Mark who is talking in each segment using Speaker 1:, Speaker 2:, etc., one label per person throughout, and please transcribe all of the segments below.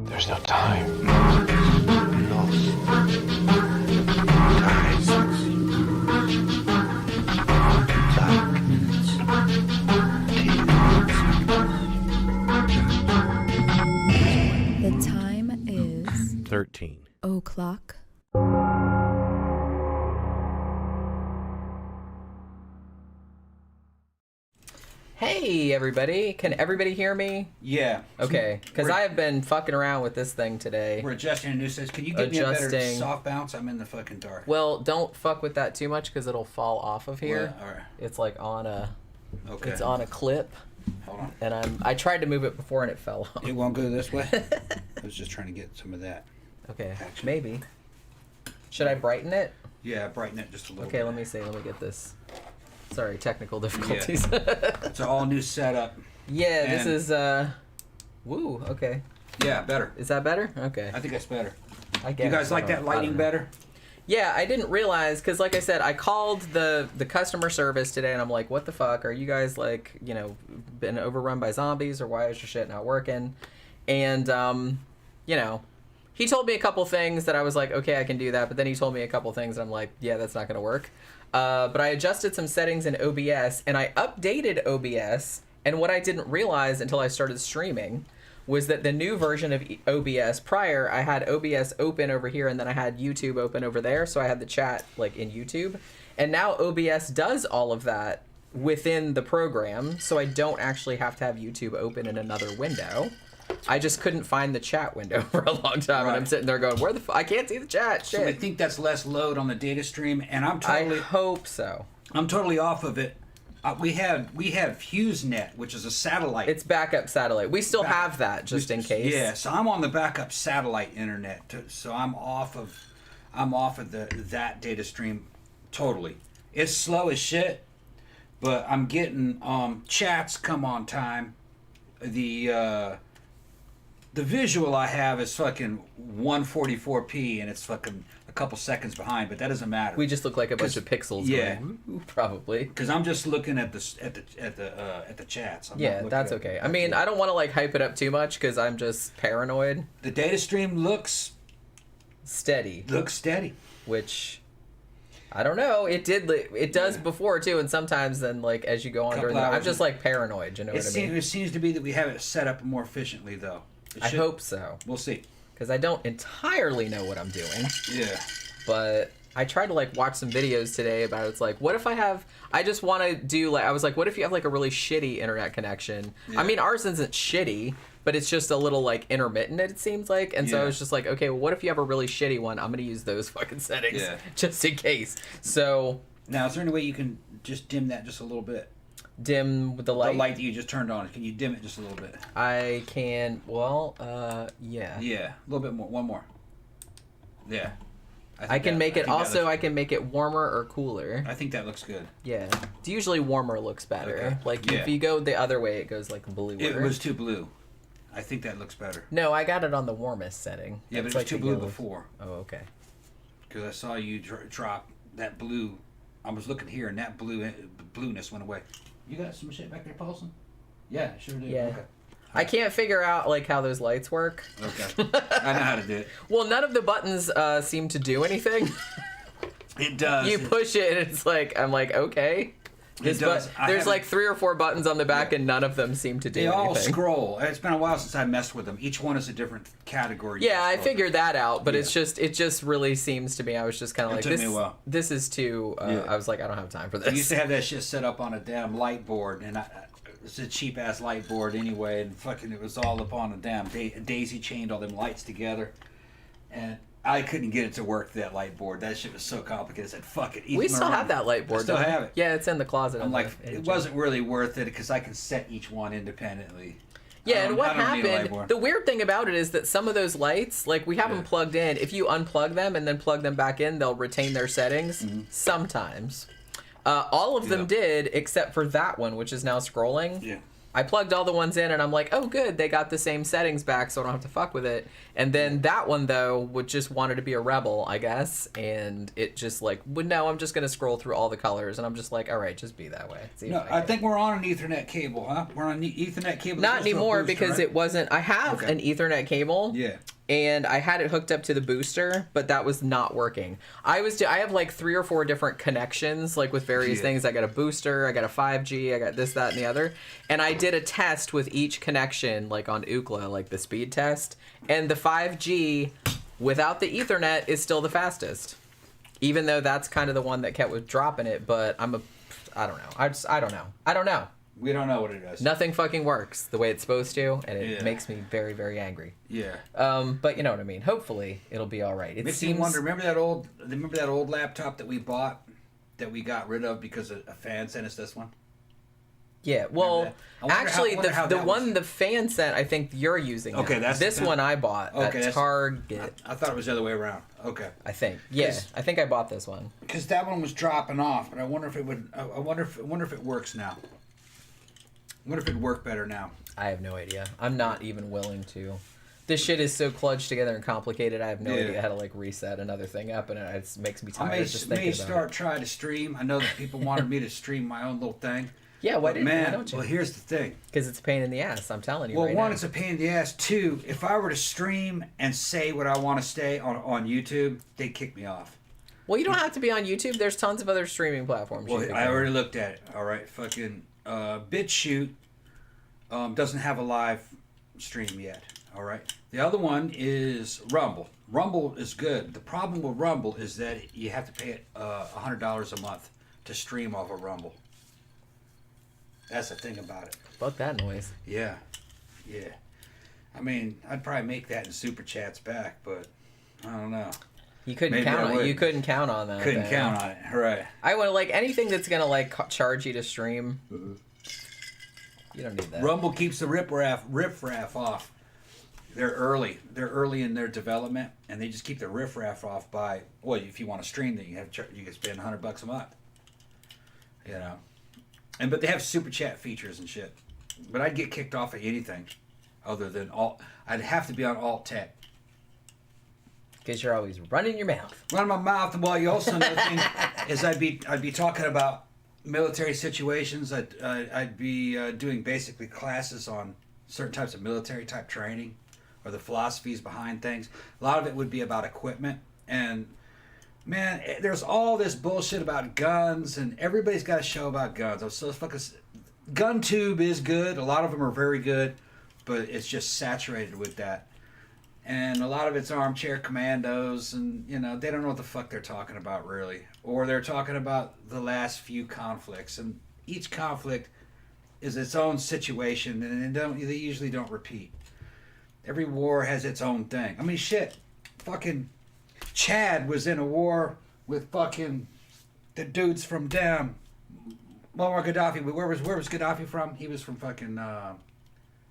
Speaker 1: There's no time.
Speaker 2: The time is
Speaker 1: 13
Speaker 2: o'clock.
Speaker 3: Hey everybody, can everybody hear me?
Speaker 4: Yeah.
Speaker 3: Okay, because I have been fucking around with this thing today.
Speaker 4: We're adjusting a new system. Can you give me a better soft bounce? I'm in the fucking dark.
Speaker 3: Well, don't fuck with that too much because it'll fall off of here.
Speaker 4: Well, all right.
Speaker 3: It's like on a,
Speaker 4: Okay.
Speaker 3: it's on a clip.
Speaker 4: Hold on.
Speaker 3: And I tried to move it before and it fell off.
Speaker 4: It won't go this way? I was just trying to get some of that.
Speaker 3: Okay,
Speaker 4: Action.
Speaker 3: maybe. Should I brighten it?
Speaker 4: Yeah, brighten it just a little bit.
Speaker 3: Okay, let me see. Let me get this. Sorry, technical difficulties.
Speaker 4: It's an all new setup.
Speaker 3: Yeah, this
Speaker 4: And-
Speaker 3: is woo, okay.
Speaker 4: Yeah, better.
Speaker 3: Is that better? Okay.
Speaker 4: I think that's better.
Speaker 3: I guess.
Speaker 4: You guys like that lighting better?
Speaker 3: Yeah, I didn't realize, because like I said, I called the customer service today, and I'm like, what the fuck? Are you guys, like, you know, been overrun by zombies, or why is your shit not working? And, you know, he told me a couple things that I was like, okay, I can do that, but then he told me a couple things, and I'm like, yeah, that's not going to work. But I adjusted some settings in OBS, and I updated OBS, and what I didn't realize until I started streaming was that the new version of OBS, prior, I had OBS open over here, and then I had YouTube open over there, so I had the chat, like, in YouTube. And now OBS does all of that within the program, so I don't actually have to have YouTube open in another window. I just couldn't find the chat window for a long time, and I'm sitting there going, where the I can't see the chat, shit.
Speaker 4: So I think that's less load on the data stream, and
Speaker 3: I hope so.
Speaker 4: I'm totally off of it. We have HughesNet, which is a satellite.
Speaker 3: It's backup satellite. We still have that just in case.
Speaker 4: Yeah, so I'm on the backup satellite internet, so I'm off of that data stream totally. It's slow as shit, but I'm getting chats come on time. The visual I have is fucking 144p, and it's fucking a couple seconds behind, but that doesn't matter.
Speaker 3: We just look like a bunch of pixels.
Speaker 4: Yeah,
Speaker 3: going, "Ooh," probably.
Speaker 4: Because I'm just looking at the chats. I'm not
Speaker 3: Yeah,
Speaker 4: looking
Speaker 3: that's
Speaker 4: at-
Speaker 3: okay. I mean, I don't want to like hype it up too much because I'm just paranoid.
Speaker 4: The data stream looks
Speaker 3: Steady,
Speaker 4: steady.
Speaker 3: which I don't know. It does before too, and sometimes then like as you go on during the, I'm just like paranoid. You know what I mean?
Speaker 4: It seems to be that we have it set up more efficiently, though.
Speaker 3: I hope so.
Speaker 4: We'll see.
Speaker 3: Because I don't entirely know what I'm doing.
Speaker 4: Yeah.
Speaker 3: But I tried to like watch some videos today about it's like, what if I just want to do like, I was like, what if you have like a really shitty internet connection?
Speaker 4: Yeah.
Speaker 3: I mean, ours isn't shitty, but it's just a little like intermittent, it seems like. And so
Speaker 4: Yeah.
Speaker 3: I was just like, okay, well, what if you have a really shitty one? I'm going to use those fucking settings just in case. So
Speaker 4: Now, is there any way you can just dim that just a little bit?
Speaker 3: dim the light.
Speaker 4: The light that you just turned on. Can you dim it just a little bit?
Speaker 3: I can, well, yeah.
Speaker 4: Yeah. A little bit more. One more. Yeah.
Speaker 3: I can make it, also
Speaker 4: I
Speaker 3: I can make it warmer or cooler.
Speaker 4: think that looks good.
Speaker 3: Yeah. It's usually warmer looks better.
Speaker 4: Okay.
Speaker 3: Like,
Speaker 4: Yeah.
Speaker 3: if you go the other way, it goes, like, bluer.
Speaker 4: It was too blue. I think that looks better.
Speaker 3: No, I got it on the warmest setting.
Speaker 4: Yeah, but
Speaker 3: That's
Speaker 4: it was
Speaker 3: like
Speaker 4: too
Speaker 3: the
Speaker 4: blue
Speaker 3: yellow.
Speaker 4: before.
Speaker 3: Oh, okay.
Speaker 4: Because I saw you drop that blue. I was looking here, and that blueness went away. You got some shit back there, Paulson? Yeah, sure do.
Speaker 3: Yeah.
Speaker 4: Okay.
Speaker 3: I can't figure out, like, how those lights work.
Speaker 4: Okay. I know how to do it.
Speaker 3: Well, none of the buttons seem to do anything.
Speaker 4: It does.
Speaker 3: You push it, and it's like, I'm like, okay.
Speaker 4: It does.
Speaker 3: There's like 3 or 4 buttons on the back, and none of them seem to do
Speaker 4: They
Speaker 3: anything.
Speaker 4: all scroll. It's been a while since I messed with them. Each one is a different category.
Speaker 3: Yeah, I figured that out, but
Speaker 4: Yeah.
Speaker 3: it just really seems to me, I was just kind of like,
Speaker 4: took me a while.
Speaker 3: this is too,
Speaker 4: Yeah.
Speaker 3: I was like, I don't have time for
Speaker 4: I
Speaker 3: this.
Speaker 4: used to have that shit set up on a damn light board, and it's a cheap ass light board anyway, and fucking it was all up on a damn daisy chained all them lights together, and I couldn't get it to work, that light board. That shit was so complicated. I said, fuck it.
Speaker 3: We still have that light board.
Speaker 4: I still
Speaker 3: don't we?
Speaker 4: have it.
Speaker 3: Yeah, it's in the closet.
Speaker 4: I'm like, it wasn't really worth it because I can set each one independently.
Speaker 3: Yeah, and what
Speaker 4: I don't need a light
Speaker 3: happened,
Speaker 4: board.
Speaker 3: the weird thing about it is that some of those lights, like we have them plugged in, if you unplug them and then plug them back in, they'll retain their settings sometimes. All of them did, except for that one, which is now scrolling.
Speaker 4: Yeah.
Speaker 3: I plugged all the ones in, and I'm like, oh, good, they got the same settings back, so I don't have to fuck with it. And then that one, though, would just wanted to be a rebel, I guess, and it just like, well, no, I'm just going to scroll through all the colors, and I'm just like, all right, just be that way. See
Speaker 4: No, I think we're on an Ethernet cable, huh? We're on an Ethernet cable.
Speaker 3: Not anymore,
Speaker 4: booster,
Speaker 3: because
Speaker 4: right?
Speaker 3: it wasn't, I have an Ethernet cable.
Speaker 4: Yeah.
Speaker 3: And I had it hooked up to the booster, but that was not working. I have like 3 or 4 different connections, like with various things. I got a booster, I got a 5G, I got this, that, and the other. And I did a test with each connection, like on Ookla, like the speed test. And the 5G without the Ethernet is still the fastest. Even though that's kind of the one that kept with dropping it, but I don't know. I don't know.
Speaker 4: We don't know what it is.
Speaker 3: Nothing fucking works the way it's supposed to, and it makes me very, very angry.
Speaker 4: Yeah.
Speaker 3: But you know what I mean. Hopefully, it'll be all right. It
Speaker 4: Makes
Speaker 3: seems.
Speaker 4: me wonder. Remember that old laptop that we bought, that we got rid of because a fan sent us this one?
Speaker 3: Yeah. Well, actually, the one the fan sent, I think you're using.
Speaker 4: Okay,
Speaker 3: now.
Speaker 4: that's
Speaker 3: this one I bought at Target.
Speaker 4: I thought it was the other way around. Okay.
Speaker 3: I think. Yeah, I think I bought this one.
Speaker 4: Because that one was dropping off, but I wonder if it would. I wonder if it works now. I wonder if it'd work better now.
Speaker 3: I have no idea. I'm not even willing to. This shit is so kludged together and complicated. I have no idea how to like reset another thing up, and it makes me tired just thinking about it. I may start
Speaker 4: trying to stream. I know that people wanted me to stream my own little thing.
Speaker 3: Yeah, why don't you?
Speaker 4: Well, here's the thing.
Speaker 3: Because it's a pain in the ass. I'm telling you.
Speaker 4: Well,
Speaker 3: right
Speaker 4: one,
Speaker 3: now.
Speaker 4: it's a pain in the ass. Two, if I were to stream and say what I want to say on YouTube, they'd kick me off.
Speaker 3: Well, you don't have to be on YouTube. There's tons of other streaming platforms.
Speaker 4: Well, I already looked at it. All right, fucking BitChute doesn't have a live stream yet. All right. The other one is Rumble. Rumble is good. The problem with Rumble is that you have to pay $100 a month to stream off of Rumble. That's the thing about it.
Speaker 3: Fuck that noise.
Speaker 4: Yeah. Yeah. I mean, I'd probably make that in super chats back, but I don't know.
Speaker 3: You couldn't count on. You couldn't count on that.
Speaker 4: Couldn't count on it. Right.
Speaker 3: I would like anything that's gonna like charge you to stream.
Speaker 4: Mm-hmm.
Speaker 3: You don't need that.
Speaker 4: Rumble keeps the riffraff off. They're early. They're early in their development, and they just keep the riffraff off by. Well, if you want to stream, then you can spend $100 a month. You know, but they have super chat features and shit. But I'd get kicked off of anything, other than alt. I'd have to be on alt tech.
Speaker 3: Because you're always running your mouth.
Speaker 4: Running my mouth, and while you also another thing is I'd be talking about military situations. I'd be doing basically classes on certain types of military type training, or the philosophies behind things. A lot of it would be about equipment, and man, there's all this bullshit about guns, and everybody's got a show about guns. So fucking GunTube is good. A lot of them are very good, but it's just saturated with that. And a lot of it's armchair commandos, and you know they don't know what the fuck they're talking about really, or they're talking about the last few conflicts, and each conflict is its own situation, and they usually don't repeat. Every war has its own thing. I mean, shit, fucking Chad was in a war with fucking the dudes from Muammar Gaddafi. Where was Gaddafi from? He was from fucking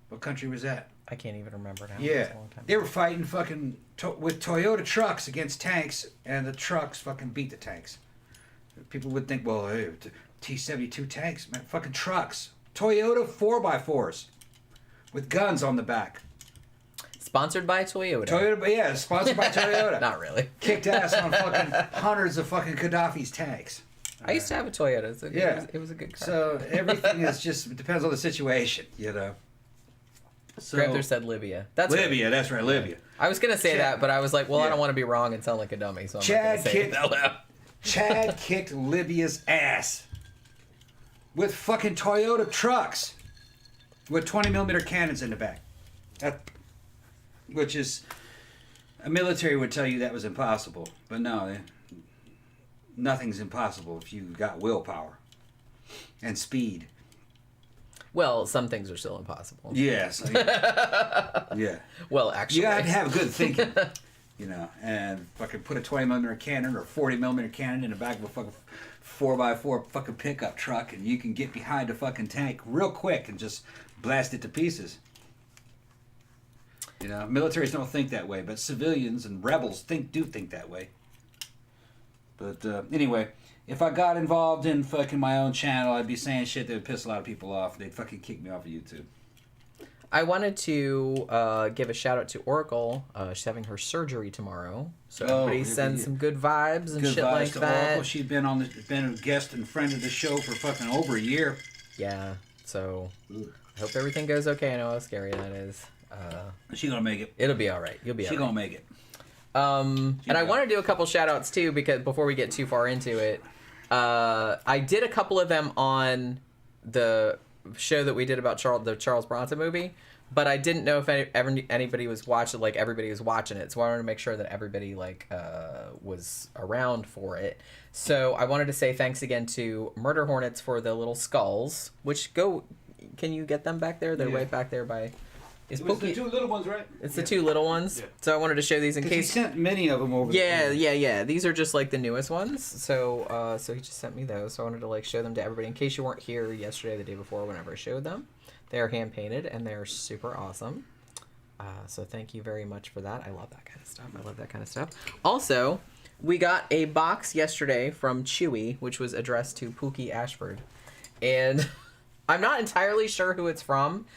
Speaker 4: what country was that?
Speaker 3: I can't even remember now.
Speaker 4: Yeah,
Speaker 3: It's a long time
Speaker 4: they were fighting fucking with Toyota trucks against tanks, and the trucks fucking beat the tanks. People would think, well, hey, T-72 tanks, man, fucking trucks. Toyota 4x4s with guns on the back.
Speaker 3: Sponsored by Toyota.
Speaker 4: Toyota, yeah, sponsored by Toyota.
Speaker 3: Not really.
Speaker 4: Kicked ass on fucking hundreds of fucking Gaddafi's tanks.
Speaker 3: I used to have a Toyota. It was a good car.
Speaker 4: So everything is just, it depends on the situation, you know. So,
Speaker 3: Granther said Libya. That's
Speaker 4: Libya,
Speaker 3: right.
Speaker 4: that's right, Libya.
Speaker 3: I was going to say
Speaker 4: Chad,
Speaker 3: that, but I was like, well,
Speaker 4: yeah.
Speaker 3: I don't want to be wrong and sound like a dummy, so I'm
Speaker 4: Chad
Speaker 3: not going to say it out loud.
Speaker 4: Chad kicked Libya's ass with fucking Toyota trucks with 20mm cannons in the back. Which is, a military would tell you that was impossible. But no, nothing's impossible if you got willpower and speed.
Speaker 3: Well, some things are still impossible.
Speaker 4: Yes. Yeah.
Speaker 3: Well, actually.
Speaker 4: You gotta have good thinking. You know, and fucking put a 20mm cannon or 40mm cannon in the back of a fucking 4x4 fucking pickup truck, and you can get behind a fucking tank real quick and just blast it to pieces. You know, militaries don't think that way, but civilians and rebels do think that way. But anyway, if I got involved in fucking my own channel, I'd be saying shit that would piss a lot of people off. They'd fucking kick me off of YouTube.
Speaker 3: I wanted to give a shout out to Oracle. She's having her surgery tomorrow, so everybody send some good vibes and
Speaker 4: good
Speaker 3: shit
Speaker 4: vibes
Speaker 3: like
Speaker 4: to
Speaker 3: that.
Speaker 4: Oracle. She's been been a guest and friend of the show for fucking over a year.
Speaker 3: Yeah, so I hope everything goes okay. I know how scary that is.
Speaker 4: She's gonna make it.
Speaker 3: It'll be all right. You'll be all right.
Speaker 4: She's gonna make it.
Speaker 3: And I want to do a couple shout outs too, because before we get too far into it, I did a couple of them on the show that we did about the Charles Bronson movie, but I didn't know if anybody was watching, like everybody was watching it, so I wanted to make sure that everybody was around for it. So I wanted to say thanks again to Murder Hornets for the little skulls, which can you get them back there? They're right back there by...
Speaker 4: It's the two little ones, right?
Speaker 3: It's the two little ones. Yeah. So I wanted to show these in case.
Speaker 4: He sent many of them over.
Speaker 3: Yeah. These are just like the newest ones. So so he just sent me those. So I wanted to show them to everybody in case you weren't here yesterday, the day before, whenever I showed them. They are hand painted and they're super awesome. So thank you very much for that. I love that kind of stuff. Also, we got a box yesterday from Chewy, which was addressed to Pookie Ashford, and I'm not entirely sure who it's from.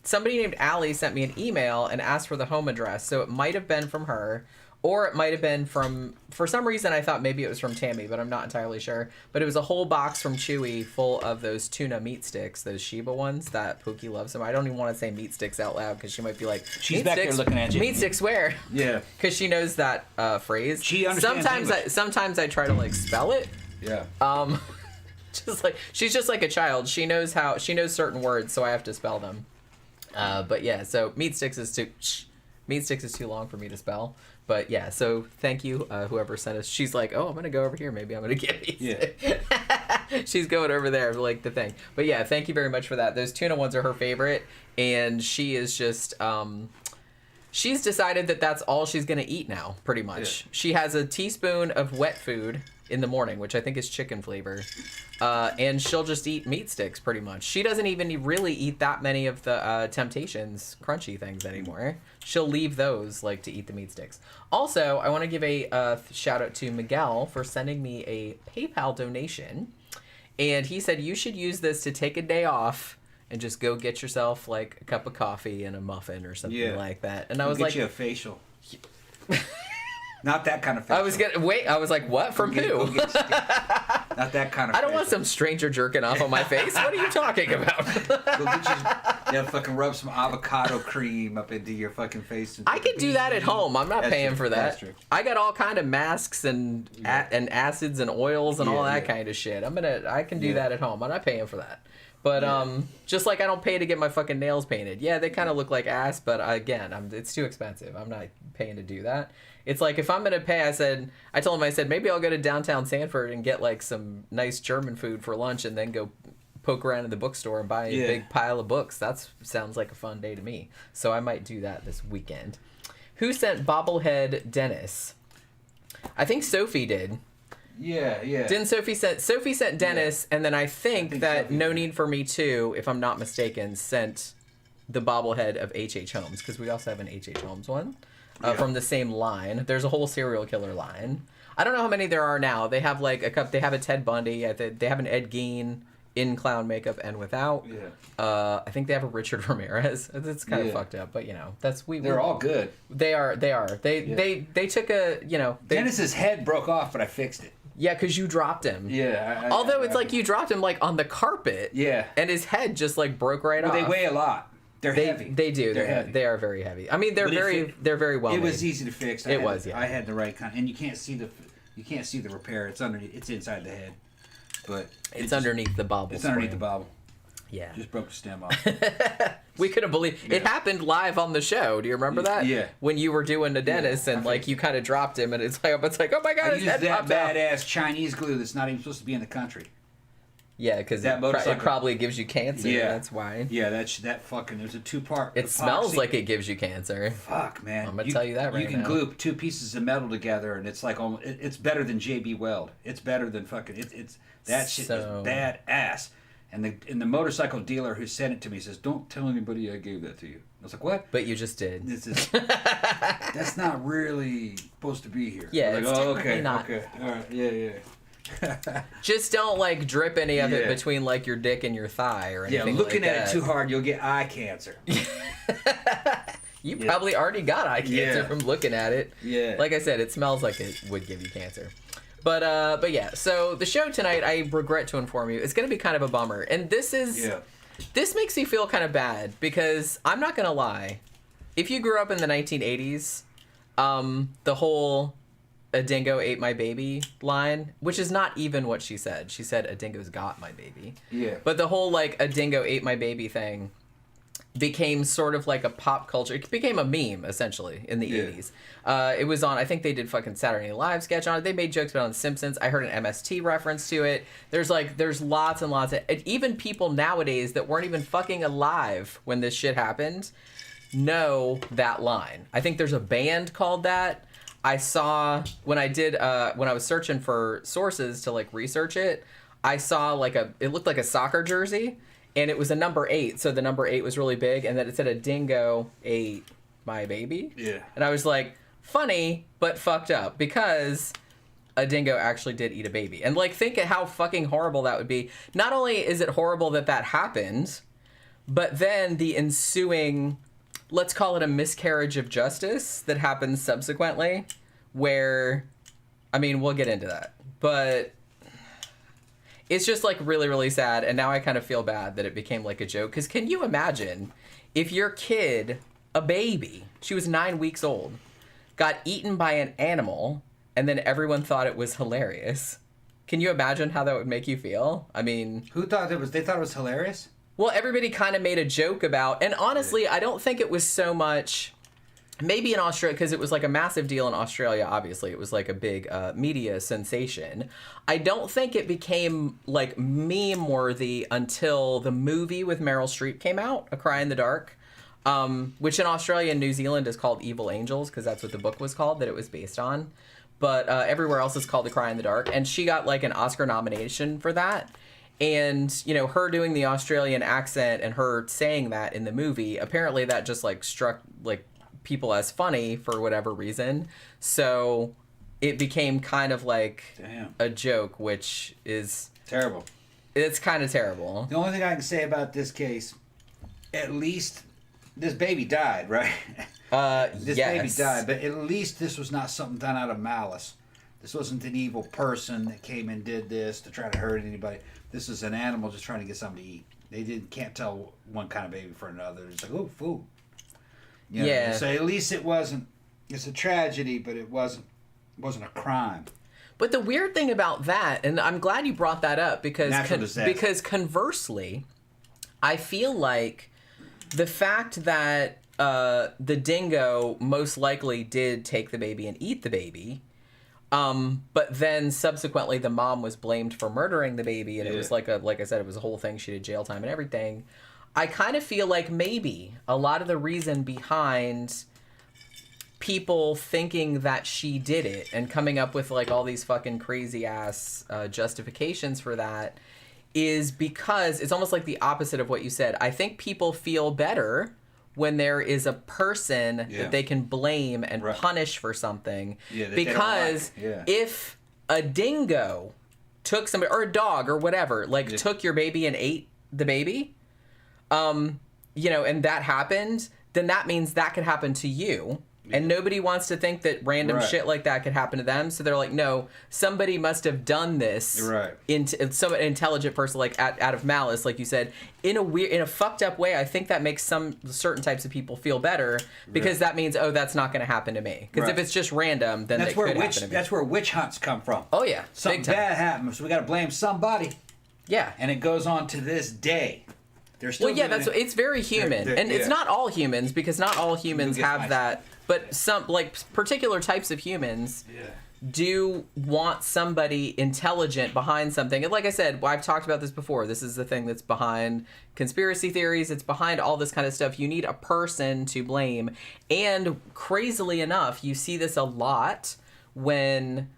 Speaker 3: Somebody named Allie sent me an email and asked for the home address, so it might have been from her, or it might have been from, for some reason I thought maybe it was from Tammy, but I'm not entirely sure. But it was a whole box from Chewy full of those tuna meat sticks, those Sheba ones that Pookie loves. I don't even want to say meat sticks out loud because she might be like,
Speaker 4: she's back there looking at you.
Speaker 3: Meat sticks where?
Speaker 4: Yeah.
Speaker 3: Because she knows that phrase.
Speaker 4: She understands
Speaker 3: Sometimes I try to spell it.
Speaker 4: Yeah.
Speaker 3: She's just like a child. She knows certain words, so I have to spell them. But yeah, so meat sticks is too long for me to spell. But yeah, so thank you, whoever sent us. She's like, oh, I'm gonna go over here. Maybe I'm gonna get these. Yeah. She's going over there, like the thing. But yeah, thank you very much for that. Those tuna ones are her favorite, and she is just she's decided that that's all she's gonna eat now, pretty much. Yeah. She has a teaspoon of wet food in the morning, which I think is chicken flavor, and she'll just eat meat sticks pretty much. She doesn't even really eat that many of the Temptations crunchy things anymore. She'll leave those to eat the meat sticks. Also, I want to give a shout out to Miguel for sending me a PayPal donation, and he said you should use this to take a day off and just go get yourself a cup of coffee and a muffin or something like that. And I was
Speaker 4: get you a facial. Not that kind of facial.
Speaker 3: I was like, what? From who?
Speaker 4: Not that kind of
Speaker 3: I don't want some stranger jerking off on my face. What are you talking about?
Speaker 4: Go get you fucking rub some avocado cream up into your fucking face.
Speaker 3: I could do that at home. I'm not paying for that. That's true. I got all kind of masks and acids and oils and all that kind of shit. I can do that at home. I'm not paying for that. But just like I don't pay to get my fucking nails painted. Yeah, they kind of look like ass, but again, it's too expensive. I'm not paying to do that. It's like if I'm gonna pay, I told him maybe I'll go to downtown Sanford and get some nice German food for lunch and then go poke around in the bookstore and buy a big pile of books. That sounds like a fun day to me. So I might do that this weekend. Who sent Bobblehead Dennis? I think Sophie did.
Speaker 4: Yeah.
Speaker 3: Didn't Sophie sent Dennis, and then I think that Sophie No Need for Me Too, if I'm not mistaken, sent the bobblehead of H.H. Holmes, because we also have an H.H. Holmes one from the same line. There's a whole serial killer line. I don't know how many there are now. They have a couple. They have a Ted Bundy. They have an Ed Gein in clown makeup and without. Yeah. I think they have a Richard Ramirez. It's kind of fucked up, but they're
Speaker 4: all good.
Speaker 3: They are. They took a
Speaker 4: Dennis's head broke off, but I fixed it.
Speaker 3: Yeah, because you dropped him.
Speaker 4: Yeah.
Speaker 3: Although it's you dropped him on the carpet.
Speaker 4: Yeah.
Speaker 3: And his head just broke right off.
Speaker 4: They weigh a lot. They're heavy.
Speaker 3: They do. They're heavy. They are very heavy. I mean, they're very well made.
Speaker 4: It was easy to fix.
Speaker 3: It was.
Speaker 4: I had the right kind, and you can't see the repair. It's underneath. It's inside the head, but
Speaker 3: it's underneath the bobble.
Speaker 4: It's underneath the bobble.
Speaker 3: Yeah.
Speaker 4: Just broke the stem off.
Speaker 3: We couldn't believe it happened live on the show. Do you remember that?
Speaker 4: Yeah.
Speaker 3: When you were doing the dentist and you kind of dropped him and it's like oh my god,
Speaker 4: I used that badass Chinese glue that's not even supposed to be in the country.
Speaker 3: Yeah, because it probably gives you cancer. Yeah, that's why.
Speaker 4: Yeah, that fucking. There's a 2-part.
Speaker 3: It smells like it gives you cancer.
Speaker 4: Fuck, man.
Speaker 3: I'm gonna tell you that right now.
Speaker 4: You can glue 2 pieces of metal together, and it's it's better than JB Weld. It's better than fucking. It's that shit is badass. And the motorcycle dealer who sent it to me says, "Don't tell anybody I gave that to you." I was like, "What?"
Speaker 3: But you just did.
Speaker 4: That's not really supposed to be here.
Speaker 3: Yeah, it's
Speaker 4: okay,
Speaker 3: not.
Speaker 4: Okay, all right, yeah.
Speaker 3: Just don't like drip any of it between like your dick and your thigh or anything.
Speaker 4: Yeah, looking
Speaker 3: like
Speaker 4: at
Speaker 3: that.
Speaker 4: it too hard, you'll get eye cancer.
Speaker 3: You probably already got eye cancer from looking at it.
Speaker 4: Yeah.
Speaker 3: Like I said, it smells like it would give you cancer. But yeah, so the show tonight, I regret to inform you, it's going to be kind of a bummer. And this makes me feel kind of bad because I'm not going to lie. If you grew up in the 1980s, the whole "a dingo ate my baby" line, which is not even what she said. She said "a dingo's got my baby."
Speaker 4: Yeah.
Speaker 3: But the whole like "a dingo ate my baby" thing became sort of like a pop culture. It became a meme, essentially, in the 80s. It was on, I think they did fucking Saturday Night Live sketch on it. They made jokes about it on The Simpsons. I heard an MST reference to it. There's lots and lots of... Even people nowadays that weren't even fucking alive when this shit happened know that line. I think there's a band called that. I saw, when I was searching for sources to, like, research it, I saw, like, it looked like a soccer jersey. And it was a number 8, so the number 8 was really big, and then it said "a dingo ate my baby."
Speaker 4: Yeah.
Speaker 3: And I was like, funny, but fucked up, because a dingo actually did eat a baby. And, like, think of how fucking horrible that would be. Not only is it horrible that that happened, but then the ensuing, let's call it a miscarriage of justice that happens subsequently, where, I mean, we'll get into that. But... it's just, like, really, really sad, and now I kind of feel bad that it became, like, a joke. Because can you imagine if your kid, a baby, she was 9 weeks old, got eaten by an animal, and then everyone thought it was hilarious? Can you imagine how that would make you feel? I mean...
Speaker 4: Who thought it was... They thought it was hilarious?
Speaker 3: Well, everybody kind of made a joke about... And honestly, I don't think it was so much... Maybe in Australia, because it was like a massive deal in Australia, obviously. It was like a big media sensation. I don't think it became like meme-worthy until the movie with Meryl Streep came out, A Cry in the Dark, which in Australia and New Zealand is called Evil Angels, because that's what the book was called that it was based on. But everywhere else is called A Cry in the Dark. And she got like an Oscar nomination for that. And, you know, her doing the Australian accent and her saying that in the movie, apparently that just like struck like people as funny for whatever reason. So it became kind of like a joke, which is
Speaker 4: terrible.
Speaker 3: It's kind of terrible.
Speaker 4: The only thing I can say about this case, at least this baby died, right? This baby died, but at least this was not something done out of malice. This wasn't an evil person that came and did this to try to hurt anybody. This is an animal just trying to get something to eat. They can't tell one kind of baby for another. It's like, oh, food. You know,
Speaker 3: yeah.
Speaker 4: So at least it wasn't. It's a tragedy, but it wasn't a crime.
Speaker 3: But the weird thing about that, and I'm glad you brought that up, because because conversely, I feel like the fact that the dingo most likely did take the baby and eat the baby, but then subsequently the mom was blamed for murdering the baby, and it was like I said, it was a whole thing. She did jail time and everything. I kind of feel like maybe a lot of the reason behind people thinking that she did it and coming up with like all these fucking crazy ass justifications for that is because it's almost like the opposite of what you said. I think people feel better when there is a person that they can blame and punish for something. Because if a dingo took somebody, or a dog or whatever, like took your baby and ate the baby, you know, and that happened, then that means that could happen to you. And nobody wants to think that random shit like that could happen to them. So they're like, no, somebody must have done this. Some intelligent person, like out of malice, like you said, in a fucked up way. I think that makes some certain types of people feel better because that means, oh, that's not going to happen to me. Because if it's just random, then it could happen to me.
Speaker 4: That's where witch hunts come from.
Speaker 3: Oh yeah,
Speaker 4: something bad happens, so we got to blame somebody.
Speaker 3: Yeah,
Speaker 4: and it goes on to this day.
Speaker 3: It's very human, and it's not all humans, because not all humans have that. But some, like, particular types of humans do want somebody intelligent behind something. And like I said, I've talked about this before. This is the thing that's behind conspiracy theories. It's behind all this kind of stuff. You need a person to blame. And crazily enough, you see this a lot when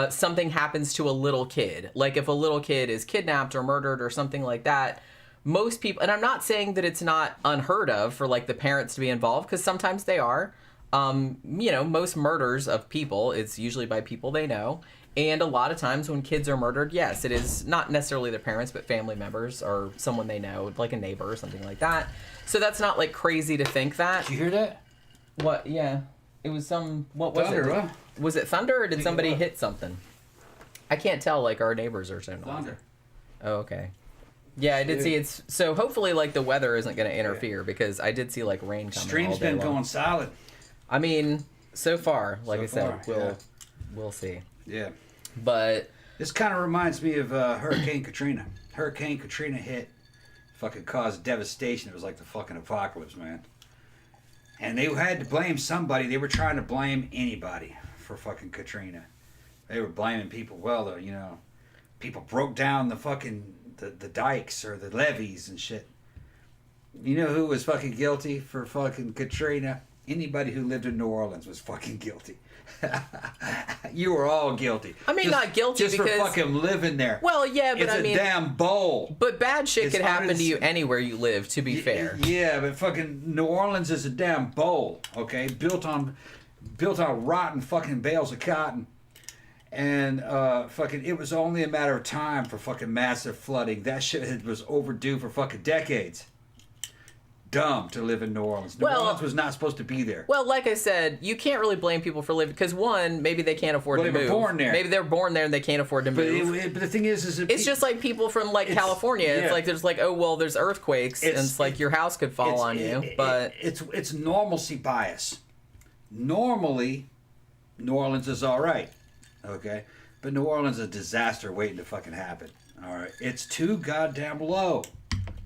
Speaker 3: something happens to a little kid. Like if a little kid is kidnapped or murdered or something like that, most people, and I'm not saying that it's not unheard of for like the parents to be involved, because sometimes they are. most murders of people, it's usually by people they know. And a lot of times when kids are murdered, yes, it is not necessarily their parents, but family members or someone they know, like a neighbor or something like that. So that's not like crazy to think that.
Speaker 4: Did you hear that?
Speaker 3: What? Yeah. It was what was
Speaker 4: Thunder,
Speaker 3: it?
Speaker 4: huh?
Speaker 3: Was it thunder or did somebody
Speaker 4: was.
Speaker 3: hit something? I can't tell, like our neighbors are so noisy.
Speaker 4: Thunder.
Speaker 3: Oh, okay. Yeah, I did see it's so hopefully like the weather isn't going to interfere because I did see like rain coming all
Speaker 4: Stream's
Speaker 3: day
Speaker 4: been
Speaker 3: long.
Speaker 4: going solid.
Speaker 3: I mean, so far, like
Speaker 4: So
Speaker 3: I said,
Speaker 4: far,
Speaker 3: we'll see.
Speaker 4: Yeah.
Speaker 3: But
Speaker 4: This kind of reminds me of Hurricane Katrina. Hurricane Katrina hit, fucking caused devastation. It was like the fucking apocalypse, man. And they had to blame somebody. They were trying to blame anybody for fucking Katrina. They were blaming people. Well, people broke down the fucking the dikes or the levees and shit. You know who was fucking guilty for fucking Katrina? Anybody who lived in New Orleans was fucking guilty. You were all guilty.
Speaker 3: I mean, not guilty
Speaker 4: just
Speaker 3: because
Speaker 4: for fucking living there.
Speaker 3: well, yeah, but
Speaker 4: it's
Speaker 3: I mean,
Speaker 4: a damn bowl.
Speaker 3: but bad shit
Speaker 4: It's
Speaker 3: could happen to you
Speaker 4: 100
Speaker 3: anywhere you live. To be fair,
Speaker 4: Yeah, but fucking New Orleans is a damn bowl, okay? Built on rotten fucking bales of cotton. And fucking it was only a matter of time for fucking massive flooding. That shit was overdue for fucking decades. Dumb to live in New Orleans. New Orleans was not supposed to be there.
Speaker 3: Well, like I said, you can't really blame people for living because one, maybe they can't afford to move.
Speaker 4: They were born there.
Speaker 3: Maybe they're born there and they can't afford to move.
Speaker 4: But the thing is
Speaker 3: It's just like people from like California.
Speaker 4: yeah.
Speaker 3: It's like there's like, oh well, there's earthquakes, and it's like your house could fall on you. But
Speaker 4: it's normalcy bias. Normally, New Orleans is all right, okay, but New Orleans is a disaster waiting to fucking happen. All right, it's too goddamn low,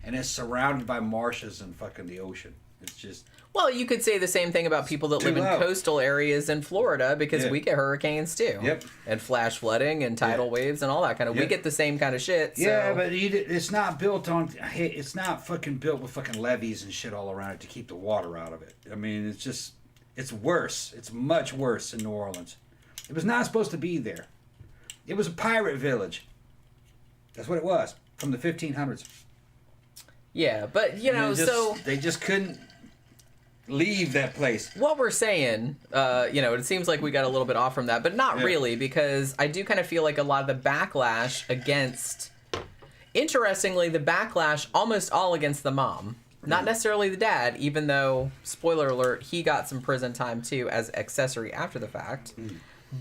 Speaker 4: and it's surrounded by marshes and fucking the ocean. It's just.
Speaker 3: well, you could say the same thing about people that live in
Speaker 4: low.
Speaker 3: coastal areas in Florida because
Speaker 4: Yeah.
Speaker 3: we get hurricanes too.
Speaker 4: Yep.
Speaker 3: And flash flooding and tidal waves and all that kind of. We
Speaker 4: Yep.
Speaker 3: get the same kind of shit. So.
Speaker 4: Yeah, but it's not built on. It's not fucking built with fucking levees and shit all around it to keep the water out of it. I mean, it's just. It's worse. It's much worse in New Orleans. It was not supposed to be there. It was a pirate village. That's what it was from the 1500s.
Speaker 3: Yeah, but you know, so
Speaker 4: they just couldn't leave that place.
Speaker 3: what we're saying, it seems like we got a little bit off from that, but not
Speaker 4: Yeah.
Speaker 3: really, because I do kind of feel like a lot of the backlash against, interestingly, the backlash almost all against the mom. Not necessarily the dad, even though, spoiler alert, he got some prison time too as accessory after the fact.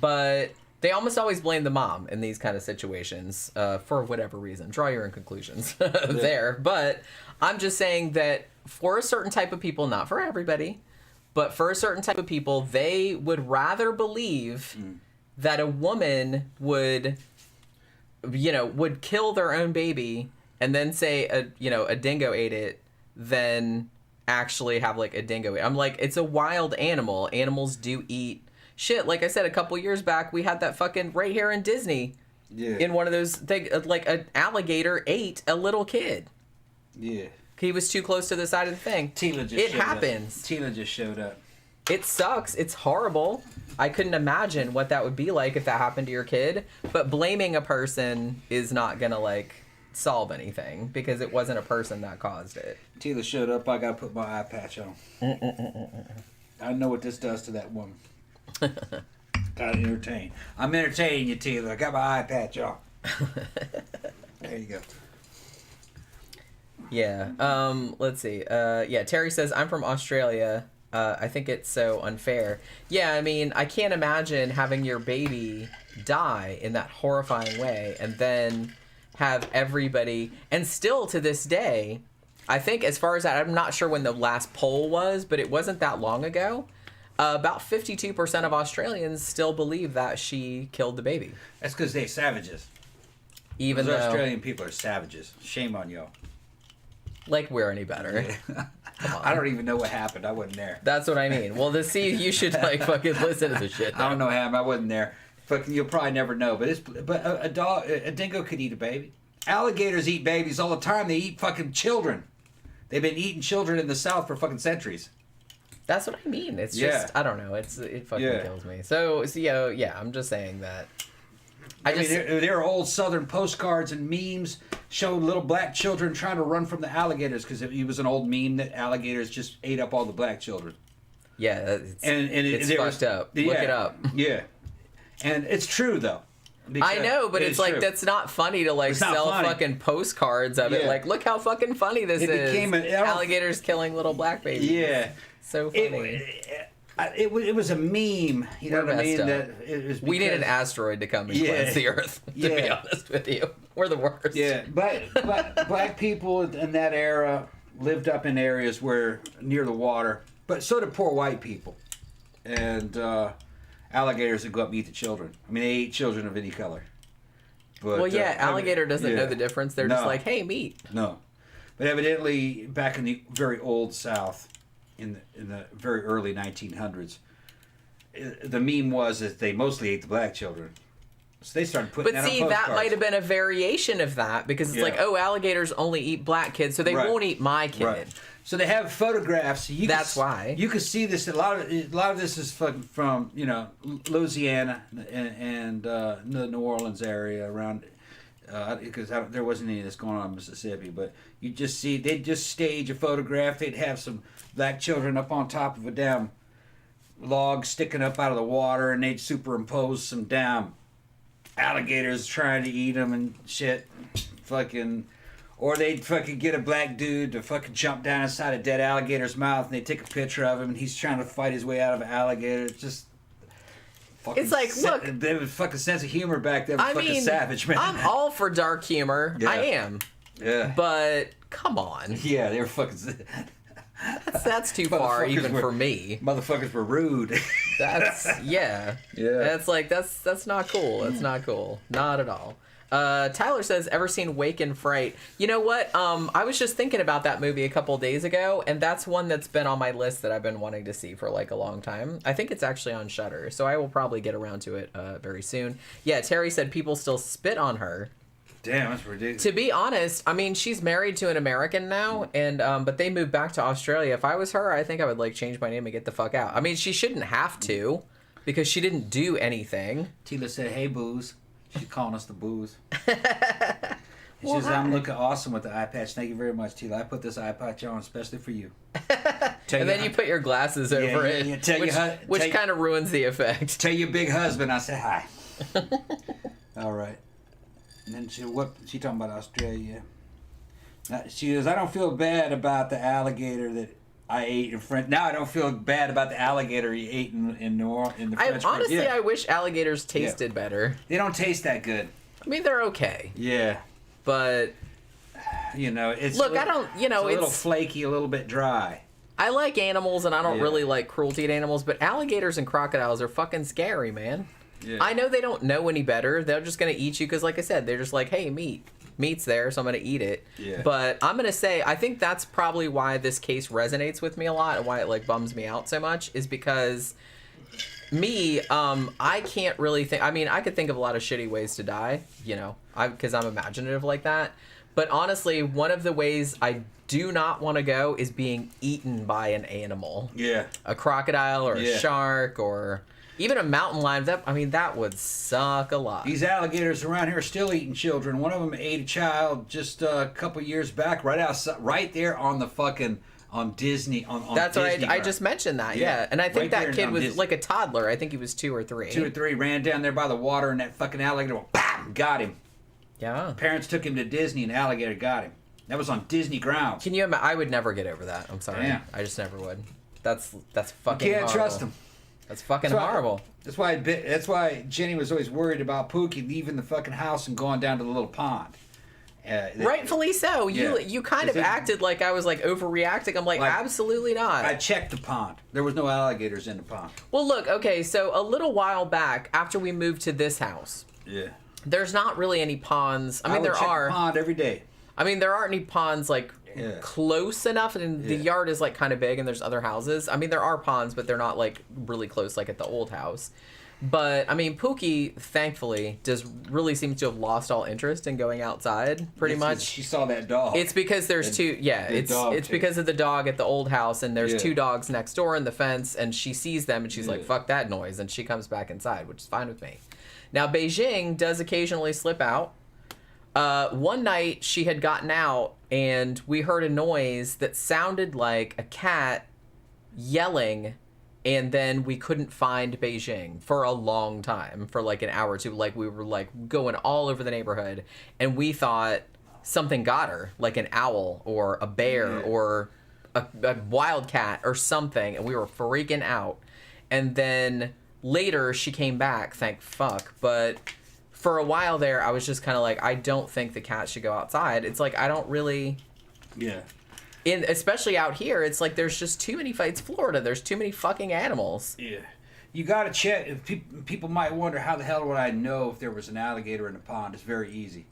Speaker 3: But they almost always blame the mom in these kind of situations for whatever reason. Draw your own conclusions there. But I'm just saying that for a certain type of people, not for everybody, but for a certain type of people, they would rather believe that a woman would kill their own baby and then say a dingo ate it than actually have like a dingo. I'm like, it's a wild animal. Animals do eat shit. Like I said, a couple years back, we had that fucking right here in Disney.
Speaker 4: Yeah.
Speaker 3: In one of those things, like an alligator ate a little kid.
Speaker 4: Yeah.
Speaker 3: He was too close to the side of the thing.
Speaker 4: Tila just
Speaker 3: it
Speaker 4: showed
Speaker 3: happens.
Speaker 4: Up. Tila just showed up.
Speaker 3: It sucks. It's horrible. I couldn't imagine what that would be like if that happened to your kid. But blaming a person is not gonna like solve anything because it wasn't a person that caused it.
Speaker 4: Tila showed up. I gotta put my eye patch on. I know what this does to that woman. Gotta entertain. I'm entertaining you, Tila. I got my eye patch on. There you go.
Speaker 3: Yeah. Let's see. Terry says, I'm from Australia. I think it's so unfair. Yeah, I mean, I can't imagine having your baby die in that horrifying way and then have everybody, and still to this day, I think as far as that, I'm not sure when the last poll was, but it wasn't that long ago. About 52% of Australians still believe that she killed the baby.
Speaker 4: That's because they're savages.
Speaker 3: Even
Speaker 4: Those
Speaker 3: though,
Speaker 4: Australian people are savages. Shame on y'all.
Speaker 3: like we're any better.
Speaker 4: I don't even know what happened. I wasn't there.
Speaker 3: That's what I mean. Well, you should like fucking listen to the shit.
Speaker 4: I don't know what happened. I wasn't there. Fucking, you'll probably never know. But a dingo could eat a baby. Alligators eat babies all the time. They eat fucking children. They've been eating children in the South for fucking centuries.
Speaker 3: That's what I mean. It's
Speaker 4: Yeah.
Speaker 3: just I don't know. It fucking kills me. So yeah, I'm just saying that.
Speaker 4: I mean, there are old Southern postcards and memes showing little black children trying to run from the alligators because it was an old meme that alligators just ate up all the black children.
Speaker 3: Yeah, it's fucked up.
Speaker 4: Yeah,
Speaker 3: Look it up.
Speaker 4: Yeah, and it's true though.
Speaker 3: I know, but it's like,
Speaker 4: true.
Speaker 3: that's not funny to like sell fucking postcards of it.
Speaker 4: Yeah.
Speaker 3: Like, look how fucking funny this is. Alligators killing little black babies.
Speaker 4: Yeah,
Speaker 3: so funny.
Speaker 4: It was a meme. You know what I mean? That it was
Speaker 3: we need an asteroid to come and cleanse the earth. To be honest with you, we're the worst.
Speaker 4: Yeah, but black people in that era lived up in areas where near the water, but so did poor white people, and alligators would go up and eat the children. I mean, they ate children of any color. But,
Speaker 3: well, yeah, alligator doesn't know the difference. They're just like, hey, meat.
Speaker 4: No, but evidently back in the very old South, in the very early 1900s, the meme was that they mostly ate the black children. So they started putting that on postcards.
Speaker 3: That might have been a variation of that, because it's like, oh, alligators only eat black kids, so they won't eat my kid.
Speaker 4: Right. So they have photographs.
Speaker 3: That's why
Speaker 4: you can see this. A lot of this is from Louisiana and the New Orleans area around, because there wasn't any of this going on in Mississippi. But you just see they'd just stage a photograph. They'd have some black children up on top of a damn log sticking up out of the water, and they'd superimpose some damn alligators trying to eat them and shit. Fucking. Or they'd fucking get a black dude to fucking jump down inside a dead alligator's mouth, and they'd take a picture of him, and he's trying to fight his way out of an alligator. It's just...
Speaker 3: It's like, look...
Speaker 4: They have a fucking sense of humor back then. Savage, man.
Speaker 3: I'm all for dark humor. Yeah. I am.
Speaker 4: Yeah.
Speaker 3: But, come on.
Speaker 4: Yeah, they were fucking...
Speaker 3: That's too far, even for me.
Speaker 4: Motherfuckers were rude.
Speaker 3: Yeah. That's like, that's not cool. That's not cool. Not at all. Tyler says, ever seen Wake in Fright? You know what? I was just thinking about that movie a couple days ago, and that's one that's been on my list that I've been wanting to see for like a long time. I think it's actually on Shudder, so I will probably get around to it very soon. Yeah, Terry said people still spit on her.
Speaker 4: Damn, that's ridiculous.
Speaker 3: To be honest, I mean, she's married to an American now, and but they moved back to Australia. If I was her, I think I would like change my name and get the fuck out. I mean, she shouldn't have to, because she didn't do anything.
Speaker 4: Tila said, "Hey, booze." She's calling us the booze. She says, "I'm looking awesome with the eye patch. Thank you very much, Tila. I put this eye patch on especially for you."
Speaker 3: And then you put your glasses over it, which kind of ruins the effect.
Speaker 4: Tell your big husband I said hi. All right. And then she talking about Australia. Now, she goes, "I don't feel bad about the alligator that I ate in French. Now I don't feel bad about the alligator you ate in New Orleans, in the French.
Speaker 3: Honestly, I wish alligators tasted better.
Speaker 4: They don't taste that good.
Speaker 3: I mean, they're okay.
Speaker 4: Yeah.
Speaker 3: But
Speaker 4: it's
Speaker 3: look,
Speaker 4: it's a little flaky, a little bit dry.
Speaker 3: I like animals, and I don't really like cruelty to animals, but alligators and crocodiles are fucking scary, man. Yeah. I know they don't know any better. They're just gonna eat you because, like I said, they're just like, hey, meat's there, so I'm gonna eat it. Yeah. But I'm gonna say, I think that's probably why this case resonates with me a lot, and why it like bums me out so much, is because I can't really think. I mean, I could think of a lot of shitty ways to die, because I'm imaginative like that. But honestly, one of the ways I do not want to go is being eaten by an animal. Yeah. A crocodile or a shark or even a mountain lion. That would suck a lot.
Speaker 4: These alligators around here are still eating children. One of them ate a child just a couple years back, right outside, right there on the fucking on Disney. On
Speaker 3: that's
Speaker 4: Disney
Speaker 3: right. I just mentioned that. Yeah. And I think that kid was like a toddler. I think he was 2 or 3.
Speaker 4: 2 or 3 ran down there by the water, and that fucking alligator bam, got him.
Speaker 3: Yeah.
Speaker 4: Parents took him to Disney, and the alligator got him. That was on Disney grounds.
Speaker 3: Can you imagine? I would never get over that. I'm sorry. Damn. I just never would. That's fucking.
Speaker 4: You can't trust him.
Speaker 3: That's fucking horrible.
Speaker 4: That's why Jenny was always worried about Pookie leaving the fucking house and going down to the little pond.
Speaker 3: Rightfully so. You kind of acted like I was like overreacting. I'm like absolutely not.
Speaker 4: I checked the pond. There was no alligators in the pond.
Speaker 3: Well, look, okay, so a little while back, after we moved to this house, there's not really any ponds. I mean, there are.
Speaker 4: The pond every day.
Speaker 3: I mean, there aren't any ponds like close enough, and the yard is like kind of big, and there's other houses. I mean, there are ponds, but they're not like really close, like at the old house. But I mean, Pookie, thankfully, really seems to have lost all interest in going outside. Pretty much,
Speaker 4: she saw that dog.
Speaker 3: It's because there's two. Yeah, it's because of the dog at the old house, and there's 2 dogs next door in the fence, and she sees them, and she's like, "Fuck that noise," and she comes back inside, which is fine with me. Now, Beijing does occasionally slip out. One night she had gotten out, and we heard a noise that sounded like a cat yelling And then we couldn't find Beijing for a long time, for like an hour or two. Like we were like going all over the neighborhood, and we thought something got her, like an owl or a bear or a wildcat or something, and we were freaking out. And then later she came back, thank fuck. But for a while there, I was just kind of like, I don't think the cat should go outside. It's like I don't really.
Speaker 4: Yeah.
Speaker 3: Especially out here, it's like there's just too many fights. Florida, there's too many fucking animals.
Speaker 4: Yeah, you gotta check. If people might wonder how the hell would I know if there was an alligator in the pond? It's very easy.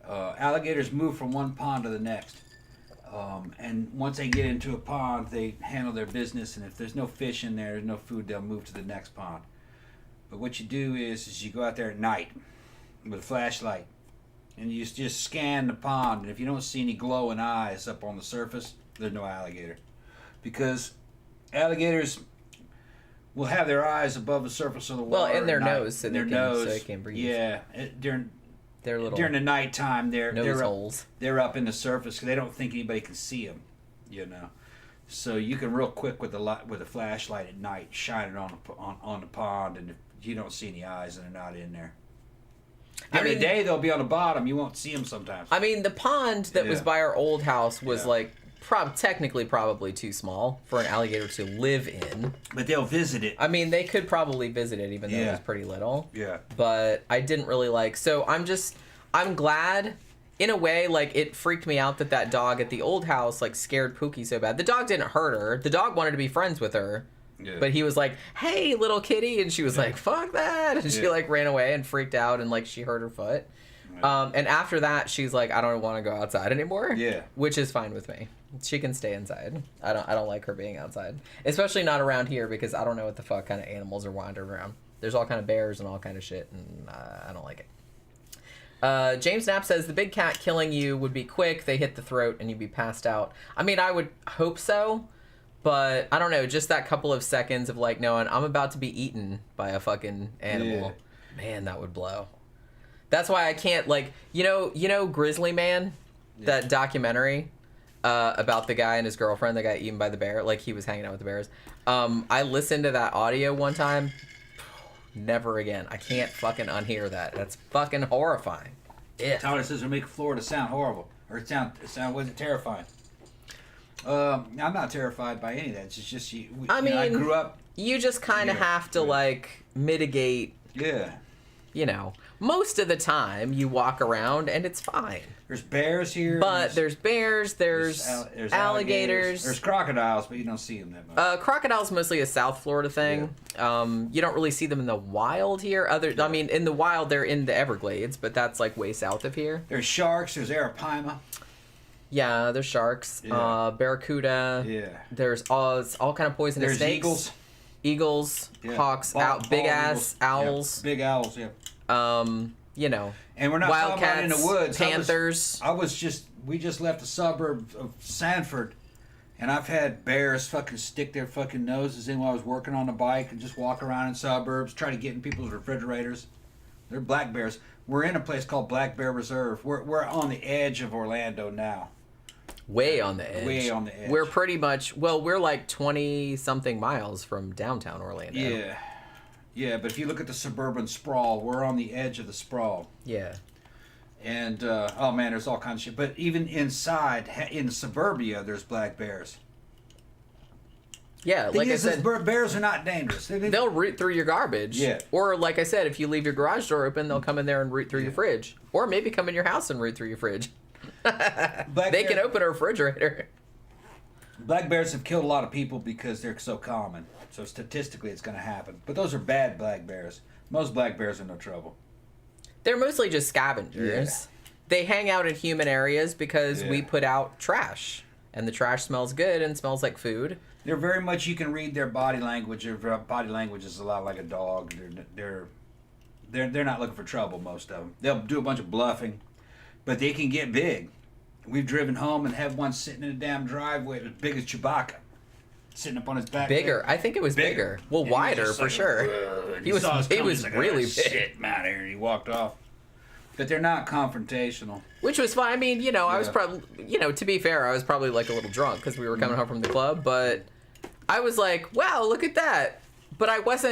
Speaker 4: Alligators move from one pond to the next, and once they get into a pond, they handle their business. And if there's no fish in there, there's no food, they'll move to the next pond. But what you do is you go out there at night with a flashlight. And you just scan the pond, and if you don't see any glowing eyes up on the surface, there's no alligator. Because alligators will have their eyes above the surface of the water.
Speaker 3: Well, in their
Speaker 4: at night.
Speaker 3: nose, so they can breathe.
Speaker 4: Yeah, during the nighttime, they're
Speaker 3: holes.
Speaker 4: They're up in the surface because they don't think anybody can see them, you know. So you can real quick with a flashlight at night shine it on the pond, and if you don't see any eyes, and they're not in there. During the day, they'll be on the bottom. You won't see them sometimes.
Speaker 3: I mean, the pond that was by our old house was like technically probably too small for an alligator to live in.
Speaker 4: But they'll visit it.
Speaker 3: I mean, they could probably visit it even though it was pretty little.
Speaker 4: Yeah.
Speaker 3: But I didn't really like. So I'm glad. In a way, like, it freaked me out that dog at the old house, like, scared Pookie so bad. The dog didn't hurt her. The dog wanted to be friends with her. Yeah. But he was like, hey, little kitty. And she was like, fuck that. And she, like, ran away and freaked out and, like, she hurt her foot. Yeah. And after that, she's like, I don't want to go outside anymore. Yeah. Which is fine with me. She can stay inside. I don't like her being outside. Especially not around here because I don't know what the fuck kind of animals are wandering around. There's all kind of bears and all kind of shit. And I don't like it. James Knapp says, the big cat killing you would be quick. They hit the throat and you'd be passed out. I mean, I would hope so. But, I don't know, just that couple of seconds of, like, knowing I'm about to be eaten by a fucking animal. Yeah. Man, that would blow. That's why I can't, like, you know Grizzly Man? Yeah. That documentary about the guy and his girlfriend that got eaten by the bear? Like, he was hanging out with the bears. I listened to that audio one time. Never again. I can't fucking unhear that. That's fucking horrifying. Yeah.
Speaker 4: Tyler says it'll make Florida sound horrible. Or it wasn't terrifying. I'm not terrified by any of that. It's just I grew up.
Speaker 3: You just kind of have to like mitigate.
Speaker 4: Yeah.
Speaker 3: You know, most of the time you walk around and it's fine.
Speaker 4: There's bears here.
Speaker 3: But there's bears. There's alligators.
Speaker 4: There's crocodiles, but you don't see them that much.
Speaker 3: Crocodiles mostly a South Florida thing. Yeah. You don't really see them in the wild here. I mean, in the wild they're in the Everglades, but that's like way south of here.
Speaker 4: There's sharks. There's arapaima.
Speaker 3: Yeah, there's sharks, barracuda. Yeah. There's all kind of poisonous snakes.
Speaker 4: There's
Speaker 3: eagles, hawks, big ass owls.
Speaker 4: Yeah, big owls, yeah.
Speaker 3: You know.
Speaker 4: And we're not talking about in the woods.
Speaker 3: Panthers.
Speaker 4: We just left the suburb of Sanford, and I've had bears fucking stick their fucking noses in while I was working on the bike and just walk around in suburbs, try to get in people's refrigerators. They're black bears. We're in a place called Black Bear Reserve. We're on the edge of Orlando now.
Speaker 3: Way on the edge.
Speaker 4: Way on the edge.
Speaker 3: We're pretty much, we're like 20-something miles from downtown Orlando.
Speaker 4: Yeah. Yeah, but if you look at the suburban sprawl, we're on the edge of the sprawl. Yeah. And, oh man, there's all kinds of shit. But even inside, in suburbia, there's black bears.
Speaker 3: Yeah, like I said,
Speaker 4: bears are not dangerous.
Speaker 3: They'll root through your garbage. Yeah. Or, like I said, if you leave your garage door open, they'll come in there and root through your fridge. Or maybe come in your house and root through your fridge. They can open a refrigerator.
Speaker 4: Black bears have killed a lot of people because they're so common. So statistically, it's going to happen. But those are bad black bears. Most black bears are no trouble.
Speaker 3: They're mostly just scavengers. Yeah. They hang out in human areas because we put out trash. And the trash smells good and smells like food.
Speaker 4: They're very much, you can read their body language. Their body language is a lot like a dog. They're not looking for trouble, most of them. They'll do a bunch of bluffing. But they can get big. We've driven home and had one sitting in a damn driveway as big as Chewbacca. Sitting up on his back.
Speaker 3: Bigger. I think it was bigger. Well, wider for sure. He was really big.
Speaker 4: Shit, I'm out of here. And he walked off. But they're not confrontational.
Speaker 3: Which was fine. I mean, I was probably, to be fair, I was probably like a little drunk because we were coming home from the club. But I was like, wow, look at that. But I was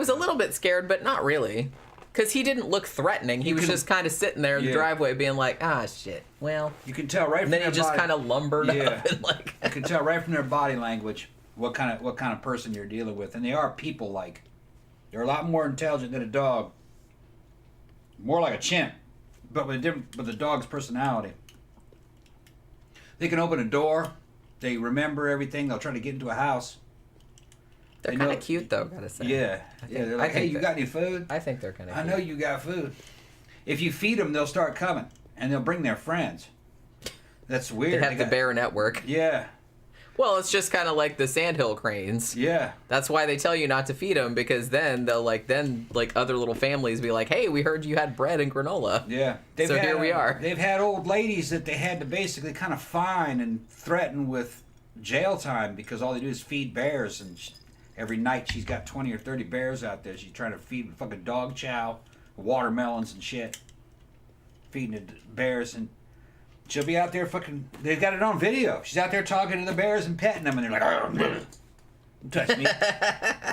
Speaker 3: a little bit scared, but not really. Because he didn't look threatening. He was just kind of sitting there in the driveway being like, ah, shit, well.
Speaker 4: You can tell right from
Speaker 3: their body. And then he just kind of lumbered up. And like
Speaker 4: you can tell right from their body language what kind of person you're dealing with. And they are people-like. They're a lot more intelligent than a dog. More like a chimp, but with the dog's personality. They can open a door. They remember everything. They'll try to get into a house.
Speaker 3: They're kind of cute, though, gotta say.
Speaker 4: Yeah. They're like, hey, you got any food?
Speaker 3: I think they're kind of cute.
Speaker 4: I know you got food. If you feed them, they'll start coming, and they'll bring their friends. That's weird.
Speaker 3: They have the bear network.
Speaker 4: Yeah.
Speaker 3: Well, it's just kind of like the sandhill cranes.
Speaker 4: Yeah.
Speaker 3: That's why they tell you not to feed them, because then they'll other little families be like, hey, we heard you had bread and granola.
Speaker 4: Yeah.
Speaker 3: Here we are.
Speaker 4: They've had old ladies that they had to basically kind of fine and threaten with jail time because all they do is feed bears. And every night she's got 20 or 30 bears out there. She's trying to feed fucking dog chow, watermelons and shit. Feeding the bears, and she'll be out there fucking... They've got it on video. She's out there talking to the bears and petting them, and they're like, don't touch me.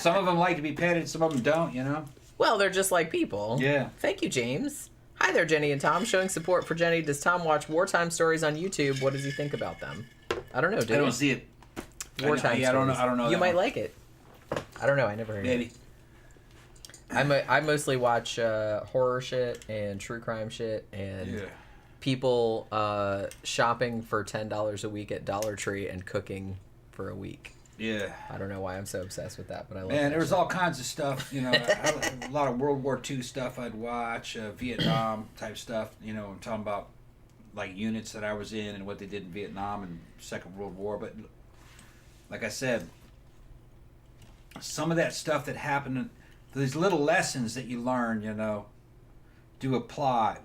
Speaker 4: Some of them like to be petted, some of them don't, you know?
Speaker 3: Well, they're just like people.
Speaker 4: Yeah.
Speaker 3: Thank you, James. Hi there, Jenny and Tom. Showing support for Jenny. Does Tom watch wartime stories on YouTube? What does he think about them? I don't know, dude.
Speaker 4: I don't see it.
Speaker 3: Wartime stories.
Speaker 4: I don't know.
Speaker 3: You might like it. I don't know. I never heard
Speaker 4: Maybe.
Speaker 3: it. I mostly watch horror shit and true crime shit and people shopping for $10 a week at Dollar Tree and cooking for a week.
Speaker 4: Yeah.
Speaker 3: I don't know why I'm so obsessed with that, but I love it.
Speaker 4: Man, there was all kinds of stuff, you know, a lot of World War II stuff I'd watch, Vietnam type stuff, you know, I'm talking about like units that I was in and what they did in Vietnam and Second World War. But like I said, some of that stuff that happened, these little lessons that you learn, you know, do apply.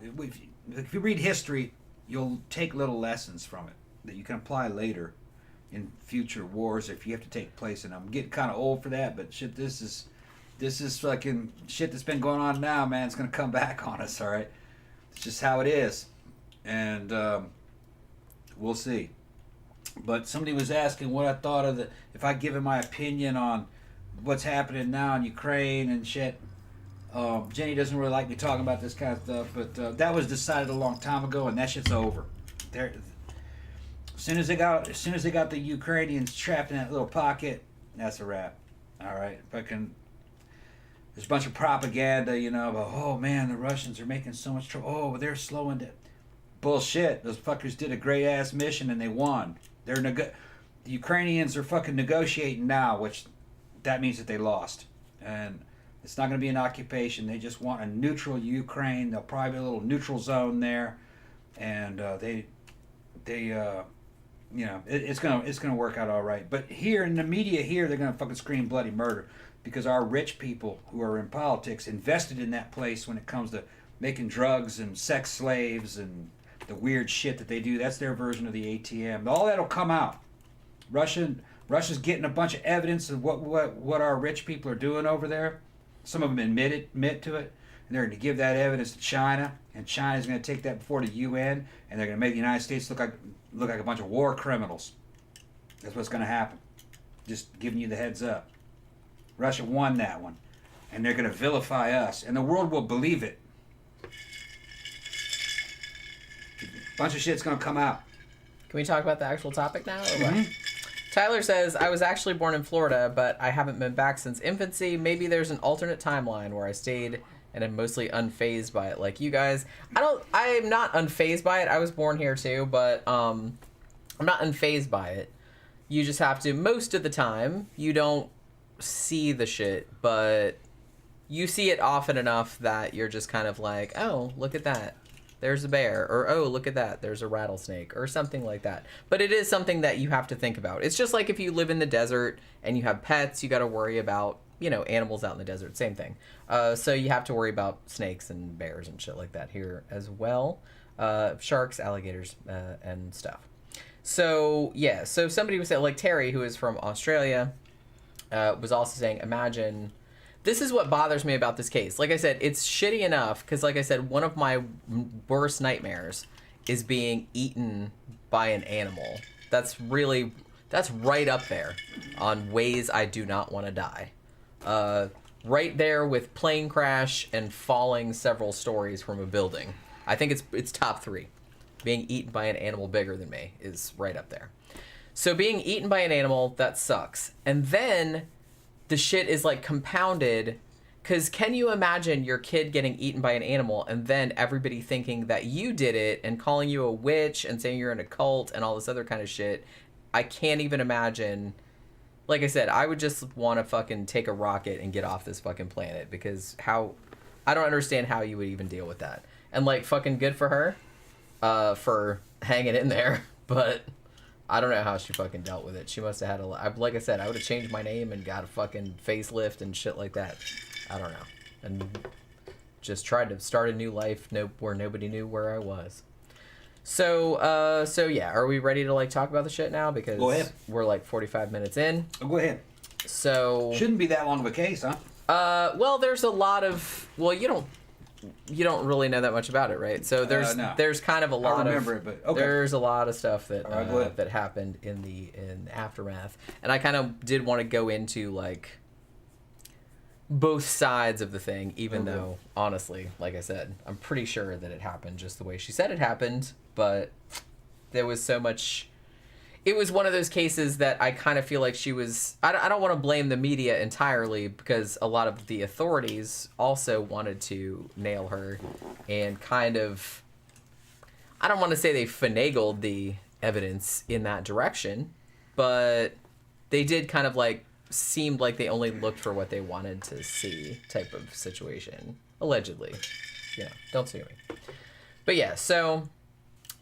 Speaker 4: If you read history, you'll take little lessons from it that you can apply later in future wars if you have to take place in them. I'm getting kind of old for that, but shit, this is fucking shit that's been going on now, man. It's gonna come back on us, all right? It's just how it is, and we'll see. But somebody was asking what I thought of if I give my opinion on what's happening now in Ukraine and shit. Jenny doesn't really like me talking about this kind of stuff, but that was decided a long time ago, and that shit's over. As soon as they got the Ukrainians trapped in that little pocket, that's a wrap. All right, fucking. There's a bunch of propaganda, you know, about, oh man, the Russians are making so much trouble. Oh, they're slowing down. Bullshit. Those fuckers did a great ass mission and they won. The Ukrainians are fucking negotiating now, which that means that they lost, and it's not going to be an occupation. They just want a neutral Ukraine. There'll probably be a little neutral zone there, and you know, it's gonna work out all right. But here in the media, they're gonna fucking scream bloody murder because our rich people who are in politics invested in that place when it comes to making drugs and sex slaves and the weird shit that they do. That's their version of the ATM. All that'll come out. Russia's getting a bunch of evidence of what our rich people are doing over there. Some of them admit to it, and they're going to give that evidence to China, and China's going to take that before the UN, and they're going to make the United States look like a bunch of war criminals. That's what's going to happen. Just giving you the heads up. Russia won that one, and they're going to vilify us, and the world will believe it. A bunch of shit's going to come out.
Speaker 3: Can we talk about the actual topic now? Or what? Tyler says, I was actually born in Florida, but I haven't been back since infancy. Maybe there's an alternate timeline where I stayed and am mostly unfazed by it like you guys. I'm not unfazed by it. I was born here too, but I'm not unfazed by it. You just have to, most of the time, you don't see the shit, but you see it often enough that you're just kind of like, oh, look at that. There's a bear, or oh, look at that, there's a rattlesnake, or something like that. But it is something that you have to think about. It's just like if you live in the desert and you have pets, you got to worry about, you know, animals out in the desert, same thing. So you have to worry about snakes and bears and shit like that here as well. Sharks, alligators, and stuff. So, yeah, so somebody was saying, like Terry, who is from Australia, was also saying, imagine... This is what bothers me about this case. Like I said, it's shitty enough because, like I said, one of my worst nightmares is being eaten by an animal. That's That's right up there on ways I do not want to die. Right there with plane crash and falling several stories from a building. I think it's top 3. Being eaten by an animal bigger than me is right up there. So being eaten by an animal, that sucks. And then the shit is like compounded, because can you imagine your kid getting eaten by an animal and then everybody thinking that you did it and calling you a witch and saying you're in a cult and all this other kind of shit? I can't even imagine. Like I said, I would just want to fucking take a rocket and get off this fucking planet, because I don't understand how you would even deal with that. And like, fucking good for her for hanging in there, but I don't know how she fucking dealt with it. She must have had like I said, I would have changed my name and got a fucking facelift and shit like that. I don't know. And just tried to start a new life where nobody knew where I was. So yeah, are we ready to like talk about the shit now? Because
Speaker 4: go ahead.
Speaker 3: We're like 45 minutes in.
Speaker 4: Oh, go ahead.
Speaker 3: So
Speaker 4: shouldn't be that long of a case, huh?
Speaker 3: Well, there's a lot of, well, you don't really know that much about it, right? So there's kind of a lot
Speaker 4: I remember it, but okay.
Speaker 3: There's a lot of stuff that
Speaker 4: right,
Speaker 3: that happened in the aftermath, and I kind of did want to go into like both sides of the thing, even though honestly, like I said, I'm pretty sure that it happened just the way she said it happened, but there was so much. It was one of those cases that I kind of feel like she was... I don't want to blame the media entirely, because a lot of the authorities also wanted to nail her and kind of... I don't want to say they finagled the evidence in that direction, but they did kind of like... seemed like they only looked for what they wanted to see type of situation. Allegedly. Yeah, don't sue me. But yeah, so...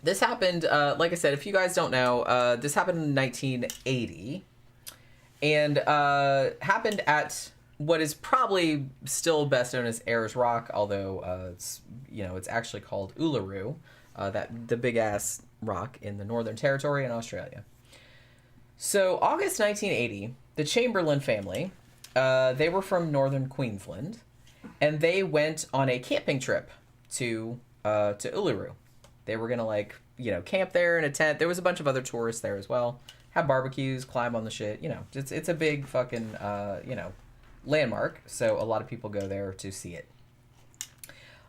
Speaker 3: This happened, like I said, if you guys don't know, this happened in 1980, and happened at what is probably still best known as Ayers Rock, although it's actually called Uluru, the big ass rock in the Northern Territory in Australia. So August 1980, the Chamberlain family, they were from northern Queensland, and they went on a camping trip to Uluru. They were gonna camp there in a tent. There was a bunch of other tourists there as well. Have barbecues, climb on the shit. It's a big fucking landmark. So a lot of people go there to see it.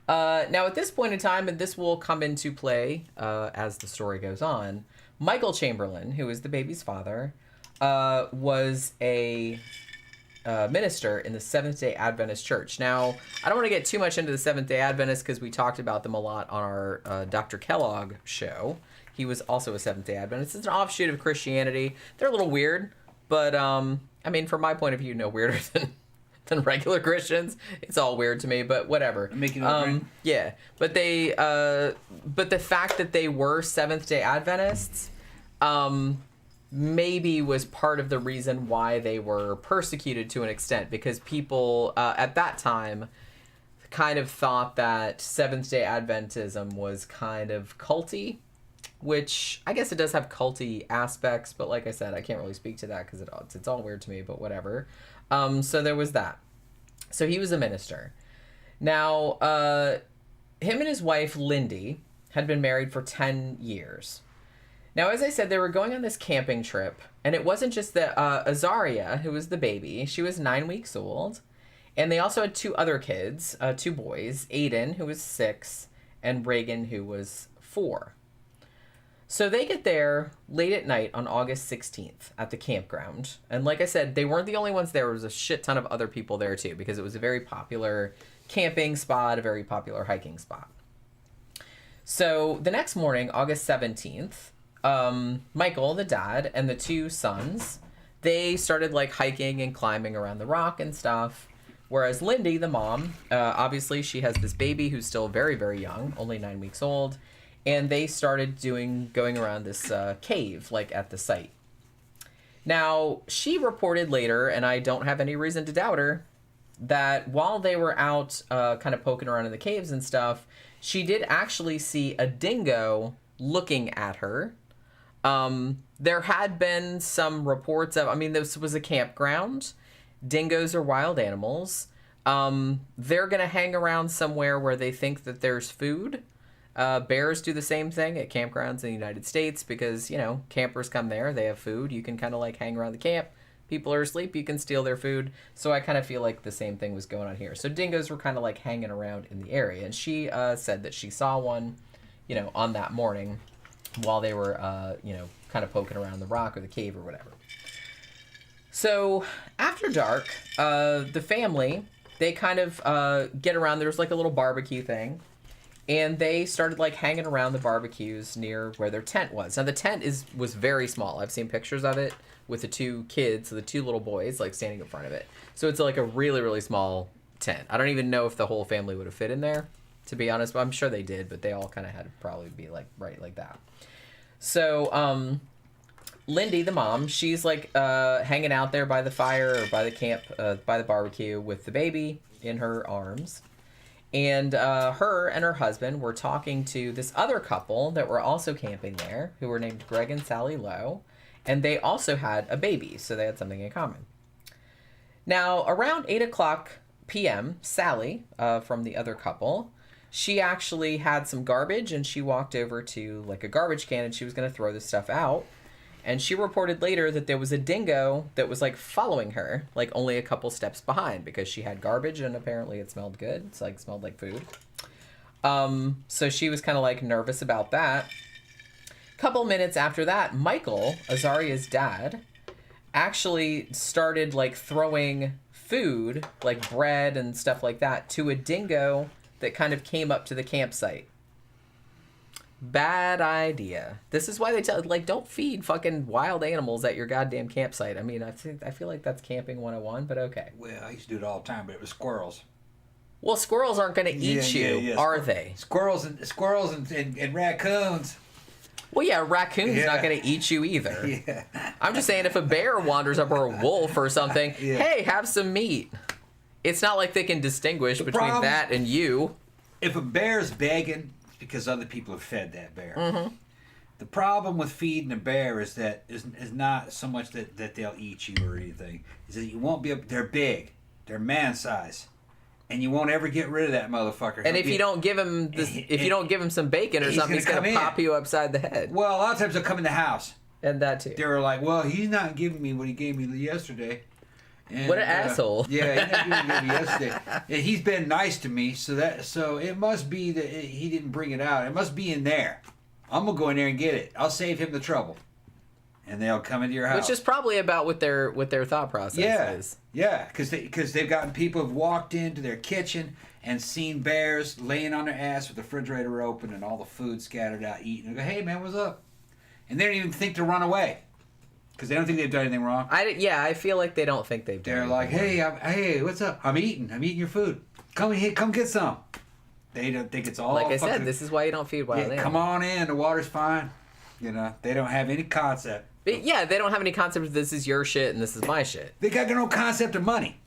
Speaker 3: Now at this point in time, and this will come into play as the story goes on, Michael Chamberlain, who is the baby's father, was a minister in the Seventh-day Adventist Church. Now, I don't want to get too much into the Seventh-day Adventists because we talked about them a lot on our Dr. Kellogg show. He was also a Seventh-day Adventist. It's an offshoot of Christianity. They're a little weird, but I mean, from my point of view, no weirder than regular Christians. It's all weird to me, but whatever. Yeah, but but the fact that they were Seventh-day Adventists, maybe was part of the reason why they were persecuted to an extent, because people at that time kind of thought that Seventh-day Adventism was kind of culty, which I guess it does have culty aspects, but like I said, I can't really speak to that because it's all weird to me, but whatever. So there was that. So he was a minister. Now, him and his wife, Lindy, had been married for 10 years. Now, as I said, they were going on this camping trip, and it wasn't just that Azaria, who was the baby, she was 9 weeks old, and they also had 2 other kids, 2 boys, Aiden, who was 6, and Reagan, who was 4. So they get there late at night on August 16th at the campground, and like I said, they weren't the only ones there. There was a shit ton of other people there, too, because it was a very popular camping spot, a very popular hiking spot. So the next morning, August 17th, Michael, the dad, and the 2 sons, they started like hiking and climbing around the rock and stuff. Whereas Lindy, the mom, obviously she has this baby who's still very, very young, only 9 weeks old. And they started going around this cave, like at the site. Now, she reported later, and I don't have any reason to doubt her, that while they were out kind of poking around in the caves and stuff, she did actually see a dingo looking at her. There had been some reports of, this was a campground. Dingoes are wild animals. They're going to hang around somewhere where they think that there's food. Bears do the same thing at campgrounds in the United States because, you know, campers come there, they have food, you can kind of like hang around the camp. People are asleep, you can steal their food. So I kind of feel like the same thing was going on here. So dingoes were kind of like hanging around in the area. And she said that she saw one, you know, on that morning while they were, you know, kind of poking around the rock or the cave or whatever. So after dark, the family, they kind of get around. There's like a little barbecue thing. And they started like hanging around the barbecues near where their tent was. Now the tent was very small. I've seen pictures of it with the two kids, the two little boys, like standing in front of it. So it's like a really, really small tent. I don't even know if the whole family would have fit in there, to be honest. But I'm sure they did, but they all kind of had to probably be like right like that. So Lindy, the mom, she's like hanging out there by the fire or by the camp, by the barbecue with the baby in her arms. And her and her husband were talking to this other couple that were also camping there, who were named Greg and Sally Lowe. And they also had a baby, so they had something in common. Now, around 8 o'clock p.m., Sally, from the other couple, she actually had some garbage, and she walked over to, like, a garbage can, and she was going to throw this stuff out. And she reported later that there was a dingo that was, like, following her, like, only a couple steps behind, because she had garbage, and apparently it smelled good. It's, like, smelled like food. So she was kind of, like, nervous about that. Couple minutes after that, Michael, Azaria's dad, actually started like throwing food, like bread and stuff like that, to a dingo that kind of came up to the campsite. Bad idea. This is why they tell, like, don't feed fucking wild animals at your goddamn campsite. I mean, I feel like that's camping 101, but okay.
Speaker 4: Well, I used to do it all the time, but it was squirrels.
Speaker 3: Well, squirrels aren't going to eat you, are they?
Speaker 4: Squirrels and raccoons.
Speaker 3: Well, yeah, a raccoon's not going to eat you either.
Speaker 4: Yeah.
Speaker 3: I'm just saying, if a bear wanders up or a wolf or something, hey, have some meat. It's not like they can distinguish between that and you.
Speaker 4: If a bear's begging, it's because other people have fed that bear.
Speaker 3: Mm-hmm.
Speaker 4: The problem with feeding a bear is that is not so much that they'll eat you or anything. Is that you won't be able, they're big, they're man size. And you won't ever get rid of that motherfucker.
Speaker 3: And if you don't give him you don't give him some bacon or something, he's gonna pop you upside the head.
Speaker 4: Well, a lot of times they'll come in the house.
Speaker 3: And that too.
Speaker 4: They were like, "Well, he's not giving me what he gave me yesterday." And,
Speaker 3: what an asshole!
Speaker 4: Yeah, he's not giving me what he gave me yesterday. And he's been nice to me, so it must be that he didn't bring it out. It must be in there. I'm gonna go in there and get it. I'll save him the trouble. And they'll come into your house.
Speaker 3: Which is probably about what their thought process is.
Speaker 4: Yeah, because they've gotten people who've walked into their kitchen and seen bears laying on their ass with the refrigerator open and all the food scattered out eating. They go, "Hey, man, what's up?" And they don't even think to run away because they don't think they've done anything wrong.
Speaker 3: I feel like they don't think they've done anything
Speaker 4: like,
Speaker 3: wrong.
Speaker 4: "Hey, what's up? I'm eating your food. Come get some." They don't think it's all
Speaker 3: like I said. This is why you don't feed wild animals.
Speaker 4: Come on in. The water's fine. You know, they don't have any concept.
Speaker 3: But yeah, they don't have any concept of this is your shit and this is my shit.
Speaker 4: They got no concept of money.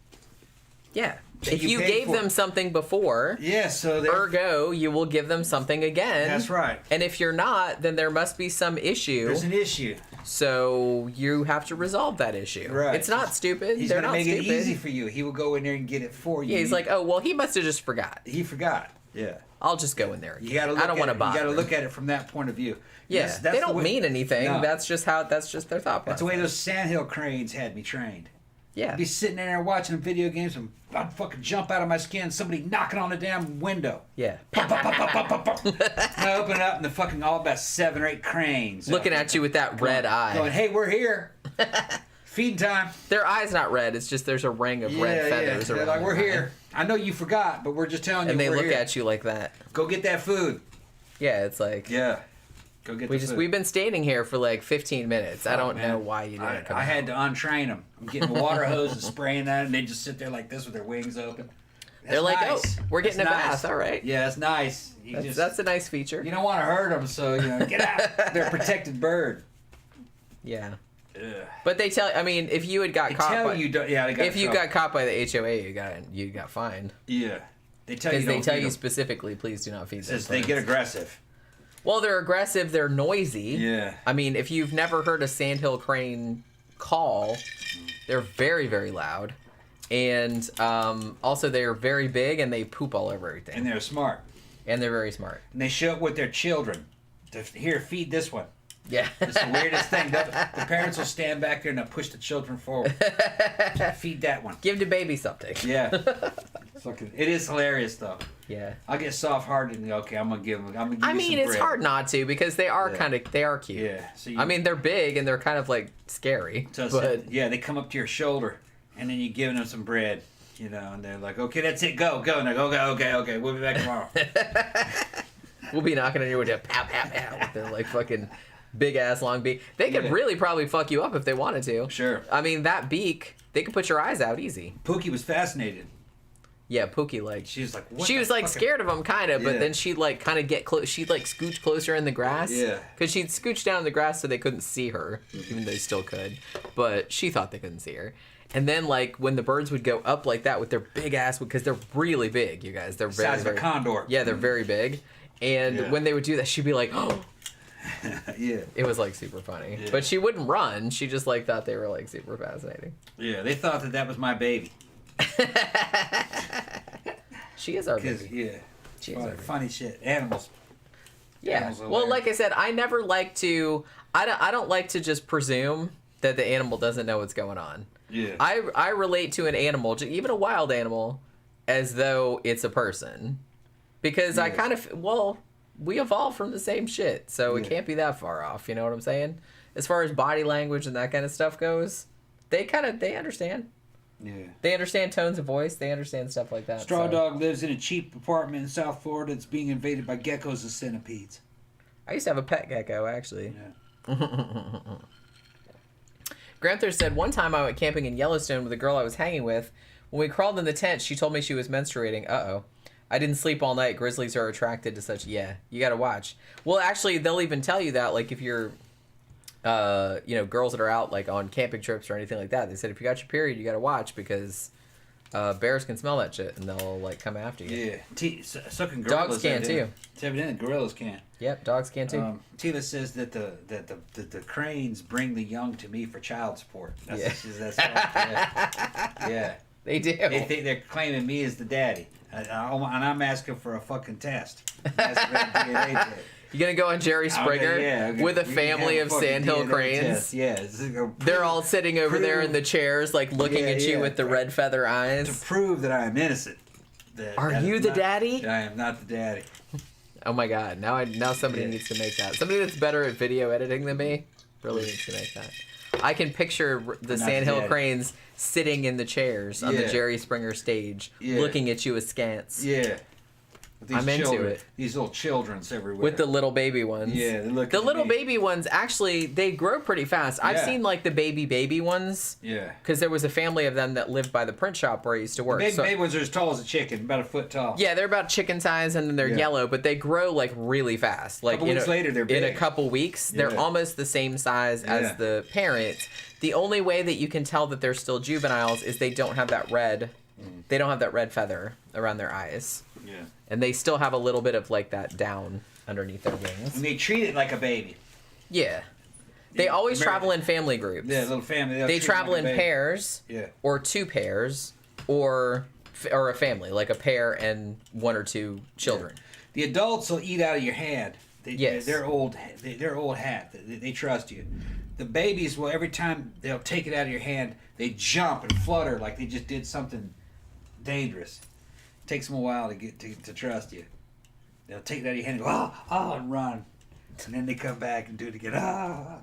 Speaker 3: Yeah. If you gave them something before, ergo, you will give them something again.
Speaker 4: That's right.
Speaker 3: And if you're not, then there must be some issue.
Speaker 4: There's an issue.
Speaker 3: So you have to resolve that issue. Right. It's not stupid.
Speaker 4: He's going to make it easy for you. He will go in there and get it for you.
Speaker 3: Yeah, he's like, oh, well, he must have just forgot.
Speaker 4: He forgot. Yeah.
Speaker 3: I'll just go in there.
Speaker 4: I don't want to bother. You got to look at it from that point of view.
Speaker 3: Yeah, they don't mean anything. No. That's just their thought process.
Speaker 4: That's the way those sandhill cranes had me trained.
Speaker 3: Yeah.
Speaker 4: I'd be sitting there watching video games and I'd fucking jump out of my skin, somebody knocking on the damn window.
Speaker 3: Yeah.
Speaker 4: Pop, pop, pop, pop, pop, pop. I open it up and the fucking all about 7 or 8 cranes.
Speaker 3: Looking at you with that red eye.
Speaker 4: Going, hey, we're here. Feeding time.
Speaker 3: Their eye's not red. It's just there's a ring of red feathers around.
Speaker 4: They're like, we're here. I know you forgot, but we're just telling you
Speaker 3: we're here. And they look
Speaker 4: here.
Speaker 3: at you like that.
Speaker 4: Go get that food.
Speaker 3: Yeah, it's like...
Speaker 4: Yeah. Go get the food.
Speaker 3: We've been standing here for like 15 minutes. I don't know why you didn't come
Speaker 4: I had to untrain them. I'm getting the water hose and spraying that, and they just sit there like this with their wings open.
Speaker 3: They're like, nice. Oh, we're getting a bath. All right.
Speaker 4: Yeah, that's nice.
Speaker 3: That's a nice feature.
Speaker 4: You don't want to hurt them, so get out. They're a protected bird.
Speaker 3: Yeah. Ugh. But they tell. I mean, if you had got caught, got caught by the HOA, you got fined.
Speaker 4: Yeah. They tell you.
Speaker 3: Because they tell you specifically, please do not feed them.
Speaker 4: They get aggressive.
Speaker 3: Well, they're aggressive. They're noisy.
Speaker 4: Yeah.
Speaker 3: I mean, if you've never heard a sandhill crane call, they're very, very loud. And also, they're very big and they poop all over everything.
Speaker 4: And they're smart.
Speaker 3: And they're very smart.
Speaker 4: And they show up with their children. Here, feed this one.
Speaker 3: Yeah.
Speaker 4: It's the weirdest thing. The parents will stand back there and they'll push the children forward. Feed that one.
Speaker 3: Give the baby something.
Speaker 4: Yeah. It is hilarious, though.
Speaker 3: Yeah.
Speaker 4: I'll get soft-hearted and go, okay, I'm going to give them.
Speaker 3: I mean, it's hard not to because they are they are cute.
Speaker 4: Yeah. So
Speaker 3: I mean, they're big and they're kind of like scary. But
Speaker 4: yeah, they come up to your shoulder and then you're giving them some bread, you know, and they're like, okay, that's it, go. And they're like, okay, we'll be back tomorrow.
Speaker 3: We'll be knocking on your window, pow, pow, pow, with their like fucking big ass long beak. They could really probably fuck you up if they wanted to.
Speaker 4: Sure.
Speaker 3: I mean, that beak, they could put your eyes out easy.
Speaker 4: Pookie was fascinated.
Speaker 3: Yeah, Pookie, like...
Speaker 4: She was like, what
Speaker 3: She was, like, scared of him, kind of, but
Speaker 4: Yeah.
Speaker 3: then she'd, like, kind of get close. She'd, like, scooch closer in the grass.
Speaker 4: Yeah.
Speaker 3: Because she'd scooch down in the grass so they couldn't see her, even though they still could. But she thought they couldn't see her. And then, like, when the birds would go up like that with their big ass... Because they're really big, you guys. They're very,
Speaker 4: size of a condor.
Speaker 3: Yeah, they're very big. And when they would do that, she'd be like, oh...
Speaker 4: Yeah.
Speaker 3: It was, like, super funny.
Speaker 4: Yeah.
Speaker 3: But she wouldn't run. She just, like, thought they were, like, super fascinating.
Speaker 4: Yeah, they thought that was my baby.
Speaker 3: She is our baby.
Speaker 4: Yeah.
Speaker 3: She is our baby.
Speaker 4: Funny shit. Animals.
Speaker 3: Yeah.
Speaker 4: Animals are
Speaker 3: Well,
Speaker 4: weird.
Speaker 3: like I said, I never like to... I don't like to just presume that the animal doesn't know what's going on.
Speaker 4: Yeah.
Speaker 3: I relate to an animal, even a wild animal, as though it's a person. Because I kind of... Well, we evolved from the same shit, so it can't be that far off, you know what I'm saying? As far as body language and that kind of stuff goes, they understand.
Speaker 4: Yeah.
Speaker 3: They understand tones of voice. They understand stuff like that.
Speaker 4: Straw
Speaker 3: so.
Speaker 4: Dog lives in a cheap apartment in South Florida that's being invaded by geckos and centipedes.
Speaker 3: I used to have a pet gecko, actually.
Speaker 4: Yeah.
Speaker 3: Granther said, one time I went camping in Yellowstone with a girl I was hanging with. When we crawled in the tent, she told me she was menstruating. Uh-oh. I didn't sleep all night. Grizzlies are attracted to such... Yeah, you gotta watch. Well, actually, they'll even tell you that, like, if you're... girls that are out like on camping trips or anything like that, they said if you got your period, you got to watch because bears can smell that shit and they'll like come after you.
Speaker 4: Yeah, sucking gorillas.
Speaker 3: Dogs can too.
Speaker 4: Evidently, gorillas can.
Speaker 3: Yep, dogs can too.
Speaker 4: Tila says that the cranes bring the young to me for child support. That's yeah.
Speaker 3: They do.
Speaker 4: They think they're claiming me as the daddy, and I'm asking for a fucking test. I'm asking for a DNA test.
Speaker 3: You gonna go on Jerry Springer with a family of sandhill cranes?
Speaker 4: Yeah.
Speaker 3: They're all sitting over there in the chairs, like looking at you with the red feather
Speaker 4: to
Speaker 3: eyes.
Speaker 4: prove that I am innocent.
Speaker 3: Are you the daddy?
Speaker 4: I am not the daddy.
Speaker 3: Oh my god! Now somebody needs to make that. Somebody that's better at video editing than me really needs to make that. I can picture the sandhill cranes sitting in the chairs on the Jerry Springer stage, looking at you askance.
Speaker 4: Yeah.
Speaker 3: I'm into it.
Speaker 4: These little children's everywhere.
Speaker 3: With the little baby ones.
Speaker 4: Yeah, they look
Speaker 3: the little baby ones, actually, they grow pretty fast. I've seen, like, the baby ones.
Speaker 4: Yeah.
Speaker 3: Because there was a family of them that lived by the print shop where I used to work.
Speaker 4: The baby ones are as tall as a chicken, about a foot tall.
Speaker 3: Yeah, they're about chicken size, and then they're yellow, but they grow, like, really fast. Like,
Speaker 4: weeks later, they're big.
Speaker 3: In a couple weeks, they're almost the same size as the parents. The only way that you can tell that they're still juveniles is they don't have that red... They don't have that red feather around their eyes.
Speaker 4: Yeah.
Speaker 3: And they still have a little bit of, like, that down underneath their wings.
Speaker 4: And they treat it like a baby.
Speaker 3: Yeah. They always travel in family groups.
Speaker 4: Yeah, little family.
Speaker 3: They travel in pairs.
Speaker 4: Yeah.
Speaker 3: Or two pairs. Or a family. Like a pair and one or two children.
Speaker 4: Yeah. The adults will eat out of your hand.
Speaker 3: Yes.
Speaker 4: They're old hat. They trust you. The babies will, every time they'll take it out of your hand, they jump and flutter like they just did something dangerous. It takes them a while to get to trust you. They'll take it out of your hand and go, oh, and run. And then they come back and do it again. Run.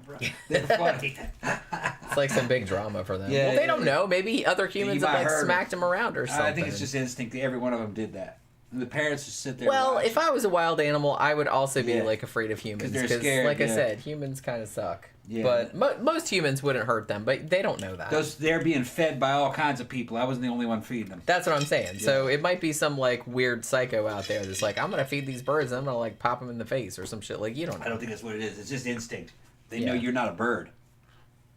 Speaker 4: They're funny.
Speaker 3: It's like some big drama for them.
Speaker 4: Yeah,
Speaker 3: well, they don't know. Maybe other humans have like smacked them around or something.
Speaker 4: I think it's just instinct that every one of them did that. And the parents just sit there.
Speaker 3: Well, if I was a wild animal, I would also be like afraid of humans.
Speaker 4: Because they're scared.
Speaker 3: Like I said, humans kind of suck.
Speaker 4: Yeah.
Speaker 3: But most humans wouldn't hurt them, but they don't know that.
Speaker 4: They're being fed by all kinds of people. I wasn't the only one feeding them.
Speaker 3: That's what I'm saying. Yeah. So it might be some like weird psycho out there that's like, I'm gonna feed these birds and I'm gonna like pop them in the face or some shit. Like you don't know.
Speaker 4: I don't think that's what it is. It's just instinct. They know you're not a bird.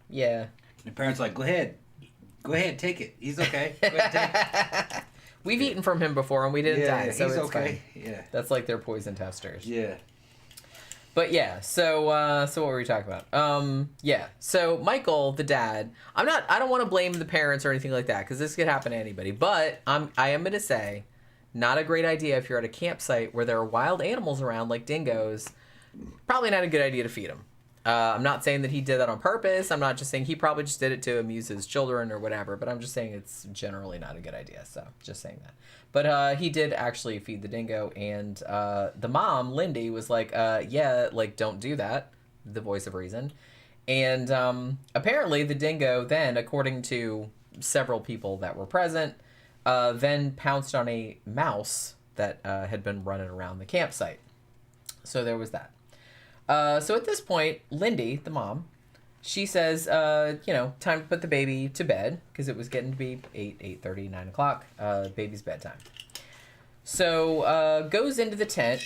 Speaker 3: Yeah.
Speaker 4: And the parents are like, go ahead, take it. He's okay. Go ahead, take it.
Speaker 3: We've eaten from him before and we didn't die, so
Speaker 4: he's
Speaker 3: it's
Speaker 4: okay.
Speaker 3: fine.
Speaker 4: Yeah.
Speaker 3: That's like their poison testers.
Speaker 4: Yeah.
Speaker 3: But yeah, so what were we talking about? Yeah. So Michael, the dad, I don't want to blame the parents or anything like that because this could happen to anybody. But I am going to say not a great idea if you're at a campsite where there are wild animals around like dingoes. Probably not a good idea to feed them. I'm not saying that he did that on purpose. I'm not just saying he probably just did it to amuse his children or whatever, but I'm just saying it's generally not a good idea. So just saying that. But he did actually feed the dingo, and the mom, Lindy, was like, yeah, like, don't do that, the voice of reason. And apparently the dingo then, according to several people that were present, then pounced on a mouse that had been running around the campsite. So there was that. So at this point, Lindy, the mom, she says, time to put the baby to bed, because it was getting to be 8:30, 9 o'clock, baby's bedtime. So goes into the tent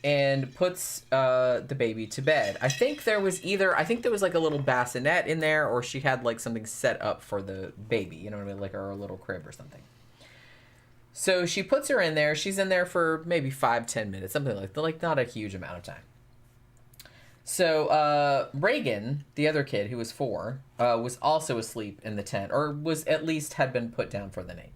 Speaker 3: and puts the baby to bed. I think there was like a little bassinet in there, or she had like something set up for the baby, you know what I mean, like a little crib or something. So she puts her in there. She's in there for maybe 5-10 minutes, something like that, like not a huge amount of time. So Reagan, the other kid who was 4, was also asleep in the tent, or was at least had been put down for the night.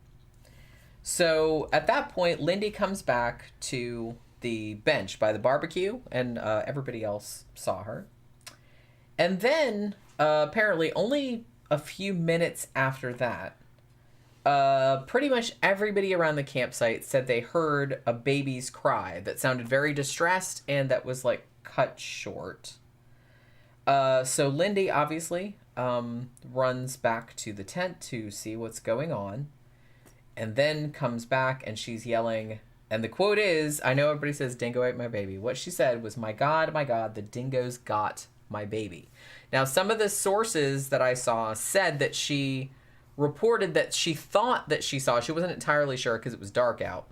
Speaker 3: So at that point, Lindy comes back to the bench by the barbecue, and everybody else saw her. And then apparently only a few minutes after that, pretty much everybody around the campsite said they heard a baby's cry that sounded very distressed and that was like cut short. So Lindy obviously runs back to the tent to see what's going on, and then comes back and she's yelling, and the quote is, I know everybody says dingo ate my baby. What she said was, my God, the dingoes got my baby. Now, some of the sources that I saw said that she reported that she thought that she saw, she wasn't entirely sure because it was dark out,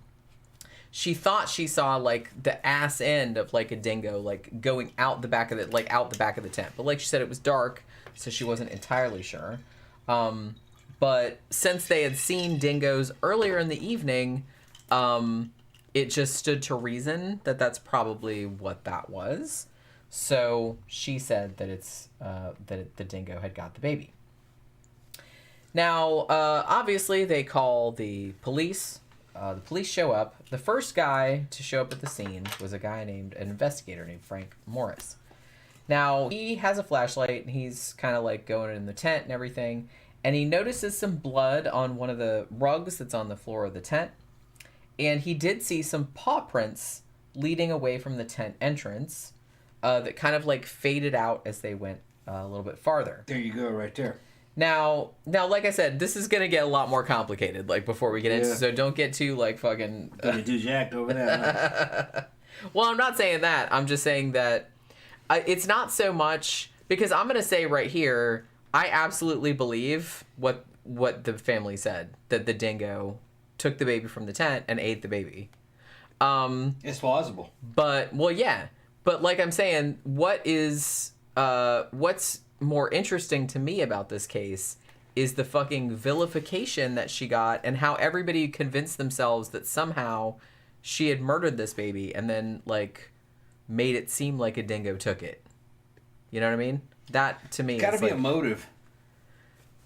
Speaker 3: she thought she saw like the ass end of like a dingo like going out the back of the tent. But like she said, it was dark, so she wasn't entirely sure. But since they had seen dingoes earlier in the evening, it just stood to reason that that's probably what that was. So she said that it's the dingo had got the baby. Now, obviously, they call the police. The police show up. The first guy to show up at the scene was an investigator named Frank Morris. Now, he has a flashlight, and he's kind of like going in the tent and everything, and he notices some blood on one of the rugs that's on the floor of the tent, and he did see some paw prints leading away from the tent entrance that kind of like faded out as they went a little bit farther.
Speaker 4: There you go, right there.
Speaker 3: Now, like I said, this is gonna get a lot more complicated. Like before we get into, so don't get too like fucking.
Speaker 4: Gonna do jacked over that.
Speaker 3: Well, I'm not saying that. I'm just saying that it's not so much because I'm gonna say right here, I absolutely believe what the family said, that the dingo took the baby from the tent and ate the baby.
Speaker 4: It's plausible.
Speaker 3: But like I'm saying, what's more interesting to me about this case is the fucking vilification that she got and how everybody convinced themselves that somehow she had murdered this baby and then like made it seem like a dingo took it. You know what I mean? That to me
Speaker 4: Gotta be
Speaker 3: like,
Speaker 4: a motive.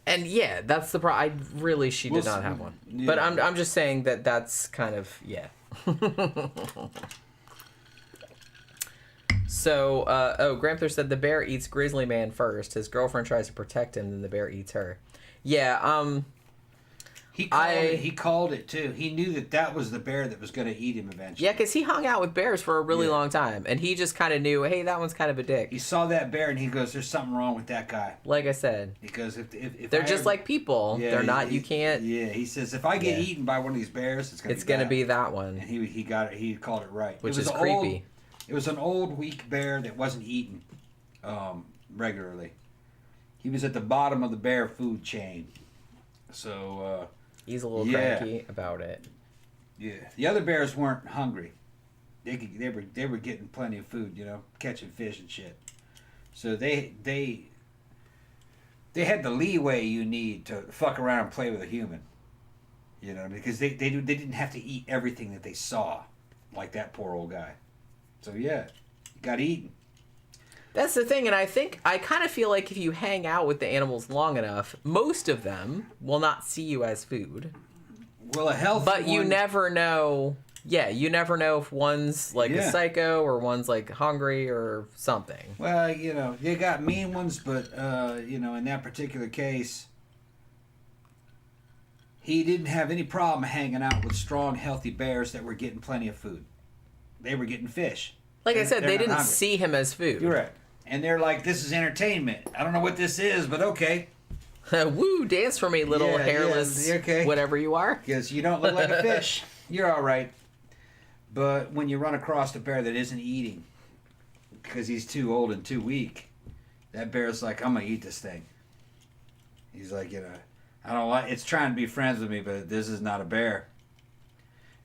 Speaker 3: And yeah, that's the problem. She did not have one. Yeah. But I'm just saying that that's kind of yeah. So, Gramper said the bear eats Grizzly Man first. His girlfriend tries to protect him, then the bear eats her. Yeah,
Speaker 4: He called it too. He knew that was the bear that was going to eat him eventually.
Speaker 3: Yeah, because he hung out with bears for a really long time, and he just kind of knew, hey, that one's kind of a dick.
Speaker 4: He saw that bear, and he goes, "There's something wrong with that guy."
Speaker 3: Like I said,
Speaker 4: because if
Speaker 3: they're just like people, they're not. You can't.
Speaker 4: Yeah, he says if I get eaten by one of these bears, it's gonna be that one. And he got it. He called it right.
Speaker 3: Which is creepy.
Speaker 4: It was an old, weak bear that wasn't eaten regularly. He was at the bottom of the bear food chain. So
Speaker 3: he's a little cranky about it.
Speaker 4: Yeah, the other bears weren't hungry. They were getting plenty of food, catching fish and shit. So they had the leeway you need to fuck around and play with a human. Because they didn't have to eat everything that they saw, like that poor old guy. So yeah, he got eaten.
Speaker 3: That's the thing, and I kind of feel like if you hang out with the animals long enough, most of them will not see you as food.
Speaker 4: Well, a healthy
Speaker 3: But you
Speaker 4: one-
Speaker 3: never know. Yeah, you never know if one's like a psycho or one's like hungry or something.
Speaker 4: Well, you know, they got mean ones, but you know, in that particular case, he didn't have any problem hanging out with strong, healthy bears that were getting plenty of food. They were getting fish.
Speaker 3: Like I
Speaker 4: And
Speaker 3: said,
Speaker 4: they're
Speaker 3: they
Speaker 4: not
Speaker 3: didn't
Speaker 4: hungry.
Speaker 3: see him as food.
Speaker 4: You're right. And they're like, this is entertainment. I don't know what this is, but okay.
Speaker 3: Woo, dance for me, little
Speaker 4: Yeah,
Speaker 3: hairless,
Speaker 4: yeah, okay.
Speaker 3: whatever you are.
Speaker 4: Because you don't look like a fish. You're all right. But when you run across a bear that isn't eating because he's too old and too weak, that bear's like, I'm going to eat this thing. He's like, you know, I don't like, it's trying to be friends with me, but this is not a bear.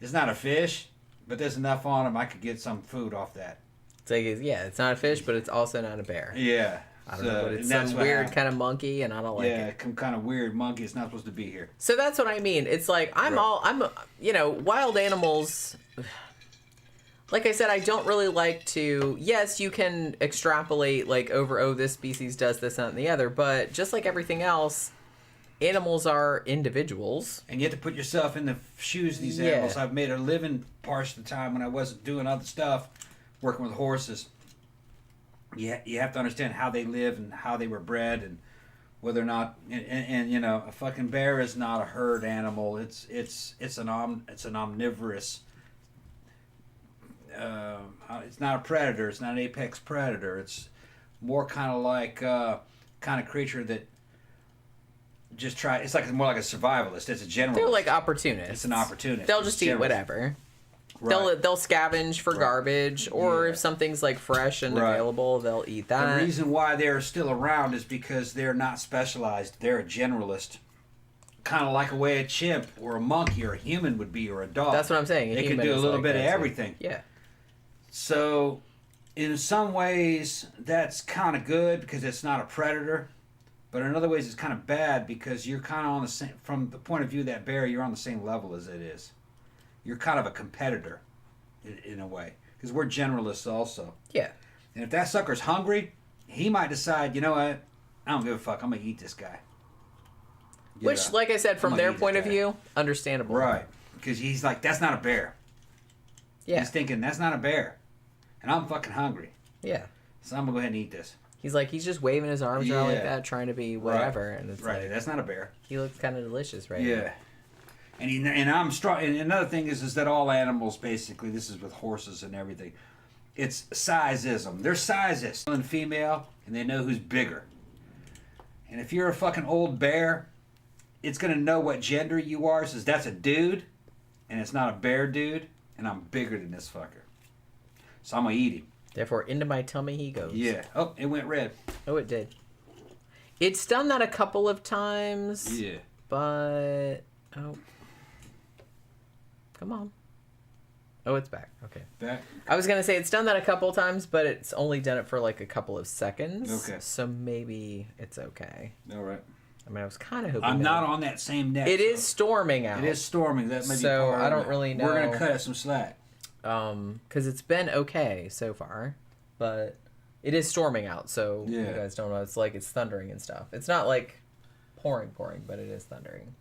Speaker 4: It's not a fish, but there's enough on him I could get some food off that.
Speaker 3: It's like, yeah, it's not a fish, but it's also not a bear.
Speaker 4: Yeah.
Speaker 3: I don't know, but it's some weird kind of monkey, and I don't like it.
Speaker 4: Yeah, some kind of weird monkey. It's not supposed to be here.
Speaker 3: So that's what I mean. It's like, you know, wild animals, like I said, I don't really like to, yes, you can extrapolate, like, over, oh, this species does this, that, and the other, but just like everything else, animals are individuals.
Speaker 4: And you have to put yourself in the shoes of these
Speaker 3: Yeah.
Speaker 4: animals. I've made a living part of the time when I wasn't doing other stuff, working with horses. You have to understand how they live and how they were bred and whether or not and you know, a fucking bear is not a herd animal. It's an omnivorous. It's not a predator. It's not an apex predator. It's more kind of like kind of creature that just try. It's like more like a survivalist. It's a generalist.
Speaker 3: They're like opportunists.
Speaker 4: It's an opportunist.
Speaker 3: They'll
Speaker 4: It's
Speaker 3: just eat
Speaker 4: generalist.
Speaker 3: whatever.
Speaker 4: Right.
Speaker 3: They'll scavenge for garbage, or
Speaker 4: Yeah.
Speaker 3: if something's like fresh and
Speaker 4: Right.
Speaker 3: available, they'll eat
Speaker 4: The
Speaker 3: that.
Speaker 4: reason why they're still around is because they're not specialized. They're a generalist. Kind of like a way a chimp or a monkey or a human would be, or a dog.
Speaker 3: That's what I'm saying.
Speaker 4: They can
Speaker 3: human
Speaker 4: do a
Speaker 3: is
Speaker 4: little
Speaker 3: like
Speaker 4: bit of
Speaker 3: that, too.
Speaker 4: everything.
Speaker 3: Yeah.
Speaker 4: So, in some ways, that's kind of good because it's not a predator. But in other ways, it's kind of bad because you're kind of on the same, from the point of view of that bear, you're on the same level as it is. You're kind of a competitor in a way because we're generalists also.
Speaker 3: Yeah.
Speaker 4: And if that sucker's hungry, he might decide, you know what? I don't give a fuck. I'm going to eat this guy. You
Speaker 3: Which,
Speaker 4: know,
Speaker 3: like I said, from
Speaker 4: I'm gonna
Speaker 3: their
Speaker 4: eat this
Speaker 3: point of
Speaker 4: guy.
Speaker 3: view, understandable.
Speaker 4: Right. Because he's like, that's not a bear.
Speaker 3: Yeah.
Speaker 4: He's thinking, that's not a bear. And I'm fucking hungry.
Speaker 3: Yeah.
Speaker 4: So I'm going to go ahead and eat this.
Speaker 3: He's just waving his arms around like
Speaker 4: Yeah.
Speaker 3: that, trying to be whatever,
Speaker 4: Right.
Speaker 3: and it's
Speaker 4: Right.
Speaker 3: like
Speaker 4: That's not a bear.
Speaker 3: he looks kind of delicious, right?
Speaker 4: Yeah. And I'm strong. And another thing is that all animals, basically, this is with horses and everything, it's sizeism. They're sizes. Male and female, and they know who's bigger. And if you're a fucking old bear, it's going to know what gender you are. It says, that's a dude, and it's not a bear dude, and I'm bigger than this fucker. So I'm going to eat him.
Speaker 3: Therefore, into my tummy he goes.
Speaker 4: Yeah. Oh, it went red.
Speaker 3: Oh, it did. It's done that a couple of times.
Speaker 4: Yeah.
Speaker 3: But oh, come on. Oh, it's back. Okay.
Speaker 4: Back.
Speaker 3: I was gonna say it's done that a couple of times, but it's only done it for like a couple of seconds.
Speaker 4: Okay.
Speaker 3: So maybe it's okay.
Speaker 4: All right.
Speaker 3: I mean, I was kind of hoping.
Speaker 4: I'm
Speaker 3: that
Speaker 4: not on that same net.
Speaker 3: It
Speaker 4: so-
Speaker 3: is storming out.
Speaker 4: It is storming. That may be
Speaker 3: So,
Speaker 4: part
Speaker 3: I
Speaker 4: of
Speaker 3: don't
Speaker 4: it.
Speaker 3: really
Speaker 4: We're
Speaker 3: know.
Speaker 4: gonna cut it some slack.
Speaker 3: Because it's been okay so far, but it is storming out. So
Speaker 4: Yeah.
Speaker 3: you guys don't know. It's like it's thundering and stuff. It's not like pouring, but it is thundering.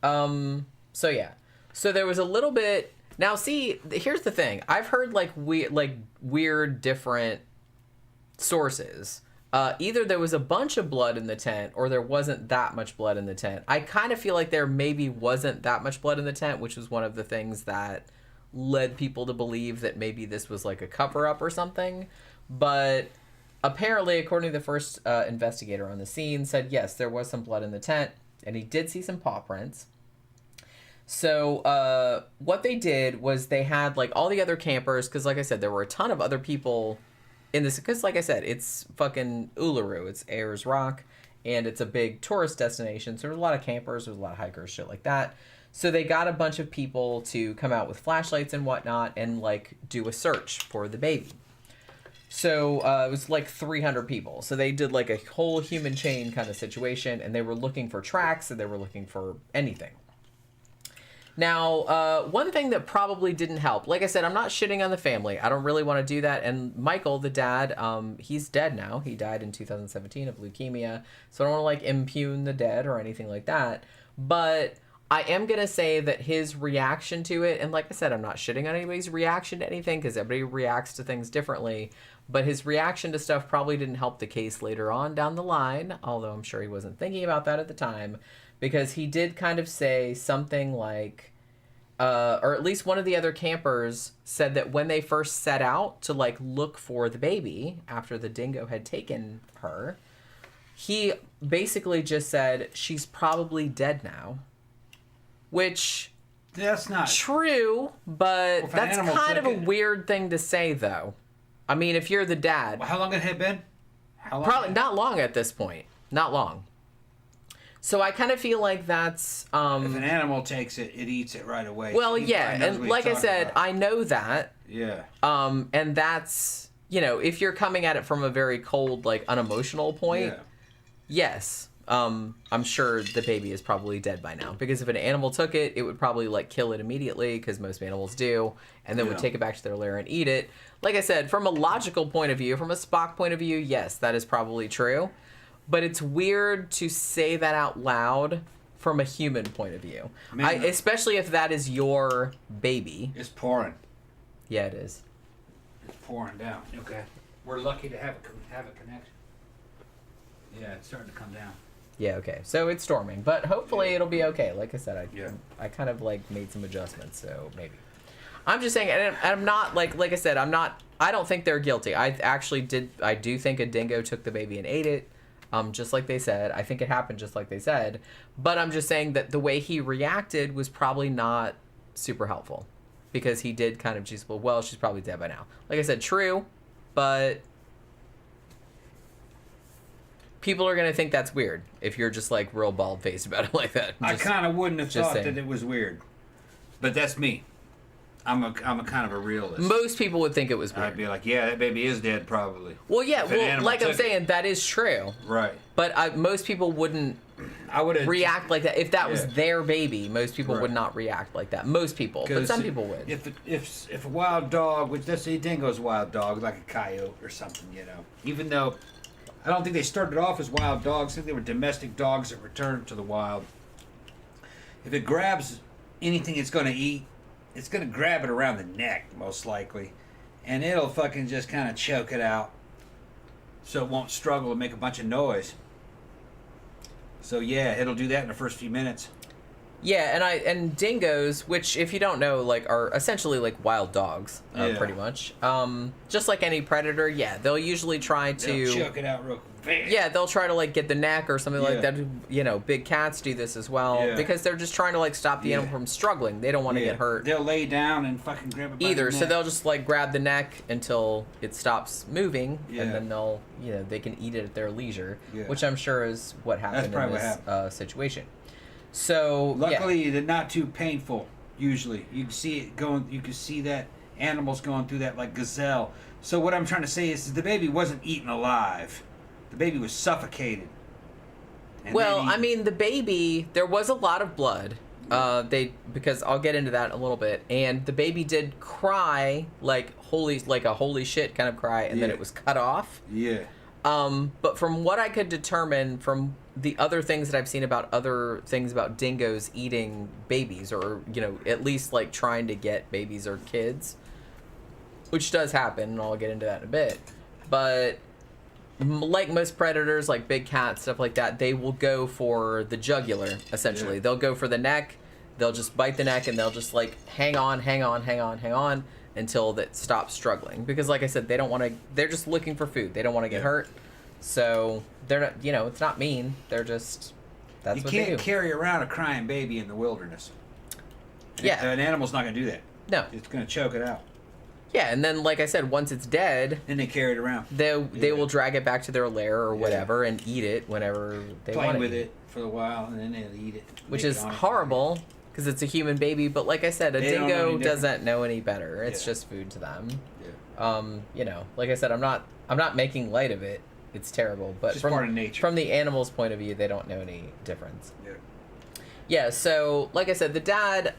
Speaker 3: So yeah. So there was a little bit. Now, see, here's the thing. I've heard like weird different sources. Either there was a bunch of blood in the tent, or there wasn't that much blood in the tent. I kind of feel like there maybe wasn't that much blood in the tent, which was one of the things that led people to believe that maybe this was like a cover-up or something. But apparently, according to the first investigator on the scene, said yes, there was some blood in the tent, and he did see some paw prints. So what they did was they had like all the other campers, because like I said, there were a ton of other people in this, because like I said, it's fucking Uluru, it's Ayers Rock, and it's a big tourist destination, so there's a lot of campers, there's a lot of hikers, shit like that. So they got a bunch of people to come out with flashlights and whatnot and like do a search for the baby. So it was like 300 people. So they did like a whole human chain kind of situation, and they were looking for tracks, and they were looking for anything. Now, one thing that probably didn't help, like I said, I'm not shitting on the family. I don't really want to do that. And Michael, the dad, he's dead now. He died in 2017 of leukemia. So I don't want to like impugn the dead or anything like that. But I am going to say that his reaction to it, and like I said, I'm not shitting on anybody's reaction to anything because everybody reacts to things differently, but his reaction to stuff probably didn't help the case later on down the line, although I'm sure he wasn't thinking about that at the time, because he did kind of say something like, or at least one of the other campers said that when they first set out to like look for the baby after the dingo had taken her, he basically just said, she's probably dead now. Which,
Speaker 4: that's not
Speaker 3: true, but that's kind of a weird thing to say, though. I mean, if you're the dad...
Speaker 4: Well, how long it had been?
Speaker 3: Probably not long at this point. Not long. So I kind of feel like that's...
Speaker 4: if an animal takes it, it eats it right away.
Speaker 3: Well,
Speaker 4: so
Speaker 3: yeah, and like I said, I know that.
Speaker 4: Yeah.
Speaker 3: And that's, you know, if you're coming at it from a very cold, like, unemotional point, yes... I'm sure the baby is probably dead by now, because if an animal took it, it would probably like kill it immediately, because most animals do, and then would take it back to their lair and eat it. Like I said, from a logical point of view, from a Spock point of view, yes, that is probably true, but it's weird to say that out loud from a human point of view. Especially if that is your baby.
Speaker 4: It's pouring.
Speaker 3: Yeah, it is.
Speaker 4: It's pouring down. Okay. We're lucky to have a connection. Yeah, it's starting to come down.
Speaker 3: Yeah, okay. So it's storming, but hopefully it'll be okay. Like I said, I kind of like made some adjustments, so maybe. I'm just saying, and I'm not like I said, I don't think they're guilty. I do think a dingo took the baby and ate it, just like they said. I think it happened just like they said, but I'm just saying that the way he reacted was probably not super helpful, because he did kind of just, well, she's probably dead by now. Like I said, true, but people are going to think that's weird if you're just like real bald-faced about it like that.
Speaker 4: I kind of wouldn't have thought that it was weird. But that's me. I'm a kind of a realist.
Speaker 3: Most people would think it was weird.
Speaker 4: I'd be like, yeah, that baby is dead probably.
Speaker 3: Well, yeah, like I'm saying, that is true.
Speaker 4: Right.
Speaker 3: But most people wouldn't react like that. If that was their baby, most people would not react like that. Most people, but some people would.
Speaker 4: If a wild dog, which let's say dingo's a wild dog, like a coyote or something, you know, even though I don't think they started off as wild dogs. I think they were domestic dogs that returned to the wild. If it grabs anything it's going to eat, it's going to grab it around the neck, most likely. And it'll fucking just kind of choke it out so it won't struggle and make a bunch of noise. So yeah, it'll do that in the first few minutes.
Speaker 3: Yeah, and dingoes, which if you don't know, like are essentially like wild dogs, pretty much. Just like any predator, they'll usually try to
Speaker 4: choke it out real quick.
Speaker 3: Yeah, they'll try to like get the neck or something like that. You know, big cats do this as well because they're just trying to like stop the animal from struggling. They don't want to get hurt.
Speaker 4: They'll lay down and fucking grab it by
Speaker 3: either.
Speaker 4: the
Speaker 3: So
Speaker 4: neck.
Speaker 3: they'll just like grab the neck until it stops moving, and then they'll they can eat it at their leisure, which I'm sure is what happened in this situation. So
Speaker 4: luckily, they're not too painful. Usually, you can see it going. You can see that animals going through that like gazelle. So what I'm trying to say is the baby wasn't eaten alive. The baby was suffocated.
Speaker 3: Well, I mean, the baby. There was a lot of blood. Because I'll get into that in a little bit. And the baby did cry like a holy shit kind of cry, and then it was cut off.
Speaker 4: Yeah.
Speaker 3: But from what I could determine from the other things that I've seen about other things about dingoes eating babies, or, at least like trying to get babies or kids, which does happen, and I'll get into that in a bit. But like most predators, like big cats, stuff like that, they will go for the jugular, essentially. Yeah. They'll go for the neck, they'll just bite the neck, and they'll just like hang on until that stops struggling. Because like I said, they're just looking for food. They don't want to get hurt. So they're not, it's not mean. They're just, that's what they do.
Speaker 4: You can't carry around a crying baby in the wilderness.
Speaker 3: Yeah.
Speaker 4: An animal's not going to do that.
Speaker 3: No.
Speaker 4: It's going to choke it out.
Speaker 3: Yeah, and then, like I said, once it's dead...
Speaker 4: Then they carry it around.
Speaker 3: They will drag it back to their lair or whatever and eat it whenever they want to.
Speaker 4: Play with it for a while, and then they'll eat it.
Speaker 3: Which is horrible, because it's a human baby. But like I said, a dingo doesn't know any better. It's just food to them. Yeah. Like I said, I'm not making light of it. It's terrible. But
Speaker 4: it's just part of nature.
Speaker 3: From the animal's point of view, they don't know any difference.
Speaker 4: Yeah.
Speaker 3: Yeah, so, like I said, the dad...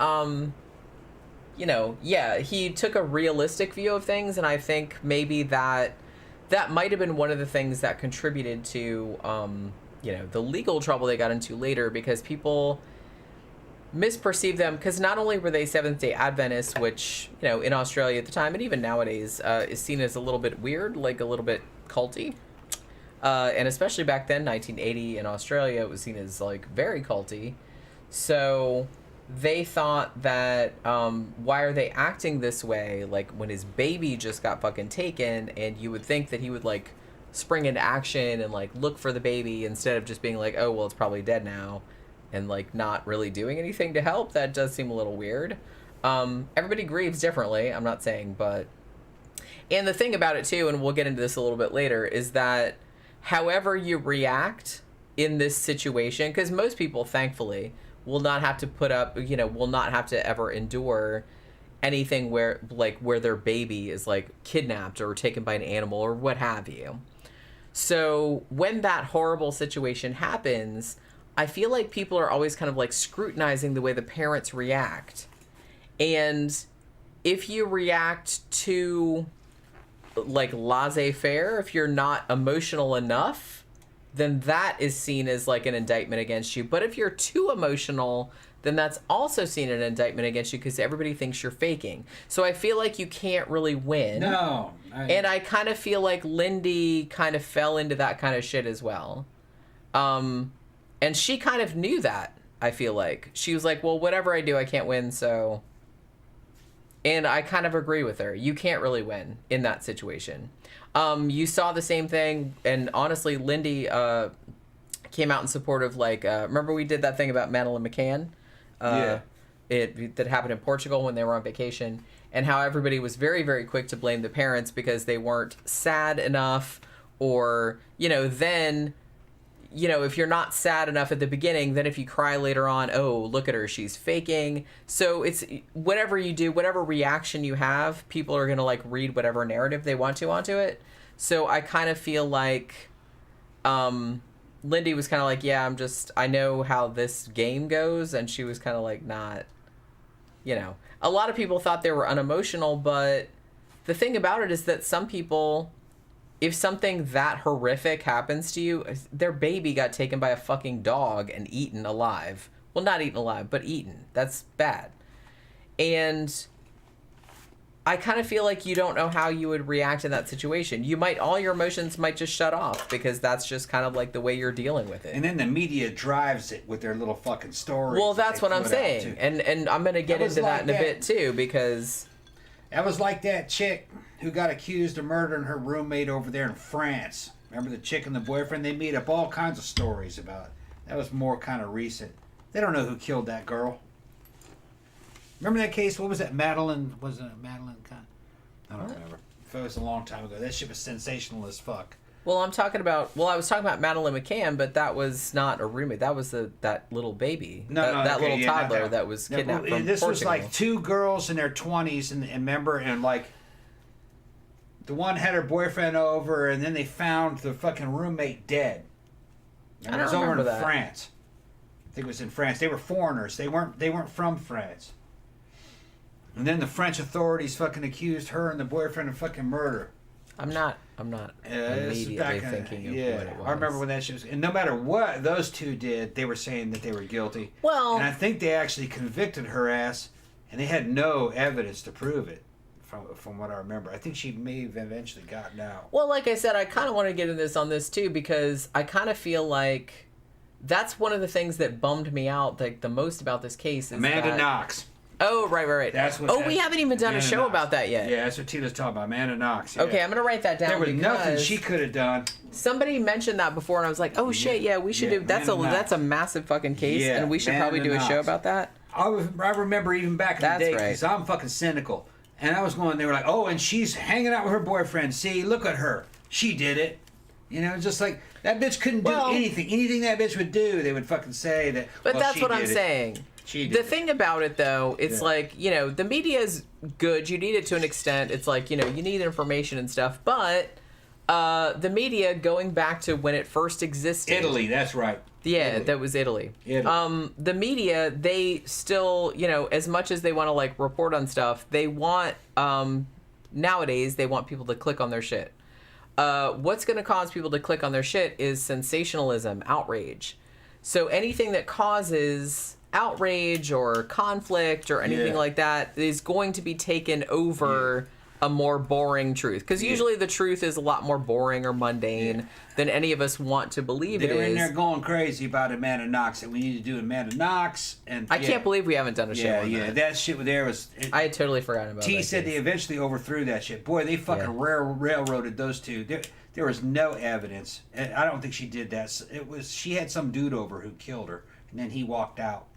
Speaker 3: he took a realistic view of things, and I think maybe that might have been one of the things that contributed to, the legal trouble they got into later, because people, misperceive them, because not only were they Seventh-day Adventists, which, you know, in Australia at the time and even nowadays is seen as a little bit weird, like a little bit culty. And especially back then, 1980 in Australia, it was seen as like very culty. So they thought that, why are they acting this way? Like when his baby just got fucking taken, and you would think that he would like spring into action and like look for the baby instead of just being like, oh, well, it's probably dead now, and like not really doing anything to help. That does seem a little weird. Everybody grieves differently, I'm not saying, but... And the thing about it too, and we'll get into this a little bit later, is that however you react in this situation, because most people, thankfully, will not have to put up, you know, will not have to ever endure anything where their baby is like kidnapped or taken by an animal or what have you. So when that horrible situation happens, I feel like people are always kind of like scrutinizing the way the parents react. And if you react to like laissez-faire, if you're not emotional enough, then that is seen as like an indictment against you. But if you're too emotional, then that's also seen an indictment against you, because everybody thinks you're faking. So I feel like you can't really win.
Speaker 4: No.
Speaker 3: And I kind of feel like Lindy kind of fell into that kind of shit as well. And she kind of knew that, I feel like. She was like, well, whatever I do, I can't win, so... And I kind of agree with her. You can't really win in that situation. You saw the same thing, and honestly, Lindy came out in support of, like, remember we did that thing about Madeleine McCann?
Speaker 4: Yeah.
Speaker 3: That happened in Portugal when they were on vacation, and how everybody was very, very quick to blame the parents because they weren't sad enough, or, you know, then... You know, if you're not sad enough at the beginning, then if you cry later on, oh, look at her, she's faking. So it's whatever you do, whatever reaction you have, people are going to like read whatever narrative they want to onto it. So I kind of feel like Lindy was kind of like, yeah, I know how this game goes. And she was kind of like, not, you know, a lot of people thought they were unemotional, but the thing about it is that some people... If something that horrific happens to you, their baby got taken by a fucking dog and eaten alive. Well, not eaten alive, but eaten. That's bad. And I kind of feel like you don't know how you would react in that situation. All your emotions might just shut off, because that's just kind of like the way you're dealing with it.
Speaker 4: And then the media drives it with their little fucking stories.
Speaker 3: Well, that's what I'm saying. And I'm going to get into that in a bit too, because...
Speaker 4: That was like that chick who got accused of murdering her roommate over there in France. Remember the chick and the boyfriend? They made up all kinds of stories about it. That was more kind of recent. They don't know who killed that girl. Remember that case? What was that? Madeline? Was it Madeline? I don't remember. It was a long time ago. That shit was sensational as fuck.
Speaker 3: Well, I was talking about Madeleine McCann, but that was not a roommate. That was that little baby. That little toddler that was kidnapped from
Speaker 4: This
Speaker 3: Portugal.
Speaker 4: was like two girls in their 20s, and remember, and like, the one had her boyfriend over, and then they found the fucking roommate dead. And it was over in France. I think it was in France. They were foreigners. They weren't from France. And then the French authorities fucking accused her and the boyfriend of fucking murder.
Speaker 3: I'm not immediately thinking of what it was.
Speaker 4: I remember when that shit was... And no matter what those two did, they were saying that they were guilty.
Speaker 3: Well...
Speaker 4: And I think they actually convicted her ass, and they had no evidence to prove it, from what I remember. I think she may have eventually gotten out.
Speaker 3: Well, like I said, I kind of want to get into this too, because I kind of feel like that's one of the things that bummed me out like the most about this case. Is
Speaker 4: Amanda Knox.
Speaker 3: Oh, right.
Speaker 4: That's what.
Speaker 3: We haven't even done a show about that yet.
Speaker 4: Yeah, that's what Tina's talking about. Amanda Knox. Yeah.
Speaker 3: Okay, I'm gonna write that down.
Speaker 4: There was nothing she could have done.
Speaker 3: Somebody mentioned that before, and I was like, "Oh shit, yeah, we should do." That's a massive fucking case, and we should probably do a show about that.
Speaker 4: I remember even back in the day, because I'm fucking cynical, and I was going. They were like, "Oh, and she's hanging out with her boyfriend. See, look at her. She did it." You know, just like that bitch couldn't do anything. Anything that bitch would do, they would fucking say that.
Speaker 3: But that's what I'm saying. The thing about it, though, it's like, you know, the media is good. You need it to an extent. It's like, you know, you need information and stuff. But the media, going back to when it first existed.
Speaker 4: Italy, that's right.
Speaker 3: Yeah, Italy. That was Italy. The media, they still, you know, as much as they want to, like, report on stuff, they want, nowadays, they want people to click on their shit. What's going to cause people to click on their shit is sensationalism, outrage. So anything that causes outrage or conflict or anything like that is going to be taken over a more boring truth. Because usually the truth is a lot more boring or mundane than any of us want to believe it is.
Speaker 4: They're in there going crazy about Amanda Knox, and we need to do Amanda Knox. And
Speaker 3: I can't believe we haven't done a show on that.
Speaker 4: That shit there was...
Speaker 3: I had totally forgotten about that.
Speaker 4: T said they eventually overthrew that shit. Boy, they fucking railroaded those two. There was no evidence. I don't think she did that. She had some dude over who killed her, and then he walked out.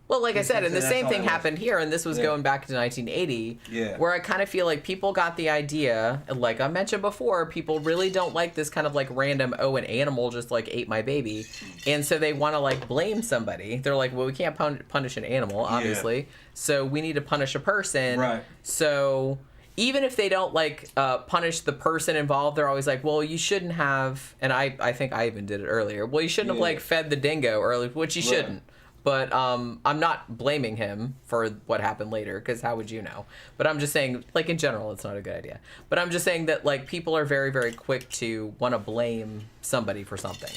Speaker 3: Well, like I said, and the same thing happened here, and this was going back to 1980, where I kind of feel like people got the idea, like I mentioned before, people really don't like this kind of like random, oh, an animal just like ate my baby, and so they want to like blame somebody. They're like, well, we can't punish an animal, obviously, so we need to punish a person.
Speaker 4: Right.
Speaker 3: So even if they don't like punish the person involved, they're always like, well, you shouldn't have, and I think I even did it earlier, well, you shouldn't have like fed the dingo early, which you shouldn't. But I'm not blaming him for what happened later, because how would you know? But I'm just saying, like, in general, it's not a good idea. But I'm just saying that, like, people are very, very quick to want to blame somebody for something.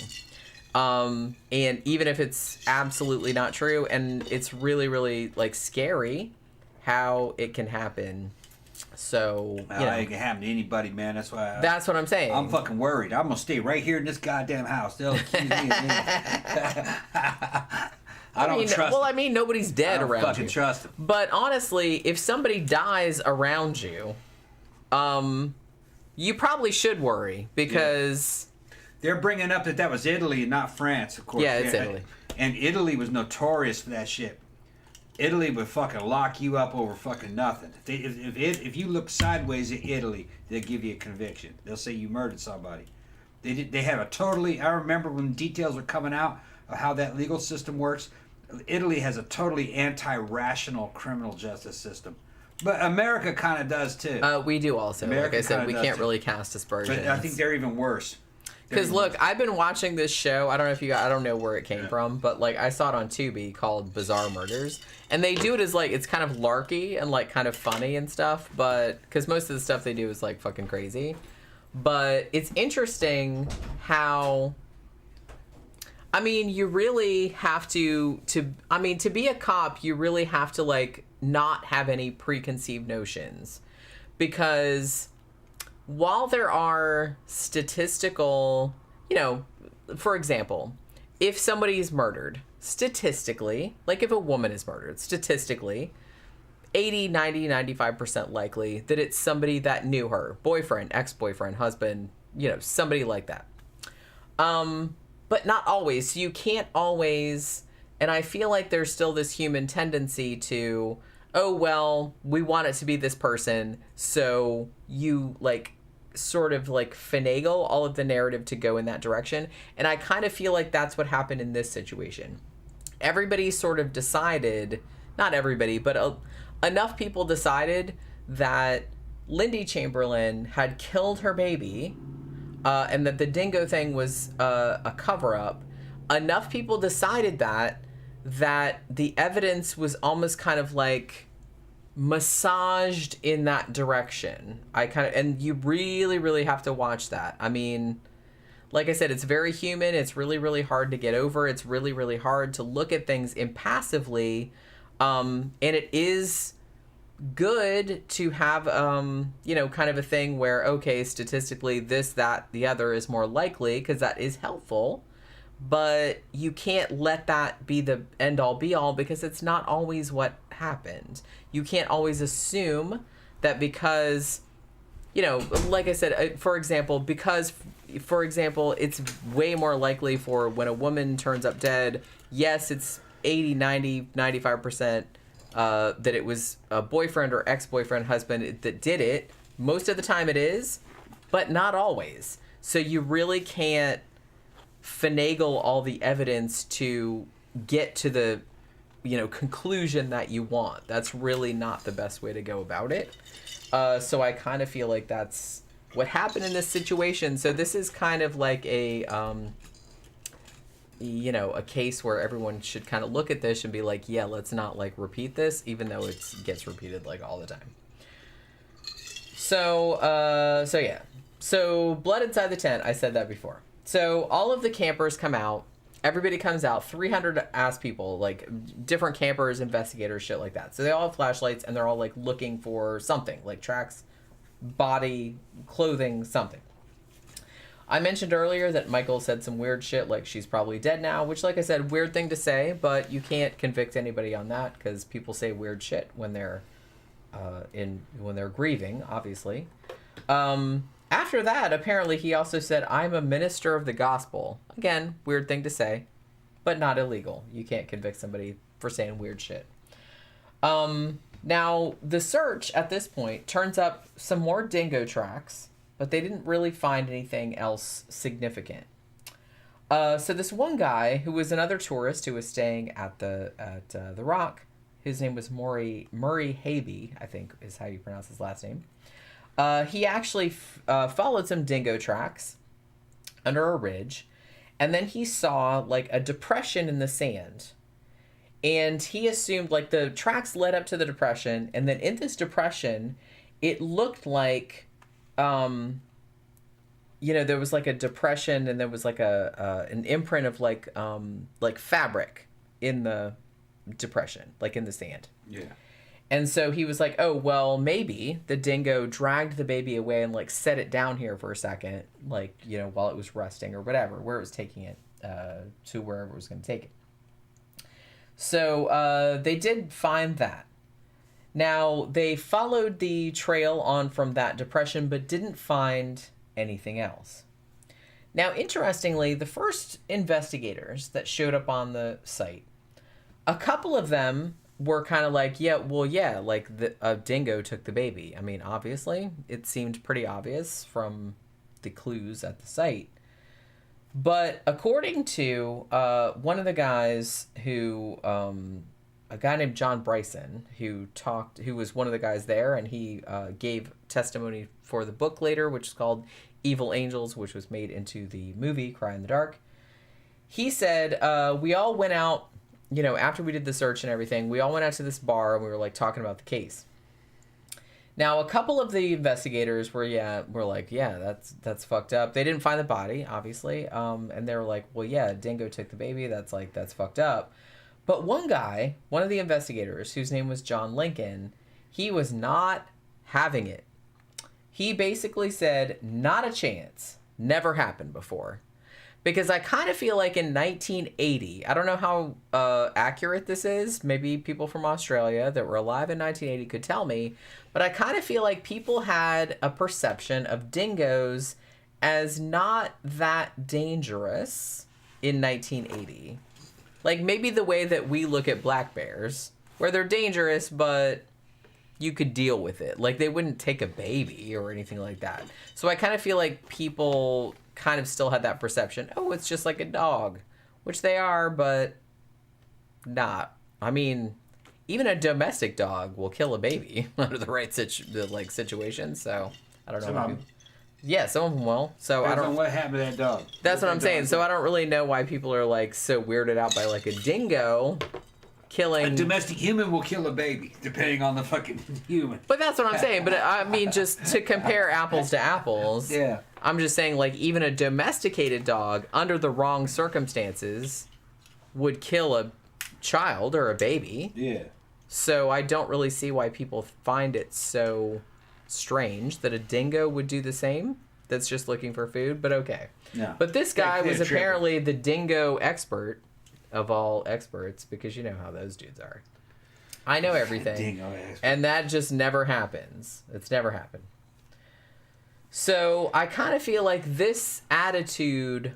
Speaker 3: And even if it's absolutely not true, and it's really, really, like, scary how it can happen. So, you know.
Speaker 4: It can happen to anybody, man. That's why.
Speaker 3: That's what I'm saying.
Speaker 4: I'm fucking worried. I'm going to stay right here in this goddamn house. They'll accuse me of I don't trust
Speaker 3: well, I mean, nobody's dead around you.
Speaker 4: I don't fucking trust them.
Speaker 3: But honestly, if somebody dies around you, you probably should worry, because...
Speaker 4: They're bringing up that was Italy and not France, of course.
Speaker 3: Yeah, it's Italy.
Speaker 4: And Italy was notorious for that shit. Italy would fucking lock you up over fucking nothing. If you look sideways at Italy, they'll give you a conviction. They'll say you murdered somebody. They have a totally... I remember when details were coming out of how that legal system works. Italy has a totally anti-rational criminal justice system. But America kind of does too.
Speaker 3: We do also.
Speaker 4: America
Speaker 3: like I said, we can't
Speaker 4: too.
Speaker 3: really cast aspersions.
Speaker 4: But I think they're even worse.
Speaker 3: Because look, I've been watching this show. I don't know if I don't know where it came from, but like I saw it on Tubi called Bizarre Murders, and they do it as like it's kind of larky and like kind of funny and stuff. But because most of the stuff they do is like fucking crazy, but it's interesting how. I mean, you really have to be a cop, you really have to, like, not have any preconceived notions. Because while there are statistical, for example, if somebody is murdered, statistically, like if a woman is murdered, statistically, 80, 90, 95% likely that it's somebody that knew her. Boyfriend, ex-boyfriend, husband, somebody like that. But not always. So you can't always, and I feel like there's still this human tendency to, oh, well, we want it to be this person, so you, like, sort of, like, finagle all of the narrative to go in that direction. And I kind of feel like that's what happened in this situation. Everybody sort of decided, not everybody, but enough people decided that Lindy Chamberlain had killed her baby, and that the Dingo thing was a cover-up. Enough people decided that the evidence was almost kind of like massaged in that direction. And you really, really have to watch that. I mean, like I said, it's very human. It's really, really hard to get over. It's really, really hard to look at things impassively. And it is good to have, kind of a thing where, okay, statistically this, that, the other is more likely, because that is helpful. But you can't let that be the end-all be-all, because it's not always what happened. You can't always assume that because, like I said, for example, it's way more likely for when a woman turns up dead, yes, it's 80, 90, 95% that it was a boyfriend or ex-boyfriend, husband that did it. Most of the time it is, but not always. So you really can't finagle all the evidence to get to the, conclusion that you want. That's really not the best way to go about it. So I kind of feel like that's what happened in this situation. So this is kind of like a case where everyone should kind of look at this and be like, yeah, let's not like repeat this, even though it gets repeated like all the time. So yeah. So blood inside the tent, I said that before. So all of the campers come out Everybody comes out, 300 ass people, like different campers, investigators, shit like that. So they all have flashlights and they're all like looking for something, like tracks, body, clothing, something. I mentioned earlier that Michael said some weird shit, like she's probably dead now, which, like I said, weird thing to say, but you can't convict anybody on that because people say weird shit when they're when they're grieving, obviously. After that, apparently he also said, "I'm a minister of the gospel." Again, weird thing to say, but not illegal. You can't convict somebody for saying weird shit. Now, the search at this point turns up some more dingo tracks, but they didn't really find anything else significant. So this one guy, who was another tourist who was staying at the Rock, his name was Murray Habe, I think is how you pronounce his last name. He actually followed some dingo tracks under a ridge, and then he saw like a depression in the sand. And he assumed like the tracks led up to the depression, and then in this depression, it looked like there was like a depression, and there was like an imprint of like fabric in the depression, like in the sand.
Speaker 4: Yeah.
Speaker 3: And so he was like, oh, well, maybe the dingo dragged the baby away and like set it down here for a second, like, while it was resting or whatever, where it was taking it to wherever it was going to take it. So they did find that. Now, they followed the trail on from that depression, but didn't find anything else. Now, interestingly, the first investigators that showed up on the site, a couple of them were kind of like, like a dingo took the baby. I mean, obviously, it seemed pretty obvious from the clues at the site. But according to one of the guys who, a guy named John Bryson, who was one of the guys there, and he gave testimony for the book later, which is called Evil Angels, which was made into the movie Cry in the Dark. He said, we all went out, after we did the search and everything, we all went out to this bar and we were like talking about the case. Now, a couple of the investigators were like, that's fucked up. They didn't find the body, obviously. And they were like, well, yeah, dingo took the baby. That's fucked up. But one guy, one of the investigators, whose name was John Lincoln, he was not having it. He basically said, not a chance. Never happened before. Because I kind of feel like in 1980, I don't know how accurate this is. Maybe people from Australia that were alive in 1980 could tell me. But I kind of feel like people had a perception of dingoes as not that dangerous in 1980. Like maybe the way that we look at black bears, where they're dangerous, but you could deal with it. Like they wouldn't take a baby or anything like that. So I kind of feel like people kind of still had that perception. Oh, it's just like a dog, which they are, but not. I mean, even a domestic dog will kill a baby under the right situation. So I don't know. Yeah, some of them will. So I don't know
Speaker 4: what happened to that dog.
Speaker 3: That's what I'm saying. So I don't really know why people are like so weirded out by like a dingo killing.
Speaker 4: A domestic human will kill a baby, depending on the fucking human.
Speaker 3: But that's what I'm saying. But I mean, just to compare apples to apples.
Speaker 4: Yeah.
Speaker 3: I'm just saying, like, even a domesticated dog, under the wrong circumstances, would kill a child or a baby.
Speaker 4: Yeah.
Speaker 3: So I don't really see why people find it so strange that a dingo would do the same. That's just looking for food, but okay. Yeah. But this guy was apparently the dingo expert of all experts, because you know how those dudes are. I know everything. Dingo expert. And that just never happens. It's never happened. So I kind of feel like this attitude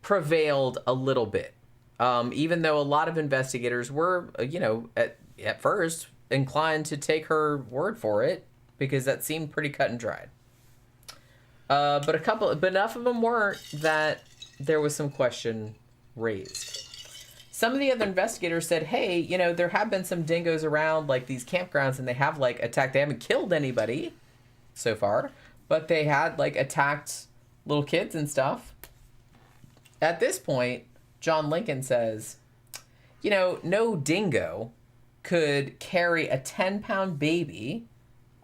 Speaker 3: prevailed a little bit. Even though a lot of investigators were, at first inclined to take her word for it, because that seemed pretty cut and dried. But enough of them weren't that there was some question raised. Some of the other investigators said, hey, there have been some dingoes around like these campgrounds, and they have like attacked. They haven't killed anybody so far, but they had like attacked little kids and stuff. At this point, John Lincoln says, no dingo could carry a 10-pound baby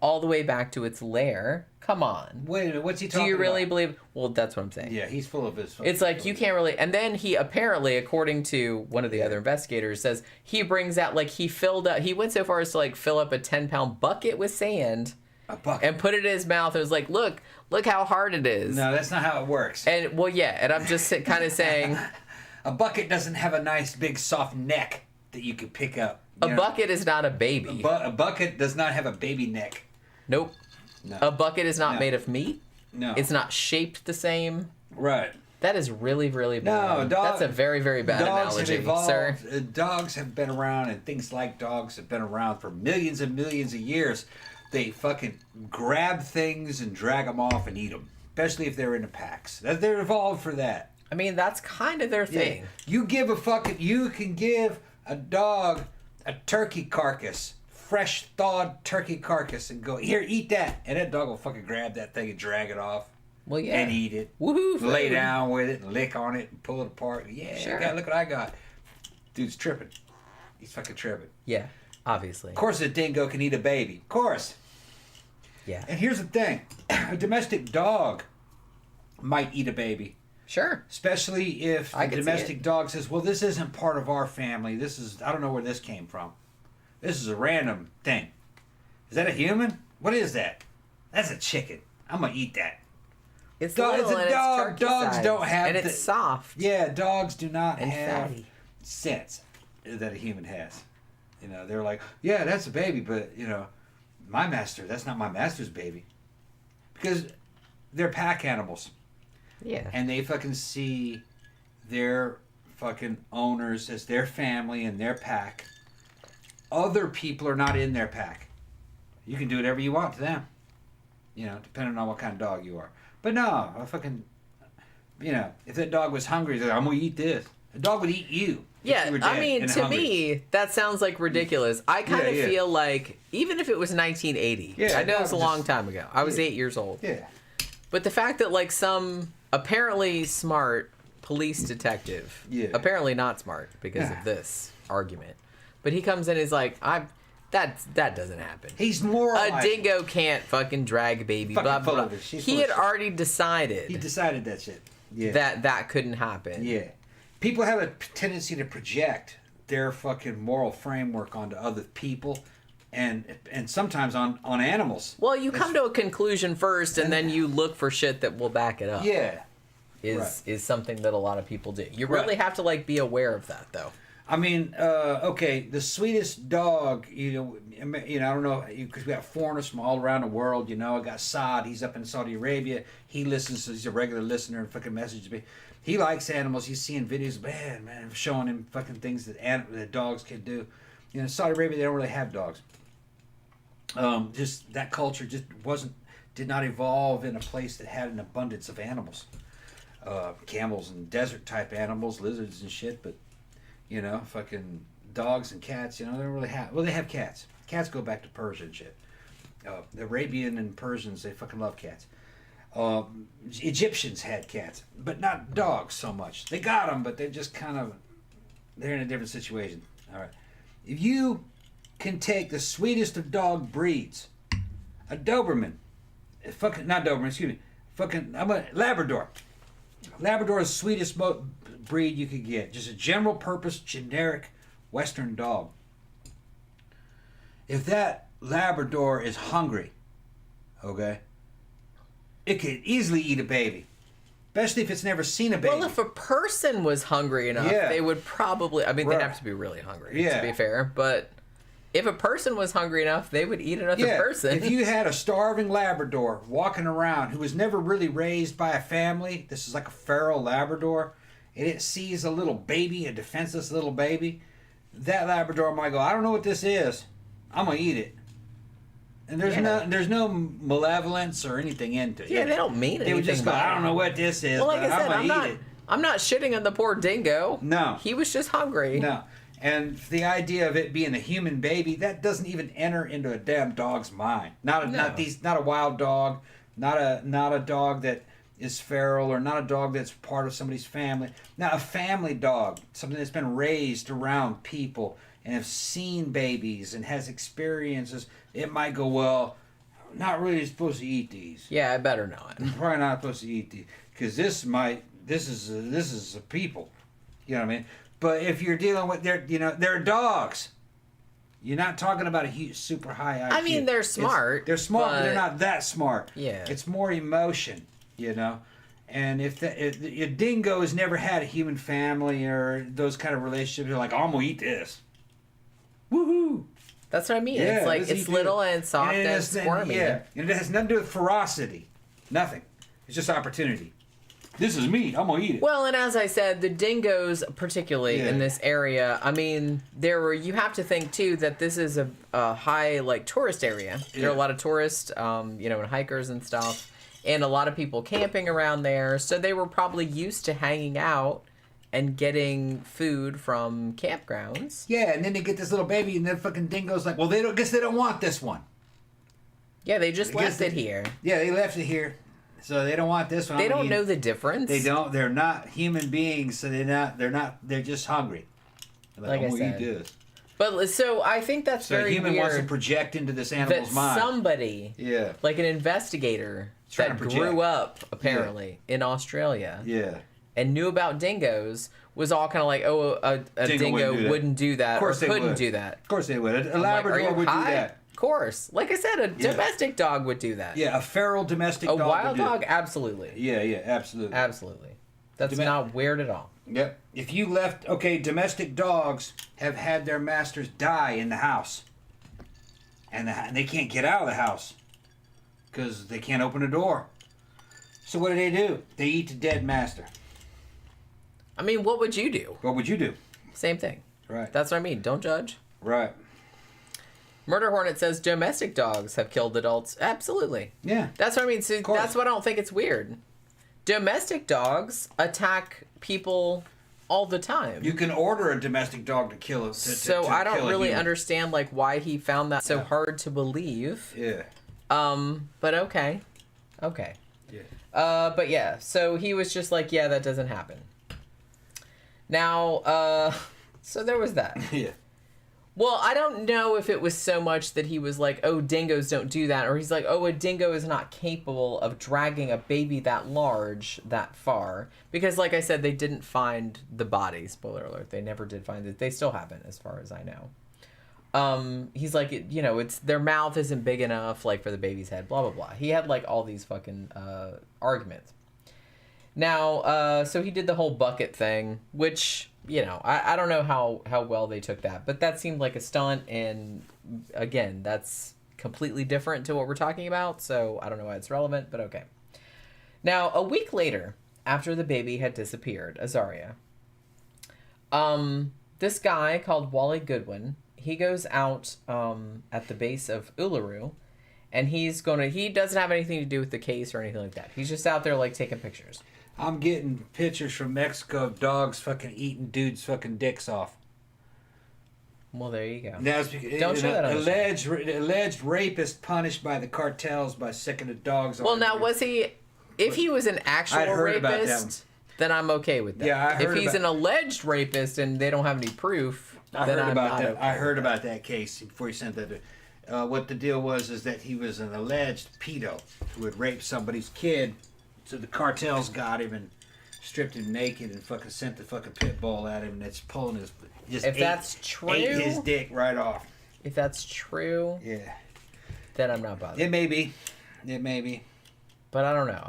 Speaker 3: all the way back to its lair. Come on.
Speaker 4: Wait a minute, what's he
Speaker 3: Do
Speaker 4: talking
Speaker 3: you really
Speaker 4: about?
Speaker 3: believe? Well, that's what I'm saying.
Speaker 4: Yeah, he's full of his...
Speaker 3: It's like you can't really. And then he apparently, according to one of the other investigators, says he brings out like he filled up. He went so far as to like fill up a 10-pound bucket with sand.
Speaker 4: A bucket.
Speaker 3: And put it in his mouth. And was like, look how hard it is.
Speaker 4: No, that's not how it works.
Speaker 3: And well, yeah. And I'm just kind of saying,
Speaker 4: A bucket doesn't have a nice big soft neck that you can pick up.
Speaker 3: a bucket is not a baby.
Speaker 4: A bucket does not have a baby neck.
Speaker 3: Nope.
Speaker 4: No.
Speaker 3: A bucket is not
Speaker 4: No.
Speaker 3: made of meat.
Speaker 4: No.
Speaker 3: It's not shaped the same.
Speaker 4: Right.
Speaker 3: That is really, really bad.
Speaker 4: No,
Speaker 3: That's a very, very bad
Speaker 4: dogs
Speaker 3: analogy,
Speaker 4: have evolved.
Speaker 3: sir.
Speaker 4: Dogs have been around, and things like dogs have been around for millions and millions of years. They fucking grab things and drag them off and eat them, especially if they're in the packs. They're evolved for that.
Speaker 3: I mean, that's kind of their thing.
Speaker 4: You can give a dog a turkey carcass, fresh thawed turkey carcass, and go, here, eat that. And that dog will fucking grab that thing and drag it off.
Speaker 3: Well, yeah.
Speaker 4: And eat it.
Speaker 3: Woohoo!
Speaker 4: Lay
Speaker 3: food.
Speaker 4: down with it and lick on it and pull it apart. Yeah,
Speaker 3: Sure.
Speaker 4: look what I got. Dude's tripping. He's fucking tripping.
Speaker 3: Yeah, obviously.
Speaker 4: Of course a dingo can eat a baby. Of course.
Speaker 3: Yeah.
Speaker 4: And here's the thing. A domestic dog might eat a baby.
Speaker 3: Sure.
Speaker 4: Especially if
Speaker 3: I
Speaker 4: the
Speaker 3: could see
Speaker 4: domestic
Speaker 3: it.
Speaker 4: dog says, well, this isn't part of our family. I don't know where this came from. This is a random thing. Is that a human? What is that? That's a chicken. I'm going to eat that.
Speaker 3: It's
Speaker 4: Dog-
Speaker 3: little
Speaker 4: it's a
Speaker 3: and
Speaker 4: dog.
Speaker 3: It's turkey
Speaker 4: Dogs
Speaker 3: sized.
Speaker 4: don't have
Speaker 3: and
Speaker 4: the-
Speaker 3: it's soft.
Speaker 4: Yeah, dogs do not
Speaker 3: And
Speaker 4: have
Speaker 3: fatty.
Speaker 4: sense that a human has. You know, they're like, yeah, that's a baby, but, you know, that's not my master's baby. Because they're pack animals.
Speaker 3: Yeah.
Speaker 4: And they fucking see their fucking owners as their family and their pack. Other people are not in their pack. You can do whatever you want to them. You know, depending on what kind of dog you are. But no, if that dog was hungry, they're like, I'm going to eat this. A dog would eat you. if
Speaker 3: Yeah,
Speaker 4: you were
Speaker 3: I
Speaker 4: dead
Speaker 3: mean,
Speaker 4: and
Speaker 3: to
Speaker 4: hungry.
Speaker 3: me, that sounds like ridiculous. I kind of
Speaker 4: Yeah, yeah.
Speaker 3: feel like, even if it was 1980,
Speaker 4: Yeah,
Speaker 3: I know it was a
Speaker 4: no,
Speaker 3: long
Speaker 4: just-
Speaker 3: time ago. I was
Speaker 4: yeah.
Speaker 3: 8 years old.
Speaker 4: Yeah.
Speaker 3: But the fact that, like, some apparently smart police detective,
Speaker 4: Yeah.
Speaker 3: apparently not smart because of this argument, but he comes in and is like, that doesn't happen.
Speaker 4: He's more
Speaker 3: A dingo can't fucking drag a baby,
Speaker 4: Fucking
Speaker 3: blah, blah,
Speaker 4: full
Speaker 3: blah.
Speaker 4: of it. She's
Speaker 3: He
Speaker 4: full of
Speaker 3: had
Speaker 4: shit.
Speaker 3: already decided
Speaker 4: He decided that shit. Yeah.
Speaker 3: that couldn't happen.
Speaker 4: Yeah. People have a tendency to project their fucking moral framework onto other people and sometimes on animals.
Speaker 3: Well, you come to a conclusion first, and then you look for shit that will back it up.
Speaker 4: Yeah.
Speaker 3: Is something that a lot of people do. You really
Speaker 4: Right.
Speaker 3: have to like be aware of that, though.
Speaker 4: I mean, okay, the sweetest dog, I don't know, because we got foreigners from all around the world, I got Saad, he's up in Saudi Arabia, he's a regular listener and fucking messages me. He likes animals, he's seeing videos, man, showing him fucking things that dogs can do. In Saudi Arabia, they don't really have dogs. Just that culture did not evolve in a place that had an abundance of animals. Camels and desert type animals, lizards and shit, but fucking dogs and cats, they don't really have... Well, they have cats. Cats go back to Persia and shit. The Arabian and Persians, they fucking love cats. Egyptians had cats, but not dogs so much. They got them, but they're just they're in a different situation. All right. If you can take the sweetest of dog breeds, a Doberman, I'm a Labrador. Labrador is the sweetest breed you could get. Just a general purpose, generic Western dog. If that Labrador is hungry, okay, it could easily eat a baby. Especially if it's never seen a baby.
Speaker 3: Well, if a person was hungry enough,
Speaker 4: Yeah.
Speaker 3: they would probably... I mean,
Speaker 4: Right.
Speaker 3: they'd have to be really hungry,
Speaker 4: Yeah.
Speaker 3: to be fair. But if a person was hungry enough, they would eat another person.
Speaker 4: If you had a starving Labrador walking around who was never really raised by a family, this is like a feral Labrador, and it sees a little baby, a defenseless little baby, that Labrador might go, I don't know what this is. I'm going to eat it. And there's no malevolence or anything into it.
Speaker 3: Yeah, they don't mean anything.
Speaker 4: They would just go,
Speaker 3: by
Speaker 4: I don't
Speaker 3: it.
Speaker 4: know what this is,
Speaker 3: Well, like
Speaker 4: but
Speaker 3: I said,
Speaker 4: I'm going to eat it.
Speaker 3: I'm not shitting on the poor dingo.
Speaker 4: No.
Speaker 3: He was just hungry.
Speaker 4: No. And the idea of it being a human baby, that doesn't even enter into a damn dog's mind. Not a wild dog, not a dog that is feral, or not a dog that's part of somebody's family. Now, a family dog, something that's been raised around people and have seen babies and has experiences, it might go, well, not really supposed to eat these.
Speaker 3: Yeah, I better not.
Speaker 4: I'm probably not supposed to eat these because this is a people. You know what I mean? But if you're dealing with they're dogs. You're not talking about a huge, super high IQ.
Speaker 3: I mean, they're smart.
Speaker 4: They're smart, but they're not that smart.
Speaker 3: Yeah.
Speaker 4: It's more emotion, you know. And if a dingo has never had a human family or those kind of relationships, you're like, I'm gonna eat this. Woohoo!
Speaker 3: That's what I mean.
Speaker 4: Yeah,
Speaker 3: It's like it's little and soft and squirmy.
Speaker 4: Yeah, and it has nothing to do with ferocity. Nothing. It's just opportunity. This is meat. I'm gonna eat it.
Speaker 3: Well, and as I said, the dingoes, particularly in this area, I mean, you have to think too that this is a high tourist area. There are a lot of tourists, and hikers and stuff, and a lot of people camping around there. So they were probably used to hanging out and getting food from campgrounds.
Speaker 4: Yeah, and then they get this little baby, and then fucking dingo's like, well, they don't want this one.
Speaker 3: Yeah, they just left it here.
Speaker 4: Yeah, they left it here, so they don't want this one.
Speaker 3: They don't know the difference.
Speaker 4: They don't. They're not human beings, so they're just hungry.
Speaker 3: Like I said.
Speaker 4: Eat this.
Speaker 3: But so I think that's very weird.
Speaker 4: So a human wants to project into this animal's mind.
Speaker 3: Somebody, like an investigator that grew up apparently in Australia, and knew about dingoes, was all kind of like, a dingo wouldn't do that, or couldn't do that.
Speaker 4: Of course they would. A Labrador would do that.
Speaker 3: Of course. Like I said, a domestic dog would do that.
Speaker 4: Yeah, a feral domestic dog.
Speaker 3: A wild dog, absolutely.
Speaker 4: Yeah, absolutely.
Speaker 3: Absolutely. That's not weird at all.
Speaker 4: Yep. If you left, domestic dogs have had their masters die in the house. And they can't get out of the house because they can't open the door. So what do? They eat the dead master.
Speaker 3: I mean, what would you do?
Speaker 4: What would you do?
Speaker 3: Same thing.
Speaker 4: Right.
Speaker 3: That's what I mean. Don't judge.
Speaker 4: Right.
Speaker 3: Murder Hornet says domestic dogs have killed adults. Absolutely.
Speaker 4: Yeah.
Speaker 3: That's what I mean. So that's why I don't think it's weird. Domestic dogs attack people all the time.
Speaker 4: You can order a domestic dog to kill us.
Speaker 3: So I don't really understand why he found that so hard to believe.
Speaker 4: Yeah.
Speaker 3: But okay. Okay.
Speaker 4: Yeah.
Speaker 3: But yeah, so he was just like, yeah, that doesn't happen. Now, so there was that.
Speaker 4: Yeah.
Speaker 3: Well, I don't know if it was so much that he was like, oh, dingoes don't do that. Or he's like, oh, a dingo is not capable of dragging a baby that large that far. Because like I said, they didn't find the body. Spoiler alert. They never did find it. They still haven't, as far as I know. He's like, it's their mouth isn't big enough, for the baby's head, blah, blah, blah. He had, all these fucking arguments. Now, so he did the whole bucket thing, which... I don't know how well they took that, but that seemed like a stunt, and again, that's completely different to what we're talking about, so I don't know why it's relevant, but okay. Now, a week later, after the baby had disappeared, Azaria, this guy called Wally Goodwin, he goes out at the base of Uluru, and he doesn't have anything to do with the case or anything like that. He's just out there, taking pictures.
Speaker 4: I'm getting pictures from Mexico of dogs fucking eating dudes' fucking dicks off.
Speaker 3: Well, there you go.
Speaker 4: That's
Speaker 3: Don't show that on
Speaker 4: alleged rapist punished by the cartels by sicking the dogs.
Speaker 3: Well, now was he? If he was an actual rapist, then I'm okay with that.
Speaker 4: Yeah, I heard
Speaker 3: if he's an alleged rapist and they don't have any proof, then I'm not okay.
Speaker 4: I heard about that case before he sent that. What the deal was is that he was an alleged pedo who had raped somebody's kid. So the cartels got him and stripped him naked and fucking sent the fucking pit bull at him, and it's pulling his ate his dick right off.
Speaker 3: If that's true, then I'm not bothered.
Speaker 4: It may be,
Speaker 3: but I don't know.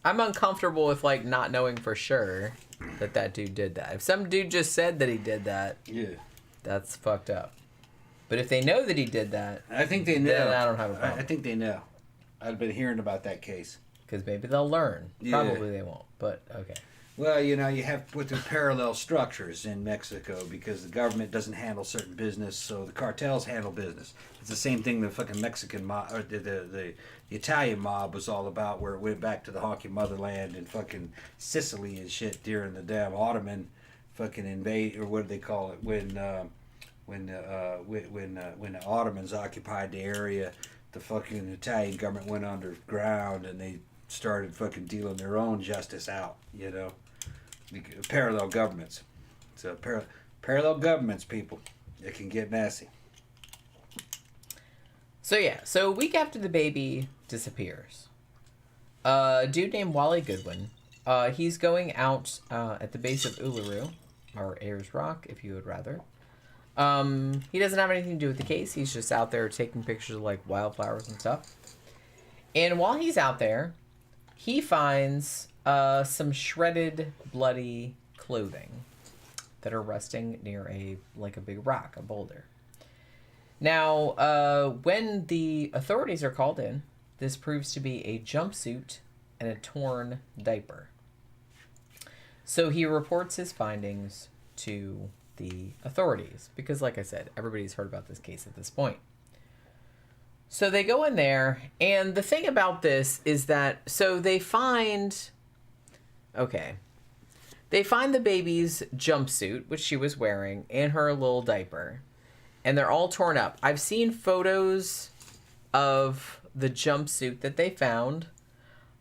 Speaker 3: I'm uncomfortable with not knowing for sure that dude did that. If some dude just said that he did that, that's fucked up. But if they know that he did that,
Speaker 4: I think they know.
Speaker 3: Then I don't have a problem.
Speaker 4: I think they know. I've been hearing about that case.
Speaker 3: Because maybe they'll learn. Probably they won't, but okay.
Speaker 4: Well, you have to put the parallel structures in Mexico because the government doesn't handle certain business, so the cartels handle business. It's the same thing the fucking Mexican mob, or the Italian mob was all about, where it went back to the honky motherland and fucking Sicily and shit during the damn Ottoman fucking invade, or what do they call it, when the Ottomans occupied the area. The fucking Italian government went underground and they started fucking dealing their own justice out, parallel governments. So parallel governments, people, it can get messy.
Speaker 3: So a week after the baby disappears, a dude named Wally Goodwin, he's going out at the base of Uluru, or Ayers Rock, if you would rather. He doesn't have anything to do with the case. He's just out there taking pictures of, like, wildflowers and stuff. And while he's out there, he finds some shredded, bloody clothing that are resting near a big rock, a boulder. Now, when the authorities are called in, this proves to be a jumpsuit and a torn diaper. So he reports his findings to the authorities because, like I said, everybody's heard about this case at this point. So they go in there, and the thing about this is that, so they find the baby's jumpsuit, which she was wearing, and her little diaper, and they're all torn up. I've seen photos of the jumpsuit that they found.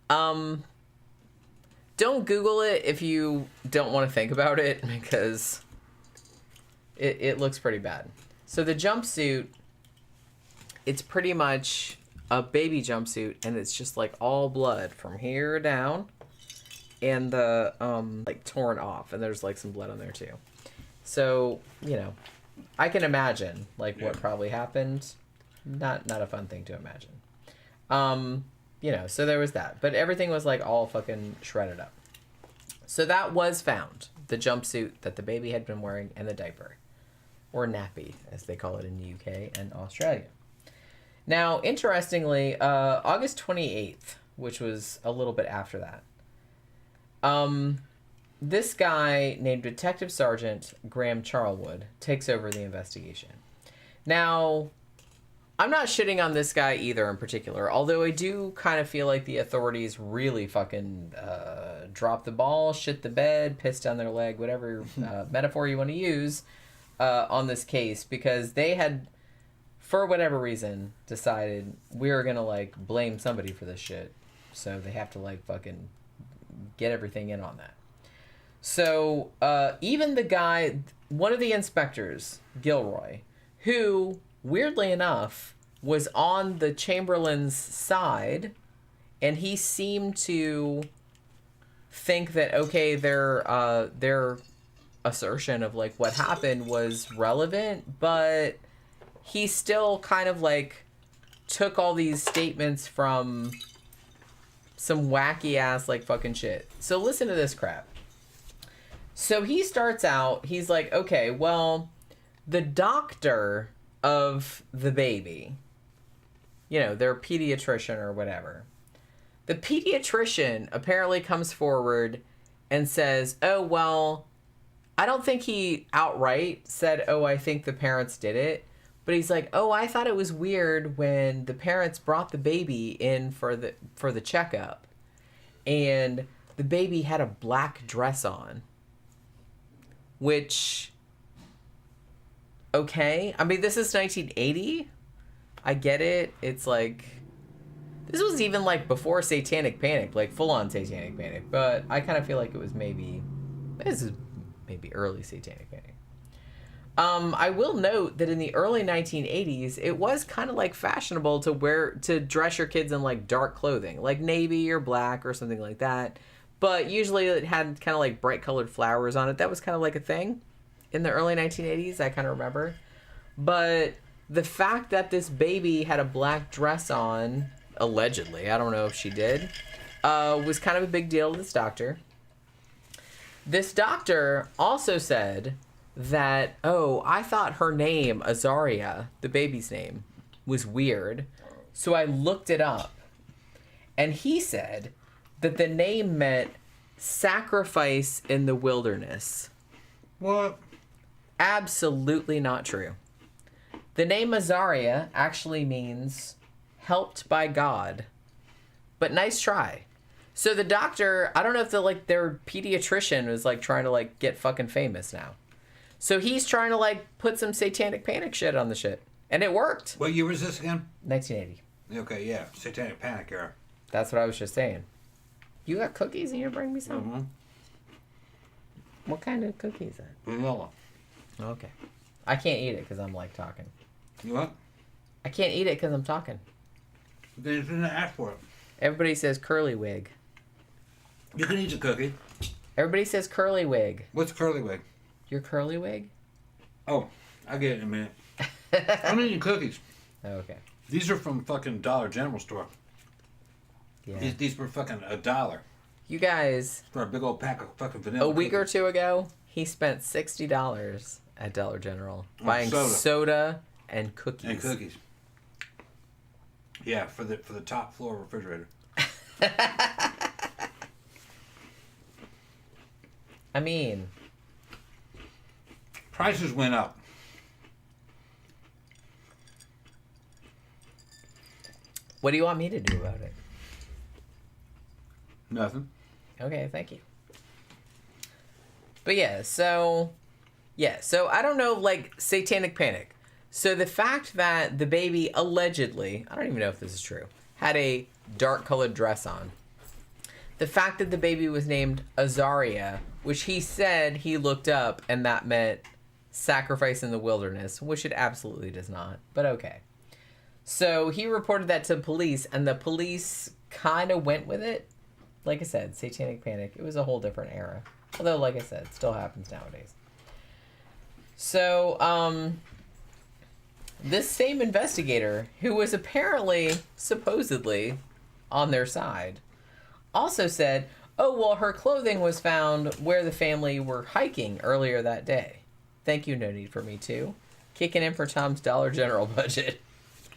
Speaker 3: Don't Google it if you don't want to think about it, because it looks pretty bad. So the jumpsuit, it's pretty much a baby jumpsuit, and it's just like all blood from here down, and the like torn off, and there's like some blood on there too. So, you know, I can imagine like what probably happened. Not a fun thing to imagine. You know, so there was that, but everything was like all fucking shredded up. So that was found, the jumpsuit that the baby had been wearing and the diaper, or nappy as they call it in the UK and Australia. Now, interestingly, August 28th, which was a little bit after that, this guy named Detective Sergeant Graham Charlwood takes over the investigation. Now, I'm not shitting on this guy either in particular, although I do kind of feel like the authorities really fucking dropped the ball, shit the bed, pissed down their leg, whatever metaphor you want to use on this case, because they had, for whatever reason, decided we were going to, like, blame somebody for this shit. So they have to, like, fucking get everything in on that. So even the guy, one of the inspectors, Gilroy, who, weirdly enough, was on the Chamberlain's side, and he seemed to think that, okay, their assertion of, like, what happened was relevant, but he still kind of, like, took all these statements from some wacky-ass, like, fucking shit. So listen to this crap. So he starts out, he's like, okay, well, the doctor of the baby, you know, their pediatrician or whatever, the pediatrician apparently comes forward and says, oh, well, I don't think he outright said, oh, I think the parents did it. But he's like, oh, I thought it was weird when the parents brought the baby in for the checkup, and the baby had a black dress on. Which, okay. I mean, this is 1980. I get it. It's like, this was even like before Satanic Panic, like full on Satanic Panic. But I kind of feel like it was maybe early Satanic Panic. I will note that in the early 1980s, it was kind of like fashionable to dress your kids in like dark clothing, like navy or black or something like that. But usually it had kind of like bright colored flowers on it. That was kind of like a thing in the early 1980s, I kind of remember. But the fact that this baby had a black dress on, allegedly, I don't know if she did, was kind of a big deal to this doctor. This doctor also said that, oh, I thought her name, Azaria, the baby's name, was weird. So I looked it up. And he said that the name meant sacrifice in the wilderness.
Speaker 4: What?
Speaker 3: Absolutely not true. The name Azaria actually means helped by God. But nice try. So the doctor, I don't know if their pediatrician was like trying to like get fucking famous now. So he's trying to like put some Satanic Panic shit on the shit. And it worked.
Speaker 4: What year was this again?
Speaker 3: 1980.
Speaker 4: Okay, yeah. Satanic Panic era.
Speaker 3: That's what I was just saying. You got cookies and you're bringing me some?
Speaker 4: Mm-hmm.
Speaker 3: What kind of cookie is that?
Speaker 4: Vanilla.
Speaker 3: Okay. I can't eat it because I'm like talking.
Speaker 4: You what?
Speaker 3: I can't eat it because I'm talking.
Speaker 4: They didn't ask for it.
Speaker 3: Everybody says curly wig.
Speaker 4: You can eat the cookie.
Speaker 3: Everybody says curly wig.
Speaker 4: What's curly wig?
Speaker 3: Your curly wig?
Speaker 4: Oh, I'll get it in a minute. I'm eating cookies.
Speaker 3: Oh, okay.
Speaker 4: These are from fucking Dollar General store.
Speaker 3: Yeah.
Speaker 4: These were fucking $1
Speaker 3: You guys,
Speaker 4: for a big old pack of fucking vanilla.
Speaker 3: a week or
Speaker 4: cookies.
Speaker 3: two ago, he spent $60 at Dollar General
Speaker 4: On
Speaker 3: buying
Speaker 4: soda.
Speaker 3: soda and cookies.
Speaker 4: And cookies. Yeah, for the top floor refrigerator.
Speaker 3: I mean,
Speaker 4: Prices went up.
Speaker 3: what do you want me to do about it?
Speaker 4: Nothing.
Speaker 3: Okay, thank you. But so I don't know, like, satanic panic. So the fact that the baby allegedly, I don't even know if this is true, had a dark colored dress on. The fact that the baby was named Azaria, which he said he looked up and that meant sacrifice in the wilderness, which it absolutely does not, but okay. So he reported that to police, and the police kind of went with it. Like I said, satanic panic. It was a whole different era. Although, like I said, it still happens nowadays. So, this same investigator, who was apparently, supposedly, on their side, also said, oh, well, her clothing was found where the family were hiking earlier that day. Thank you, no need for me to. Kicking in for Tom's Dollar General budget.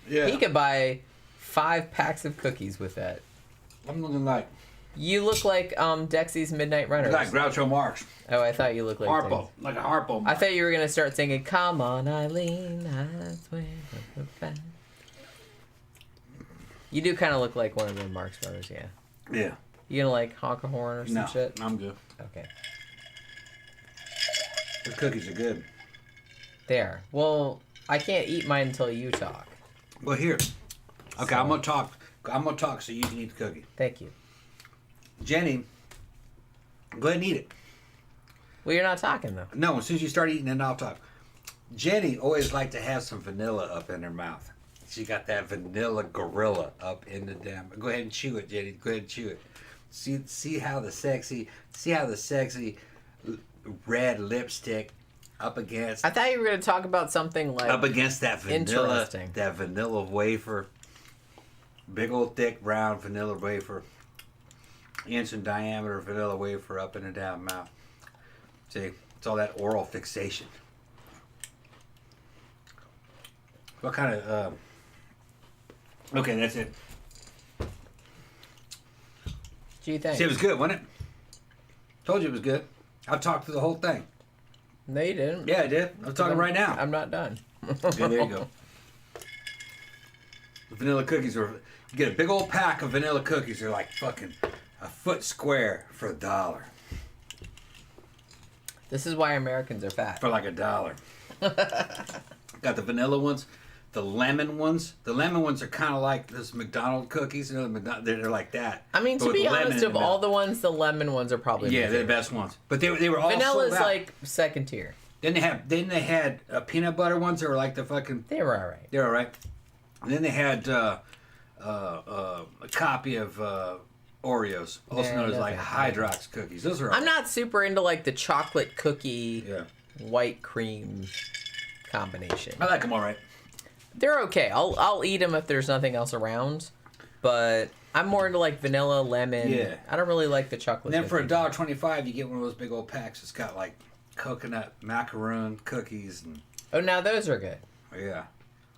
Speaker 4: Yeah.
Speaker 3: He could buy 5 packs of cookies with that.
Speaker 4: I'm looking like
Speaker 3: You look like Dexy's Midnight Runners.
Speaker 4: like Groucho Marx.
Speaker 3: Oh, I thought you looked like
Speaker 4: Harpo.
Speaker 3: Dex.
Speaker 4: Like a Harpo.
Speaker 3: I thought you were gonna start singing "Come on, Eileen, I swear." You do kind of look like one of the Marx Brothers, yeah.
Speaker 4: Yeah.
Speaker 3: You gonna like honk a horn or some
Speaker 4: No,
Speaker 3: shit?
Speaker 4: I'm good.
Speaker 3: Okay,
Speaker 4: The cookies are good.
Speaker 3: there. Well, I can't eat mine until you talk.
Speaker 4: Well, here. Okay,
Speaker 3: So-
Speaker 4: I'm gonna talk. I'm gonna talk so you can eat the cookie.
Speaker 3: Thank you.
Speaker 4: Jenny, go ahead and eat it.
Speaker 3: Well, you're not talking though.
Speaker 4: No, as soon as you start eating, then I'll talk. Jenny always liked to have some vanilla up in her mouth. She got that vanilla gorilla up in the damn. Go ahead and chew it, Jenny. Go ahead and chew it. See how the sexy red lipstick up against
Speaker 3: I thought you were gonna talk about something like
Speaker 4: up against that
Speaker 3: interesting.
Speaker 4: vanilla wafer. Big old thick brown vanilla wafer. Inch in diameter vanilla wafer up in her damn mouth. See, it's all that oral fixation. What kind of okay, that's it.
Speaker 3: Gee, thanks.
Speaker 4: See, it was good, wasn't it? Told you it was good. I talked through the whole thing.
Speaker 3: No, you didn't.
Speaker 4: Yeah, I did. I'm talking right now.
Speaker 3: I'm not done.
Speaker 4: Okay, there you go. The vanilla cookies are. You get a big old pack of vanilla cookies. They're like fucking a foot square for $1.
Speaker 3: This is why Americans are fat.
Speaker 4: For like $1. Got the vanilla ones, the lemon ones. The lemon ones are kind of like those McDonald's cookies. You know, they're like that.
Speaker 3: I mean,
Speaker 4: but
Speaker 3: to
Speaker 4: with
Speaker 3: be
Speaker 4: lemon
Speaker 3: honest,
Speaker 4: in
Speaker 3: of
Speaker 4: the
Speaker 3: all
Speaker 4: middle.
Speaker 3: the ones, the lemon ones are probably my
Speaker 4: Yeah, they're the
Speaker 3: favorite.
Speaker 4: best ones. But they were all
Speaker 3: Vanilla's
Speaker 4: sold out.
Speaker 3: like second tier.
Speaker 4: Then they had peanut butter ones that were like the fucking.
Speaker 3: They were alright.
Speaker 4: They're all right. And then they had a copy of Oreos, also
Speaker 3: Yeah,
Speaker 4: known as
Speaker 3: no
Speaker 4: like
Speaker 3: thanks.
Speaker 4: Hydrox cookies. Those are.
Speaker 3: I'm not super into like the chocolate cookie
Speaker 4: Yeah,
Speaker 3: white cream combination.
Speaker 4: I like them all right.
Speaker 3: They're okay. I'll eat them if there's nothing else around, but I'm more into like vanilla, lemon.
Speaker 4: Yeah.
Speaker 3: I don't really like the chocolate.
Speaker 4: And then for
Speaker 3: cookie.
Speaker 4: $1.25, you get one of those big old packs. It's got like coconut macaroon cookies and
Speaker 3: Oh, now those are good.
Speaker 4: yeah.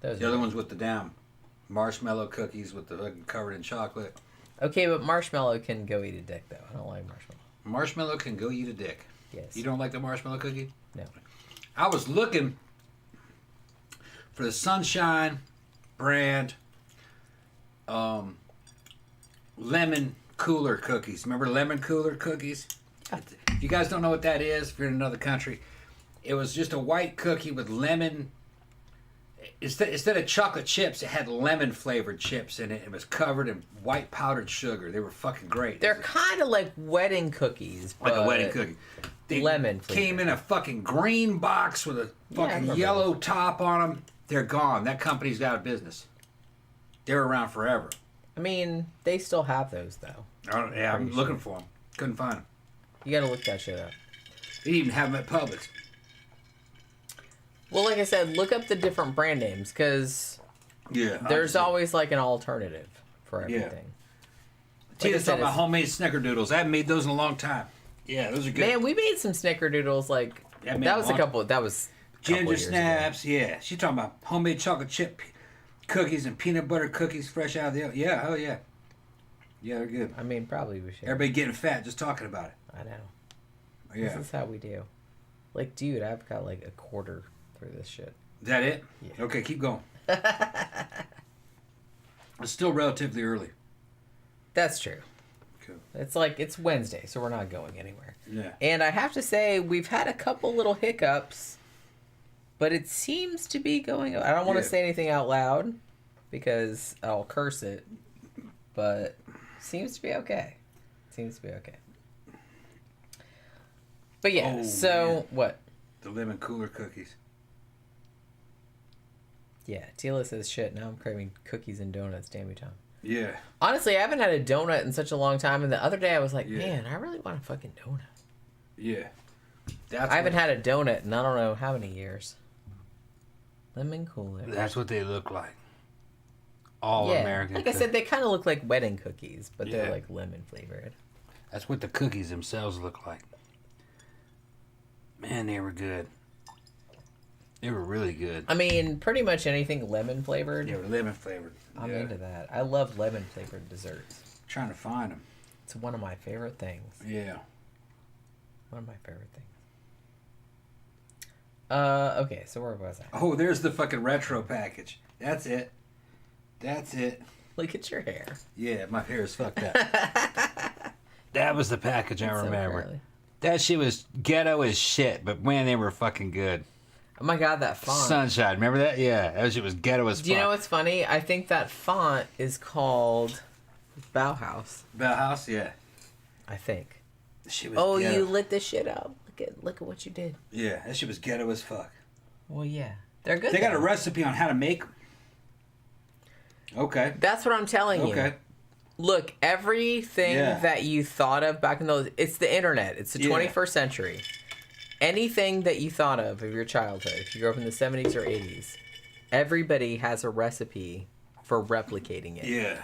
Speaker 3: Those
Speaker 4: The
Speaker 3: are
Speaker 4: other
Speaker 3: good.
Speaker 4: ones with the damn marshmallow cookies with the fucking covered in chocolate.
Speaker 3: Okay, but marshmallow can go eat a dick though. I don't like marshmallow.
Speaker 4: Marshmallow can go eat a dick.
Speaker 3: Yes.
Speaker 4: You don't like the marshmallow cookie?
Speaker 3: No.
Speaker 4: I was looking for the Sunshine brand lemon cooler cookies. Remember lemon cooler cookies? If you guys don't know what that is, if you're in another country, it was just a white cookie with lemon. Instead of chocolate chips, it had lemon flavored chips in it. It was covered in white powdered sugar. They were fucking great.
Speaker 3: They're kind of like wedding cookies,
Speaker 4: like
Speaker 3: but
Speaker 4: a wedding cookie. They
Speaker 3: lemon
Speaker 4: came
Speaker 3: flavored.
Speaker 4: in a fucking green box with a
Speaker 3: I
Speaker 4: fucking
Speaker 3: remember
Speaker 4: yellow top on them. They're gone. That company's out of business. They're around forever.
Speaker 3: I mean, they still have those though.
Speaker 4: Yeah, I'm looking for them. Couldn't find them.
Speaker 3: You gotta look that shit up.
Speaker 4: They didn't even have them at Publix.
Speaker 3: Well, like I said, look up the different brand names because there's always like an alternative for everything.
Speaker 4: Tina's talking about homemade snickerdoodles. I haven't made those in a long time. Yeah, those are good.
Speaker 3: Man, we made some snickerdoodles like that was a couple. That was
Speaker 4: ginger snaps. Ago. Yeah, she's talking about homemade chocolate chip cookies and peanut butter cookies fresh out of the oven. Yeah, oh yeah. Yeah, they're good.
Speaker 3: I mean, probably we should.
Speaker 4: Everybody getting fat just talking about it.
Speaker 3: I know.
Speaker 4: Yeah.
Speaker 3: This is how we do. Like, dude, I've got like a quarter through this shit.
Speaker 4: Is that it?
Speaker 3: Yeah.
Speaker 4: Okay, keep going. It's still relatively early.
Speaker 3: That's true.
Speaker 4: Cool.
Speaker 3: It's like, it's Wednesday, so we're not going anywhere.
Speaker 4: Yeah.
Speaker 3: And I have to say, we've had a couple little hiccups, but it seems to be going... I don't want to say anything out loud, because I'll curse it, but seems to be okay. Seems to be okay. But yeah, man. What?
Speaker 4: The lemon cooler cookies.
Speaker 3: Yeah, Tila says, shit, now I'm craving cookies and donuts, damn you, Tom.
Speaker 4: Yeah.
Speaker 3: Honestly, I haven't had a donut in such a long time, and the other day I was like, man, I really want a fucking donut.
Speaker 4: Yeah.
Speaker 3: I haven't had a donut in I don't know how many years. Lemon cooler.
Speaker 4: That's what they look like. All American.
Speaker 3: Like I said, they kind of look like wedding cookies, but they're like lemon flavored.
Speaker 4: That's what the cookies themselves look like. Man, they were good. They were really good.
Speaker 3: I mean, pretty much anything lemon flavored.
Speaker 4: They were lemon flavored.
Speaker 3: I'm into that. I love lemon flavored desserts.
Speaker 4: Trying to find them.
Speaker 3: It's one of my favorite things.
Speaker 4: Yeah.
Speaker 3: One of my favorite things. Okay, so where was I?
Speaker 4: Oh, there's the fucking retro package. That's it. That's it.
Speaker 3: Look at your hair.
Speaker 4: Yeah, my hair is fucked up. That was the package I remember.
Speaker 3: So
Speaker 4: that shit was ghetto as shit, but man, they were fucking good.
Speaker 3: Oh my god, that font.
Speaker 4: Sunshine, remember that? Yeah, that shit was ghetto as fuck.
Speaker 3: Do you know what's funny? I think that font is called Bauhaus.
Speaker 4: Bauhaus, yeah.
Speaker 3: I think.
Speaker 4: She was ghetto.
Speaker 3: You lit this shit up. Look at what you did.
Speaker 4: Yeah, that shit was ghetto as fuck.
Speaker 3: Well, yeah. They're good.
Speaker 4: They got a recipe on how to make them. Okay.
Speaker 3: That's what I'm telling you. Okay. Look, everything that you thought of back in those... It's the internet. It's the 21st century. Anything that you thought of your childhood, if you grew up in the 70s or 80s, everybody has a recipe for replicating it.
Speaker 4: Yeah.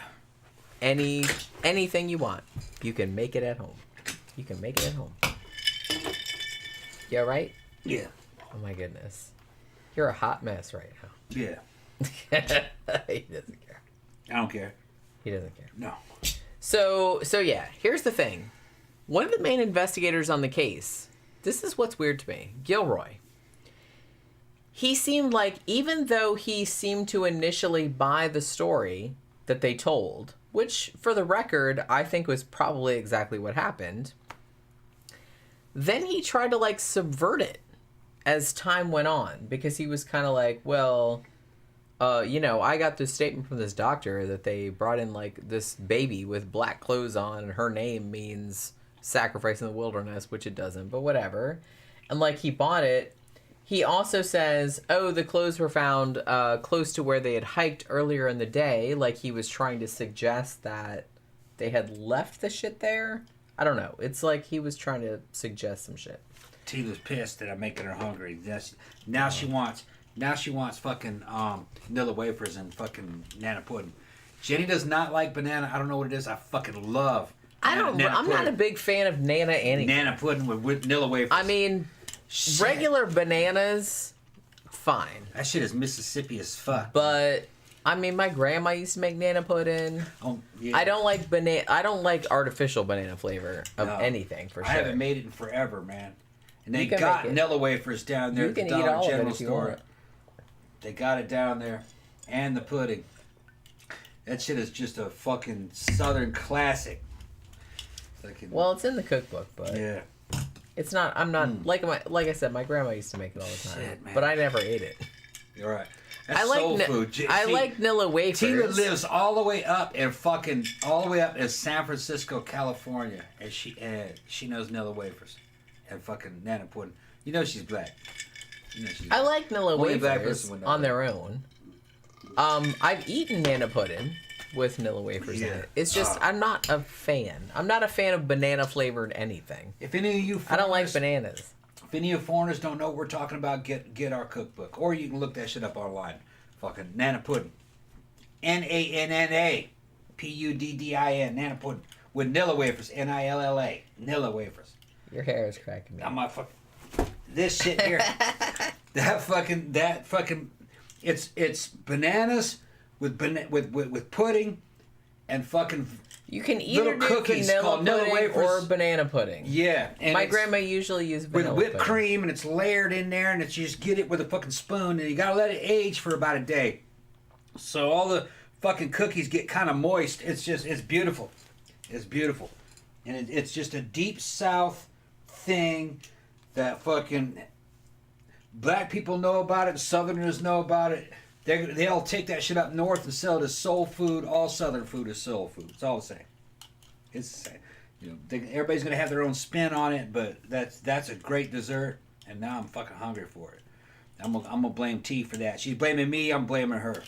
Speaker 3: Anything you want, you can make it at home. You can make it at home. Yeah, right?
Speaker 4: Yeah.
Speaker 3: Oh my goodness. You're a hot mess right now.
Speaker 4: Yeah.
Speaker 3: He doesn't care.
Speaker 4: I don't care.
Speaker 3: He doesn't care.
Speaker 4: No.
Speaker 3: So yeah, here's the thing. One of the main investigators on the case, this is what's weird to me, Gilroy. He seemed like, even though he seemed to initially buy the story that they told, which, for the record, I think was probably exactly what happened, then he tried to, like, subvert it as time went on, because he was kind of like, well, I got this statement from this doctor that they brought in, like, this baby with black clothes on, and her name means sacrifice in the wilderness, which it doesn't, but whatever. And, like, he bought it. He also says, the clothes were found close to where they had hiked earlier in the day, like he was trying to suggest that they had left the shit there. I don't know. It's like he was trying to suggest some shit.
Speaker 4: Tila's pissed that I'm making her hungry. Now she wants fucking vanilla wafers and fucking banana pudding. Jenny does not like banana. I don't know what it is. I fucking love.
Speaker 3: I'm not a big fan of Nana anything.
Speaker 4: Banana pudding with vanilla wafers.
Speaker 3: I mean, regular bananas, fine.
Speaker 4: That shit is Mississippi as fuck.
Speaker 3: But I mean, my grandma used to make Nana pudding.
Speaker 4: Oh, yeah.
Speaker 3: I don't like artificial banana flavor of anything for sure.
Speaker 4: I haven't made it in forever, man. And they got vanilla wafers down there at the Dollar General store. They got it down there, and the pudding. That shit is just a fucking Southern classic.
Speaker 3: Well, it's in the cookbook, but it's not. I'm not like I said. My grandma used to make it all the time, but I never ate it.
Speaker 4: You're right. That's soul food.
Speaker 3: I like Nilla wafers.
Speaker 4: Tina lives all the way up in San Francisco, California, and she knows Nilla wafers and fucking Nana pudding. You know she's black.
Speaker 3: I like Nilla
Speaker 4: Only a black
Speaker 3: wafers
Speaker 4: person would know
Speaker 3: on
Speaker 4: that.
Speaker 3: their own. I've eaten Nana pudding with Nilla wafers in it. It's just I'm not a fan. I'm not a fan of banana flavored anything.
Speaker 4: If any of you
Speaker 3: I don't like
Speaker 4: foreigners-
Speaker 3: bananas.
Speaker 4: If any of you foreigners don't know what we're talking about, get our cookbook. Or you can look that shit up online. Fucking Nana Pudding. Nana Puddin. Nana Pudding. With Nilla wafers. Nilla. Nilla wafers.
Speaker 3: Your hair is cracking me.
Speaker 4: I'm not fucking... This shit here. that fucking... It's bananas with pudding and fucking...
Speaker 3: You can either
Speaker 4: little
Speaker 3: do
Speaker 4: cookies
Speaker 3: vanilla
Speaker 4: called Nilla
Speaker 3: pudding
Speaker 4: wafers.
Speaker 3: or banana pudding.
Speaker 4: Yeah. And
Speaker 3: My
Speaker 4: it's
Speaker 3: grandma usually used
Speaker 4: with
Speaker 3: vanilla
Speaker 4: whipped
Speaker 3: pudding.
Speaker 4: cream, and it's layered in there, and it's you just get it with a fucking spoon, and you gotta let it age for about a day. So all the fucking cookies get kind of moist. It's beautiful. It's beautiful. And it's just a deep south thing that fucking black people know about it, southerners know about it. They'll take that shit up north and sell it as soul food. All southern food is soul food. It's all the same. It's the same. You know, everybody's gonna have their own spin on it, but that's a great dessert, and now I'm fucking hungry for it. I'm gonna blame T for that. She's blaming me. I'm blaming her.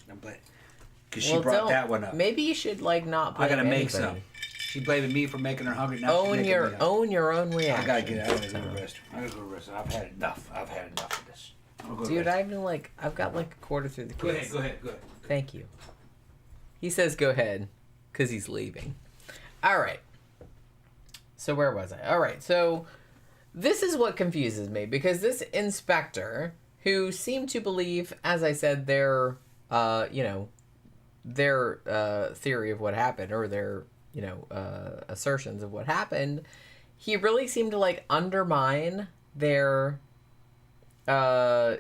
Speaker 4: Because she brought that one up.
Speaker 3: Maybe you should not blame
Speaker 4: I gotta make
Speaker 3: anybody.
Speaker 4: some. She's blaming me for making her hungry. Now she's
Speaker 3: Own
Speaker 4: making
Speaker 3: your
Speaker 4: me hungry.
Speaker 3: own reaction.
Speaker 4: I gotta get out. I gotta go to the restroom. I gotta go to the restroom. I've had enough. I've had enough of this. I'm gonna go to
Speaker 3: Dude,
Speaker 4: the
Speaker 3: I've been I've got a quarter through the kiss.
Speaker 4: Go ahead.
Speaker 3: Thank you. He says go ahead because he's leaving. All right. So where was I? All right. So this is what confuses me because this inspector who seemed to believe, as I said, their theory of what happened or their, assertions of what happened, he really seemed to undermine their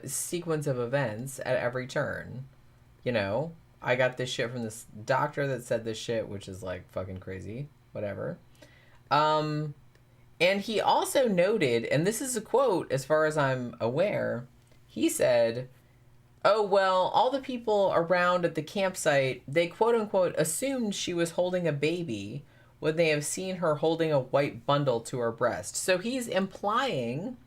Speaker 3: sequence of events at every turn. I got this shit from this doctor that said this shit, which is fucking crazy. Whatever. And he also noted, and this is a quote as far as I'm aware, he said, "Oh, well, all the people around at the campsite, they quote unquote assumed she was holding a baby when they have seen her holding a white bundle to her breast." So he's implying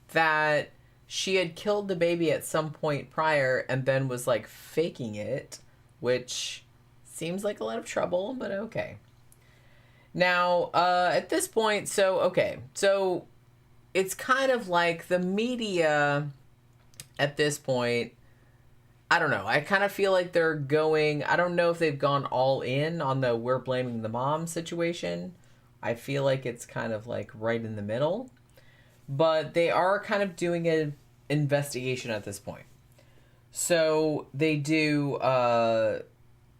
Speaker 3: that she had killed the baby at some point prior and then was faking it, which seems like a lot of trouble, but okay. Now, at this point, so it's kind of like the media at this point, I don't know. I kind of feel like they're going, I don't know if they've gone all in on the we're blaming the mom situation. I feel like it's kind of right in the middle. But they are kind of doing an investigation at this point. So they do,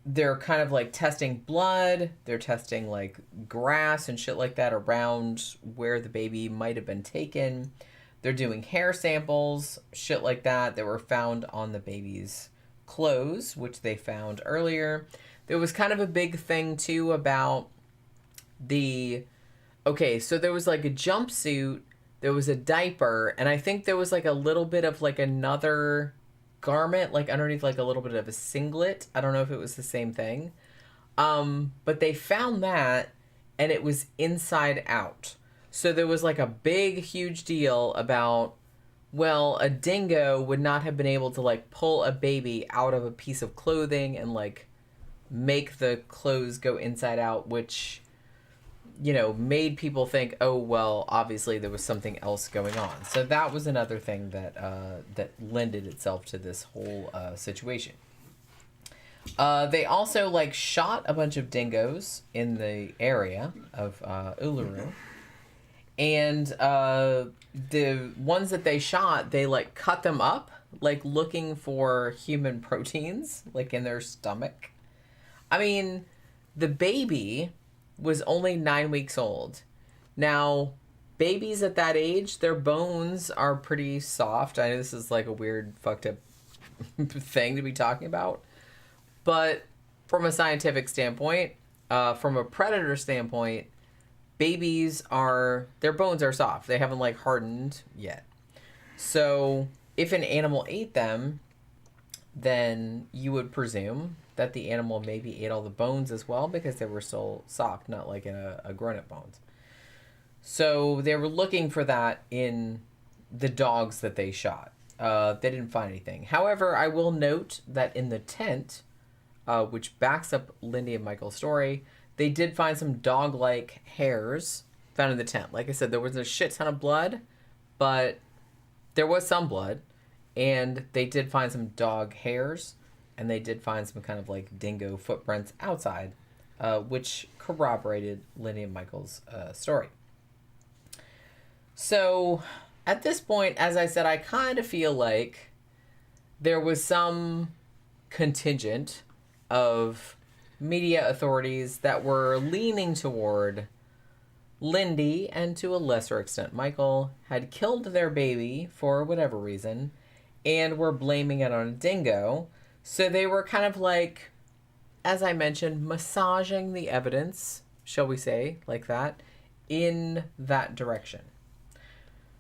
Speaker 3: they're kind of testing blood. They're testing grass and shit like that around where the baby might have been taken. They're doing hair samples, shit like that were found on the baby's clothes, which they found earlier. There was kind of a big thing too about so there was a jumpsuit, there was a diaper, and I think there was a little bit of another garment underneath a little bit of a singlet. I don't know if it was the same thing. But they found that and it was inside out. So there was a big huge deal about, well, a dingo would not have been able to pull a baby out of a piece of clothing and make the clothes go inside out, which made people think, oh, well, obviously there was something else going on. So that was another thing that lended itself to this whole situation. They also shot a bunch of dingoes in the area of Uluru. And the ones that they shot, they cut them up, looking for human proteins, in their stomach. I mean, the baby was only 9 weeks old. Now, babies at that age, their bones are pretty soft. I know this is a weird, fucked up thing to be talking about. But from a scientific standpoint, from a predator standpoint, babies their bones are soft. They haven't hardened yet. So if an animal ate them, then you would presume that the animal maybe ate all the bones as well because they were so soft, not in a grown-up bones. So they were looking for that in the dogs that they shot. They didn't find anything. However, I will note that in the tent, which backs up Lindy and Michael's story, they did find some dog-like hairs found in the tent. Like I said, there was a shit ton of blood, but there was some blood, and they did find some dog hairs, and they did find some kind of like dingo footprints outside, which corroborated Lindy and Michael's story. So at this point, as I said, I kind of feel like there was some contingent of media authorities that were leaning toward Lindy, and to a lesser extent Michael, had killed their baby for whatever reason and were blaming it on a dingo. So they were kind of like, as I mentioned, massaging the evidence, shall we say, like that, in that direction.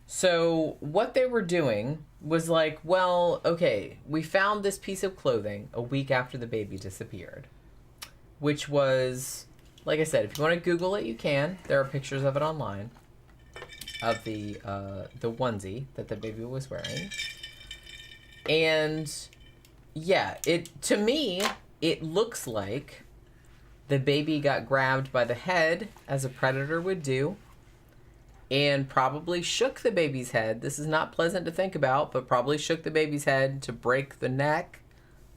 Speaker 3: So what they were doing was like, well, okay, we found this piece of clothing a week after the baby disappeared, which was, like I said, if you want to Google it, you can. There are pictures of it online, of the onesie that the baby was wearing. And yeah, to me, it looks like the baby got grabbed by the head, as a predator would do, and probably shook the baby's head. This is not pleasant to think about, but probably shook the baby's head to break the neck,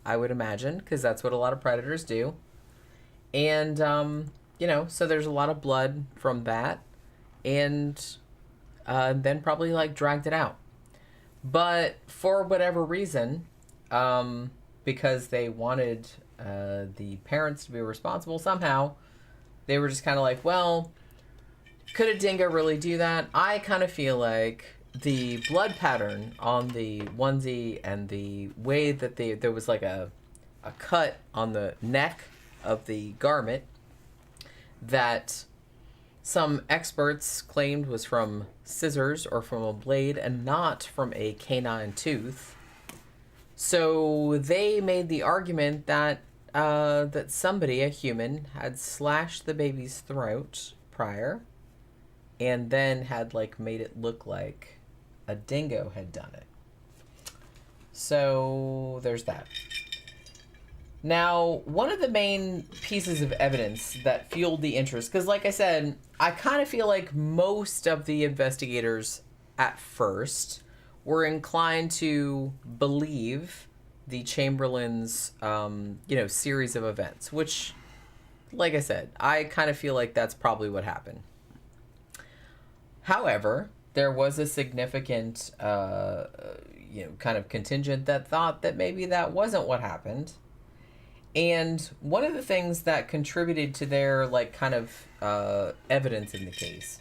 Speaker 3: I would imagine, because that's what a lot of predators do. And, so there's a lot of blood from that, and then probably, like, dragged it out. But for whatever reason, because they wanted the parents to be responsible somehow, they were just kind of like, well, could a dingo really do that? I kind of feel like the blood pattern on the onesie and the way that there was like a cut on the neck of the garment that some experts claimed was from scissors or from a blade and not from a canine tooth. So they made the argument that that somebody, a human, had slashed the baby's throat prior, and then had like made it look like a dingo had done it. So there's that. Now, one of the main pieces of evidence that fueled the interest, because like I said, I kind of feel like most of the investigators at first were inclined to believe the Chamberlain's, series of events, which, like I said, I kind of feel like that's probably what happened. However, there was a significant, kind of contingent that thought that maybe that wasn't what happened. And one of the things that contributed to their, like, kind of evidence in the case,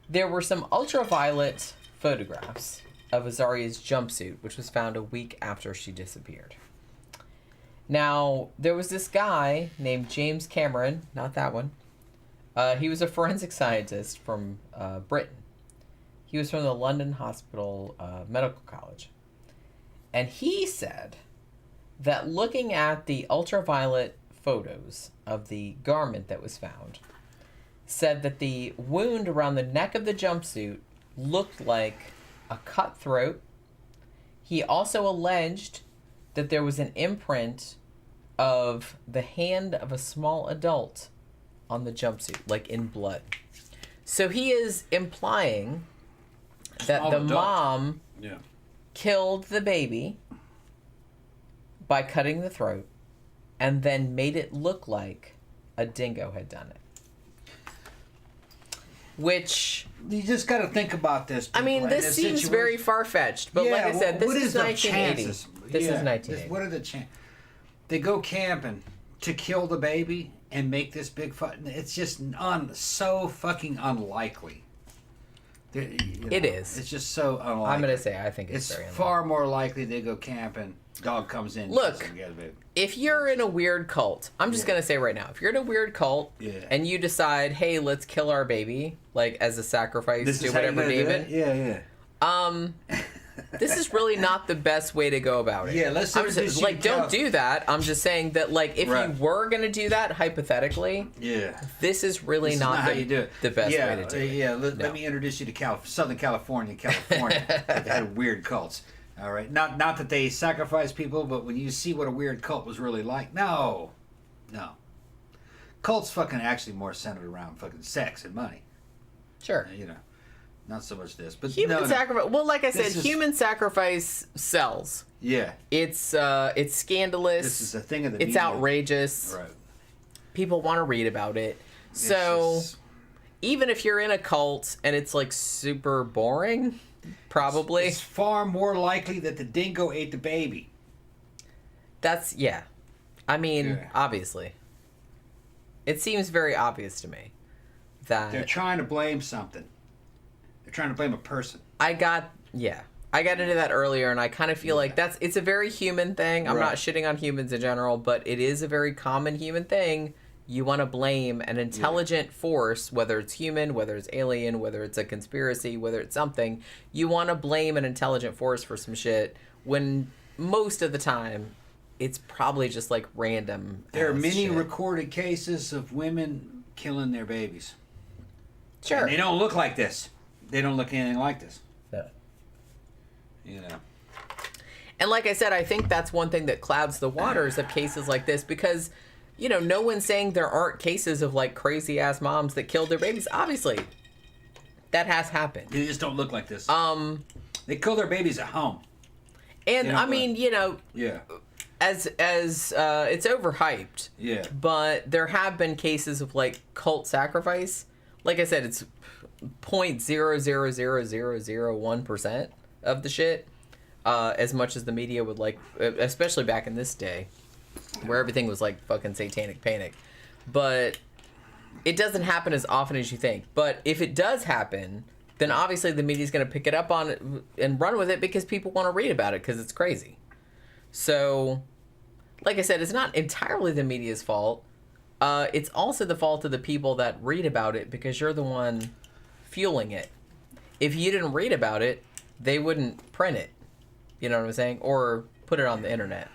Speaker 3: there were some ultraviolet photographs of Azaria's jumpsuit, which was found a week after she disappeared. Now, there was this guy named James Cameron, not that one. He was a forensic scientist from Britain. He was from the London Hospital Medical College. And he said that looking at the ultraviolet photos of the garment that was found, said that the wound around the neck of the jumpsuit looked like a cut throat. He also alleged that there was an imprint of the hand of a small adult on the jumpsuit, like in blood. So he is implying that the mom killed the baby by cutting the throat and then made it look like a dingo had done it. Which,
Speaker 4: you just got to think about this.
Speaker 3: I mean, this seems very far-fetched, but like I said, this is 1980. This is 1980.
Speaker 4: What are the chances? They go camping to kill the baby and make this big it's just so fucking unlikely.
Speaker 3: It is.
Speaker 4: It's just so unlikely.
Speaker 3: I'm going to say I think it's very unlikely.
Speaker 4: Far more likely they go camping, dog comes in.
Speaker 3: Look, if you're in a weird cult, I'm just going to say right now, if you're in a weird cult and you decide, hey, let's kill our baby, like as a sacrifice to whatever demon. this is really not the best way to go about it.
Speaker 4: Yeah, let's
Speaker 3: I'm just,
Speaker 4: introduce
Speaker 3: like,
Speaker 4: you to
Speaker 3: don't do that. I'm just saying that, like, if
Speaker 4: Right.
Speaker 3: you were going to do that, hypothetically,
Speaker 4: Yeah.
Speaker 3: this is really
Speaker 4: This is
Speaker 3: not
Speaker 4: how you do it.
Speaker 3: the best way to do it.
Speaker 4: Yeah, let
Speaker 3: No.
Speaker 4: me introduce you to Southern California. They had weird cults. All right. Not that they sacrifice people, but when you see what a weird cult was really like, no. Cults fucking actually more centered around fucking sex and money.
Speaker 3: Sure.
Speaker 4: You know, not so much this, but
Speaker 3: Human sacrifice. Well, like I said,
Speaker 4: This is-
Speaker 3: human sacrifice sells.
Speaker 4: Yeah,
Speaker 3: It's scandalous.
Speaker 4: this is a thing of the
Speaker 3: It's
Speaker 4: media.
Speaker 3: outrageous.
Speaker 4: Right.
Speaker 3: People want to read about it.
Speaker 4: It's
Speaker 3: So
Speaker 4: just-
Speaker 3: even if you're in a cult and it's like super boring, probably
Speaker 4: it's far more likely that the dingo ate the baby.
Speaker 3: that's I mean,
Speaker 4: Yeah.
Speaker 3: obviously, it seems very obvious to me that
Speaker 4: They're trying to blame something. They're trying to blame a person.
Speaker 3: I got into that earlier, and I kind of feel like it's a very human thing. I'm not
Speaker 4: Right.
Speaker 3: shitting on humans in general, but it is a very common human thing. You want to blame an intelligent force, whether it's human, whether it's alien, whether it's a conspiracy, whether it's something. You want to blame an intelligent force for some shit when most of the time it's probably just like random.
Speaker 4: There are
Speaker 3: ass
Speaker 4: many
Speaker 3: shit.
Speaker 4: recorded cases of women killing their babies.
Speaker 3: Sure.
Speaker 4: And they don't look like this. They don't look anything like this.
Speaker 3: Yeah.
Speaker 4: You know.
Speaker 3: And like I said, I think that's one thing that clouds the waters of cases like this because, you know, no one's saying there aren't cases of like crazy ass moms that killed their babies. Obviously, that has happened.
Speaker 4: They just don't look like this. They kill their babies at home.
Speaker 3: And
Speaker 4: You know
Speaker 3: I
Speaker 4: what?
Speaker 3: mean, you know,
Speaker 4: Yeah.
Speaker 3: as it's overhyped.
Speaker 4: Yeah.
Speaker 3: But there have been cases of like cult sacrifice. Like I said, it's 0.00001% of the shit. As much as the media would like, especially back in this day, where everything was like fucking satanic panic. But it doesn't happen as often as you think. But if it does happen, then obviously the media's going to pick it up on it and run with it because people want to read about it because it's crazy. So, like I said, it's not entirely the media's fault. It's also the fault of the people that read about it because you're the one fueling it. If you didn't read about it, they wouldn't print it. You know what I'm saying? Or put it on the internet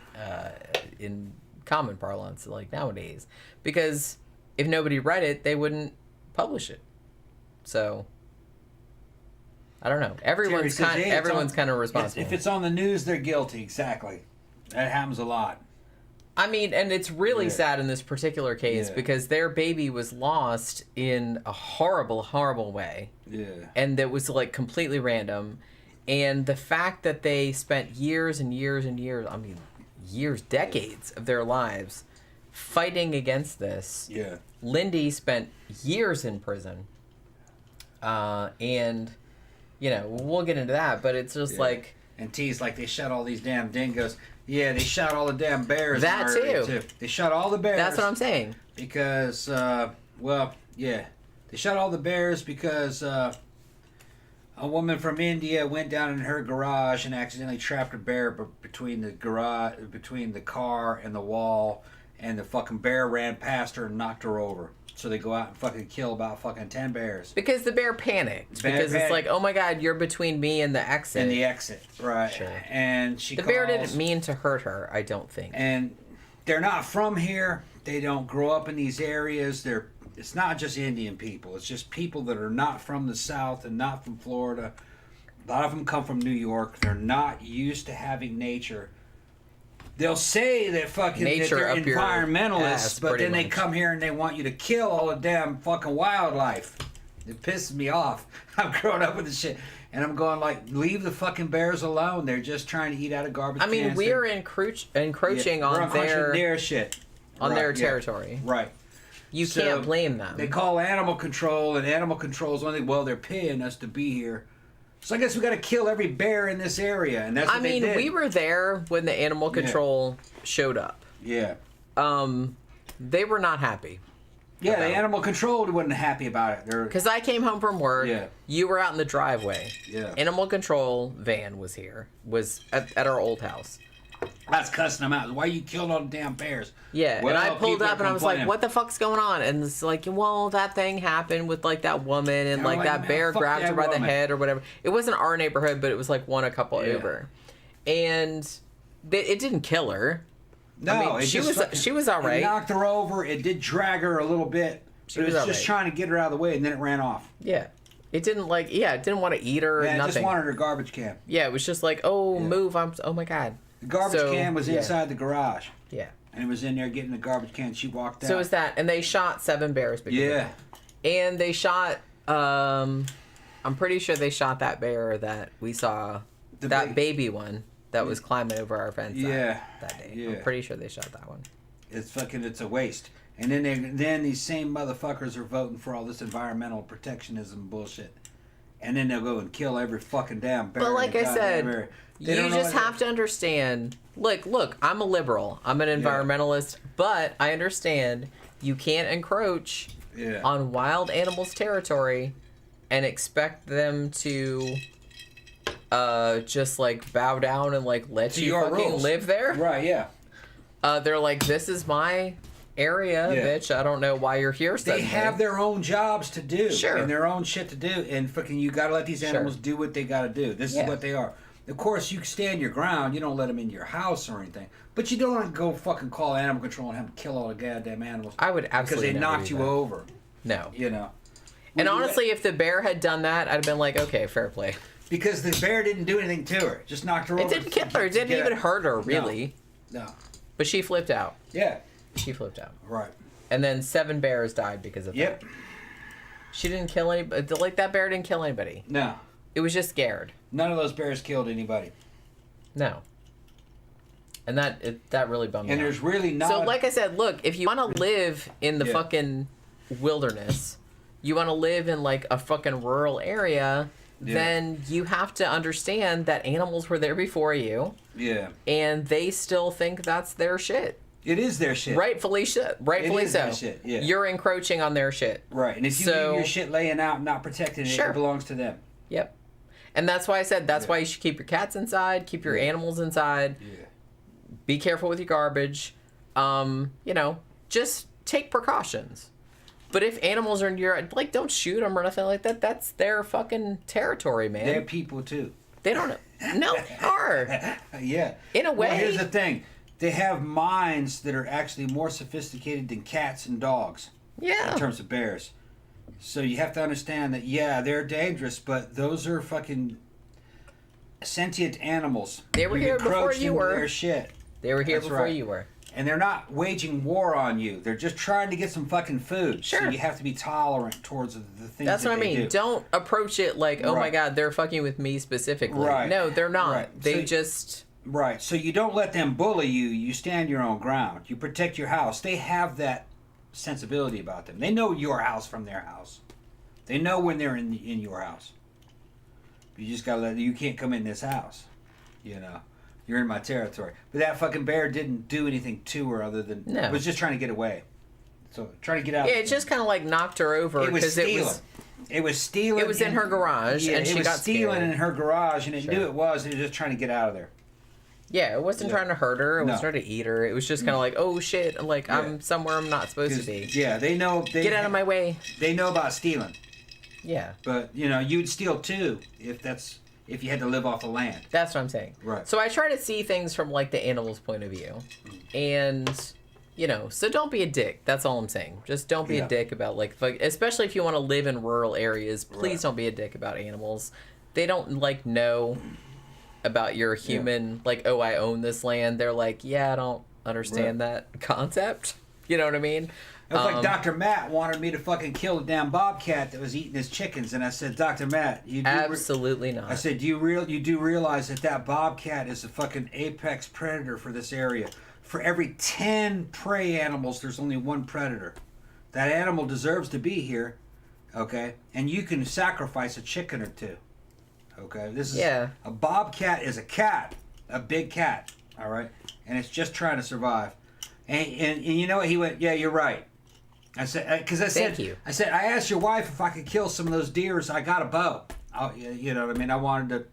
Speaker 3: in common parlance, like nowadays. Because if nobody read it, they wouldn't publish it. So, I don't know. Everyone's
Speaker 4: Terry says,
Speaker 3: kind
Speaker 4: hey,
Speaker 3: of responsible.
Speaker 4: If it's on the news, they're guilty. Exactly. That happens a lot.
Speaker 3: I mean, and it's really
Speaker 4: Yeah.
Speaker 3: sad in this particular case
Speaker 4: Yeah.
Speaker 3: because their baby was lost in a horrible, horrible way.
Speaker 4: Yeah.
Speaker 3: And that was like completely random. And the fact that they spent years and years and years, I mean, years, decades of their lives fighting against this.
Speaker 4: Yeah.
Speaker 3: Lindy spent years in prison. And, you know, we'll get into that, but it's just
Speaker 4: Yeah.
Speaker 3: like.
Speaker 4: And T's like, they shot all these damn dingoes. Yeah, they shot all the damn bears.
Speaker 3: That
Speaker 4: in our area,
Speaker 3: too.
Speaker 4: They shot all the bears.
Speaker 3: That's what I'm saying.
Speaker 4: Because, well, yeah. They shot all the bears because a woman from India went down in her garage and accidentally trapped a bear between the car and the wall, and the fucking bear ran past her and knocked her over. So they go out and fucking kill about fucking 10 bears.
Speaker 3: Because the bear panicked. Because it's like, oh my god, you're between me and the exit.
Speaker 4: In the exit, right.
Speaker 3: Sure.
Speaker 4: And she
Speaker 3: The
Speaker 4: calls,
Speaker 3: bear didn't mean to hurt her, I don't think.
Speaker 4: and they're not from here. They don't grow up in these areas. It's not just Indian people. It's just people that are not from the South and not from Florida. A lot of them come from New York. They're not used to having nature. They'll say that fucking
Speaker 3: Nature
Speaker 4: that
Speaker 3: up
Speaker 4: they're
Speaker 3: your
Speaker 4: environmentalists,
Speaker 3: ass,
Speaker 4: but
Speaker 3: pretty
Speaker 4: then they
Speaker 3: much.
Speaker 4: come here and they want you to kill all the damn fucking wildlife. It pisses me off. I'm growing up with this shit, and I'm going like, leave the fucking bears alone. They're just trying to eat out of garbage
Speaker 3: I mean,
Speaker 4: cans.
Speaker 3: we
Speaker 4: They're-
Speaker 3: are encroaching
Speaker 4: we're
Speaker 3: on
Speaker 4: encroaching their shit.
Speaker 3: on
Speaker 4: Right,
Speaker 3: their
Speaker 4: yeah.
Speaker 3: territory.
Speaker 4: Right.
Speaker 3: You
Speaker 4: So,
Speaker 3: can't blame them.
Speaker 4: They call animal control, and animal control's only, well, they're paying us to be here. So I guess we got to kill every bear in this area, and that's what
Speaker 3: I
Speaker 4: they
Speaker 3: mean,
Speaker 4: did.
Speaker 3: we were there when the animal control showed up.
Speaker 4: Yeah.
Speaker 3: They were not happy.
Speaker 4: Yeah, the
Speaker 3: about-
Speaker 4: animal control wasn't happy about it. They're,
Speaker 3: Because I came home from work.
Speaker 4: Yeah.
Speaker 3: You were out in the driveway.
Speaker 4: Yeah.
Speaker 3: Animal control van was here. Was at our old house.
Speaker 4: I was cussing them out. Why you killed all the damn bears?
Speaker 3: Yeah,
Speaker 4: Well,
Speaker 3: and I pulled
Speaker 4: people
Speaker 3: up
Speaker 4: are
Speaker 3: and I was like,
Speaker 4: complaining.
Speaker 3: what the fuck's going on? And it's like, well, that thing happened with like that woman and
Speaker 4: I'm
Speaker 3: like
Speaker 4: like,
Speaker 3: that
Speaker 4: man,
Speaker 3: bear
Speaker 4: fuck
Speaker 3: grabbed
Speaker 4: that
Speaker 3: her by the
Speaker 4: woman.
Speaker 3: head or whatever. It wasn't our neighborhood, but it was like a couple
Speaker 4: Yeah.
Speaker 3: over. And it didn't kill her.
Speaker 4: No,
Speaker 3: I mean,
Speaker 4: it
Speaker 3: she
Speaker 4: just
Speaker 3: was
Speaker 4: fucking-
Speaker 3: she was all
Speaker 4: It
Speaker 3: right.
Speaker 4: knocked her over. It did drag her a little bit.
Speaker 3: She
Speaker 4: But it
Speaker 3: was
Speaker 4: was
Speaker 3: all
Speaker 4: just
Speaker 3: right.
Speaker 4: trying to get her out of the way, and then it ran off.
Speaker 3: Yeah. It didn't it didn't want to eat her or
Speaker 4: Yeah, it
Speaker 3: nothing.
Speaker 4: just wanted her garbage can.
Speaker 3: Yeah, it was just like, oh,
Speaker 4: Yeah.
Speaker 3: move. Oh my God.
Speaker 4: The garbage
Speaker 3: So,
Speaker 4: can was
Speaker 3: yeah.
Speaker 4: inside the garage.
Speaker 3: Yeah.
Speaker 4: And it was in there getting the garbage can. She walked out.
Speaker 3: So is that, and they shot 7 bears. Because of
Speaker 4: Yeah.
Speaker 3: it. And they shot, I'm pretty sure they shot that bear that we saw,
Speaker 4: The
Speaker 3: that baby one that was climbing over our fence
Speaker 4: Yeah.
Speaker 3: that day.
Speaker 4: Yeah.
Speaker 3: I'm pretty sure they shot that one.
Speaker 4: It's a waste. And then these same motherfuckers are voting for all this environmental protectionism bullshit. And then they'll go and kill every fucking damn bear.
Speaker 3: But
Speaker 4: in
Speaker 3: like
Speaker 4: the
Speaker 3: I
Speaker 4: goddamn
Speaker 3: said,
Speaker 4: area. They
Speaker 3: you
Speaker 4: don't know
Speaker 3: just
Speaker 4: what-
Speaker 3: have to understand. Look, I'm a liberal. I'm an environmentalist, but I understand you can't encroach
Speaker 4: Yeah.
Speaker 3: on wild animals' territory and expect them to just like bow down and like let
Speaker 4: To
Speaker 3: you
Speaker 4: your
Speaker 3: fucking
Speaker 4: rules.
Speaker 3: live there.
Speaker 4: Right, yeah.
Speaker 3: They're like, this is my area,
Speaker 4: Yeah.
Speaker 3: bitch. I don't know why you're here.
Speaker 4: They
Speaker 3: Suddenly.
Speaker 4: have their own jobs to do.
Speaker 3: Sure.
Speaker 4: And their own shit to do. And fucking you gotta let these animals do what they gotta do. This
Speaker 3: Yeah.
Speaker 4: is what they are. Of course, you stand your ground. You don't let them into your house or anything. But you don't go fucking call animal control and have them kill all the goddamn animals.
Speaker 3: I would absolutely
Speaker 4: Because they
Speaker 3: never
Speaker 4: knocked
Speaker 3: do
Speaker 4: you
Speaker 3: that.
Speaker 4: over.
Speaker 3: No.
Speaker 4: You know.
Speaker 3: And
Speaker 4: Well, you-
Speaker 3: honestly, if the bear had done that, I'd have been like, okay, fair play.
Speaker 4: Because the bear didn't do anything to her. Just knocked her over.
Speaker 3: It didn't kill her. It didn't
Speaker 4: Get
Speaker 3: even
Speaker 4: out.
Speaker 3: hurt her, really.
Speaker 4: No.
Speaker 3: But she flipped out.
Speaker 4: Yeah.
Speaker 3: She flipped out.
Speaker 4: Right.
Speaker 3: And then 7 bears died because of
Speaker 4: Yep.
Speaker 3: that. She didn't kill anybody. Like, that bear didn't kill anybody.
Speaker 4: No.
Speaker 3: It was just scared.
Speaker 4: None of those bears killed anybody.
Speaker 3: No. And that really bummed me
Speaker 4: And
Speaker 3: out.
Speaker 4: there's really not.
Speaker 3: So, like I said, look, if you want to live in the
Speaker 4: Yeah.
Speaker 3: fucking wilderness, you want to live in, like, a fucking rural area,
Speaker 4: Yeah.
Speaker 3: then you have to understand that animals were there before you,
Speaker 4: Yeah.
Speaker 3: and they still think that's their shit.
Speaker 4: It is their shit.
Speaker 3: Rightfully
Speaker 4: It is
Speaker 3: so.
Speaker 4: their shit, yeah.
Speaker 3: You're encroaching on their shit.
Speaker 4: Right. And if you
Speaker 3: So-
Speaker 4: leave your shit laying out and not protecting it,
Speaker 3: Sure.
Speaker 4: it belongs to them.
Speaker 3: Yep. And that's why I said that's
Speaker 4: Yeah.
Speaker 3: why you should keep your cats inside, keep your animals inside.
Speaker 4: Yeah.
Speaker 3: Be careful with your garbage. Just take precautions. But if animals are in your, like, don't shoot them or nothing like that. That's their fucking territory, man.
Speaker 4: They're people too.
Speaker 3: They don't. No, they are.
Speaker 4: Yeah.
Speaker 3: In a way.
Speaker 4: Well, here's the thing. They have minds that are actually more sophisticated than cats and dogs
Speaker 3: Yeah.
Speaker 4: in terms of bears. So you have to understand that, yeah, they're dangerous, but those are fucking sentient animals.
Speaker 3: They were
Speaker 4: You've
Speaker 3: here before
Speaker 4: encroached
Speaker 3: you
Speaker 4: into
Speaker 3: were.
Speaker 4: Their shit.
Speaker 3: They were here
Speaker 4: That's
Speaker 3: before
Speaker 4: right.
Speaker 3: you were.
Speaker 4: And they're not waging war on you. They're just trying to get some fucking food.
Speaker 3: Sure.
Speaker 4: So you have to be tolerant towards the things
Speaker 3: That's
Speaker 4: that
Speaker 3: what I
Speaker 4: they
Speaker 3: mean.
Speaker 4: do.
Speaker 3: Don't approach it like, oh my
Speaker 4: Right.
Speaker 3: God, they're fucking with me specifically.
Speaker 4: Right.
Speaker 3: No, they're not.
Speaker 4: Right.
Speaker 3: They
Speaker 4: So-
Speaker 3: just.
Speaker 4: Right. So you don't let them bully you. You stand your own ground. You protect your house. They have that sensibility about them. They know your house from their house. They know when they're in your house. You just gotta let. You can't come in this house. You know, you're in my territory. But that fucking bear didn't do anything to her other than
Speaker 3: No.
Speaker 4: was just trying to get away. So trying to get out.
Speaker 3: Yeah, it just kind of like knocked her over
Speaker 4: It was
Speaker 3: because
Speaker 4: stealing. It was stealing.
Speaker 3: It was in her garage,
Speaker 4: Yeah,
Speaker 3: and she
Speaker 4: it was
Speaker 3: got
Speaker 4: stealing
Speaker 3: scared.
Speaker 4: in her garage, and it
Speaker 3: Sure.
Speaker 4: knew it was. And it was just trying to get out of there.
Speaker 3: Yeah, it wasn't
Speaker 4: Yeah.
Speaker 3: trying to hurt her. It
Speaker 4: No.
Speaker 3: was trying to eat her. It was just kind of like, oh shit, like
Speaker 4: Yeah.
Speaker 3: I'm somewhere I'm not supposed to
Speaker 4: 'Cause,
Speaker 3: be.
Speaker 4: yeah, they know.
Speaker 3: Get out of my way.
Speaker 4: They know about stealing,
Speaker 3: Yeah,
Speaker 4: but you'd steal too if you had to live off the land.
Speaker 3: that's what I'm saying.
Speaker 4: Right.
Speaker 3: So I try to see things from like the animal's point of view, and so don't be a dick. That's all I'm saying. Just don't be
Speaker 4: Yeah.
Speaker 3: a dick about especially if you want to live in rural areas. Please
Speaker 4: Right.
Speaker 3: don't be a dick about animals. They don't know about your human oh, I own this land. They're like, yeah, I don't understand that concept. You know what I mean?
Speaker 4: It was like Dr. Matt wanted me to fucking kill the damn bobcat that was eating his chickens, and I said, Dr. Matt, you do
Speaker 3: Absolutely not.
Speaker 4: I said, you do realize that bobcat is a fucking apex predator for this area? For every 10 prey animals, there's only one predator. That animal deserves to be here, okay? And you can sacrifice a chicken or two, okay? This is
Speaker 3: Yeah.
Speaker 4: A bobcat is a cat, a big cat, all right? And it's just trying to survive. And you know what? He went, yeah, you're right. I said, because I said,
Speaker 3: Thank you.
Speaker 4: I said, I asked your wife if I could kill some of those deers. I got a bow. You know what I mean? I wanted to,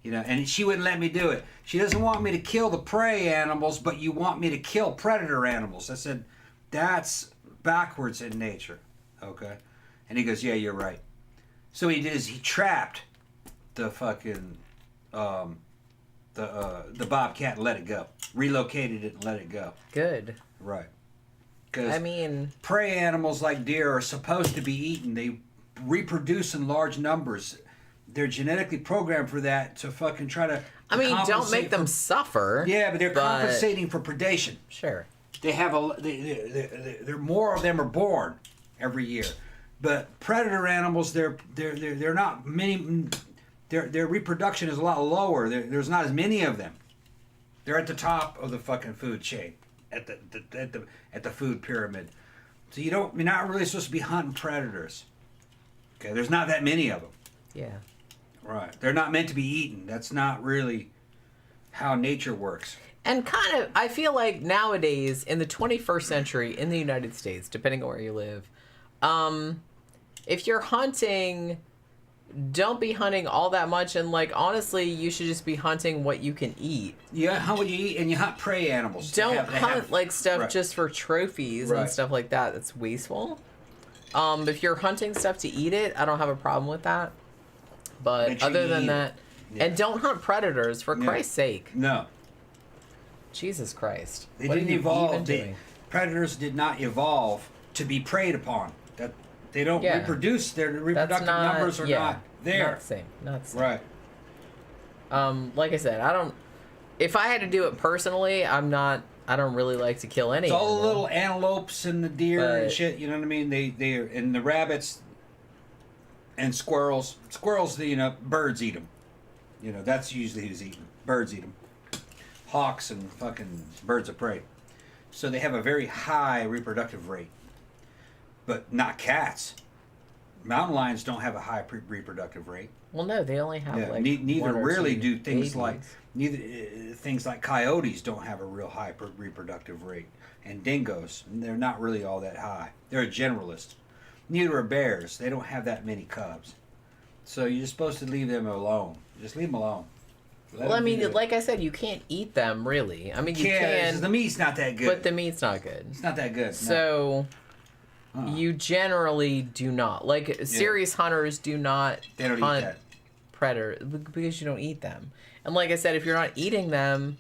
Speaker 4: You know, and she wouldn't let me do it. She doesn't want me to kill the prey animals, but you want me to kill predator animals. I said, that's backwards in nature. Okay? And he goes, yeah, you're right. So what he did is he trapped the fucking, the bobcat and let it go. Relocated it and let it go.
Speaker 3: Good.
Speaker 4: Right. Because
Speaker 3: I mean,
Speaker 4: prey animals like deer are supposed to be eaten. They reproduce in large numbers. They're genetically programmed for that to fucking try to.
Speaker 3: I mean, don't make them suffer.
Speaker 4: Yeah, but they're compensating for predation.
Speaker 3: Sure.
Speaker 4: They have they're more of them are born every year, but predator animals they're not many. Their reproduction is a lot lower. There's not as many of them. They're at the top of the fucking food chain, at the food pyramid. So you're not really supposed to be hunting predators. Okay, there's not that many of them.
Speaker 3: Yeah.
Speaker 4: Right. They're not meant to be eaten. That's not really how nature works.
Speaker 3: And kind of, I feel like nowadays, in the 21st century, in the United States, depending on where you live, if you're hunting, don't be hunting all that much. And, like, honestly, you should just be hunting what you can eat.
Speaker 4: Yeah, hunt what you eat, and you hunt prey animals.
Speaker 3: Don't hunt, like, stuff
Speaker 4: right.
Speaker 3: just for trophies and stuff like that. That's wasteful. If you're hunting stuff to eat it, I don't have a problem with that. But other than that, and don't hunt predators, for Christ's sake.
Speaker 4: No.
Speaker 3: Jesus Christ.
Speaker 4: They
Speaker 3: What
Speaker 4: didn't
Speaker 3: are you
Speaker 4: evolve.
Speaker 3: even doing?
Speaker 4: Predators did not evolve to be preyed upon. That they don't reproduce. Their reproductive numbers are not there.
Speaker 3: Not the same. Not the same.
Speaker 4: Right.
Speaker 3: Like I said, if I had to do it personally, I don't really like to kill any
Speaker 4: It's all
Speaker 3: animal.
Speaker 4: the little antelopes and the deer and shit. You know what I mean? They and the rabbits and squirrels. Squirrels, birds eat them. That's usually who's eating. Birds eat them. Hawks and fucking birds of prey. So they have a very high reproductive rate. But not cats. Mountain lions don't have a high reproductive rate.
Speaker 3: Well, no, they only have
Speaker 4: neither
Speaker 3: one or
Speaker 4: really
Speaker 3: two
Speaker 4: do things
Speaker 3: babies.
Speaker 4: things like coyotes don't have a real high reproductive rate, and dingoes, they're not really all that high. They're a generalist. Neither are bears. They don't have that many cubs. So you're supposed to leave them alone. Just leave them alone.
Speaker 3: Well, I mean, like I said, you can't eat them, really. I mean, you can.
Speaker 4: The meat's not that good.
Speaker 3: But the meat's not good.
Speaker 4: It's not that good. No.
Speaker 3: So, you generally do not. Like, serious hunters do not
Speaker 4: They don't
Speaker 3: hunt
Speaker 4: eat that.
Speaker 3: predators because you don't eat them. And like I said, if you're not eating them,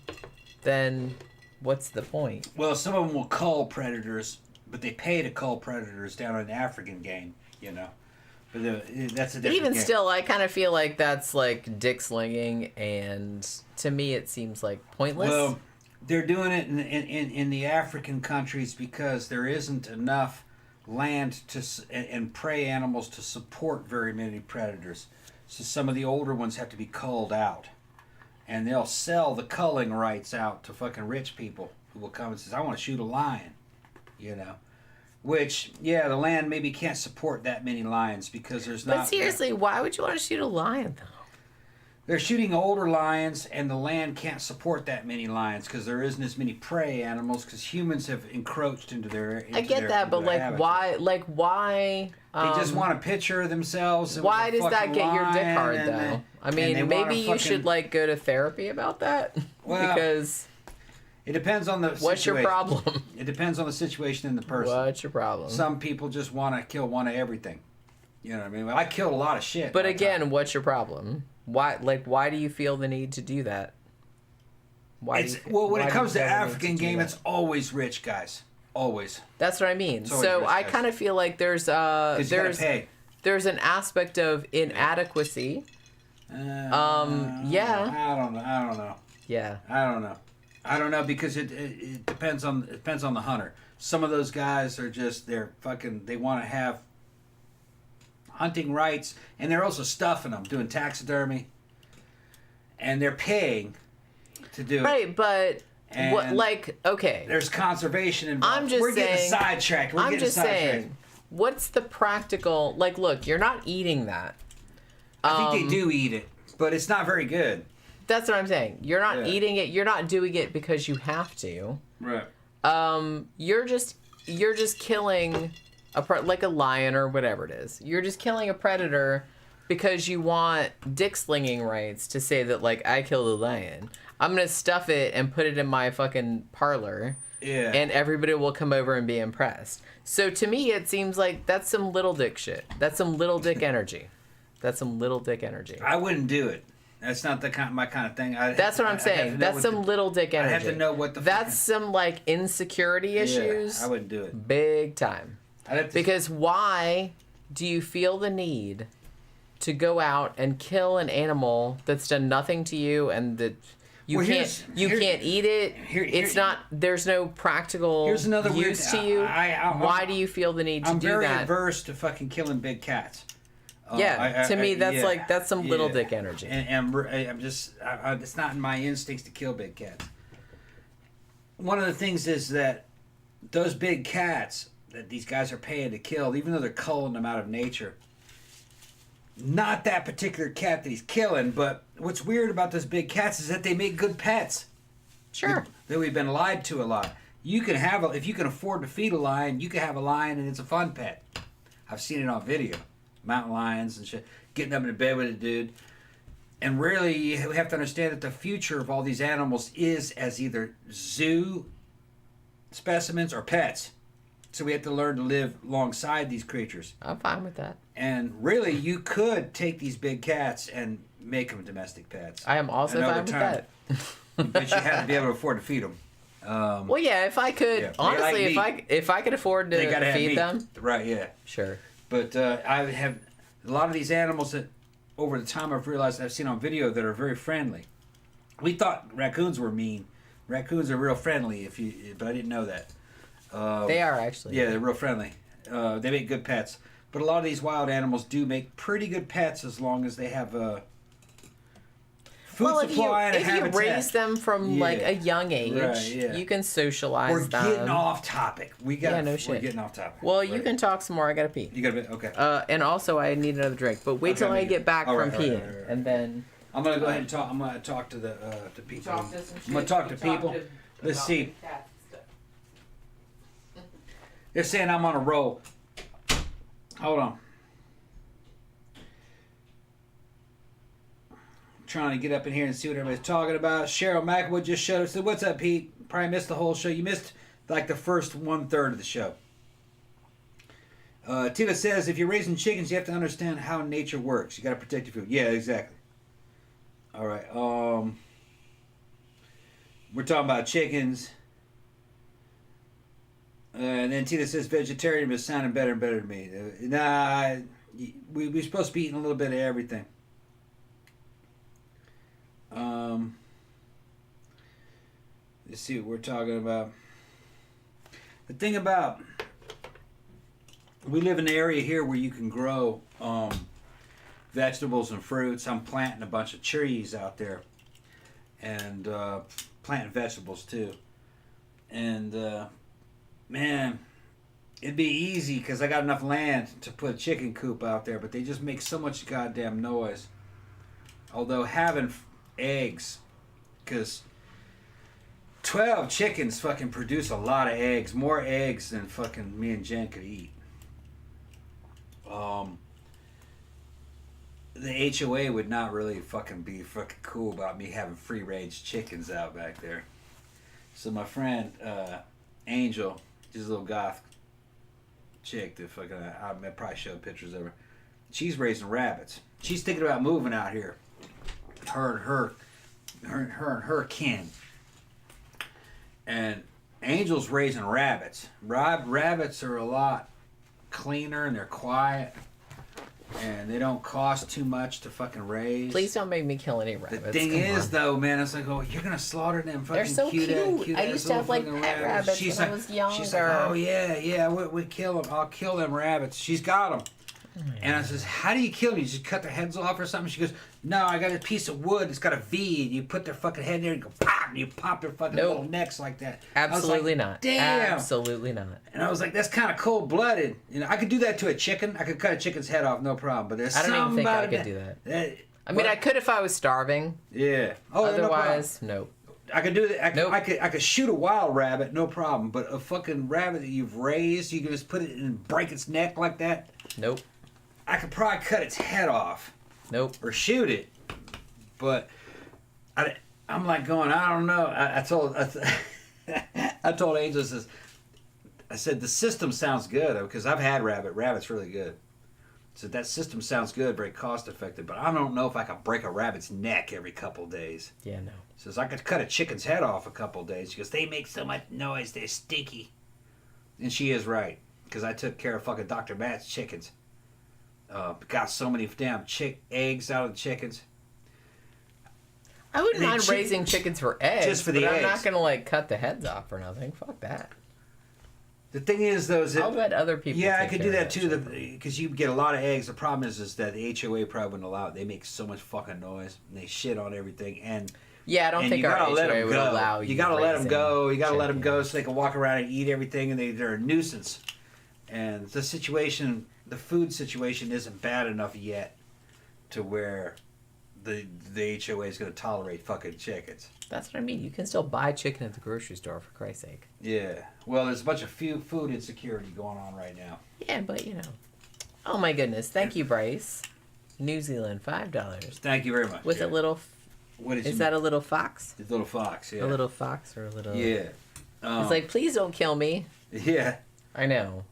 Speaker 3: then what's the point?
Speaker 4: Well, some of them will cull predators, but they pay to cull predators down in the African game, But that's a different
Speaker 3: Even
Speaker 4: game.
Speaker 3: still, I kind of feel like that's like dick slinging, and to me it seems like pointless.
Speaker 4: Well, they're doing it in the African countries because there isn't enough land and prey animals to support very many predators. So some of the older ones have to be culled out. And they'll sell the culling rights out to fucking rich people who will come and says, I want to shoot a lion, Which, the land maybe can't support that many lions because there's not...
Speaker 3: But seriously, why would you want to shoot a lion, though?
Speaker 4: They're shooting older lions, and the land can't support that many lions because there isn't as many prey animals because humans have encroached into their
Speaker 3: I get that, but why?
Speaker 4: They just want a picture of themselves.
Speaker 3: Why does that get your dick hard, though? I mean, maybe you should go to therapy about that.
Speaker 4: Well,
Speaker 3: because
Speaker 4: it depends on the situation.
Speaker 3: What's your problem?
Speaker 4: It depends on the situation and the person.
Speaker 3: What's your problem?
Speaker 4: Some people just want to kill one of everything. You know what I mean? I killed a lot of shit.
Speaker 3: But again, what's your problem? Why do you feel the need to do that?
Speaker 4: When it comes to African game, it's always rich guys. Always.
Speaker 3: That's what I mean. So I kind of feel like there's an aspect of inadequacy.
Speaker 4: Yeah.
Speaker 3: I
Speaker 4: don't know.
Speaker 3: Yeah.
Speaker 4: I don't know because it depends on the hunter. Some of those guys are just they want to have hunting rights, and they're also stuffing them, doing taxidermy, and they're paying to do it.
Speaker 3: Right, but okay.
Speaker 4: There's conservation involved. We're getting sidetracked.
Speaker 3: I'm just saying, what's the practical? Look, you're not eating that.
Speaker 4: I think they do eat it, but it's not very good.
Speaker 3: That's what I'm saying. You're not eating it. You're not doing it because you have to.
Speaker 4: Right.
Speaker 3: You're just killing like a lion or whatever it is. You're just killing a predator because you want dick slinging rights to say that, like, I killed a lion. I'm going to stuff it and put it in my fucking parlor.
Speaker 4: Yeah.
Speaker 3: And everybody will come over and be impressed. So to me, it seems like that's some little dick shit. That's some little dick energy. That's some little dick energy.
Speaker 4: I wouldn't do it. That's not my kind of thing.
Speaker 3: That's what I'm saying. That's some little dick energy.
Speaker 4: I have to know what the.
Speaker 3: That's some like insecurity issues.
Speaker 4: Yeah, I wouldn't do it.
Speaker 3: Big time. Because why do you feel the need to go out and kill an animal that's done nothing to you and that you can't eat it? It's not. There's no practical
Speaker 4: use
Speaker 3: to you. Why do you feel the need to do that?
Speaker 4: I'm very averse to fucking killing big cats.
Speaker 3: To me, that's some little dick energy.
Speaker 4: And I'm just, it's not in my instincts to kill big cats. One of the things is that those big cats that these guys are paying to kill, even though they're culling them out of nature, not that particular cat that he's killing, but what's weird about those big cats is that they make good pets.
Speaker 3: Sure.
Speaker 4: That we've been lied to a lot. You can have, if you can afford to feed a lion, you can have a lion and it's a fun pet. I've seen it on video. Mountain lions and shit, getting up into bed with a dude. And really, you have to understand that the future of all these animals is as either zoo specimens or pets. So we have to learn to live alongside these creatures.
Speaker 3: I'm fine with that.
Speaker 4: And really, you could take these big cats and make them domestic pets.
Speaker 3: I am also fine with that.
Speaker 4: But you have to be able to afford to feed them.
Speaker 3: Well, yeah, if I could, honestly, if I could afford to feed them.
Speaker 4: Right, yeah.
Speaker 3: Sure.
Speaker 4: But I have a lot of these animals that, over the time, I've realized I've seen on video that are very friendly. We thought raccoons were mean. Raccoons are real friendly, but I didn't know that.
Speaker 3: They are actually.
Speaker 4: Yeah, they're real friendly. They make good pets. But a lot of these wild animals do make pretty good pets as long as they have a food supply and a habitat.
Speaker 3: If you raise them from like a young age, you can socialize them.
Speaker 4: We're getting off topic. We're getting off topic.
Speaker 3: Well, you can talk some more. I gotta pee.
Speaker 4: You gotta pee? Okay.
Speaker 3: And also, I need another drink. But wait till I get back from peeing, and then
Speaker 4: I'm gonna go ahead and talk. I'm gonna talk to the people. I'm gonna talk to people. Let's see. They're saying I'm on a roll. Hold on. Trying to get up in here and see what everybody's talking about. Cheryl McAvoy just showed up. Said, "What's up, Pete? Probably missed the whole show. You missed like the first 1/3 of the show." Tina says, "If you're raising chickens, you have to understand how nature works. You got to protect your food." Yeah, exactly. All right. We're talking about chickens. And then Tina says, "Vegetarian is sounding better and better to me." Nah, we're supposed to be eating a little bit of everything. Let's see what we're talking about. The thing about, we live in an area here where you can grow vegetables and fruits. I'm planting a bunch of trees out there, and planting vegetables too. And man, it'd be easy because I got enough land to put a chicken coop out there, but they just make so much goddamn noise. Although having eggs, because 12 chickens fucking produce a lot of eggs, more eggs than fucking me and Jen could eat. The HOA would not really fucking be fucking cool about me having free range chickens out back there. So my friend Angel, she's a little goth chick that fucking I probably showed pictures of her. She's raising rabbits. She's thinking about moving out here. Her and her kin. And Angel's raising rabbits. Rabbits are a lot cleaner and they're quiet. And they don't cost too much to fucking raise.
Speaker 3: Please don't make me kill any rabbits.
Speaker 4: The thing is, though, man, it's like, oh, you're gonna slaughter them fucking
Speaker 3: They're so cute. I used to have like pet rabbits when I was younger.
Speaker 4: She's like, oh yeah, we kill them. I'll kill them rabbits. She's got them. And I says, how do you kill them? You just cut their heads off or something? She goes, no, I got a piece of wood. It's got a V. And you put their fucking head in there and go, pop, and you pop their fucking little necks like that.
Speaker 3: Absolutely
Speaker 4: like,
Speaker 3: not.
Speaker 4: Damn.
Speaker 3: Absolutely not.
Speaker 4: And I was like, that's kind of cold-blooded. You know, I could do that to a chicken. I could cut a chicken's head off, no problem. But there's
Speaker 3: I don't even
Speaker 4: something
Speaker 3: think
Speaker 4: about
Speaker 3: I could do that. I mean,
Speaker 4: what?
Speaker 3: I could if I was starving.
Speaker 4: Yeah. Oh,
Speaker 3: otherwise,
Speaker 4: no. I could do that.
Speaker 3: Nope.
Speaker 4: I could shoot a wild rabbit, no problem. But a fucking rabbit that you've raised, you can just put it and break its neck like that.
Speaker 3: Nope.
Speaker 4: I could probably cut its head off.
Speaker 3: Nope.
Speaker 4: or shoot it. But I'm like going, I don't know. I told Angel, I said, the system sounds good, because I've had rabbit. Rabbit's really good. So that system sounds good, very cost effective, but I don't know if I could break a rabbit's neck every couple days.
Speaker 3: Yeah, no.
Speaker 4: Says I could cut a chicken's head off a couple days. She goes, they make so much noise, they're stinky. And she is right, because I took care of fucking Dr. Matt's chickens. Got so many damn eggs out of the chickens.
Speaker 3: I wouldn't mind raising chickens for eggs,
Speaker 4: just for the
Speaker 3: but
Speaker 4: eggs.
Speaker 3: I'm not gonna like cut the heads off or nothing. Fuck that.
Speaker 4: The thing is, though,
Speaker 3: I'll let other people.
Speaker 4: Yeah, I
Speaker 3: take
Speaker 4: could
Speaker 3: care
Speaker 4: do
Speaker 3: of
Speaker 4: that too, because you get a lot of eggs. The problem is that the HOA probably wouldn't allow it. They make so much fucking noise, and they shit on everything. And
Speaker 3: yeah, I don't think our HOA would allow you.
Speaker 4: You gotta let them go. You gotta let them go
Speaker 3: chickens.
Speaker 4: so they can walk around and eat everything, and they're a nuisance. And the food situation isn't bad enough yet to where the HOA is going to tolerate fucking chickens.
Speaker 3: That's what I mean. You can still buy chicken at the grocery store, for Christ's sake.
Speaker 4: Yeah. Well, there's a bunch of food insecurity going on right now.
Speaker 3: Yeah, but you know. Oh my goodness! Thank you, Bryce. New Zealand, $5.
Speaker 4: Thank you very much.
Speaker 3: With
Speaker 4: Jared.
Speaker 3: a little.
Speaker 4: What
Speaker 3: Is that a little fox?
Speaker 4: A little fox, yeah.
Speaker 3: A little fox or a little.
Speaker 4: Yeah.
Speaker 3: It's like, please don't kill me.
Speaker 4: Yeah.
Speaker 3: I know.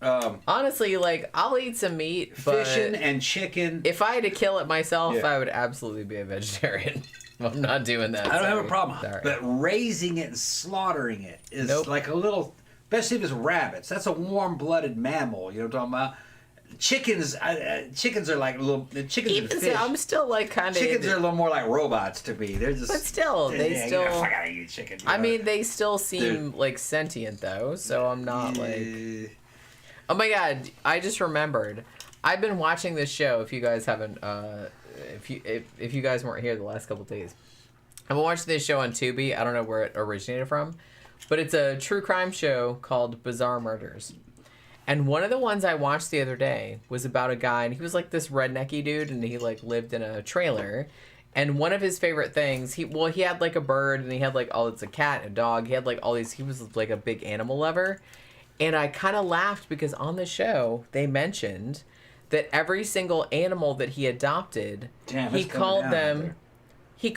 Speaker 3: Honestly, like, I'll eat some meat, but
Speaker 4: fishing and chicken.
Speaker 3: if I had to kill it myself,
Speaker 4: Yeah.
Speaker 3: I would absolutely be a vegetarian. I'm not doing that.
Speaker 4: I don't have
Speaker 3: sorry.
Speaker 4: a problem.
Speaker 3: Sorry.
Speaker 4: But raising it and slaughtering it is
Speaker 3: Nope.
Speaker 4: like a little, especially if it's rabbits. That's a warm-blooded mammal. You know what I'm talking about? Chickens are like little. Chickens
Speaker 3: Even
Speaker 4: and
Speaker 3: so,
Speaker 4: fish.
Speaker 3: I'm still like kind of.
Speaker 4: Chickens are a little more like robots to me. They're just.
Speaker 3: But still, they
Speaker 4: yeah,
Speaker 3: still.
Speaker 4: Get the fuck out of you, chicken.
Speaker 3: I mean, they still seem like sentient though, so I'm not like. Oh my god! I just remembered. I've been watching this show. If you guys haven't, if you guys weren't here the last couple of days, I've been watching this show on Tubi. I don't know where it originated from, but it's a true crime show called Bizarre Murders. And one of the ones I watched the other day was about a guy, and he was like this rednecky dude, and he like lived in a trailer. And one of his favorite things, he had like a bird, and he had like it's a cat and a dog. He had like all these. He was like a big animal lover. And I kind of laughed because on the show, they mentioned that every single animal that he adopted, he called them his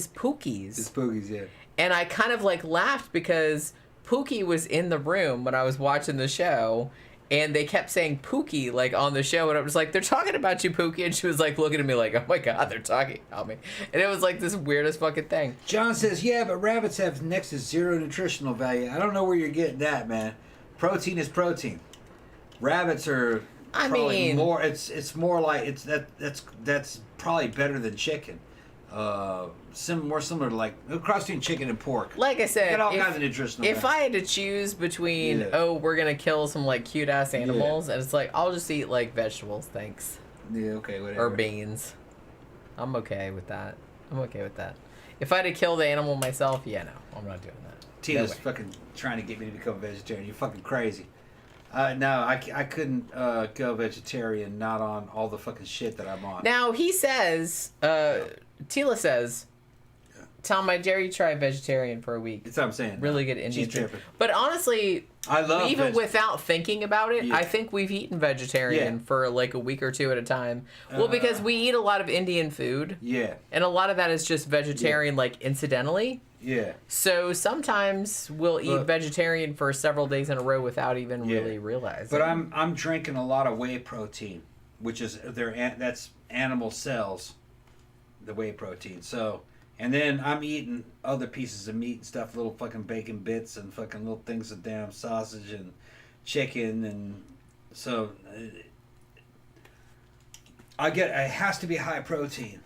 Speaker 3: Pookies.
Speaker 4: His Pookies, yeah.
Speaker 3: And I kind of like laughed because Pookie was in the room when I was watching the show, and they kept saying Pookie like on the show, and I was like, they're talking about you, Pookie, and she was like looking at me like, oh my god, they're talking about me, and it was like this weirdest fucking thing.
Speaker 4: John says, yeah, but rabbits have next to zero nutritional value. I don't know where you're getting that, man. Protein is protein. Rabbits are probably more. It's more like that's probably better than chicken. More similar to like a cross between chicken and pork.
Speaker 3: Like I said,
Speaker 4: got all kinds of nutritional
Speaker 3: if I had to choose between we're gonna kill some like cute ass animals, and it's like I'll just eat like vegetables, thanks.
Speaker 4: Yeah, okay, whatever.
Speaker 3: Or beans. I'm okay with that. If I had to kill the animal myself, yeah, no, I'm not doing that.
Speaker 4: Tina's fucking trying to get me to become a vegetarian. You're fucking crazy. No, I couldn't go vegetarian, not on all the fucking shit that I'm on.
Speaker 3: Now, he says, Tila says, Tom, I dare you try vegetarian for a week.
Speaker 4: That's what I'm saying.
Speaker 3: Really good Indian
Speaker 4: She's
Speaker 3: food.
Speaker 4: tripping.
Speaker 3: But honestly,
Speaker 4: I love
Speaker 3: even without thinking about it,
Speaker 4: Yeah.
Speaker 3: I think we've eaten vegetarian for like a week or two at a time. Well, because we eat a lot of Indian food.
Speaker 4: Yeah.
Speaker 3: And a lot of that is just vegetarian, like incidentally.
Speaker 4: Yeah.
Speaker 3: So sometimes we'll eat vegetarian for several days in a row without even really realizing.
Speaker 4: But I'm drinking a lot of whey protein, which is that's animal cells, the whey protein. So, and then I'm eating other pieces of meat and stuff, little fucking bacon bits and fucking little things of damn sausage and chicken, and so it has to be high protein.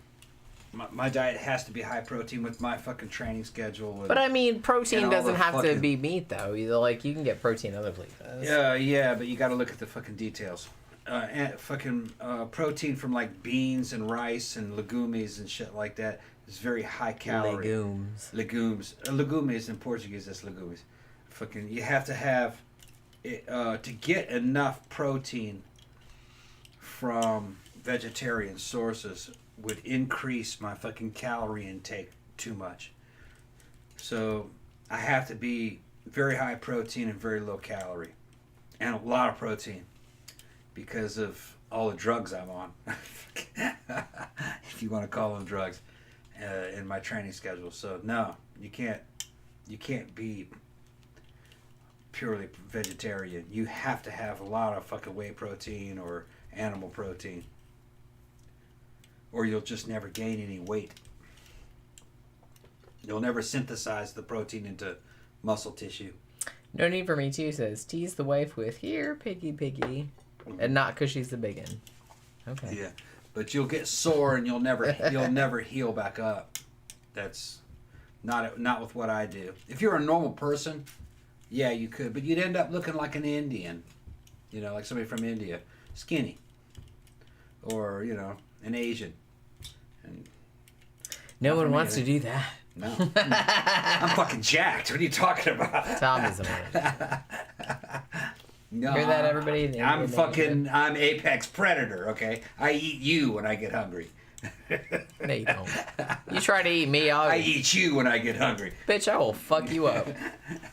Speaker 4: My diet has to be high protein with my fucking training schedule. And,
Speaker 3: but I mean, protein
Speaker 4: all
Speaker 3: doesn't
Speaker 4: the
Speaker 3: have to
Speaker 4: fucking-
Speaker 3: be meat, though. Either like you can get protein other places.
Speaker 4: Yeah, but you got to look at the fucking details. Protein from like beans and rice and legumes and shit like that is very high calorie. Legumes. Legumes in Portuguese, that's legumes. Fucking, you have to have it, to get enough protein from vegetarian sources would increase my fucking calorie intake too much. So I have to be very high protein and very low calorie. And a lot of protein because of all the drugs I'm on. if you want to call them drugs, in my training schedule. So no, you can't be purely vegetarian. You have to have a lot of fucking whey protein or animal protein, or you'll just never gain any weight. You'll never synthesize the protein into muscle tissue.
Speaker 3: No need for me to, says, tease the wife with, here, piggy. And not because she's the biggin. Okay.
Speaker 4: Yeah, but you'll get sore and you'll never heal back up. That's not with what I do. If you're a normal person, yeah, you could, but you'd end up looking like an Indian, like somebody from India, skinny, or an Asian. And
Speaker 3: no one wants to do that.
Speaker 4: No, I'm fucking jacked. What are you talking about?
Speaker 3: Tom is a
Speaker 4: No,
Speaker 3: hear that, everybody?
Speaker 4: I'm apex predator. Okay, I eat you when I get hungry.
Speaker 3: No, you don't. You try to eat me,
Speaker 4: I eat you when I get hungry.
Speaker 3: Bitch, I will fuck you up.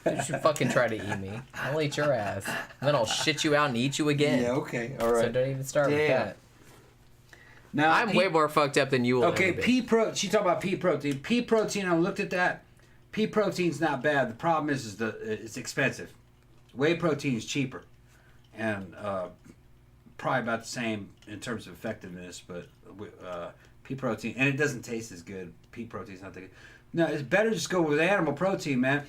Speaker 3: You should fucking try to eat me. I'll eat your ass. And then I'll shit you out and eat you again.
Speaker 4: Yeah, okay, all right.
Speaker 3: So don't even start with that.
Speaker 4: Now,
Speaker 3: I'm way more fucked up than you will
Speaker 4: Okay,
Speaker 3: ever be.
Speaker 4: she talked about pea protein. Pea protein, I looked at that. Pea protein's not bad. The problem is it's expensive. Whey protein is cheaper. And probably about the same in terms of effectiveness, but pea protein, and it doesn't taste as good. Pea protein's not that good. No, it's better just go with animal protein, man.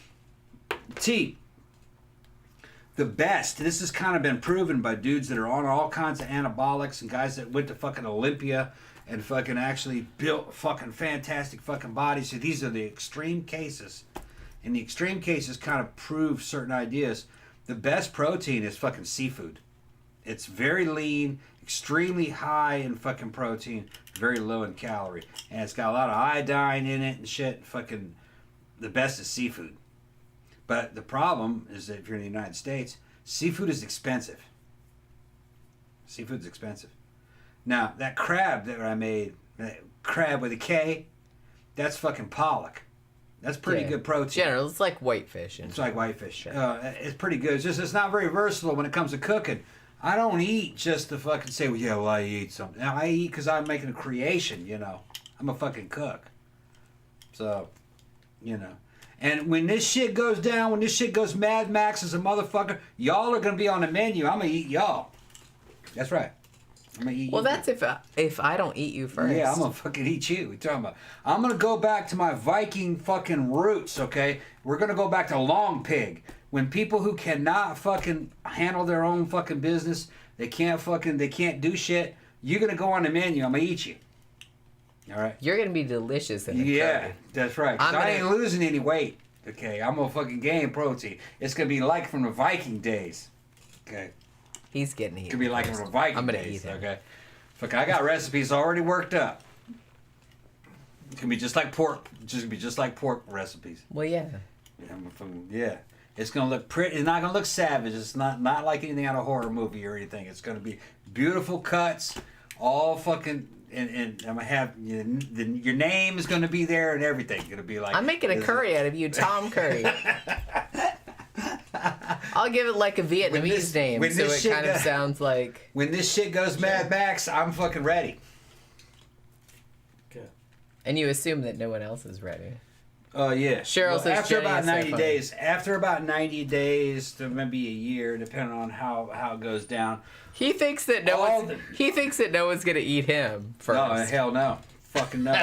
Speaker 4: The best. This has kind of been proven by dudes that are on all kinds of anabolics and guys that went to fucking Olympia and fucking actually built fucking fantastic fucking bodies. So these are the extreme cases. And the extreme cases kind of prove certain ideas. The best protein is fucking seafood. It's very lean, extremely high in fucking protein, very low in calorie. And it's got a lot of iodine in it and shit. Fucking the best is seafood. But the problem is that if you're in the United States, seafood is expensive. Seafood's expensive. Now, that crab that I made, that crab with a K, that's fucking pollock. That's pretty good protein.
Speaker 3: General, it's like whitefish.
Speaker 4: It's like whitefish.
Speaker 3: Sure.
Speaker 4: It's pretty good. It's just it's not very versatile when it comes to cooking. I don't eat just to fucking say, I eat something. Now, I eat because I'm making a creation, I'm a fucking cook. So, And when this shit goes down, when this shit goes Mad Max as a motherfucker, y'all are going to be on the menu. I'm going to eat y'all. That's right. I'm going to eat
Speaker 3: well,
Speaker 4: you.
Speaker 3: that's if I don't eat you first.
Speaker 4: Yeah, I'm going to fucking eat you. What are you talking about? I'm going to go back to my Viking fucking roots, okay? We're going to go back to Long Pig. When people who cannot fucking handle their own fucking business, they can't do shit, you're going to go on the menu. I'm going to eat you. All right.
Speaker 3: You're gonna be delicious in the curry.
Speaker 4: That's right. I ain't losing any weight. Okay, I'm gonna fucking gain protein. It's gonna be like from the Viking days. Okay.
Speaker 3: He's getting eaten.
Speaker 4: It's gonna be like from the Viking days.
Speaker 3: I'm gonna eat him.
Speaker 4: Okay. Fuck, I got recipes already worked up. It's gonna be just like pork. Just like pork recipes.
Speaker 3: Well, yeah.
Speaker 4: Yeah. It's gonna look pretty. It's not gonna look savage. It's not like anything out of a horror movie or anything. It's gonna be beautiful cuts, all fucking. And I'm gonna have your name is gonna be there and everything. Gonna be like
Speaker 3: I'm making a curry out of you, Tom Curry. I'll give it like a Vietnamese name, so it kind of sounds like.
Speaker 4: When this shit goes Mad Max, I'm fucking ready.
Speaker 3: Okay. And you assume that no one else is ready.
Speaker 4: Oh yeah.
Speaker 3: Cheryl says
Speaker 4: after about 90
Speaker 3: so
Speaker 4: days. After about 90 days to maybe a year, depending on how it goes down.
Speaker 3: He thinks that no one's gonna eat him first.
Speaker 4: No, hell no. Fucking no.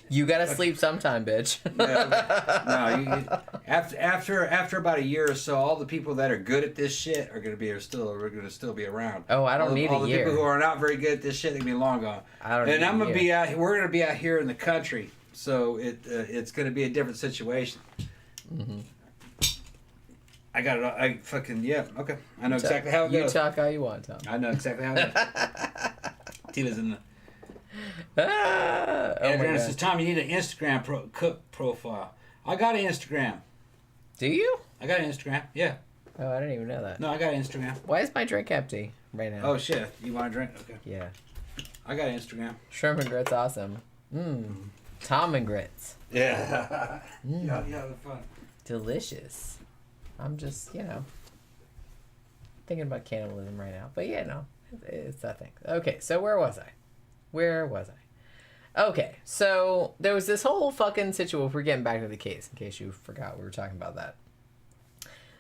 Speaker 3: You gotta sleep sometime, bitch.
Speaker 4: After about a year or so, all the people that are good at this shit are gonna still be around.
Speaker 3: Oh, I don't need a year.
Speaker 4: All the people who are not very good at this shit, they're gonna be long gone. We're gonna be out here in the country, so it's gonna be a different situation. Mm-hmm. I got it. I fucking okay. I know exactly how it goes.
Speaker 3: You talk how you want, Tom.
Speaker 4: I know exactly how it goes. Tina's in the.
Speaker 3: Adrian
Speaker 4: says, Tom, you need an Instagram cook profile. I got an Instagram.
Speaker 3: Do you?
Speaker 4: I got an Instagram. Yeah.
Speaker 3: Oh, I didn't even know that.
Speaker 4: No, I got an Instagram.
Speaker 3: Why is my drink empty right now?
Speaker 4: Oh shit! You want a drink? Okay.
Speaker 3: Yeah.
Speaker 4: I got an Instagram.
Speaker 3: Shrimp and grits, awesome. Tom and grits.
Speaker 4: Yeah. Yeah, they're fun.
Speaker 3: Delicious. I'm just, thinking about cannibalism right now. But yeah, no, it's that thing. Okay, so where was I? Where was I? Okay, so there was this whole fucking situation. We're getting back to the case, in case you forgot we were talking about that.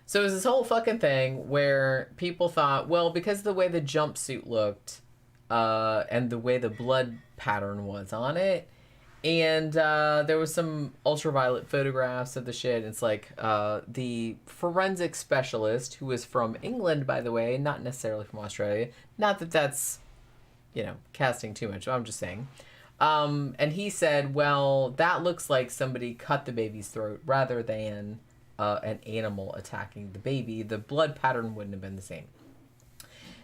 Speaker 3: So it was this whole fucking thing where people thought, well, because of the way the jumpsuit looked, and the way the blood pattern was on it, and there was some ultraviolet photographs of the shit. It's like the forensic specialist, who was from England, by the way, not necessarily from Australia. Not that that's, casting too much. I'm just saying. And he said, well, that looks like somebody cut the baby's throat rather than an animal attacking the baby. The blood pattern wouldn't have been the same.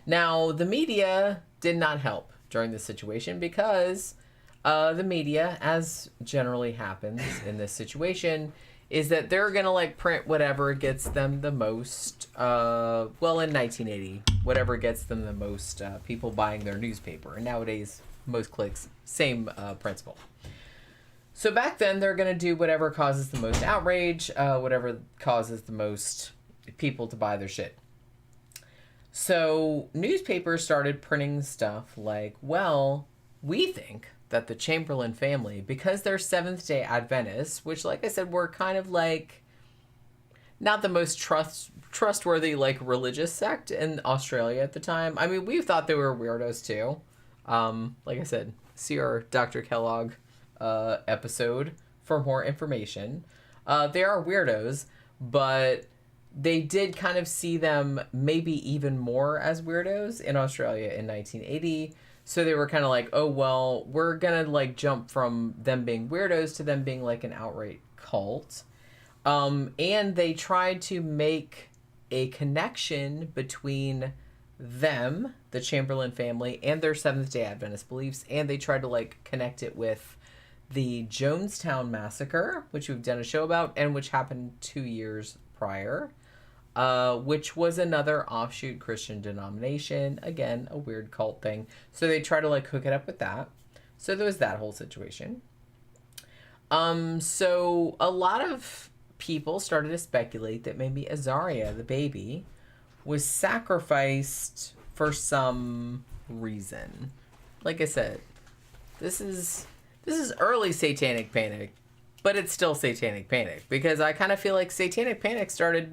Speaker 3: Now, the media did not help during this situation because the media, as generally happens in this situation, is that they're going to print whatever gets them the most, in 1980, whatever gets them the most people buying their newspaper. And nowadays, most clicks, same principle. So back then, they're going to do whatever causes the most outrage, whatever causes the most people to buy their shit. So newspapers started printing stuff like, well, we think that the Chamberlain family, because they're Seventh-day Adventists, which, like I said, were kind of not the most trustworthy, religious sect in Australia at the time. I mean, we thought they were weirdos, too. Like I said, see our Dr. Kellogg episode for more information. They are weirdos, but they did kind of see them maybe even more as weirdos in Australia in 1980. So they were kind of like, oh, well, we're going to jump from them being weirdos to them being an outright cult. And they tried to make a connection between them, the Chamberlain family, and their Seventh-day Adventist beliefs. And they tried to connect it with the Jonestown Massacre, which we've done a show about, and which happened 2 years prior, which was another offshoot Christian denomination. Again, a weird cult thing. So they try to hook it up with that. So there was that whole situation. So a lot of people started to speculate that maybe Azaria, the baby, was sacrificed for some reason. Like I said, this is early Satanic Panic, but it's still Satanic Panic, because I kind of feel like Satanic Panic started,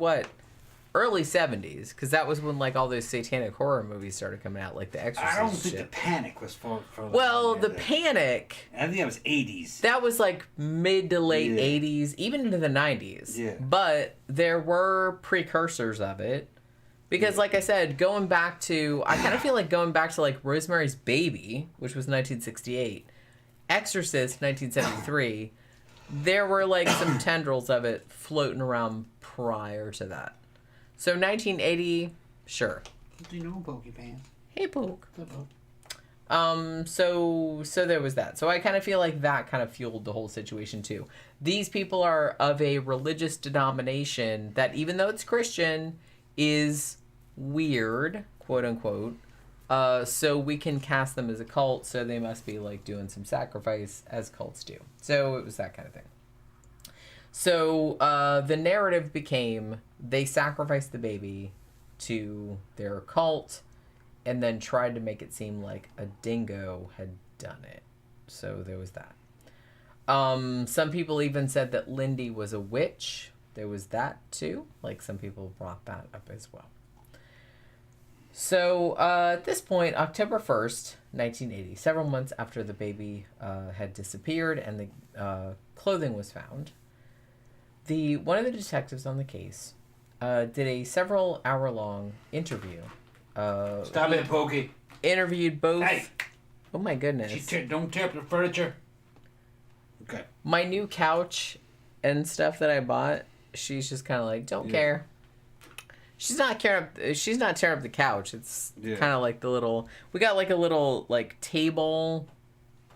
Speaker 3: early 70s, because that was when all those satanic horror movies started coming out, like The Exorcist.
Speaker 4: I don't think the Panic was for
Speaker 3: the Panic,
Speaker 4: I think that was 80s.
Speaker 3: that was mid to late 80s, even into the 90s.
Speaker 4: Yeah.
Speaker 3: But there were precursors of it, because like I said, I kind of feel like going back to Rosemary's Baby, which was 1968, Exorcist 1973, there were some tendrils of it floating around prior to that. So 1980, sure.
Speaker 4: Do you know Pokey Pants?
Speaker 3: Hey, Poke.
Speaker 4: Good Poke.
Speaker 3: So there was that. So I kind of feel like that kind of fueled the whole situation too. These people are of a religious denomination that, even though it's Christian, is weird, quote unquote. So we can cast them as a cult, so they must be doing some sacrifice, as cults do. So it was that kind of thing. So the narrative became they sacrificed the baby to their cult and then tried to make it seem like a dingo had done it. So there was that. Some people even said that Lindy was a witch. There was that too. Some people brought that up as well. So at this point, October 1st, 1980, several months after the baby had disappeared and the clothing was found, one of the detectives on the case did a several hour-long interview.
Speaker 4: Stop it, Pokey.
Speaker 3: Interviewed both.
Speaker 4: Hey.
Speaker 3: Oh my goodness.
Speaker 4: Don't tear up the furniture. Okay.
Speaker 3: My new couch and stuff that I bought, she's just kind of don't care. She's not tearing up the couch. It's kind of the little. We got a little table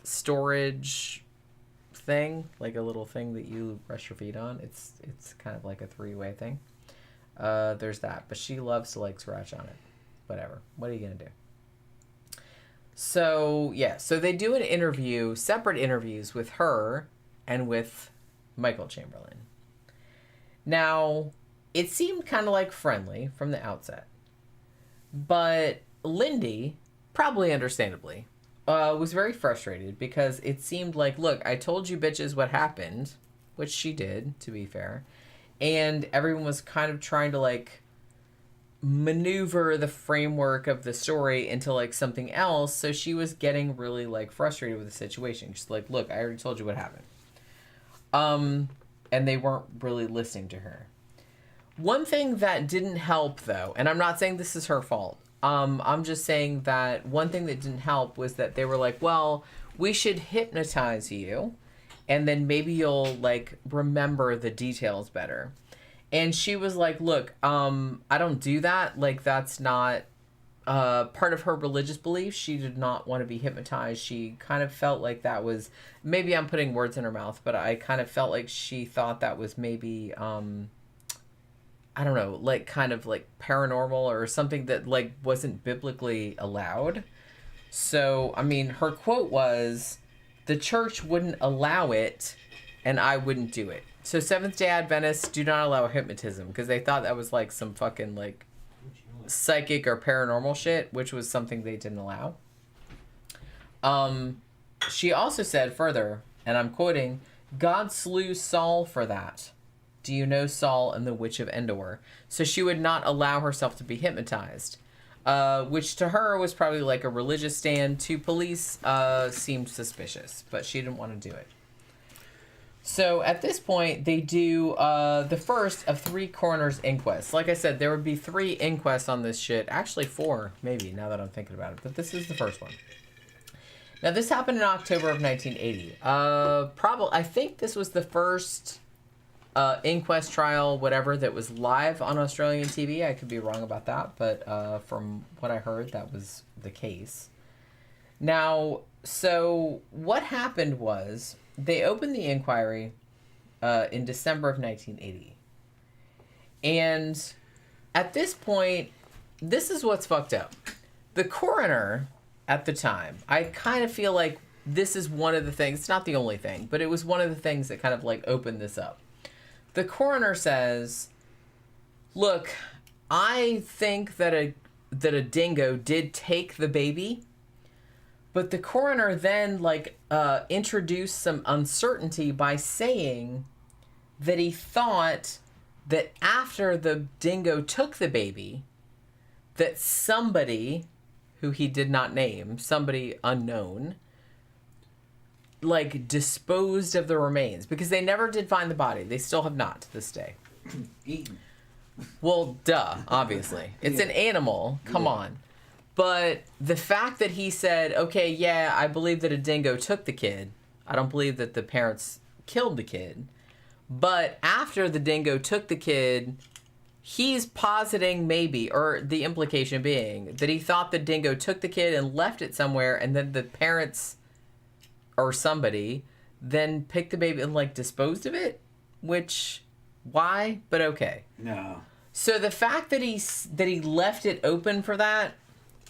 Speaker 3: storage thing, a little thing that you rest your feet on. It's kind of a 3-way thing. There's that, but she loves to scratch on it. Whatever. What are you gonna do? So so they do an interview, separate interviews with her and with Michael Chamberlain. Now, it seemed kind of friendly from the outset, but Lindy, probably understandably, was very frustrated because it seemed like, look, I told you bitches what happened, which she did, to be fair, and everyone was kind of trying to like maneuver the framework of the story into like something else. So she was getting really like frustrated with the situation. She's like, look, I already told you what happened. And they weren't really listening to her. One thing that didn't help though, and I'm not saying this is her fault. I'm just saying that one thing that didn't help was that they were like, well, we should hypnotize you and then maybe you'll like remember the details better. And she was like, look, I don't do that. Like, that's not part of her religious belief. She did not want to be hypnotized. She kind of felt like that was, maybe I'm putting words in her mouth, but I kind of felt like she thought that was maybe, I don't know, like kind of like paranormal or something that like wasn't biblically allowed. So, I mean, her quote was, the church wouldn't allow it and I wouldn't do it. So Seventh-day Adventists do not allow hypnotism because they thought that was like some fucking like psychic or paranormal shit, which was something they didn't allow. She also said further, and I'm quoting, God slew Saul for that. Do you know Saul and the Witch of Endor? So she would not allow herself to be hypnotized, which to her was probably like a religious stand. To police seemed suspicious, but she didn't want to do it. So at this point, they do the first of 3 coroner's inquests. Like I said, there would be 3 inquests on this shit. Actually 4, maybe, now that I'm thinking about it. But this is the first one. Now, this happened in October of 1980. I think this was the first inquest trial, whatever, that was live on Australian TV. I could be wrong about that, but from what I heard, that was the case. Now, so what happened was, they opened the inquiry in December of 1980. And at this point, this is what's fucked up. The coroner at the time, I kind of feel like this is one of the things, it's not the only thing, but it was one of the things that kind of like opened this up. The coroner says, look, I think that a dingo did take the baby. But the coroner then, introduced some uncertainty by saying that he thought that after the dingo took the baby, that somebody, who he did not name, somebody unknown, disposed of the remains. Because they never did find the body. They still have not to this day.
Speaker 4: Eaten.
Speaker 3: Well, duh, obviously. It's an animal. Come on. But the fact that he said, okay, yeah, I believe that a dingo took the kid. I don't believe that the parents killed the kid. But after the dingo took the kid, he's positing maybe, or the implication being, that he thought the dingo took the kid and left it somewhere, and then the parents or somebody then picked the baby and, disposed of it? Which, why? But okay.
Speaker 4: No.
Speaker 3: So the fact that he left it open for that,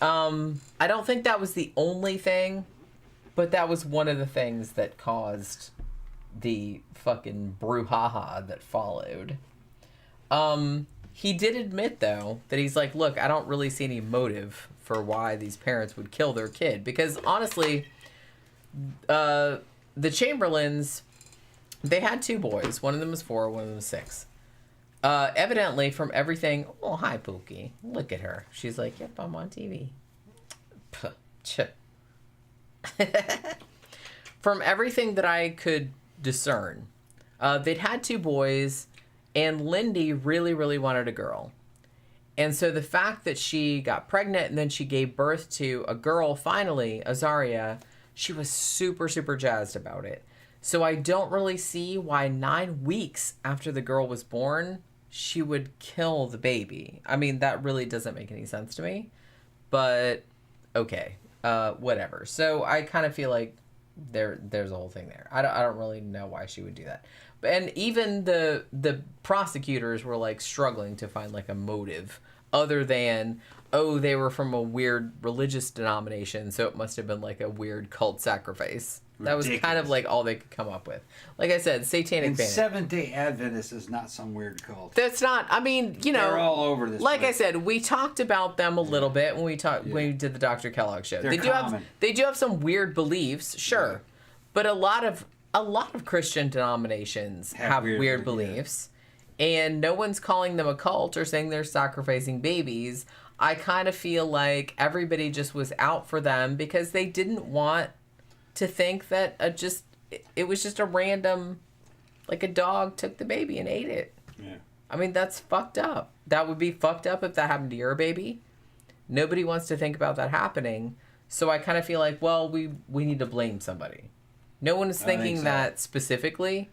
Speaker 3: I don't think that was the only thing, but that was one of the things that caused the fucking brouhaha that followed. He did admit, though, that he's like, look, I don't really see any motive for why these parents would kill their kid. Because, honestly, the Chamberlains, they had 2 boys. One of them was 4, one of them was 6. Evidently, from everything... Oh, hi, Pookie. Look at her. She's like, yep, I'm on TV. From everything that I could discern, they'd had 2 boys, and Lindy really, really wanted a girl. And so the fact that she got pregnant and then she gave birth to a girl, finally, Azaria, she was super, super jazzed about it. So I don't really see why 9 weeks after the girl was born, she would kill the baby. I mean, that really doesn't make any sense to me. But, okay. Whatever. So I kind of feel like there's a whole thing there. I don't really know why she would do that. And even the prosecutors were, struggling to find, a motive other than, oh, they were from a weird religious denomination, so it must have been like a weird cult sacrifice. That was kind of like all they could come up with. Like I said, satanic
Speaker 4: And
Speaker 3: panic.
Speaker 4: Seventh-day Adventist is not some weird cult.
Speaker 3: That's not. I mean, you know,
Speaker 4: They're all over this.
Speaker 3: like
Speaker 4: place.
Speaker 3: I said, we talked about them a little bit when we when we did the Dr. Kellogg show.
Speaker 4: They're
Speaker 3: They
Speaker 4: common.
Speaker 3: do have some weird beliefs, sure,
Speaker 4: Yeah.
Speaker 3: but a lot of Christian denominations have weird beliefs, and no one's calling them a cult or saying they're sacrificing babies. I kind of feel like everybody just was out for them because they didn't want to think that it was just a random, like a dog took the baby and ate it.
Speaker 4: Yeah.
Speaker 3: I mean, that's fucked up. That would be fucked up if that happened to your baby. Nobody wants to think about that happening. So I kind of feel like, well, we need to blame somebody. No one is thinking
Speaker 4: so.
Speaker 3: that specifically,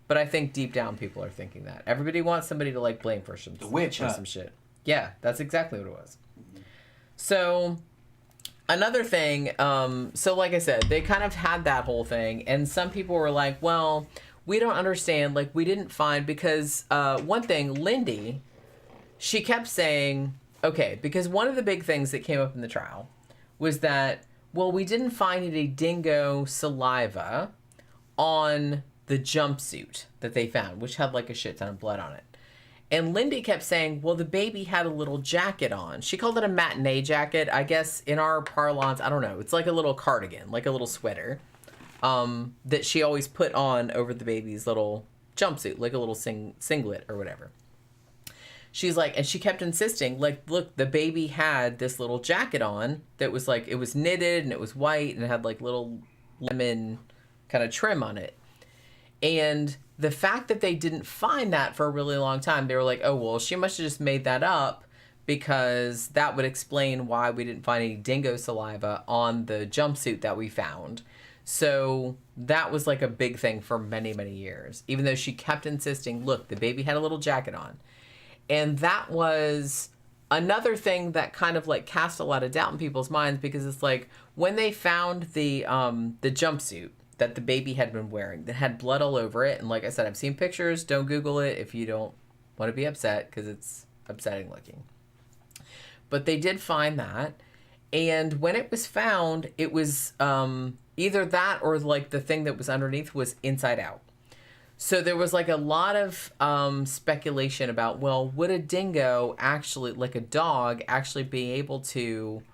Speaker 3: but I think deep down people are thinking that. Everybody wants somebody to like blame for some
Speaker 4: witch hunt.
Speaker 3: some shit. Yeah, that's exactly what it was. So another thing, so like I said, they kind of had that whole thing, and some people were like, well, we don't understand, like, we didn't find, because one thing, Lindy, she kept saying, okay, because one of the big things that came up in the trial was that, well, we didn't find any dingo saliva on the jumpsuit that they found, which had like a shit ton of blood on it. And Lindy kept saying, well, the baby had a little jacket on. She called it a matinee jacket. I guess in our parlance, I don't know. It's like a little cardigan, like a little sweater that she always put on over the baby's little jumpsuit, like a little singlet or whatever. She's like, and she kept insisting, like, look, the baby had this little jacket on that was like, it was knitted and it was white and it had like little lemon kind of trim on it. And the fact that they didn't find that for a really long time, they were like, oh, well, she must have just made that up because that would explain why we didn't find any dingo saliva on the jumpsuit that we found. So that was like a big thing for many, many years, even though she kept insisting, look, the baby had a little jacket on. And that was another thing that kind of like cast a lot of doubt in people's minds, because it's like when they found the jumpsuit that the baby had been wearing that had blood all over it. And like I said, I've seen pictures. Don't Google it if you don't want to be upset, because it's upsetting looking. But they did find that. And when it was found, it was either that or like the thing that was underneath was inside out. So there was like a lot of speculation about, well, would a dingo actually, like a dog, actually be able to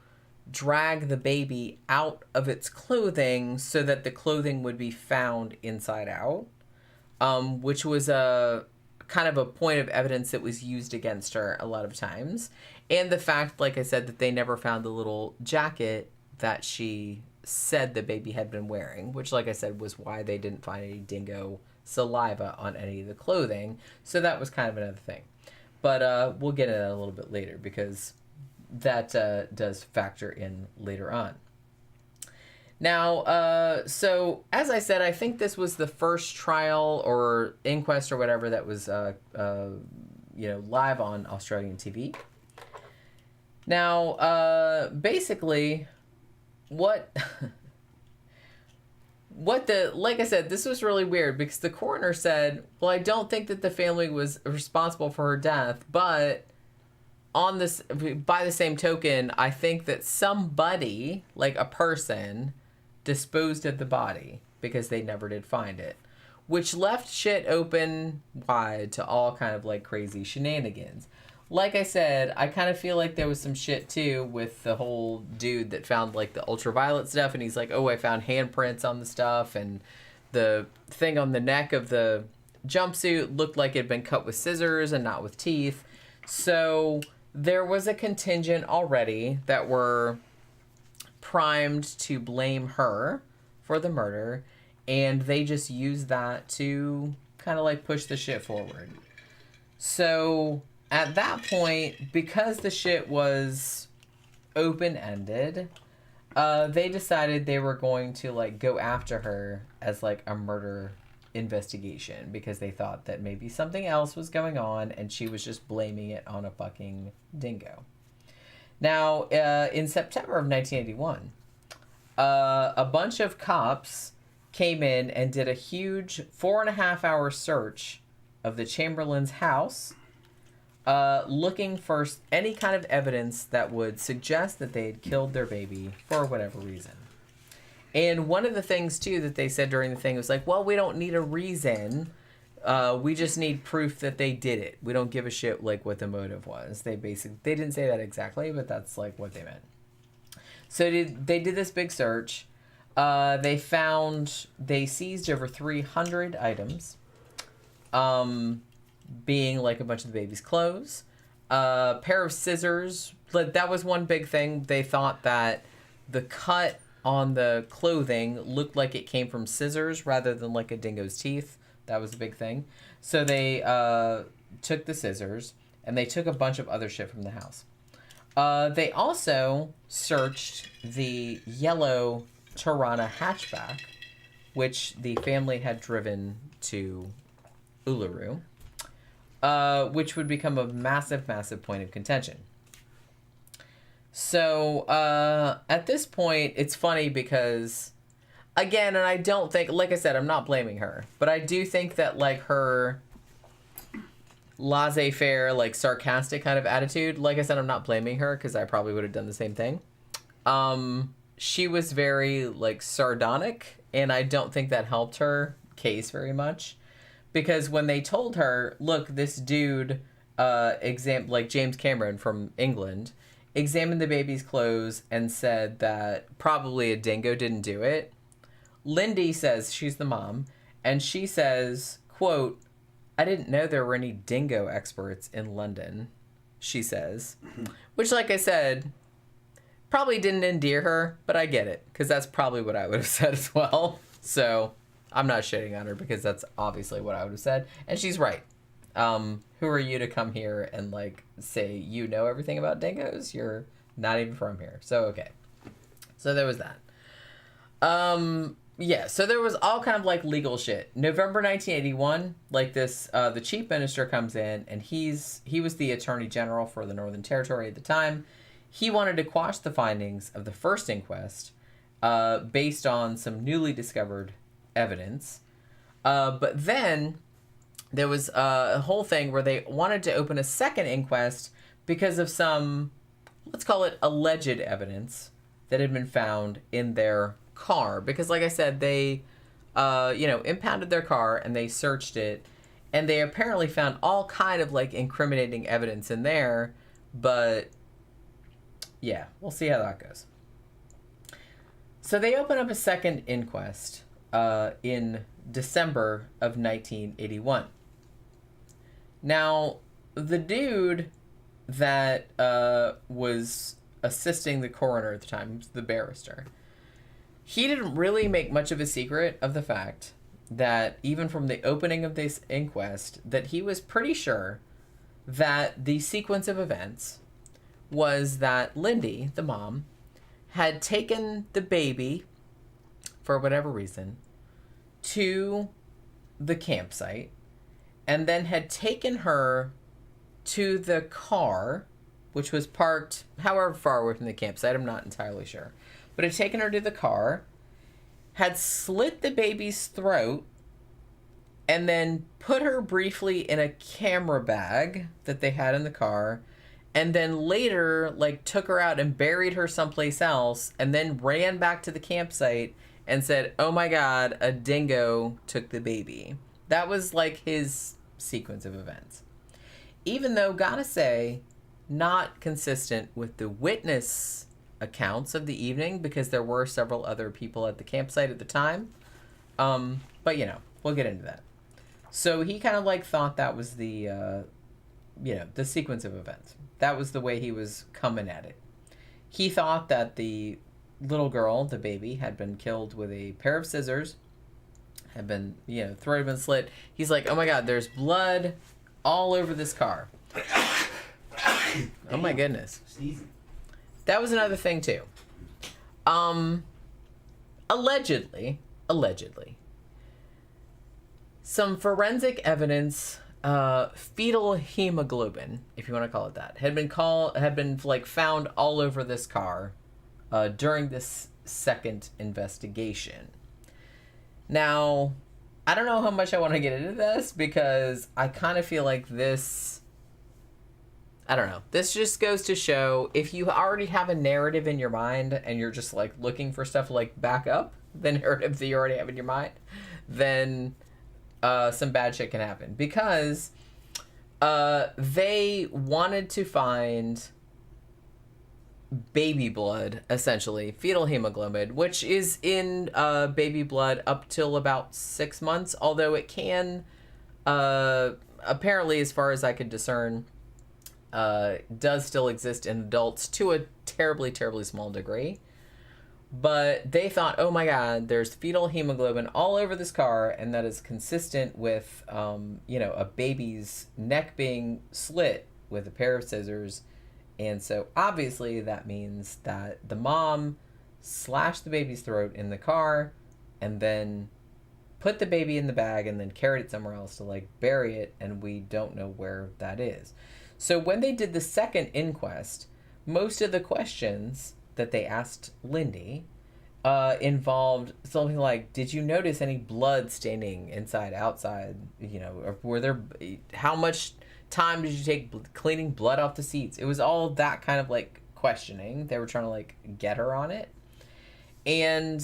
Speaker 3: drag the baby out of its clothing so that the clothing would be found inside out, which was a kind of a point of evidence that was used against her a lot of times. And the fact, like I said, that they never found the little jacket that she said the baby had been wearing, which, like I said, was why they didn't find any dingo saliva on any of the clothing. So that was kind of another thing. But we'll get into that a little bit later, because that does factor in later on. Now, so as I said, I think this was the first trial or inquest or whatever that was, live on Australian TV. Now, basically, like I said, this was really weird, because the coroner said, well, I don't think that the family was responsible for her death, but by the same token, I think that somebody, like a person, disposed of the body because they never did find it, which left shit open wide to all kind of like crazy shenanigans. Like I said, I kind of feel like there was some shit too with the whole dude that found like the ultraviolet stuff, and he's like, oh, I found handprints on the stuff, and the thing on the neck of the jumpsuit looked like it had been cut with scissors and not with teeth. So there was a contingent already that were primed to blame her for the murder, and they just used that to kind of like push the shit forward. So at that point, because the shit was open-ended, they decided they were going to like go after her as like a murder investigation, because they thought that maybe something else was going on and she was just blaming it on a fucking dingo. Now, in September of 1981, a bunch of cops came in and did a huge 4.5-hour search of the Chamberlain's house, looking for any kind of evidence that would suggest that they had killed their baby for whatever reason. And one of the things, too, that they said during the thing was like, well, we don't need a reason. We just need proof that they did it. We don't give a shit, like, what the motive was. They didn't say that exactly, but that's, like, what they meant. So they did this big search. They seized over 300 items, being, like, a bunch of the baby's clothes. A pair of scissors. That was one big thing. They thought that the cut on the clothing looked like it came from scissors rather than like a dingo's teeth. That was a big thing. So they took the scissors and they took a bunch of other shit from the house. They also searched the yellow Tirana hatchback, which the family had driven to Uluru, which would become a massive, massive point of contention. So, at this point, it's funny because, again, and I don't think, like I said, I'm not blaming her, but I do think that, like, her laissez-faire, like, sarcastic kind of attitude, like I said, I'm not blaming her, because I probably would have done the same thing. She was very, like, sardonic, and I don't think that helped her case very much, because when they told her, look, this dude, like James Cameron from England, examined the baby's clothes and said that probably a dingo didn't do it. Lindy says, she's the mom, and she says, quote, I didn't know there were any dingo experts in London, she says. Which, like I said, probably didn't endear her, but I get it, because that's probably what I would have said as well. So I'm not shitting on her, because that's obviously what I would have said. And she's right. Who are you to come here and, like, say you know everything about dingoes? You're not even from here. So, okay. So there was that. Yeah, so there was all kind of, like, legal shit. November 1981, like, this, the chief minister comes in, and he was the attorney general for the Northern Territory at the time. He wanted to quash the findings of the first inquest, based on some newly discovered evidence. But then there was a whole thing where they wanted to open a second inquest because of some, let's call it alleged evidence that had been found in their car. Because, like I said, they, impounded their car and they searched it, and they apparently found all kind of, like, incriminating evidence in there. But yeah, we'll see how that goes. So they open up a second inquest in December of 1981. Now, the dude that was assisting the coroner at the time, the barrister, he didn't really make much of a secret of the fact that even from the opening of this inquest, that he was pretty sure that the sequence of events was that Lindy, the mom, had taken the baby, for whatever reason, to the campsite, and then had taken her to the car, which was parked however far away from the campsite, I'm not entirely sure, but had taken her to the car, had slit the baby's throat, and then put her briefly in a camera bag that they had in the car, and then later, like, took her out and buried her someplace else, and then ran back to the campsite and said, oh my God, a dingo took the baby. That was, like, his sequence of events. Even though, gotta say, not consistent with the witness accounts of the evening, because there were several other people at the campsite at the time. But, we'll get into that. So he kind of, like, thought that was the, the sequence of events. That was the way he was coming at it. He thought that the little girl, the baby, had been killed with a pair of scissors, had been, throat had been slit. He's like, oh my God, there's blood all over this car. Oh my goodness. That was another thing too. Allegedly, some forensic evidence, fetal hemoglobin, if you want to call it that, had been like found all over this car during this second investigation. Now, I don't know how much I want to get into this, because I kind of feel like this I don't know. This just goes to show if you already have a narrative in your mind and you're just like looking for stuff to like back up the narrative that you already have in your mind, then some bad shit can happen. Because they wanted to find baby blood, essentially, fetal hemoglobin, which is in baby blood up till about 6 months, although it can, apparently, as far as I could discern, does still exist in adults to a terribly, terribly small degree. But they thought, oh my God, there's fetal hemoglobin all over this car, and that is consistent with, a baby's neck being slit with a pair of scissors. And so obviously that means that the mom slashed the baby's throat in the car and then put the baby in the bag and then carried it somewhere else to like bury it, and we don't know where that is. So when they did the second inquest, most of the questions that they asked Lindy involved something like, did you notice any blood staining inside, outside? Or were there, how much time did you take cleaning blood off the seats? It was all that kind of like questioning. They were trying to like get her on it. And,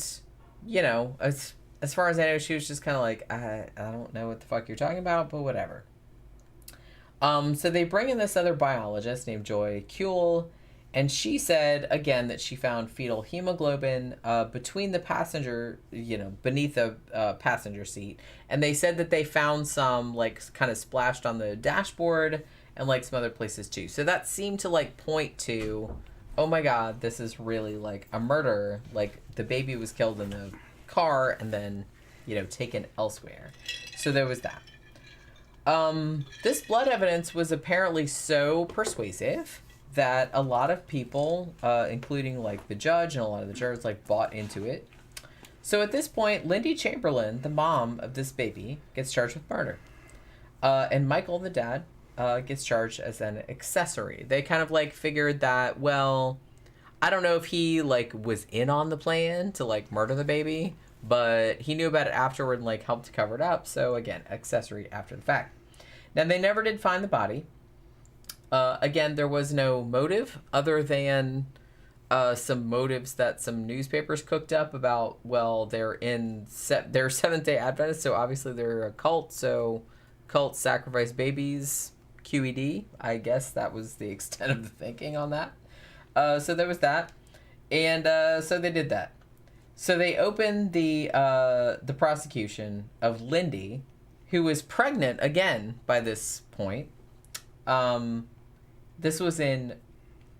Speaker 3: as far as I know, she was just kind of like, I don't know what the fuck you're talking about, but whatever. So they bring in this other biologist named Joy Kuehl, and she said, again, that she found fetal hemoglobin between the passenger, beneath the passenger seat. And they said that they found some, like, kind of splashed on the dashboard and, like, some other places, too. So that seemed to, like, point to, oh, my God, this is really, like, a murder. Like, the baby was killed in the car and then, taken elsewhere. So there was that. This blood evidence was apparently so persuasive that a lot of people, including like the judge and a lot of the jurors, like bought into it. So at this point, Lindy Chamberlain, the mom of this baby, gets charged with murder. And Michael, the dad, gets charged as an accessory. They kind of like figured that, well, I don't know if he like was in on the plan to like murder the baby, but he knew about it afterward and like helped to cover it up. So again, accessory after the fact. Now, they never did find the body. Again, there was no motive other than some motives that some newspapers cooked up about, well, they're Seventh-day Adventists, so obviously they're a cult, so cults sacrifice babies, QED. I guess that was the extent of the thinking on that. So there was that. And so they did that. So they opened the prosecution of Lindy, who was pregnant again by this point. This was in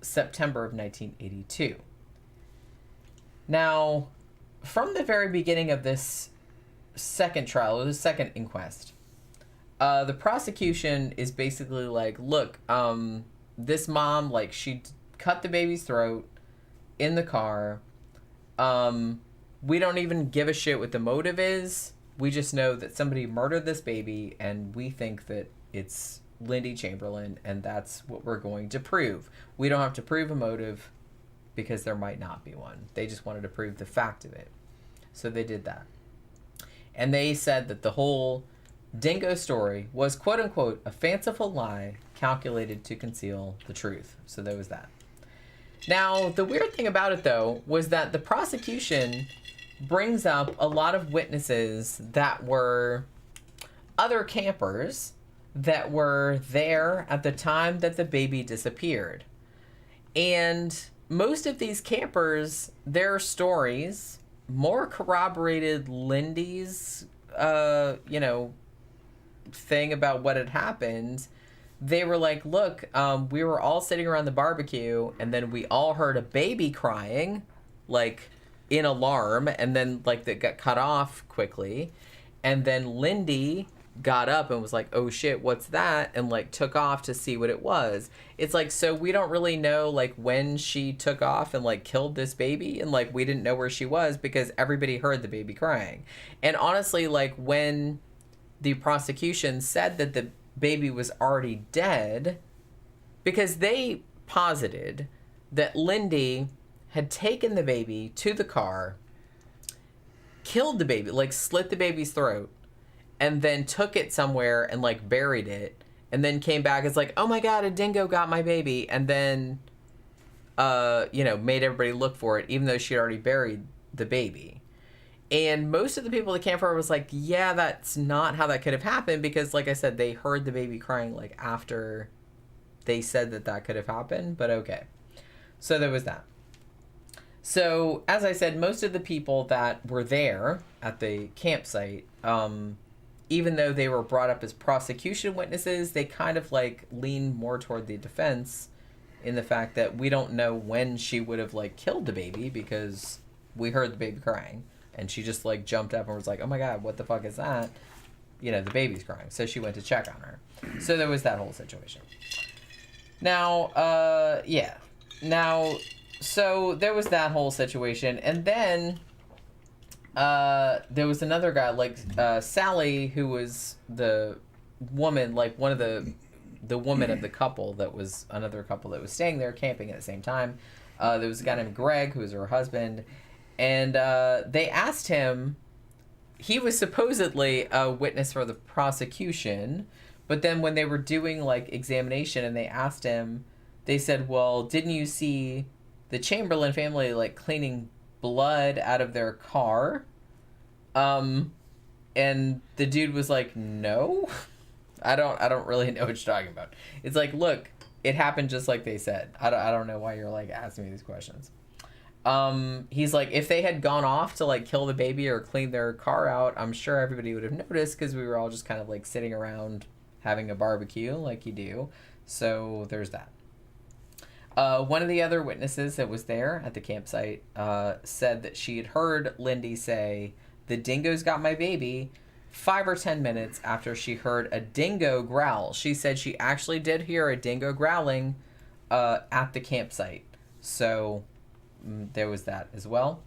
Speaker 3: September of 1982. Now, from the very beginning of this second trial, or the second inquest, the prosecution is basically like, look, this mom, like, she cut the baby's throat in the car. We don't even give a shit what the motive is. We just know that somebody murdered this baby, and we think that it's Lindy Chamberlain, and that's what we're going to prove. We don't have to prove a motive because there might not be one. They just wanted to prove the fact of it. So they did that. And they said that the whole Dingo story was, quote unquote, a fanciful lie calculated to conceal the truth. So there was that. Now, the weird thing about it, though, was that the prosecution brings up a lot of witnesses that were other campers that were there at the time that the baby disappeared. And most of these campers, their stories more corroborated Lindy's, thing about what had happened. They were like, look, we were all sitting around the barbecue, and then we all heard a baby crying, like, in alarm, and then, like, that got cut off quickly. And then Lindy got up and was like, oh shit, what's that? And, like, took off to see what it was. It's like, so we don't really know, like, when she took off and, like, killed this baby, and, like, we didn't know where she was because everybody heard the baby crying. And honestly, like, when the prosecution said that the baby was already dead, because they posited that Lindy had taken the baby to the car, killed the baby, like slit the baby's throat, and then took it somewhere and like buried it, and then came back. It's like, oh my God, a dingo got my baby. And then, made everybody look for it, even though she had already buried the baby. And most of the people at the campfire was like, yeah, that's not how that could have happened. Because like I said, they heard the baby crying like after they said that could have happened. But okay. So there was that. So, as I said, most of the people that were there at the campsite, even though they were brought up as prosecution witnesses, they kind of like leaned more toward the defense in the fact that we don't know when she would have like killed the baby because we heard the baby crying and she just like jumped up and was like, oh my God, what the fuck is that? The baby's crying. So she went to check on her. So there was that whole situation. Now, yeah. Now... So there was that whole situation, and then there was another guy, like Sally, who was the woman, like one of the woman of the couple that was another couple that was staying there camping at the same time. There was a guy named Greg, who was her husband, and they asked him. He was supposedly a witness for the prosecution, but then when they were doing like examination and they asked him, they said, "Well, didn't you see the Chamberlain family like cleaning blood out of their car?" And the dude was like, "No, I don't really know what you're talking about." It's like, look, it happened just like they said. I don't know why you're like asking me these questions. He's like, if they had gone off to like kill the baby or clean their car out, I'm sure everybody would have noticed because we were all just kind of like sitting around having a barbecue like you do. So there's that. One of the other witnesses that was there at the campsite said that she had heard Lindy say, "The dingo's got my baby," 5 or 10 minutes after she heard a dingo growl. She said she actually did hear a dingo growling at the campsite. So there was that as well.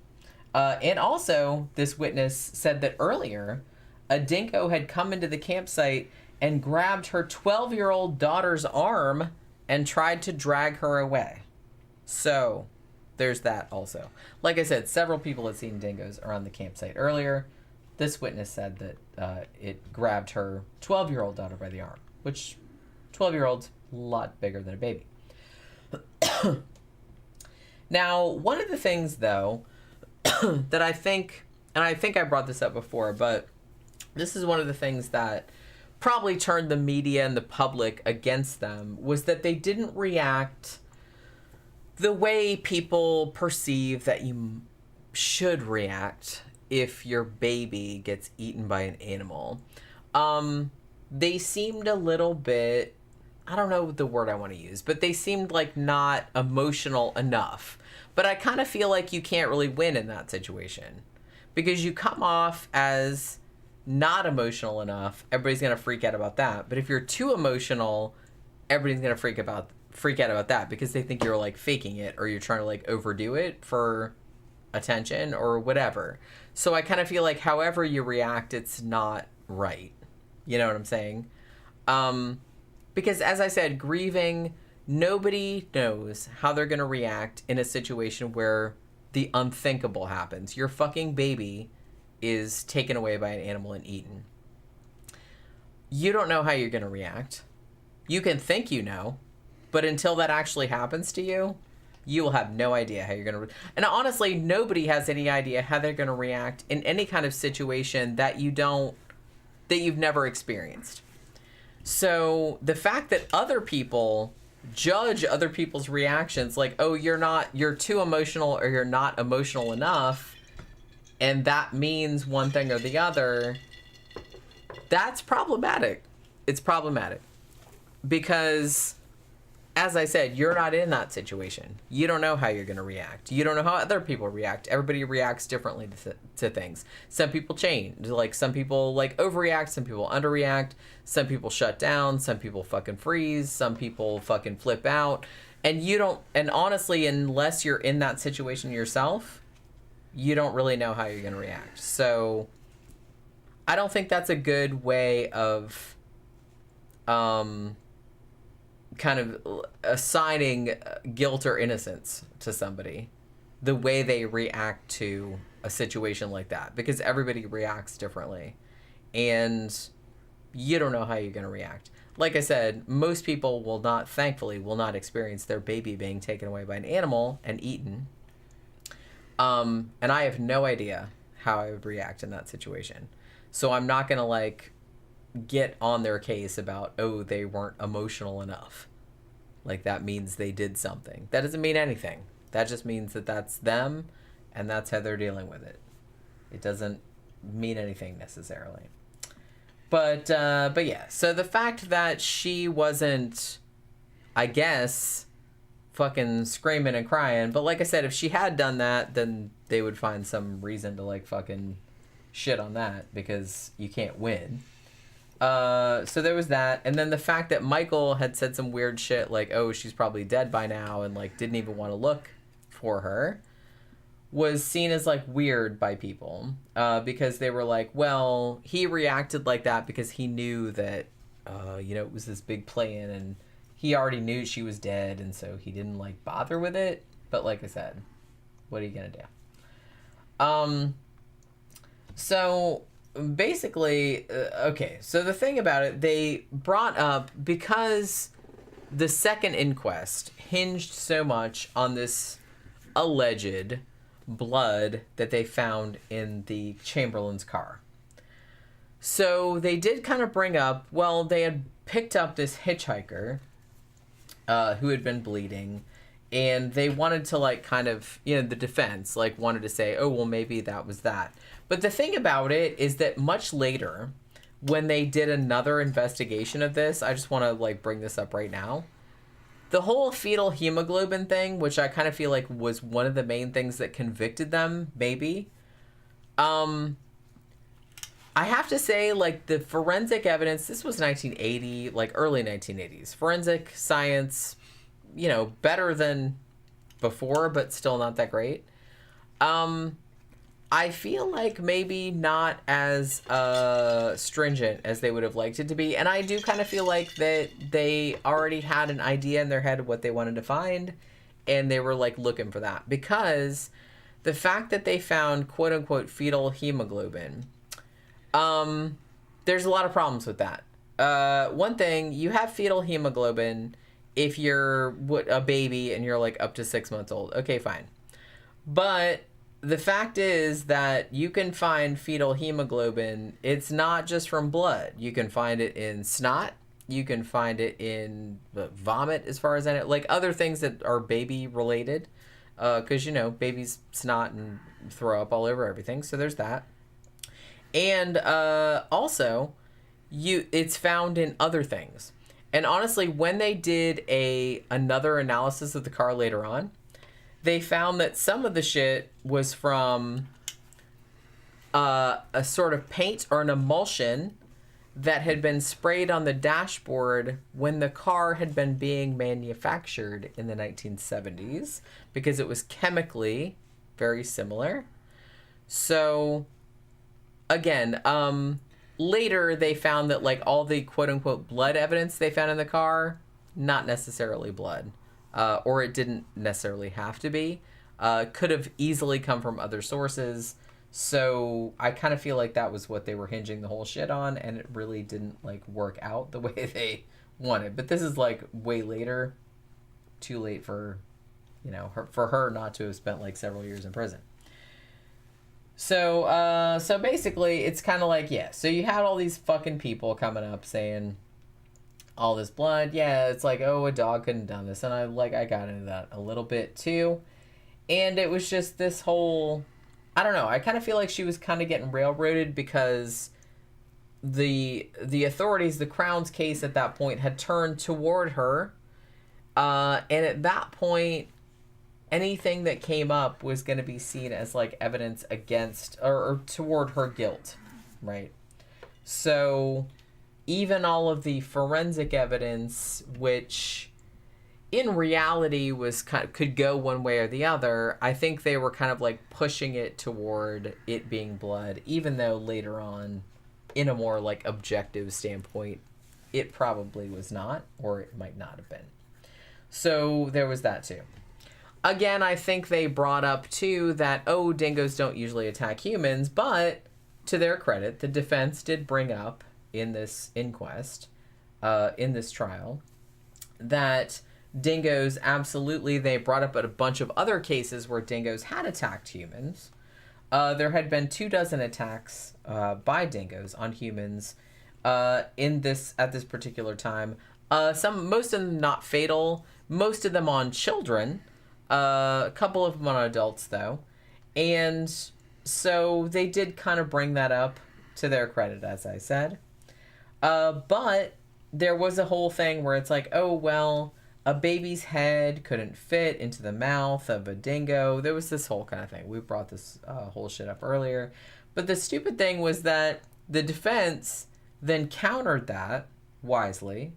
Speaker 3: And also, this witness said that earlier, a dingo had come into the campsite and grabbed her 12-year-old daughter's arm and tried to drag her away. So, there's that also. Like I said, several people had seen dingoes around the campsite earlier. This witness said that it grabbed her 12-year-old daughter by the arm, which 12-year-old's a lot bigger than a baby. Now, one of the things, though, that I think, and I think I brought this up before, but this is one of the things that probably turned the media and the public against them, was that they didn't react the way people perceive that you should react if your baby gets eaten by an animal. They seemed a little bit, I don't know the word I want to use, but they seemed like not emotional enough. But I kind of feel like you can't really win in that situation because you come off as not emotional enough. Everybody's going to freak out about that. But if you're too emotional, everybody's going to freak out about that because they think you're like faking it or you're trying to like overdo it for attention or whatever. So I kind of feel like however you react, it's not right. You know what I'm saying? Because as I said, grieving, nobody knows how they're going to react in a situation where the unthinkable happens. Your fucking baby is taken away by an animal and eaten. You don't know how you're going to react. You can think you know, but until that actually happens to you, you will have no idea how you're going to... And honestly, nobody has any idea how they're going to react in any kind of situation that you've never experienced. So the fact that other people judge other people's reactions like, oh, you're too emotional or you're not emotional enough, and that means one thing or the other, that's problematic. It's problematic because, as I said, you're not in that situation. You don't know how you're going to react. You don't know how other people react. Everybody reacts differently to things. Some people change. Like, some people, like, overreact. Some people underreact. Some people shut down. Some people fucking freeze. Some people fucking flip out. And you don't... And honestly, unless you're in that situation yourself, you don't really know how you're going to react. So, I don't think that's a good way of... kind of assigning guilt or innocence to somebody, the way they react to a situation like that, because everybody reacts differently and you don't know how you're going to react. like I said, most people thankfully will not experience their baby being taken away by an animal and eaten. And I have no idea how I would react in that situation. So I'm not going to like get on their case about, oh, they weren't emotional enough. Like that means they did something. That doesn't mean anything. That just means that that's them and that's how they're dealing with it. It doesn't mean anything necessarily. But yeah, so the fact that she wasn't, I guess, fucking screaming and crying, but like I said, if she had done that, then they would find some reason to like fucking shit on that because you can't win. So there was that, and then the fact that Michael had said some weird shit like, oh, she's probably dead by now, and like didn't even want to look for her, was seen as like weird by people, because they were like, well, he reacted like that because he knew that, it was this big plan and he already knew she was dead, and so he didn't like bother with it. But like I said, what are you gonna do? So basically, okay, so the thing about it, they brought up, because the second inquest hinged so much on this alleged blood that they found in the Chamberlain's car. So they did kind of bring up, well, they had picked up this hitchhiker who had been bleeding, and they wanted to like kind of, the defense like wanted to say, oh, well, maybe that was that. But the thing about it is that much later, when they did another investigation of this, I just want to like bring this up right now. The whole fetal hemoglobin thing, which I kind of feel like was one of the main things that convicted them, maybe. I have to say, like, the forensic evidence, this was 1980, like early 1980s. Forensic science, better than before, but still not that great. I feel like maybe not as stringent as they would have liked it to be. And I do kind of feel like that they already had an idea in their head of what they wanted to find. And they were like looking for that. Because the fact that they found quote unquote fetal hemoglobin, there's a lot of problems with that. One thing, you have fetal hemoglobin if you're a baby and you're like up to 6 months old. Okay, fine. But the fact is that you can find fetal hemoglobin. It's not just from blood. You can find it in snot. You can find it in vomit, as far as I know. Like other things that are baby related. Because, babies snot and throw up all over everything. So there's that. And also, it's found in other things. And honestly, when they did another analysis of the car later on, they found that some of the shit was from a sort of paint or an emulsion that had been sprayed on the dashboard when the car had been being manufactured in the 1970s, because it was chemically very similar. So, again, later they found that like all the quote-unquote blood evidence they found in the car, not necessarily blood. Or it didn't necessarily have to be. Could have easily come from other sources. So I kind of feel like that was what they were hinging the whole shit on, and it really didn't like work out the way they wanted. But this is like way later. Too late for, for her not to have spent like several years in prison. So basically it's kind of like, yeah. So you had all these fucking people coming up saying, all this blood, yeah, it's like, oh, a dog couldn't have done this. And I got into that a little bit too. And it was just this whole, I don't know, I kind of feel like she was kind of getting railroaded because the authorities, the Crown's case at that point had turned toward her. And at that point, anything that came up was going to be seen as like evidence against or toward her guilt, right? So even all of the forensic evidence, which in reality was could go one way or the other, I think they were kind of like pushing it toward it being blood, even though later on, in a more like objective standpoint, it probably was not, or it might not have been. So there was that too. Again, I think they brought up too that, oh, dingoes don't usually attack humans, but to their credit, the defense did bring up in this inquest in this trial that dingoes absolutely, they brought up a bunch of other cases where dingoes had attacked humans. There had been 24 attacks by dingoes on humans at this particular time. Most of them not fatal, most of them on children, a couple of them on adults though. And so they did kind of bring that up to their credit, as I said. But there was a whole thing where it's like, oh, well, a baby's head couldn't fit into the mouth of a dingo. There was this whole kind of thing. We brought this whole shit up earlier. But the stupid thing was that the defense then countered that wisely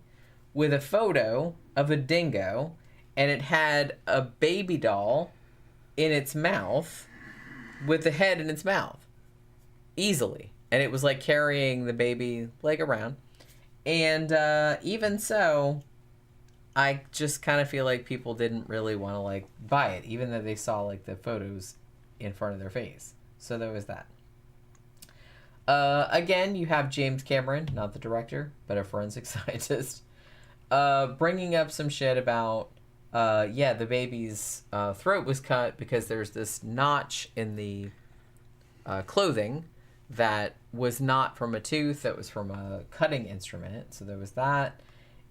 Speaker 3: with a photo of a dingo, and it had a baby doll in its mouth with the head in its mouth. Easily. And it was like carrying the baby like around. And even so, I just kind of feel like people didn't really want to like buy it, even though they saw like the photos in front of their face. So there was that. Again, you have James Cameron, not the director, but a forensic scientist, bringing up some shit about, the baby's throat was cut because there's this notch in the clothing that was not from a tooth, that was from a cutting instrument. So there was that.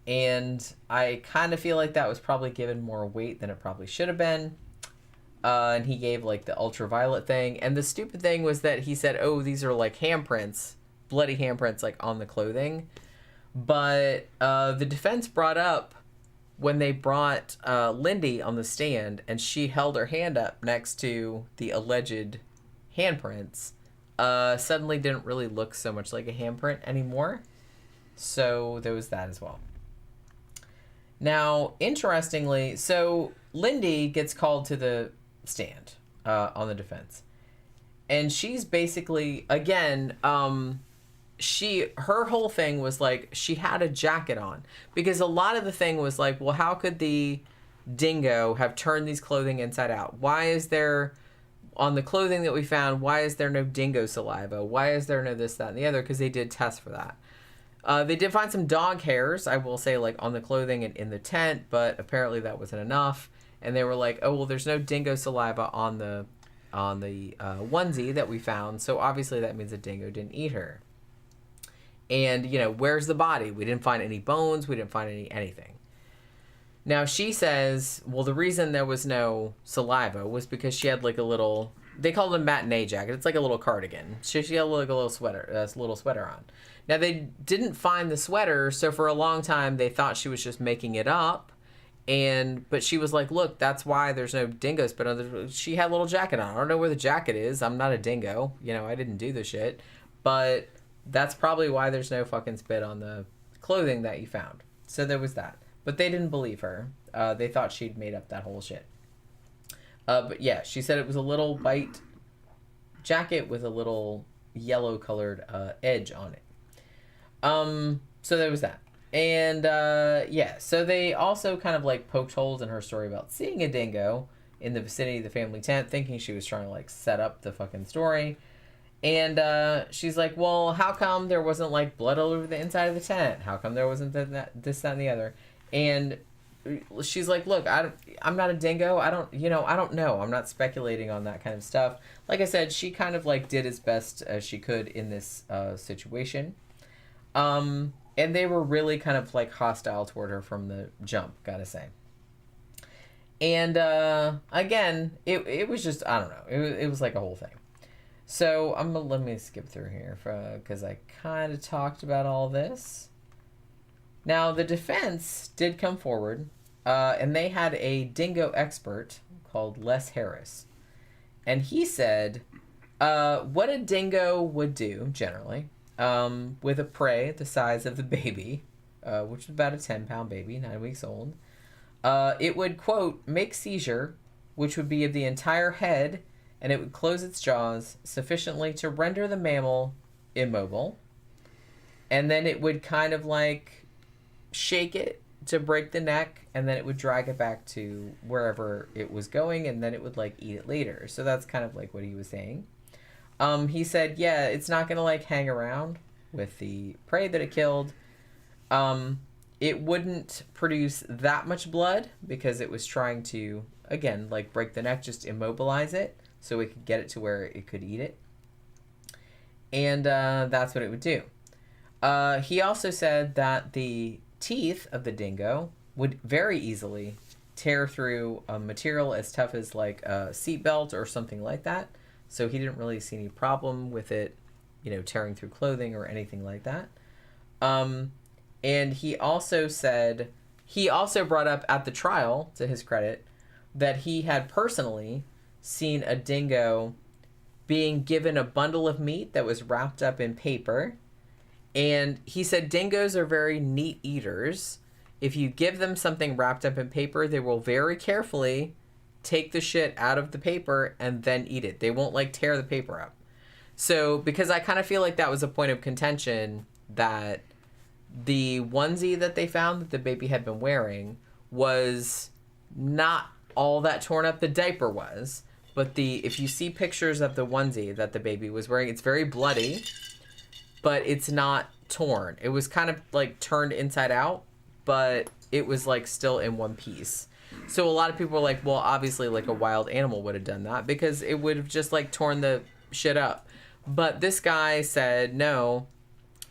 Speaker 3: And I kind of feel like that was probably given more weight than it probably should have been. And he gave like the ultraviolet thing. And the stupid thing was that he said, oh, these are like handprints, bloody handprints like on the clothing. But the defense brought up when they brought Lindy on the stand and she held her hand up next to the alleged handprints, suddenly didn't really look so much like a handprint anymore. So there was that as well. Now, interestingly, so Lindy gets called to the stand on the defense. And she's basically, again, her whole thing was like, she had a jacket on. Because a lot of the thing was like, well, how could the dingo have turned these clothing inside out? Why is there, on the clothing that we found, why is there no dingo saliva? Why is there no this, that, and the other? Because they did test for that. They did find some dog hairs, I will say, like on the clothing and in the tent, but apparently that wasn't enough. And they were like, oh, well, there's no dingo saliva on the onesie that we found, so obviously that means a dingo didn't eat her. And, where's the body? We didn't find any bones. We didn't find anything. Now, she says, well, the reason there was no saliva was because she had like a little, they call it a matinee jacket. It's like a little cardigan. She had like a little sweater on. Now, they didn't find the sweater, so for a long time, they thought she was just making it up. But she was like, look, that's why there's no dingo spit on. She had a little jacket on. I don't know where the jacket is. I'm not a dingo. I didn't do this shit. But that's probably why there's no fucking spit on the clothing that you found. So there was that. But they didn't believe her. They thought she'd made up that whole shit. But yeah, she said it was a little white jacket with a little yellow-colored edge on it. So there was that. And, so they also kind of, like, poked holes in her story about seeing a dingo in the vicinity of the family tent, thinking she was trying to, like, set up the fucking story. And, she's like, well, how come there wasn't, like, blood all over the inside of the tent? How come there wasn't this, that, and the other? And she's like, look, I'm not a dingo. I don't know. I'm not speculating on that kind of stuff. Like I said, she kind of, like, did as best as she could in this, situation. And they were really kind of like hostile toward her from the jump, gotta say. And again, it was just, I don't know, it was like a whole thing. So let me skip through here because I kind of talked about all this. Now the defense did come forward, and they had a dingo expert called Les Harris, and he said what a dingo would do generally. With a prey the size of the baby, which is about a 10-pound baby, 9 weeks old, it would, quote, make seizure, which would be of the entire head, and it would close its jaws sufficiently to render the mammal immobile, and then it would kind of like shake it to break the neck, and then it would drag it back to wherever it was going, and then it would like eat it later. So that's kind of like what he was saying. He said, yeah, it's not going to, like, hang around with the prey that it killed. It wouldn't produce that much blood because it was trying to, again, like break the neck, just immobilize it so it could get it to where it could eat it. And that's what it would do. He also said that the teeth of the dingo would very easily tear through a material as tough as like a seatbelt or something like that. So he didn't really see any problem with it, tearing through clothing or anything like that. And he also brought up at the trial, to his credit, that he had personally seen a dingo being given a bundle of meat that was wrapped up in paper. And he said dingoes are very neat eaters. If you give them something wrapped up in paper, they will very carefully take the shit out of the paper and then eat it. They won't like tear the paper up. So, because I kind of feel like that was a point of contention, that the onesie that they found that the baby had been wearing was not all that torn up. The diaper was, but if you see pictures of the onesie that the baby was wearing, it's very bloody, but it's not torn. It was kind of like turned inside out, but it was like still in one piece. So a lot of people were like, well, obviously like a wild animal would have done that because it would have just like torn the shit up. But this guy said no,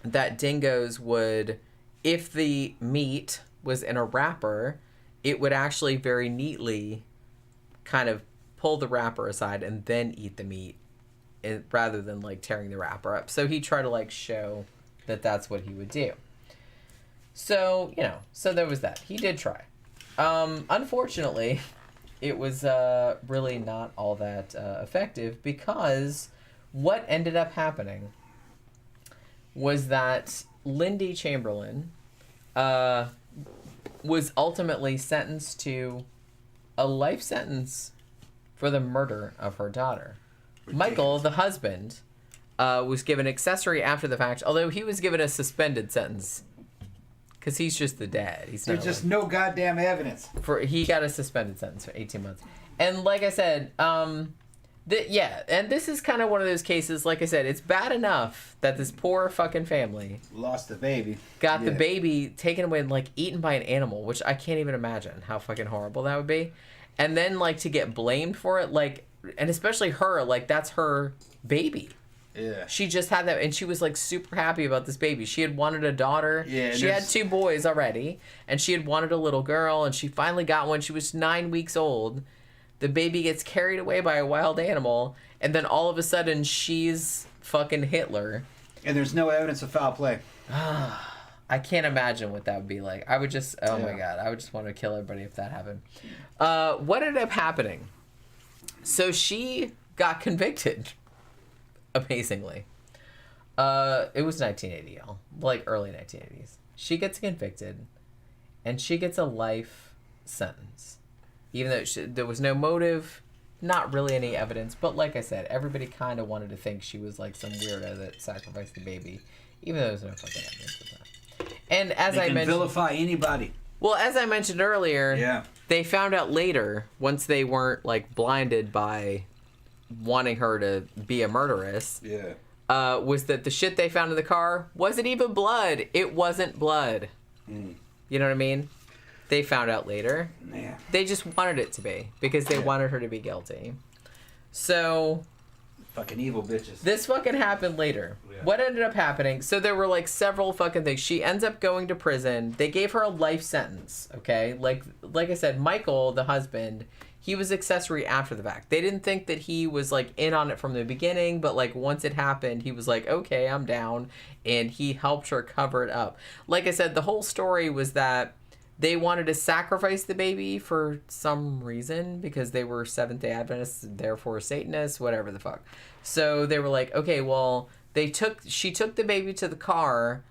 Speaker 3: that dingoes would, if the meat was in a wrapper, it would actually very neatly kind of pull the wrapper aside and then eat the meat, rather than like tearing the wrapper up. So he tried to like show that that's what he would do. So, so there was that. He did try. Unfortunately, it was really not all that effective, because what ended up happening was that Lindy Chamberlain was ultimately sentenced to a life sentence for the murder of her daughter. Ridiculous. Michael, the husband, was given accessory after the fact, although he was given a suspended sentence because he's just the dad.
Speaker 4: There's just no goddamn evidence.
Speaker 3: He got a suspended sentence for 18 months. And like I said, and this is kind of one of those cases, like I said, it's bad enough that this poor fucking family
Speaker 4: lost the baby.
Speaker 3: Got the baby taken away and like eaten by an animal, which I can't even imagine how fucking horrible that would be. And then like to get blamed for it, like, and especially her, like that's her baby.
Speaker 4: Yeah.
Speaker 3: She just had that, and she was like super happy about this baby. She had wanted a daughter.
Speaker 4: Yeah.
Speaker 3: She had 2 boys already, and she had wanted a little girl, and she finally got one. She was 9 weeks old. The baby gets carried away by a wild animal, and then all of a sudden she's fucking Hitler.
Speaker 4: And there's no evidence of foul play.
Speaker 3: I can't imagine what that would be like. I would just, my God, I would just want to kill everybody if that happened. What ended up happening? So she got convicted, amazingly. It was 1980, y'all. Like early 1980s. She gets convicted, and she gets a life sentence. Even though there was no motive, not really any evidence. But like I said, everybody kind of wanted to think she was like some weirdo that sacrificed the baby, even though there's no fucking evidence of that. And as I mentioned,
Speaker 4: vilify anybody.
Speaker 3: Well, as I mentioned earlier, they found out later, once they weren't like blinded by wanting her to be a murderess, was that the shit they found in the car wasn't even blood. It wasn't blood. You know what I mean? They found out later.
Speaker 4: Yeah.
Speaker 3: They just wanted it to be because they wanted her to be guilty. So
Speaker 4: fucking evil bitches.
Speaker 3: This fucking happened later. Yeah. What ended up happening? So there were like several fucking things. She ends up going to prison. They gave her a life sentence. Okay, like I said, Michael, the husband, he was accessory after the fact. They didn't think that he was like in on it from the beginning, but like once it happened, he was like, okay, I'm down, and he helped her cover it up. Like I said, the whole story was that they wanted to sacrifice the baby for some reason because they were Seventh-day Adventists, therefore Satanists, whatever the fuck. So they were like, okay, well, she took the baby to the car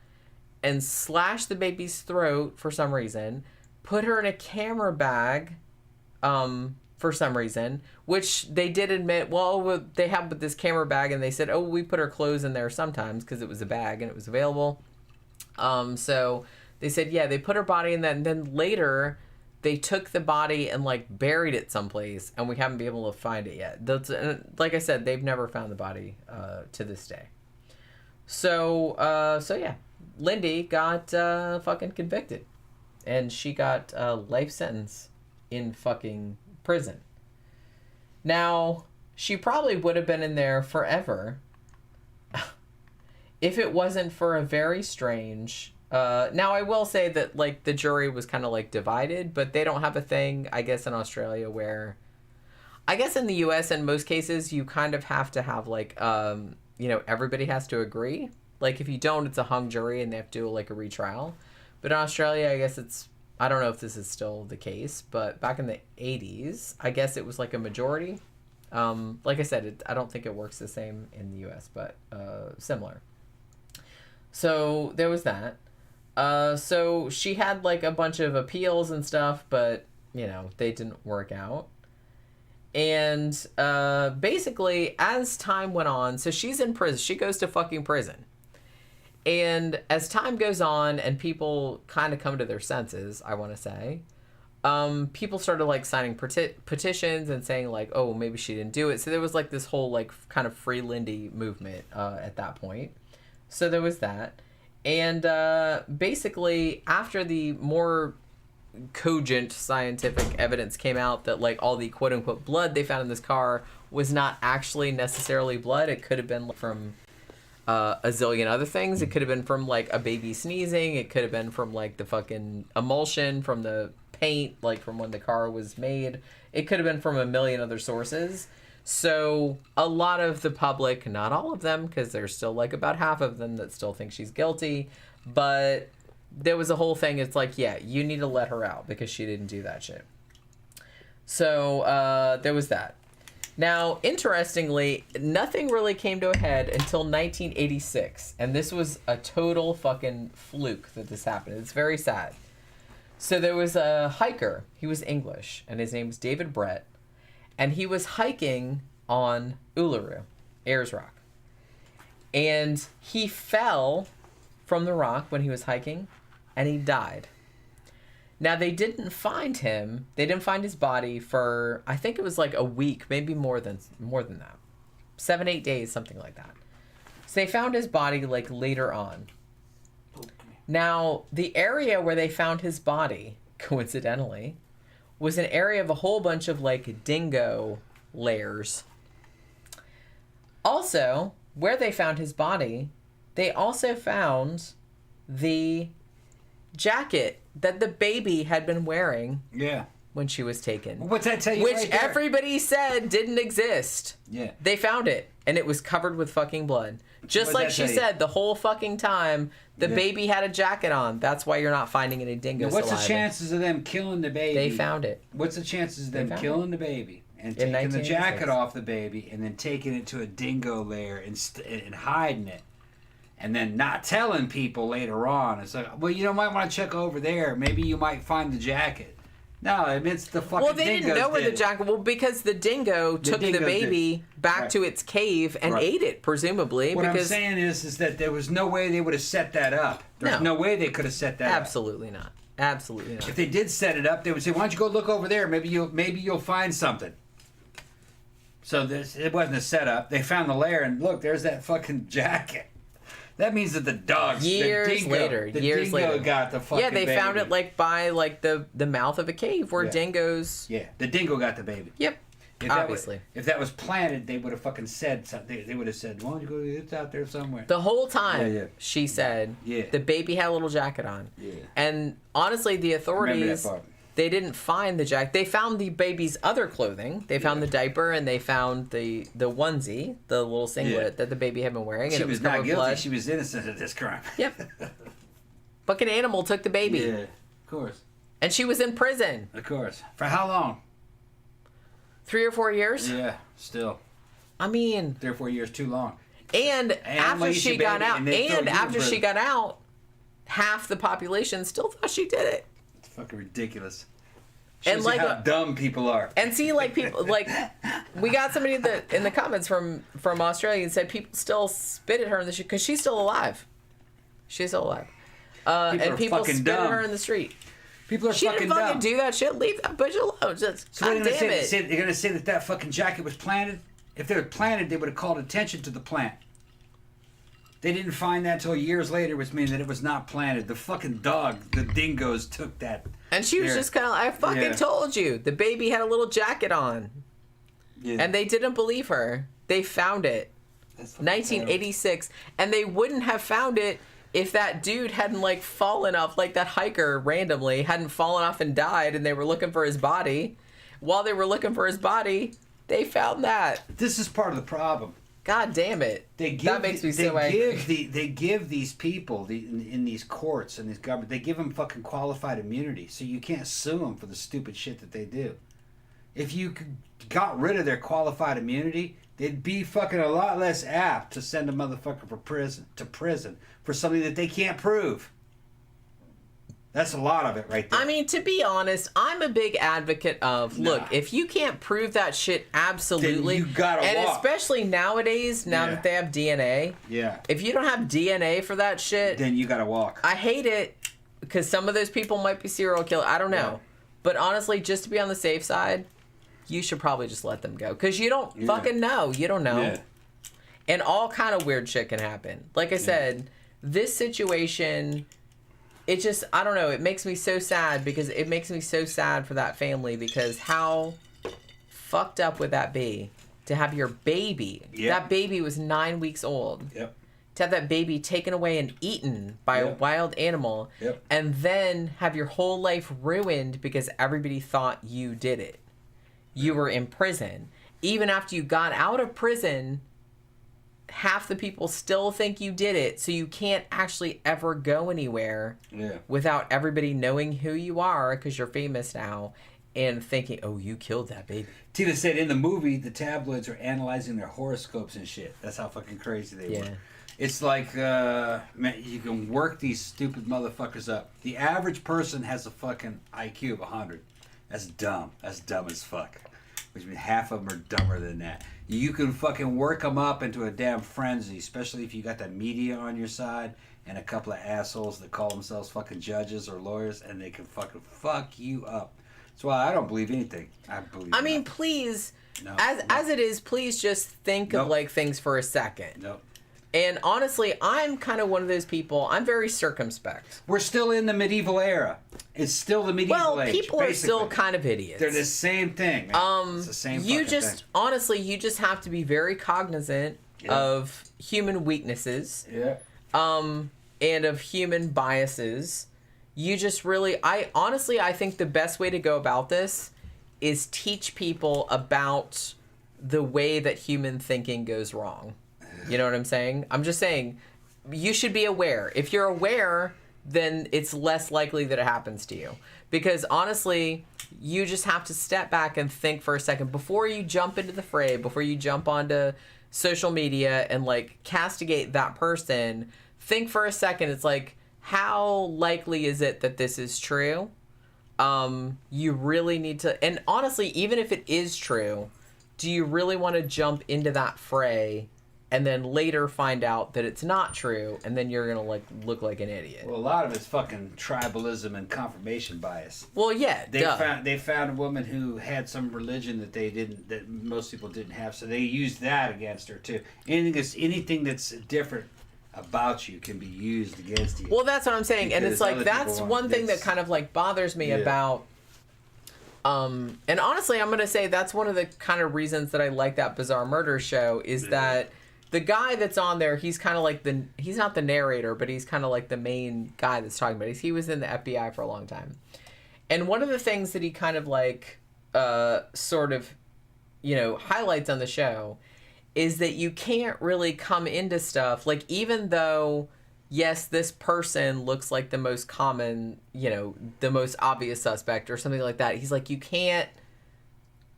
Speaker 3: and slashed the baby's throat for some reason, put her in a camera bag for some reason, which they did admit, well, they have this camera bag, and they said, oh, we put her clothes in there sometimes because it was a bag and it was available. So they said, yeah, they put her body in that, and then later they took the body and like buried it someplace, and we haven't been able to find it yet. Like I said, they've never found the body to this day. So yeah, Lindy got fucking convicted. And she got a life sentence in fucking prison. Now, she probably would have been in there forever if it wasn't for a very strange... now, I will say that, like, the jury was kind of, like, divided, but they don't have a thing, I guess, in Australia where... I guess in the U.S., in most cases, you kind of have to have, like, you know, everybody has to agree. Like, if you don't, it's a hung jury and they have to do, like, a retrial. But in Australia, I guess it's... I don't know if this is still the case, but back in the 80s, I guess it was, like, a majority. Like I said, I don't think it works the same in the U.S., but similar. So, there was that. So, she had, like, a bunch of appeals and stuff, but, you know, they didn't work out. And basically, as time went on, so she's in prison. She goes to fucking prison. And as time goes on and people kind of come to their senses, I want to say, people started, like, signing petitions and saying, like, oh, maybe she didn't do it. So there was, like, this whole, like, kind of Free Lindy movement at that point. So there was that. And basically, after the more cogent scientific evidence came out that, like, all the quote-unquote blood they found in this car was not actually necessarily blood. It could have been from a zillion other things. It could have been from, like, a baby sneezing. It could have been from, like, the fucking emulsion from the paint, like, from when the car was made. It could have been from a million other sources. So a lot of the public, not all of them, because there's still, like, about half of them that still think she's guilty, but there was a whole thing. It's like, yeah, you need to let her out because she didn't do that shit. So there was that. Now, interestingly, nothing really came to a head until 1986. And this was a total fucking fluke that this happened. It's very sad. So there was a hiker. He was English. And his name was David Brett. And he was hiking on Uluru, Ayers Rock. And he fell from the rock when he was hiking. And he died. Now, they didn't find him. They didn't find his body for, I think it was like a week, maybe more than that. 7-8 days, something like that. So they found his body, like, later on. Now, the area where they found his body, coincidentally, was an area of a whole bunch of, like, dingo lairs. Also, where they found his body, they also found the jacket that the baby had been wearing when she was taken.
Speaker 4: What's that tell you?
Speaker 3: Which
Speaker 4: right there?
Speaker 3: everybody said didn't exist.
Speaker 4: Yeah.
Speaker 3: They found it, and it was covered with fucking blood. Just
Speaker 4: What'd
Speaker 3: like
Speaker 4: that
Speaker 3: she
Speaker 4: tell you?
Speaker 3: said, the whole fucking time, the baby had a jacket on. That's why you're not finding any dingo
Speaker 4: Now, what's
Speaker 3: saliva.
Speaker 4: the chances of them killing the baby?
Speaker 3: They found it.
Speaker 4: What's the chances of them
Speaker 3: found
Speaker 4: killing the baby and
Speaker 3: In
Speaker 4: taking the
Speaker 3: 1986.
Speaker 4: jacket off the baby and then taking it to a dingo lair and hiding it? And then not telling people later on. It's like, well, you might want to check over there. Maybe you might find the jacket. No, I mean, it's the fucking
Speaker 3: Well, they didn't know where the jacket... Well, because the dingo took the
Speaker 4: dingoes
Speaker 3: baby back to its cave and ate it, presumably.
Speaker 4: What
Speaker 3: because...
Speaker 4: I'm saying is that there was no way they would have set that up. There's no way they could have set that up.
Speaker 3: Absolutely not. Absolutely not.
Speaker 4: If they did set it up, they would say, why don't you go look over there? Maybe you'll find something. So it wasn't a setup. They found the lair, and look, there's that fucking jacket. That means that the dogs,
Speaker 3: years later,
Speaker 4: got the fucking
Speaker 3: they
Speaker 4: baby.
Speaker 3: found it like by like the mouth of a cave where dingoes.
Speaker 4: Yeah, the dingo got the baby.
Speaker 3: Yep. Obviously.
Speaker 4: If that was planted, they would have fucking said something. They would have said, "Why don't you go? It's out there somewhere."
Speaker 3: The whole time, she said,
Speaker 4: Yeah.
Speaker 3: the baby had a little jacket on.
Speaker 4: Yeah.
Speaker 3: And honestly, the authorities,
Speaker 4: Remember that part.
Speaker 3: they didn't find the jacket. They found the baby's other clothing. They found the diaper, and they found the onesie, the little singlet that the baby had been wearing. And
Speaker 4: She
Speaker 3: it
Speaker 4: was
Speaker 3: covered
Speaker 4: not
Speaker 3: with
Speaker 4: guilty.
Speaker 3: blood.
Speaker 4: She was innocent of this crime.
Speaker 3: Yep. Fucking animal took the baby.
Speaker 4: Yeah, of course.
Speaker 3: And she was in prison.
Speaker 4: Of course. For how long?
Speaker 3: 3 or 4 years?
Speaker 4: Yeah, still.
Speaker 3: I mean...
Speaker 4: 3 or 4 years too long.
Speaker 3: And after
Speaker 4: Malaysia
Speaker 3: she got
Speaker 4: baby,
Speaker 3: out,
Speaker 4: and they throw you in
Speaker 3: after she
Speaker 4: prison.
Speaker 3: got out, half the population still thought she did it.
Speaker 4: It's fucking ridiculous.
Speaker 3: And
Speaker 4: Shows
Speaker 3: like
Speaker 4: you how dumb people are.
Speaker 3: And see, like people, like we got somebody in the comments from Australia and said people still spit at her in the street because she's still alive. She's still alive. And people spit at her in the street.
Speaker 4: People are
Speaker 3: she
Speaker 4: fucking
Speaker 3: didn't
Speaker 4: dumb.
Speaker 3: fucking do that shit. Leave that bitch alone. Just
Speaker 4: So
Speaker 3: God damn it.
Speaker 4: they're going to say that fucking jacket was planted? If they were planted, they would have called attention to the plant. They didn't find that till years later, which means that it was not planted. The fucking dog, the dingoes took that.
Speaker 3: And she was just kind of, I fucking told you. The baby had a little jacket on. Yeah. And they didn't believe her. They found it. 1986. Terrible. And they wouldn't have found it if that dude hadn't, like, fallen off, like that hiker randomly, hadn't fallen off and died, and they were looking for his body. While they were looking for his body, they found that.
Speaker 4: This is part of the problem.
Speaker 3: God damn it! That makes me so angry.
Speaker 4: They give these people in these courts and these government. They give them fucking qualified immunity, so you can't sue them for the stupid shit that they do. If you got rid of their qualified immunity, they'd be fucking a lot less apt to send a motherfucker to prison for something that they can't prove. That's a lot of it right there.
Speaker 3: I mean, to be honest, I'm a big advocate of, look, if you can't prove that shit absolutely,
Speaker 4: then you gotta
Speaker 3: and
Speaker 4: walk.
Speaker 3: Especially nowadays, now that they have DNA, if you don't have DNA for that shit,
Speaker 4: then you gotta walk.
Speaker 3: I hate it, because some of those people might be serial killers. I don't know. Yeah. But honestly, just to be on the safe side, you should probably just let them go. Because you don't fucking know. You don't know. Yeah. And all kind of weird shit can happen. Like I said, this situation... It just, I don't know, it makes me so sad because it makes me so sad for that family because how fucked up would that be to have your baby, that baby was 9 weeks old, to have that baby taken away and eaten by a wild animal, and then have your whole life ruined because everybody thought you did it. You were in prison. Even after you got out of prison, half the people still think you did it, so you can't actually ever go anywhere without everybody knowing who you are because you're famous now and thinking, oh, you killed that baby.
Speaker 4: Tina said in the movie, the tabloids are analyzing their horoscopes and shit. That's how fucking crazy they were. It's like, man, you can work these stupid motherfuckers up. The average person has a fucking IQ of 100. That's dumb. That's dumb as fuck. Which means half of them are dumber than that. You can fucking work them up into a damn frenzy, especially if you got the media on your side and a couple of assholes that call themselves fucking judges or lawyers, and they can fucking fuck you up. That's why I don't believe anything. I
Speaker 3: mean, please, as it is, please just think of like things for a second. And honestly, I'm kind of one of those people. I'm very circumspect.
Speaker 4: We're still in the medieval era. It's still the medieval age.
Speaker 3: Well, people are still kind of idiots.
Speaker 4: They're the same thing. It's the same fucking thing.
Speaker 3: Honestly, you just have to be very cognizant of human weaknesses. And of human biases. You just really, I think the best way to go about this is teach people about the way that human thinking goes wrong. You know what I'm saying? I'm just saying, you should be aware. If you're aware, then it's less likely that it happens to you. Because honestly, you just have to step back and think for a second before you jump into the fray, before you jump onto social media and like castigate that person. Think for a second. It's like, how likely is it that this is true? You really need to, and honestly, even if it is true, do you really want to jump into that fray and then later find out that it's not true, and then you're gonna like look like an idiot?
Speaker 4: Well, a lot of it's fucking tribalism and confirmation bias.
Speaker 3: Well, yeah,
Speaker 4: they found a woman who had some religion that most people didn't have, so they used that against her too. Anything that's different about you can be used against you.
Speaker 3: Well, that's what I'm saying, and it's like that's one thing that kind of like bothers me about. And honestly, I'm gonna say that's one of the kind of reasons that I like that Bizarre Murder show is that. The guy that's on there, he's kind of like he's not the narrator, but he's kind of like the main guy that's talking about it. He was in the FBI for a long time. And one of the things that he kind of like, sort of, highlights on the show is that you can't really come into stuff, like even though, yes, this person looks like the most common, the most obvious suspect or something like that. He's like, you can't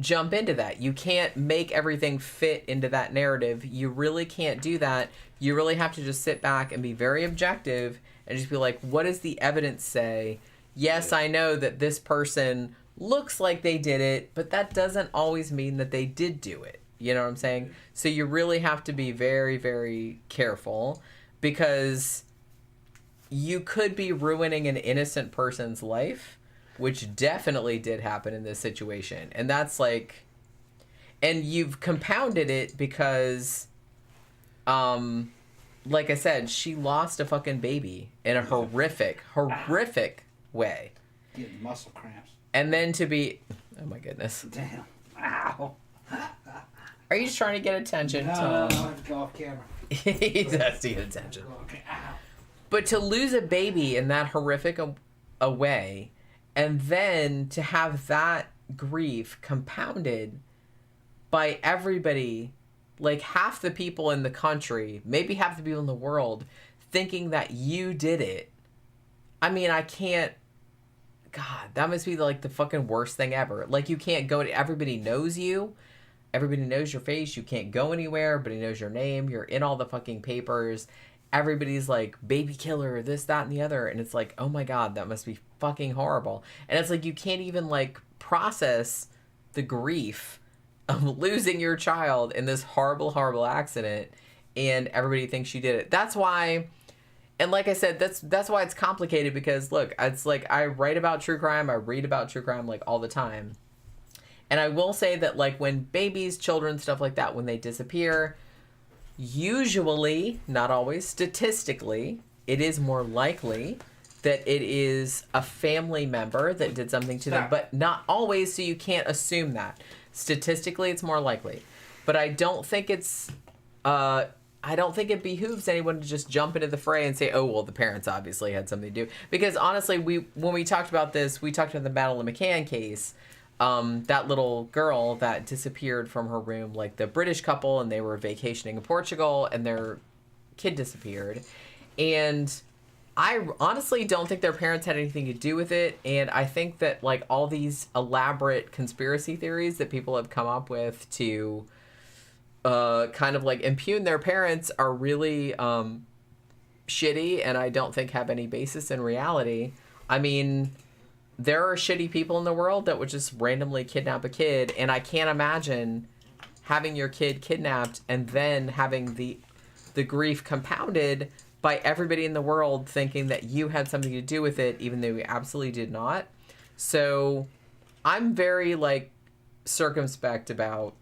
Speaker 3: jump into that. You can't make everything fit into that narrative. You really can't do that. You really have to just sit back and be very objective and just be like, what does the evidence say? Yes, I know that this person looks like they did it, but that doesn't always mean that they did do it. You know what I'm saying? So you really have to be very, very careful because you could be ruining an innocent person's life, which definitely did happen in this situation. And that's like, and you've compounded it because like I said, she lost a fucking baby in a horrific way.
Speaker 4: Getting muscle cramps.
Speaker 3: And then to be... Oh, my goodness.
Speaker 4: Damn. Ow.
Speaker 3: Are you just trying to get attention?
Speaker 4: No, I have to go off camera.
Speaker 3: He does to get attention.
Speaker 4: Okay. Ow.
Speaker 3: But to lose a baby in that horrific a way, and then to have that grief compounded by everybody, like half the people in the country, maybe half the people in the world, thinking that you did it. I mean, I can't... God, that must be like the fucking worst thing ever. Like, you can't go to... Everybody knows you. Everybody knows your face. You can't go anywhere. Everybody knows your name. You're in all the fucking papers. Everybody's like, baby killer, this, that, and the other. And it's like, oh my God, that must be fucking horrible. And it's like, you can't even like process the grief of losing your child in this horrible, horrible accident. And everybody thinks you did it. That's why... And like I said, that's why it's complicated, because look, it's like I write about true crime, I read about true crime like all the time. And I will say that like when babies, children, stuff like that, when they disappear, usually, not always, statistically, it is more likely that it is a family member that did something to them, but not always, so you can't assume that. Statistically, it's more likely. But I don't think it's I don't think it behooves anyone to just jump into the fray and say, oh, well, the parents obviously had something to do. Because honestly, when we talked about this, we talked about the Madeleine McCann case, that little girl that disappeared from her room, like the British couple, and they were vacationing in Portugal, and their kid disappeared. And I honestly don't think their parents had anything to do with it. And I think that like all these elaborate conspiracy theories that people have come up with to... kind of like impugn their parents are really shitty, and I don't think have any basis in reality. I mean, there are shitty people in the world that would just randomly kidnap a kid, and I can't imagine having your kid kidnapped and then having the grief compounded by everybody in the world thinking that you had something to do with it, even though you absolutely did not. So I'm very like circumspect about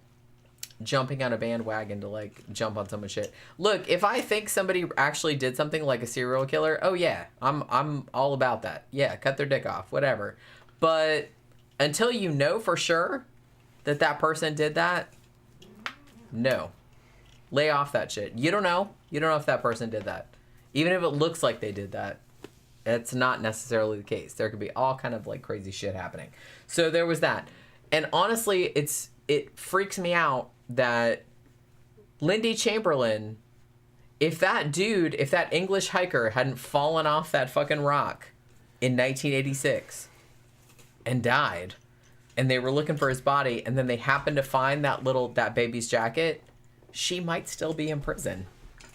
Speaker 3: jumping on a bandwagon to like jump on someone's shit. Look, if I think somebody actually did something like a serial killer, oh yeah, I'm all about that. Yeah, cut their dick off, whatever. But until you know for sure that that person did that, no. Lay off that shit. You don't know. You don't know if that person did that. Even if it looks like they did that, it's not necessarily the case. There could be all kind of like crazy shit happening. So there was that. And honestly, it freaks me out that Lindy Chamberlain, if that English hiker hadn't fallen off that fucking rock in 1986 and died, and they were looking for his body, and then they happened to find that baby's jacket, she might still be in prison.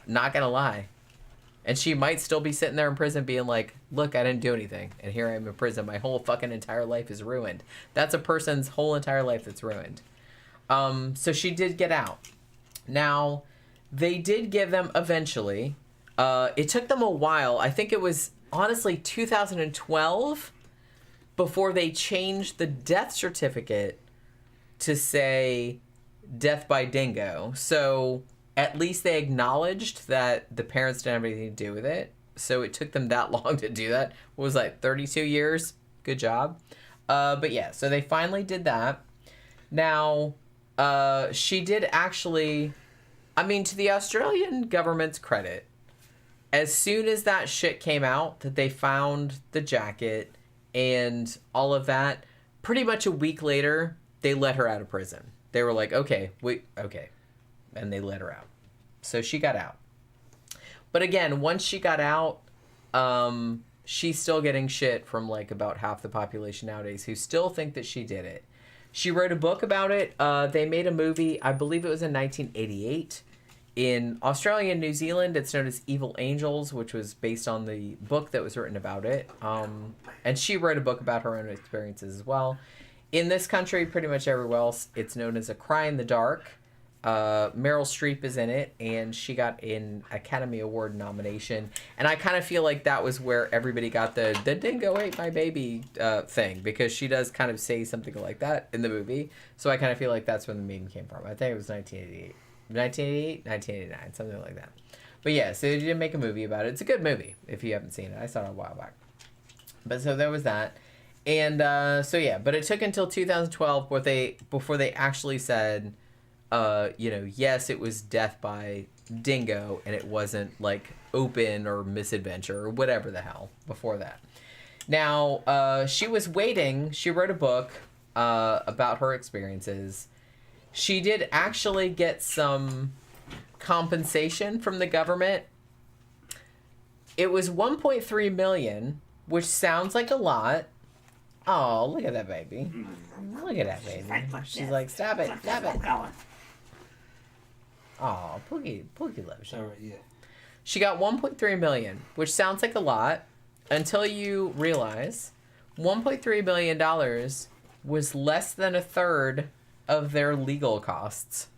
Speaker 3: Not gonna lie. And she might still be sitting there in prison being like, look, I didn't do anything, and here I am in prison. My whole fucking entire life is ruined. That's a person's whole entire life that's ruined. So she did get out. Now, they did give them eventually. It took them a while. I think it was honestly 2012 before they changed the death certificate to say death by dingo. So at least they acknowledged that the parents didn't have anything to do with it. So it took them that long to do that. What was that, 32 years? Good job. But yeah, so they finally did that. Now... she did actually, I mean, to the Australian government's credit, as soon as that shit came out, that they found the jacket and all of that, pretty much a week later, they let her out of prison. They were like, okay. And they let her out. So she got out. But again, once she got out, she's still getting shit from like about half the population nowadays who still think that she did it. She wrote a book about it. They made a movie, I believe it was in 1988. In Australia and New Zealand, it's known as Evil Angels, which was based on the book that was written about it. And she wrote a book about her own experiences as well. In this country, pretty much everywhere else, it's known as A Cry in the Dark. Meryl Streep is in it, and she got an Academy Award nomination. And I kind of feel like that was where everybody got the dingo ate my baby thing, because she does kind of say something like that in the movie. So I kind of feel like that's when the meme came from. I think it was 1988, 1989, something like that. But yeah, so they did make a movie about it. It's a good movie if you haven't seen it. I saw it a while back. But so there was that. And so yeah, but it took until 2012 before they actually said, yes, it was death by Dingo, and it wasn't like open or misadventure or whatever the hell before that. Now, she was waiting. She wrote a book about her experiences. She did actually get some compensation from the government. It was 1.3 million, which sounds like a lot. Oh, look at that baby. Look at that baby. She's like, stop it. Oh, Pookie loves you.
Speaker 4: Yeah.
Speaker 3: She got 1.3 million, which sounds like a lot until you realize $1.3 million was less than a third of their legal costs.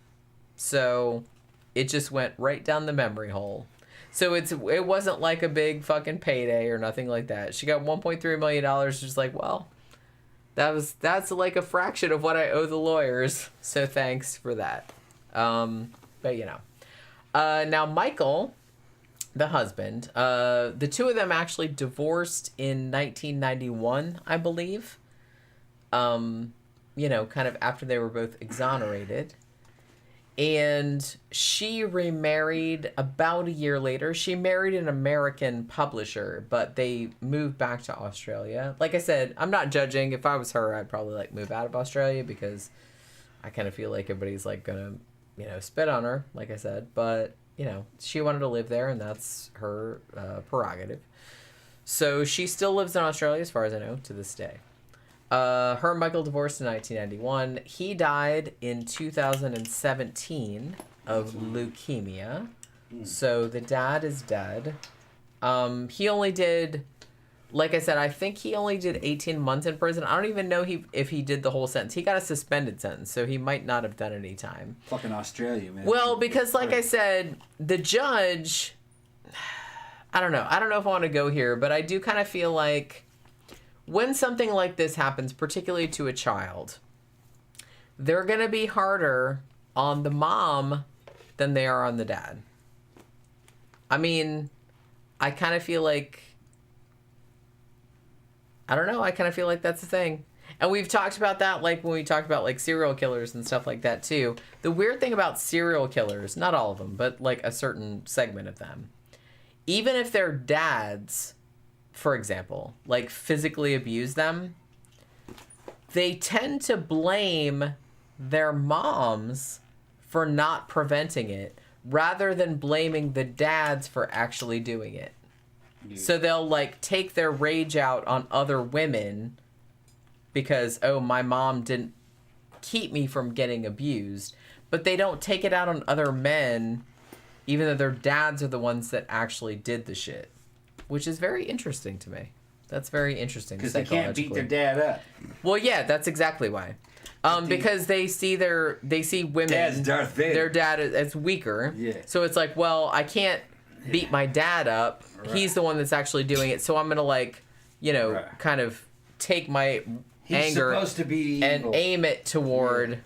Speaker 3: So it just went right down the memory hole. So it wasn't like a big fucking payday or nothing like that. She got $1.3 million. She's like, well, that's like a fraction of what I owe the lawyers. So thanks for that. But now Michael, the husband, the two of them actually divorced in 1991, I believe. Kind of after they were both exonerated. And she remarried about a year later. She married an American publisher, but they moved back to Australia. Like I said, I'm not judging. If I was her, I'd probably move out of Australia because I kind of feel like everybody's gonna, spit on her, like I said. But, she wanted to live there, and that's her prerogative. So she still lives in Australia, as far as I know, to this day. Her and Michael divorced in 1991. He died in 2017 of leukemia. So the dad is dead. He only did, like I said, I think he only did 18 months in prison. I don't even know if he did the whole sentence. He got a suspended sentence, so he might not have done any time.
Speaker 4: Fucking Australia, man.
Speaker 3: Well, because like I said, the judge, I don't know if I want to go here, but I do kind of feel like when something like this happens, particularly to a child, they're going to be harder on the mom than they are on the dad. I mean, I kind of feel like, I don't know, I kind of feel like that's the thing. And we've talked about that, when we talked about, serial killers and stuff like that, too. The weird thing about serial killers, not all of them, but, a certain segment of them, even if their dads, for example, physically abuse them, they tend to blame their moms for not preventing it rather than blaming the dads for actually doing it. Yeah. So they'll take their rage out on other women because, oh, my mom didn't keep me from getting abused, but they don't take it out on other men even though their dads are the ones that actually did the shit. Which is very interesting to me. That's very interesting.
Speaker 4: Because they can't beat their dad up.
Speaker 3: Well, yeah, that's exactly why. Because they see women,
Speaker 4: Dad's Darth Vader.
Speaker 3: Their dad as weaker.
Speaker 4: Yeah.
Speaker 3: So it's I can't beat my dad up. Right. He's the one that's actually doing it. So I'm gonna right. kind of take my anger
Speaker 4: supposed to be evil.
Speaker 3: And aim it toward. Yeah.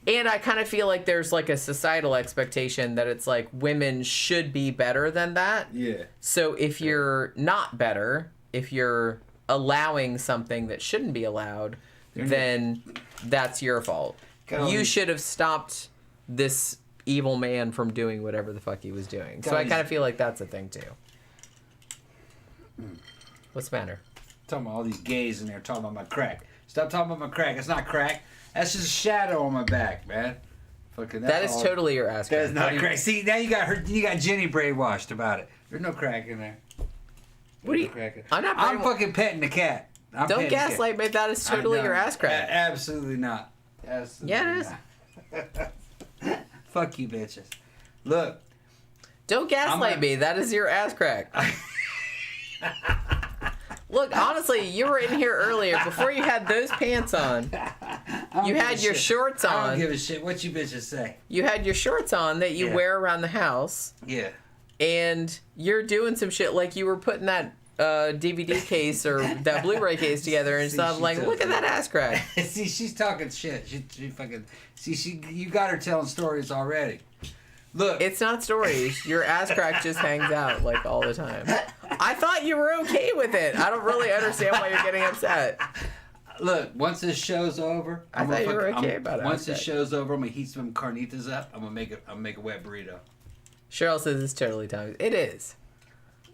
Speaker 3: And I kind of feel like there's a societal expectation that it's women should be better than that. Yeah. So if you're not better, if you're allowing something that shouldn't be allowed, then that's your fault. You should have stopped this evil man from doing whatever the fuck he was doing. So I kind of feel like that's a thing too. What's the matter?
Speaker 4: Talking about all these gays in there talking about my crack. Stop talking about my crack. It's not crack. That's just a shadow on my back, man. Fucking.
Speaker 3: That is totally your ass crack.
Speaker 4: That is not crack. See, now you got Jenny brainwashed about it. There's no crack in there.
Speaker 3: What are you?
Speaker 4: I'm fucking petting the cat.
Speaker 3: Don't gaslight me. That is totally your ass crack.
Speaker 4: Absolutely not. Absolutely
Speaker 3: yeah, it is.
Speaker 4: Fuck you, bitches. Look.
Speaker 3: Don't gaslight me. That is your ass crack. Look, honestly, you were in here earlier before you had those pants on. You had your shorts on.
Speaker 4: I don't give a shit what you bitches say.
Speaker 3: You had your shorts on that you wear around the house.
Speaker 4: Yeah.
Speaker 3: And you're doing some shit you were putting that DVD case or that Blu-ray case together and stuff. Look at that ass crack.
Speaker 4: See, she's talking shit. She fucking. See, you got her telling stories already. Look.
Speaker 3: It's not stories. Your ass crack just hangs out like all the time. I thought you were okay with it. I don't really understand why you're getting upset.
Speaker 4: Look, once this show's over,
Speaker 3: I thought you were okay about it.
Speaker 4: Once this show's over, I'm gonna heat some carnitas up. I'm gonna make a wet burrito.
Speaker 3: Cheryl says it's totally Tommy's. It is.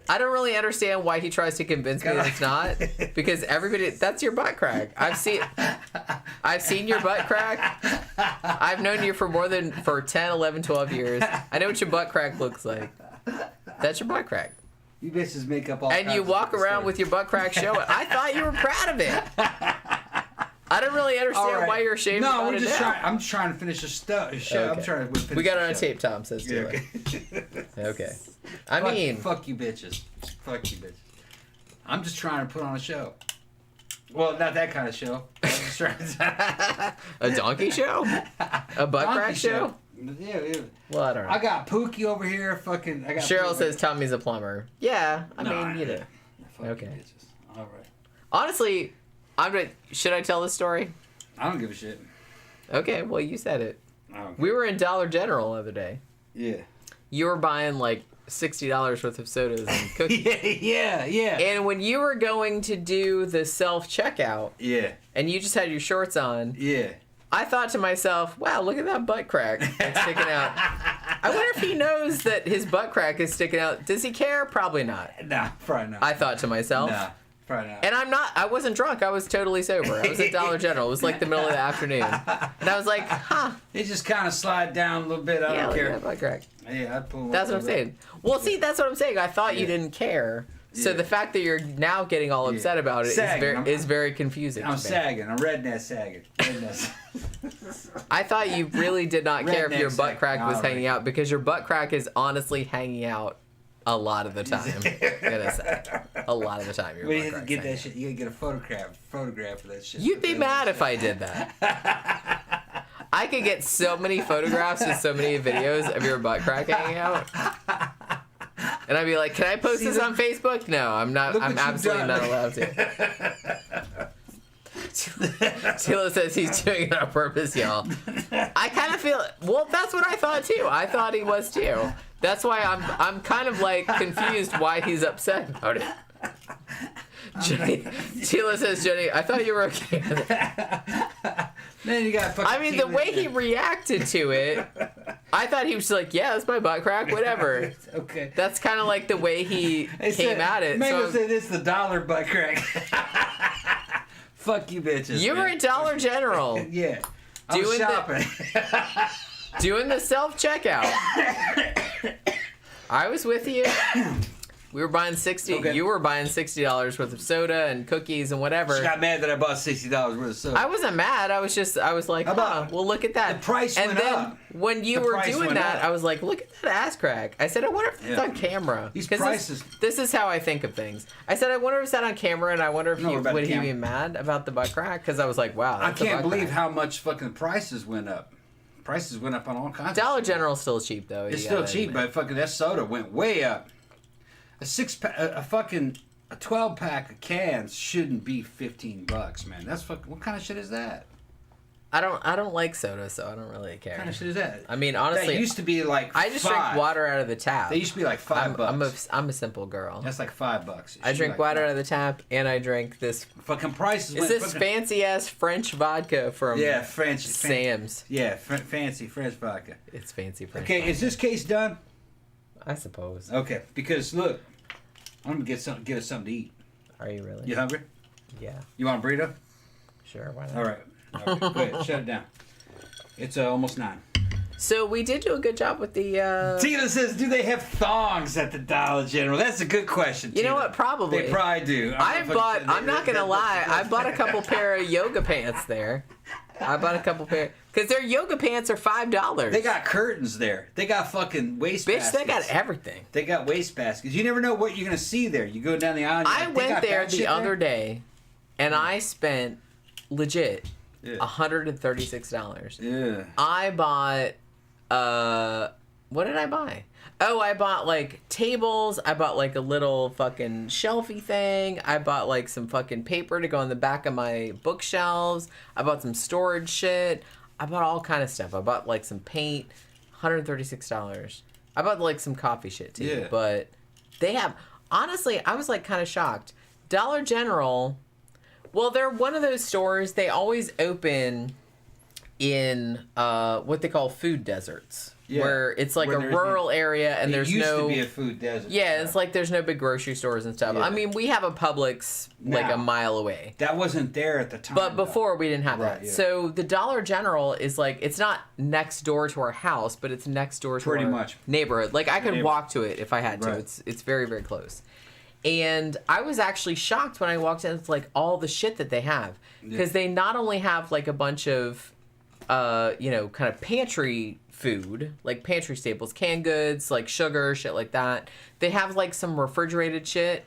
Speaker 3: I don't really understand why he tries to convince me that it's not, because everybody, that's your butt crack. I've seen your butt crack. I've known you for 10, 11, 12 years. I know what your butt crack looks like. That's your butt crack.
Speaker 4: You bitches make up all
Speaker 3: and
Speaker 4: kinds
Speaker 3: you
Speaker 4: of
Speaker 3: walk around
Speaker 4: stories.
Speaker 3: with your butt crack showing. I thought you were proud of it. I don't really understand why you're ashamed about
Speaker 4: we're
Speaker 3: it
Speaker 4: just
Speaker 3: now.
Speaker 4: I'm just trying to finish a show.
Speaker 3: Okay.
Speaker 4: I'm trying to finish
Speaker 3: We got it
Speaker 4: the
Speaker 3: on
Speaker 4: show.
Speaker 3: tape, Tom says too. Okay. I mean,
Speaker 4: fuck you bitches. Fuck you bitches. I'm just trying to put on a show. Well, not that kind of show. I'm just trying to...
Speaker 3: a donkey show? A butt
Speaker 4: Donkey
Speaker 3: crack show?
Speaker 4: Yeah.
Speaker 3: Well, I don't know.
Speaker 4: I got Pookie over here. Fucking. I got
Speaker 3: Cheryl
Speaker 4: Pookie.
Speaker 3: says Tommy's a plumber. Yeah, I
Speaker 4: No,
Speaker 3: mean, you know.
Speaker 4: Fuck
Speaker 3: Okay.
Speaker 4: you bitches. All right.
Speaker 3: Honestly, should I tell this story?
Speaker 4: I don't give a shit.
Speaker 3: Okay, well, you said it.
Speaker 4: I don't
Speaker 3: We were in Dollar General the other day.
Speaker 4: Yeah.
Speaker 3: You were buying like $60 worth of sodas and cookies.
Speaker 4: yeah.
Speaker 3: And when you were going to do the self-checkout,
Speaker 4: Yeah.
Speaker 3: and you just had your shorts on,
Speaker 4: Yeah.
Speaker 3: I thought to myself, wow, look at that butt crack that's sticking out. I wonder if he knows that his butt crack is sticking out. Does he care? Probably not.
Speaker 4: Nah, probably not.
Speaker 3: I thought to myself.
Speaker 4: Nah, probably not.
Speaker 3: And I wasn't drunk. I was totally sober. I was at Dollar General. It was like the middle of the afternoon. And I was like, huh.
Speaker 4: It just kind of slide down a little bit. I
Speaker 3: Yeah,
Speaker 4: don't
Speaker 3: look at
Speaker 4: care.
Speaker 3: that butt crack.
Speaker 4: Yeah, I'd pull him
Speaker 3: That's
Speaker 4: up
Speaker 3: what I'm
Speaker 4: a little
Speaker 3: saying. Well, see, that's what I'm saying. I thought you
Speaker 4: Yeah.
Speaker 3: didn't care. So
Speaker 4: Yeah.
Speaker 3: the fact that you're now getting all upset about it
Speaker 4: Sagging.
Speaker 3: is very confusing.
Speaker 4: I'm
Speaker 3: to me.
Speaker 4: sagging. I'm redneck sagging. Redneck.
Speaker 3: I thought you really did not care if
Speaker 4: Redneck
Speaker 3: your butt
Speaker 4: sagging.
Speaker 3: crack was
Speaker 4: All
Speaker 3: hanging
Speaker 4: right.
Speaker 3: out, because your butt crack is honestly hanging out a lot of the time. Gonna say. A lot of the time your
Speaker 4: Well,
Speaker 3: butt
Speaker 4: you have to
Speaker 3: crack's
Speaker 4: get that
Speaker 3: hanging
Speaker 4: shit. You gotta get a photograph of that shit.
Speaker 3: out. You'd be mad if I did that. I could get so many photographs and so many videos of your butt crack hanging out. And I'd be like, can I post this on Facebook? No, I'm not.
Speaker 4: Look
Speaker 3: I'm
Speaker 4: what you've
Speaker 3: absolutely
Speaker 4: done.
Speaker 3: not allowed to. Tila says he's doing it on purpose, y'all. I kind of feel, well, that's what I thought too. I thought he was too. That's why I'm kind of like confused why he's upset about it. Jenny, Tila says, Jenny, I thought you were okay with it.
Speaker 4: Then you got.
Speaker 3: I mean, the way he reacted to it, I thought he was like, yeah, that's my butt crack, whatever.
Speaker 4: Okay.
Speaker 3: That's kind of like the way he came at it.
Speaker 4: Mango
Speaker 3: So
Speaker 4: said it's the dollar butt crack. Fuck you, bitches.
Speaker 3: you were
Speaker 4: man.
Speaker 3: at Dollar General
Speaker 4: Yeah. I was
Speaker 3: doing the-
Speaker 4: shopping.
Speaker 3: doing the self-checkout. I was with you. We were buying
Speaker 4: Okay.
Speaker 3: You were buying $60 worth of soda and cookies and whatever.
Speaker 4: She got mad that I bought $60 worth of soda.
Speaker 3: I wasn't mad. I was like,
Speaker 4: How about-
Speaker 3: well, look at that.
Speaker 4: the price
Speaker 3: and
Speaker 4: went
Speaker 3: then
Speaker 4: up.
Speaker 3: when you
Speaker 4: The
Speaker 3: were
Speaker 4: price
Speaker 3: doing
Speaker 4: went
Speaker 3: that,
Speaker 4: up.
Speaker 3: I was like, look at that ass crack. I said, I wonder if it's
Speaker 4: Yeah.
Speaker 3: on camera.
Speaker 4: These
Speaker 3: 'Cause
Speaker 4: prices-
Speaker 3: This is how I think of things. I said, I wonder if it's that on camera, and I wonder if
Speaker 4: No, about
Speaker 3: would
Speaker 4: the
Speaker 3: he be
Speaker 4: camera.
Speaker 3: mad about the butt crack? Because I was like, wow,
Speaker 4: I
Speaker 3: that's a
Speaker 4: can't
Speaker 3: butt
Speaker 4: believe
Speaker 3: crack.
Speaker 4: how much fucking prices went up. Prices went up on all kinds
Speaker 3: Dollar
Speaker 4: of shit.
Speaker 3: General's still cheap though.
Speaker 4: It's
Speaker 3: you
Speaker 4: still
Speaker 3: gotta
Speaker 4: cheap,
Speaker 3: admit.
Speaker 4: but fucking that soda went way up. A 12-pack of cans shouldn't be $15, man. That's fucking. What kind of shit is that?
Speaker 3: I don't like soda, so I don't really care.
Speaker 4: What kind of shit is that?
Speaker 3: I mean, honestly,
Speaker 4: that used to be like.
Speaker 3: I just
Speaker 4: $5.
Speaker 3: drink water out of the tap.
Speaker 4: They used to be like $5.
Speaker 3: I'm a simple girl.
Speaker 4: That's like $5.
Speaker 3: I drink water out of the tap, and I drink this.
Speaker 4: Fucking prices.
Speaker 3: Is
Speaker 4: went
Speaker 3: this
Speaker 4: fucking-
Speaker 3: fancy ass French vodka from
Speaker 4: Yeah, French.
Speaker 3: Sam's?
Speaker 4: Yeah, fancy French vodka.
Speaker 3: It's fancy French.
Speaker 4: Okay,
Speaker 3: vodka.
Speaker 4: is this case done?
Speaker 3: I suppose.
Speaker 4: Okay, because look, I'm gonna get us something to eat.
Speaker 3: Are you really?
Speaker 4: You hungry?
Speaker 3: Yeah.
Speaker 4: You want a burrito?
Speaker 3: Sure. Why not?
Speaker 4: All right. Go ahead, shut it down. It's almost 9.
Speaker 3: So we did do a good job with the.
Speaker 4: Tina says, "Do they have thongs at the Dollar General?" That's a good question.
Speaker 3: You know
Speaker 4: Tina.
Speaker 3: what? Probably.
Speaker 4: They probably do.
Speaker 3: I'm not gonna lie. I bought a couple pair of yoga pants there. I bought a couple pair because their yoga pants are $5.
Speaker 4: They got curtains there. They got fucking waste
Speaker 3: Bitch,
Speaker 4: baskets.
Speaker 3: they got everything.
Speaker 4: They got waste baskets. You never know what you're gonna see there. You go down the aisle.
Speaker 3: I went there the other day, and I spent legit
Speaker 4: Yeah.
Speaker 3: $136.
Speaker 4: Yeah.
Speaker 3: I bought what did I buy? Oh, I bought like tables. I bought like a little fucking shelfie thing. I bought like some fucking paper to go on the back of my bookshelves. I bought some storage shit. I bought all kind of stuff. I bought like some paint. $136. I bought like some coffee shit too.
Speaker 4: Yeah.
Speaker 3: But they have, honestly, I was like kind of shocked. Dollar General, well, they're one of those stores, they always open in what they call food deserts. Yeah. Where it's like a rural area and there's no...
Speaker 4: It used to be a food desert.
Speaker 3: Yeah, it's like there's no big grocery stores and stuff. Yeah. I mean, we have a Publix like a mile away.
Speaker 4: That wasn't there at the time.
Speaker 3: But before we didn't have that. Yeah. So the Dollar General is like, it's not next door to our house, but it's next door to our neighborhood. Like I could walk to it if I had to. Right. It's very, very close. And I was actually shocked when I walked in. It's like all the shit that they have. Because they not only have like a bunch of, kind of pantry food, like pantry staples, canned goods, like sugar, shit like that. They have like some refrigerated shit,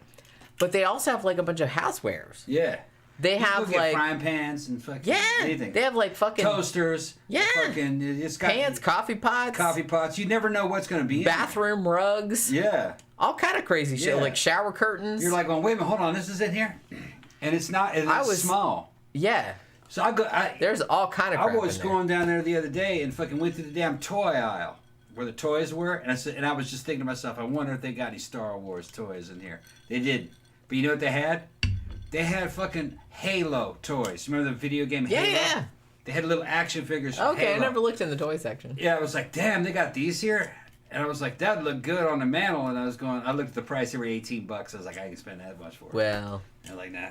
Speaker 3: but they also have like a bunch of housewares.
Speaker 4: Yeah.
Speaker 3: They have like
Speaker 4: frying pans and fucking anything.
Speaker 3: They have like fucking
Speaker 4: toasters. Yeah. Fucking
Speaker 3: it's got pans, coffee pots.
Speaker 4: You never know what's going to be
Speaker 3: bathroom rugs.
Speaker 4: Yeah.
Speaker 3: All kind of crazy shit, like shower curtains.
Speaker 4: You're like, well, wait a minute, hold on, this is in here? And it's not, it's small.
Speaker 3: Yeah.
Speaker 4: So
Speaker 3: there's all kind of crap
Speaker 4: I was going down there the other day and fucking went through the damn toy aisle where the toys were, and I was just thinking to myself, I wonder if they got any Star Wars toys in here. They did. But you know what they had? They had fucking Halo toys. Remember the video game Halo?
Speaker 3: Yeah.
Speaker 4: They had little action figures from
Speaker 3: Okay,
Speaker 4: Halo.
Speaker 3: I never looked in the toy section.
Speaker 4: Yeah, I was like, damn, they got these here? And I was like, that would look good on the mantle. And I looked at the price, they were $18. I was like, I can spend that much for it.
Speaker 3: Well.
Speaker 4: And I'm like, nah.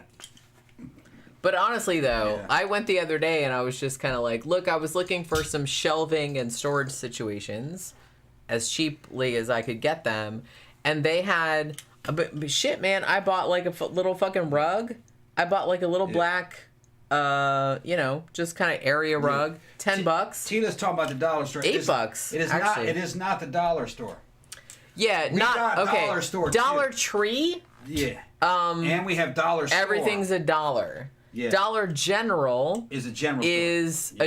Speaker 3: But honestly, though, I went the other day and I was just kind of like, look, I was looking for some shelving and storage situations as cheaply as I could get them. And they had, but shit, man, I bought like a little fucking rug. I bought like a little black, just kind of area rug. $10.
Speaker 4: Tina's talking about the dollar store.
Speaker 3: $8.
Speaker 4: It is not the dollar store.
Speaker 3: Yeah,
Speaker 4: Dollar store.
Speaker 3: Dollar
Speaker 4: too.
Speaker 3: Tree.
Speaker 4: Yeah. And we have dollar store.
Speaker 3: Everything's $1. Yeah. Dollar General
Speaker 4: is a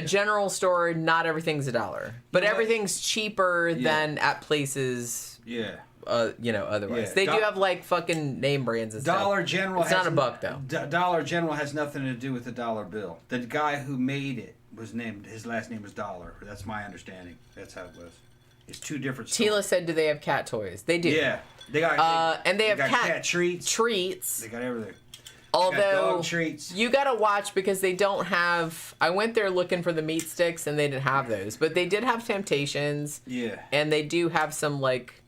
Speaker 3: general store. Not everything's $1, but everything's cheaper than at places.
Speaker 4: Yeah.
Speaker 3: Otherwise they do have like fucking name brands and stuff.
Speaker 4: Dollar General.
Speaker 3: It's not $1 though.
Speaker 4: Dollar General has nothing to do with the dollar bill. The guy who made it his last name was Dollar. That's my understanding. That's how it was. It's two different stores.
Speaker 3: Tila said, do they have cat toys? They do.
Speaker 4: Yeah. They got
Speaker 3: and they have
Speaker 4: cat treats.
Speaker 3: Treats.
Speaker 4: They got everything.
Speaker 3: Although
Speaker 4: dog treats.
Speaker 3: You gotta watch because they don't have. I went there looking for the meat sticks and they didn't have those, but they did have Temptations.
Speaker 4: Yeah.
Speaker 3: And they do have some like.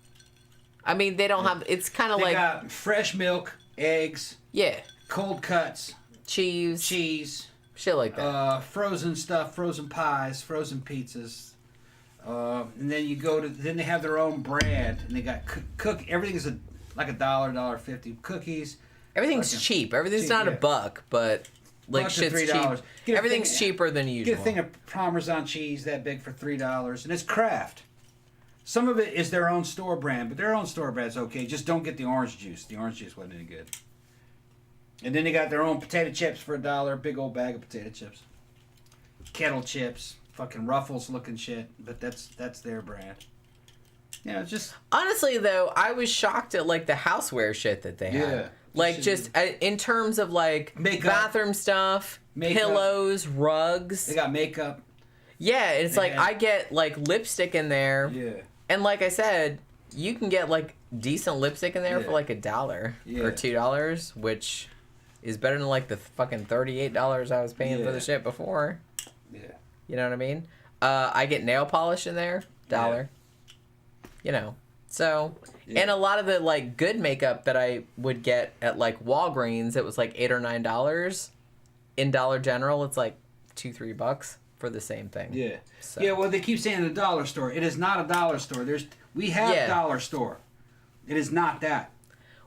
Speaker 3: I mean, they don't have. It's kind of like. They
Speaker 4: got fresh milk, eggs.
Speaker 3: Yeah.
Speaker 4: Cold cuts.
Speaker 3: Cheese. Shit like that.
Speaker 4: Frozen stuff, frozen pies, frozen pizzas. And then then they have their own brand, and they got everything's like $1.50 cookies.
Speaker 3: Everything's cheap. Everything's not $1, but like shit's cheap. Everything's cheaper than usual.
Speaker 4: Get a thing of Parmesan cheese that big for $3, and it's Kraft. Some of it is their own store brand, but their own store brand's okay. Just don't get the orange juice. The orange juice wasn't any good. And then they got their own potato chips for $1, big old bag of potato chips. Kettle chips, fucking Ruffles looking shit, but that's their brand. Yeah, just
Speaker 3: honestly though, I was shocked at like the houseware shit that they have. Yeah. Like just in terms of like makeup, bathroom stuff, pillows, rugs.
Speaker 4: They got makeup.
Speaker 3: Yeah, it's like I get like lipstick in there.
Speaker 4: Yeah.
Speaker 3: And like I said, you can get like decent lipstick in there for like $1 or $2, which is better than like the fucking $38 I was paying for the shit before.
Speaker 4: Yeah.
Speaker 3: You know what I mean? I get nail polish in there, $1. Yeah. So, and a lot of the like good makeup that I would get at like Walgreens, it was like $8 or $9. In Dollar General, it's like $2-3 for the same thing.
Speaker 4: Yeah.
Speaker 3: So.
Speaker 4: Yeah. Well, they keep saying the dollar store. It is not a dollar store. We have dollar store. It is not that.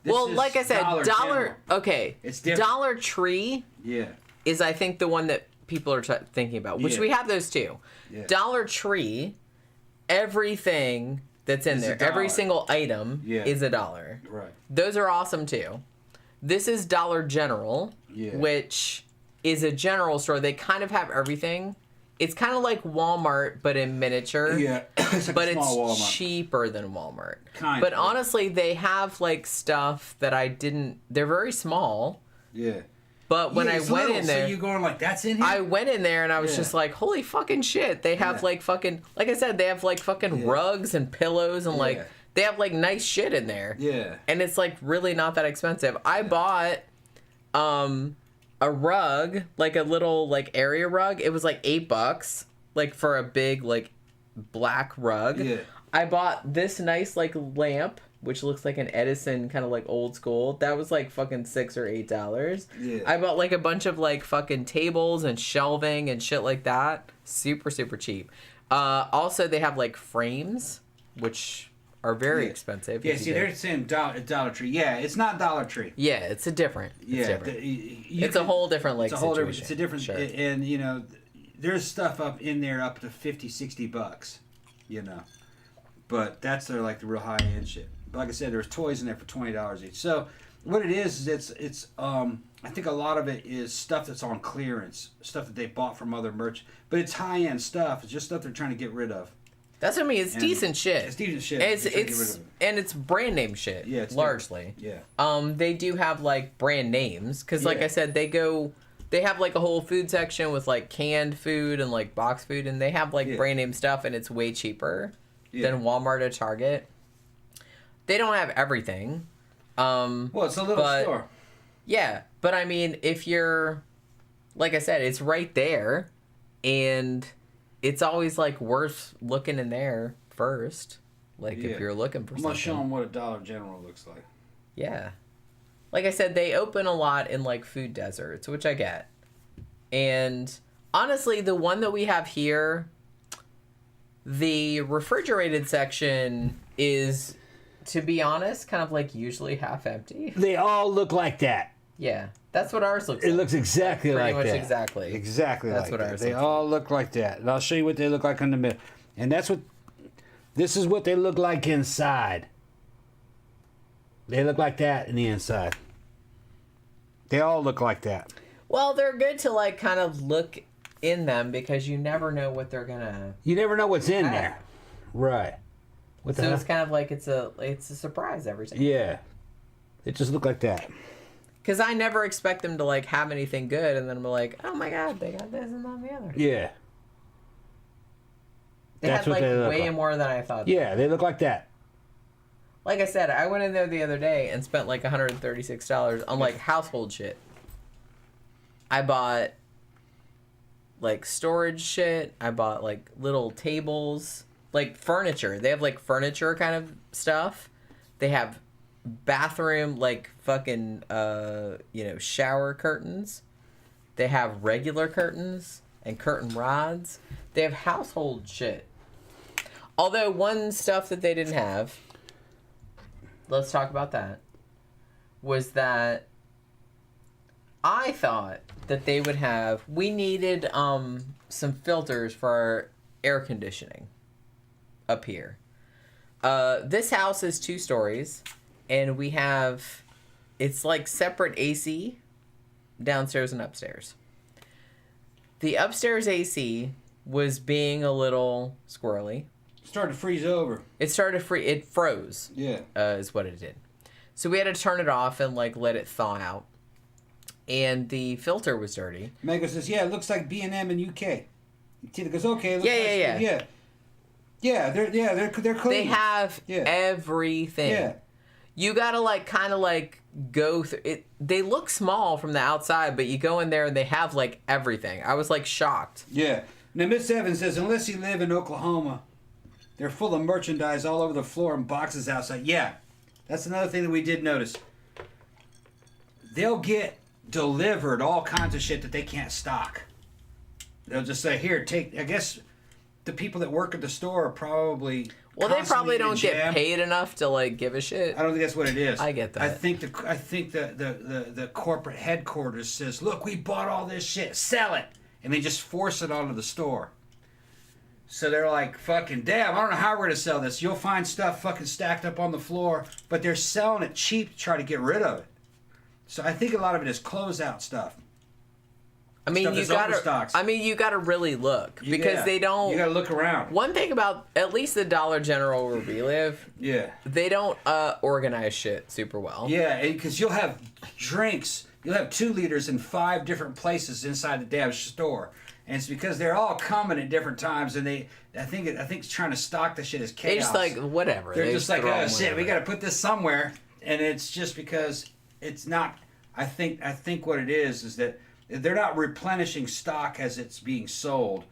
Speaker 4: This
Speaker 3: like I said, dollar. Okay.
Speaker 4: It's different.
Speaker 3: Dollar Tree.
Speaker 4: Yeah.
Speaker 3: Is I think the one that people are thinking about, which we have those too.
Speaker 4: Yeah.
Speaker 3: Dollar Tree, everything that's in there, every single item is $1.
Speaker 4: Right.
Speaker 3: Those are awesome too. This is Dollar General, which is a general store. They kind of have everything. It's kind of like Walmart, but in miniature.
Speaker 4: Yeah, it's like a small Walmart.
Speaker 3: Cheaper than Walmart.
Speaker 4: Kind
Speaker 3: of. But
Speaker 4: of.
Speaker 3: Honestly, they have like stuff that I didn't. They're very small.
Speaker 4: Yeah.
Speaker 3: But when I went in there,
Speaker 4: so you going like, that's in here?
Speaker 3: I went in there and I was just like, holy fucking shit. They have like fucking, like I said, they have like fucking rugs and pillows and like, they have like nice shit in there.
Speaker 4: Yeah.
Speaker 3: And it's like really not that expensive. I bought a rug, like a little like area rug. It was like $8, like for a big like black rug.
Speaker 4: Yeah.
Speaker 3: I bought this nice like lamp, which looks like an Edison kind of like old school. That was like fucking $6 or $8.
Speaker 4: Yeah.
Speaker 3: I bought like a bunch of like fucking tables and shelving and shit like that. Super, super cheap. Also, they have like frames, which are very expensive.
Speaker 4: Yeah, see, they're saying Dollar Tree. Yeah, it's not Dollar Tree.
Speaker 3: Yeah, it's a different. It's different. It's a whole different like situation.
Speaker 4: It's a different,
Speaker 3: sure.
Speaker 4: And you know, there's stuff up in there up to $50-$60, you know, but that's their like the real high end shit. But like I said, there's toys in there for $20 each. So what it is it's I think a lot of it is stuff that's on clearance, stuff that they bought from other merch, but it's high end stuff. It's just stuff they're trying to get rid of.
Speaker 3: That's what I mean. It's decent shit.
Speaker 4: It's decent shit.
Speaker 3: It's brand name shit.
Speaker 4: Yeah, it's
Speaker 3: largely.
Speaker 4: Yeah.
Speaker 3: They do have like brand names because, like I said, they have like a whole food section with like canned food and like box food, and they have like brand name stuff, and it's way cheaper than Walmart or Target. They don't have everything.
Speaker 4: Well, it's a little store.
Speaker 3: Yeah, but I mean, if you're, like I said, it's right there, and it's always like worth looking in there first. Like if you're looking for something.
Speaker 4: I'm gonna show them what a Dollar General looks like.
Speaker 3: Yeah. Like I said, they open a lot in like food deserts, which I get. And honestly, the one that we have here, the refrigerated section is, to be honest, kind of like usually half empty.
Speaker 1: They all look like that.
Speaker 3: Yeah. That's what ours looks like.
Speaker 1: It looks exactly like that.
Speaker 3: Pretty much exactly.
Speaker 1: Exactly
Speaker 3: That's
Speaker 1: like
Speaker 3: what
Speaker 1: that.
Speaker 3: ours
Speaker 1: They
Speaker 3: looks
Speaker 1: all look like that. And I'll show you what they look like in the middle. And this is what they look like inside. They look like that in the inside. They all look like that.
Speaker 3: Well, they're good to like kind of look in them because you never know what they're gonna.
Speaker 1: You never know what's in there. Right. What the
Speaker 3: So
Speaker 1: hell?
Speaker 3: it's kind of like it's a surprise every time.
Speaker 1: Yeah. It just look like that.
Speaker 3: Because I never expect them to like have anything good, and then I'm like, oh my god, they got this and that and the other.
Speaker 1: Yeah.
Speaker 3: They
Speaker 1: That's
Speaker 3: had
Speaker 1: what
Speaker 3: like
Speaker 1: they look
Speaker 3: way
Speaker 1: like.
Speaker 3: more than I thought.
Speaker 1: Yeah, they look like that.
Speaker 3: Like I said, I went in there the other day and spent like $136 on like household shit. I bought like storage shit. I bought like little tables, like furniture. They have like furniture kind of stuff. They have bathroom like fucking shower curtains. They have regular curtains and curtain rods. They have household shit. Although one stuff that they didn't have, let's talk about that, was that I thought that they would have, we needed some filters for our air conditioning up here. This house is 2 stories, and we have, it's like separate AC downstairs and upstairs. The upstairs AC was being a little squirrely.
Speaker 4: Started to freeze over.
Speaker 3: It froze.
Speaker 4: Yeah.
Speaker 3: Is what it did. So we had to turn it off and like let it thaw out. And the filter was dirty.
Speaker 4: Mega says, "Yeah, it looks like B&M in UK." Tina goes, "Okay." Yeah. They're clean.
Speaker 3: They have everything.
Speaker 4: Yeah.
Speaker 3: You gotta like kind of like go through it. They look small from the outside, but you go in there and they have like everything. I was like shocked.
Speaker 4: Yeah. Now Miss Evans says, "Unless you live in Oklahoma, they're full of merchandise all over the floor and boxes outside." Yeah, that's another thing that we did notice. They'll get delivered all kinds of shit that they can't stock. They'll just say, "Here, take." I guess the people that work at the store are probably
Speaker 3: they probably don't
Speaker 4: jam.
Speaker 3: get paid enough to like give a shit.
Speaker 4: I don't think that's what it is.
Speaker 3: I get that.
Speaker 4: I think the corporate headquarters says, "Look, we bought all this shit, sell it," and they just force it onto the store. So they're like, fucking damn, I don't know how we're going to sell this. You'll find stuff fucking stacked up on the floor, but they're selling it cheap to try to get rid of it. So I think a lot of it is closeout stuff.
Speaker 3: I mean, you gotta really look because they don't.
Speaker 4: You gotta look around.
Speaker 3: One thing about at least the Dollar General where we live, they don't organize shit super well.
Speaker 4: Yeah, because you'll have drinks you'll have 2 liters in 5 different places inside the damn store. And it's because they're all coming at different times, and I think it's trying to stock the shit as chaos.
Speaker 3: They just like whatever.
Speaker 4: They're just like,
Speaker 3: throw
Speaker 4: oh
Speaker 3: 'em
Speaker 4: shit,
Speaker 3: wherever.
Speaker 4: we got to put this somewhere, and it's just because it's not. I think what it is that they're not replenishing stock as it's being sold.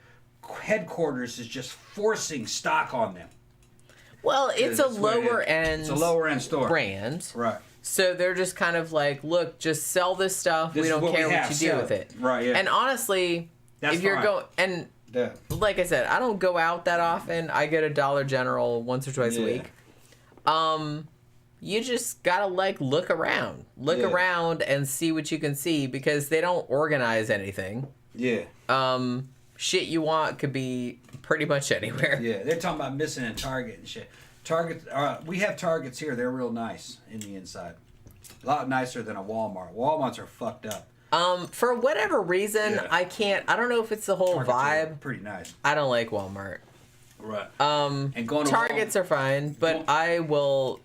Speaker 4: Headquarters is just forcing stock on them.
Speaker 3: Well, it's a
Speaker 4: That's what it is.
Speaker 3: lower end.
Speaker 4: It's a lower end store
Speaker 3: brand,
Speaker 4: right?
Speaker 3: So they're just kind of like, look, just sell this stuff.
Speaker 4: This
Speaker 3: we
Speaker 4: is
Speaker 3: don't
Speaker 4: what
Speaker 3: care
Speaker 4: we
Speaker 3: what
Speaker 4: have,
Speaker 3: you do
Speaker 4: sell
Speaker 3: with it.
Speaker 4: Right, yeah.
Speaker 3: And honestly,
Speaker 4: That's
Speaker 3: if you're
Speaker 4: fine.
Speaker 3: going, and
Speaker 4: Yeah.
Speaker 3: like I said, I don't go out that often. I go to Dollar General once or twice a week. You just gotta like look around and see what you can see, because they don't organize anything.
Speaker 4: Yeah.
Speaker 3: Shit you want could be pretty much anywhere.
Speaker 4: Yeah, they're talking about missing in Target and shit. Target, we have Targets here. They're real nice in the inside. A lot nicer than a Walmart. Walmarts are fucked up.
Speaker 3: For whatever reason,
Speaker 4: Yeah.
Speaker 3: I don't know if it's the whole
Speaker 4: Targets are
Speaker 3: vibe.
Speaker 4: pretty nice.
Speaker 3: I don't like Walmart.
Speaker 4: Right.
Speaker 3: And
Speaker 4: going to
Speaker 3: Targets are fine, but I will,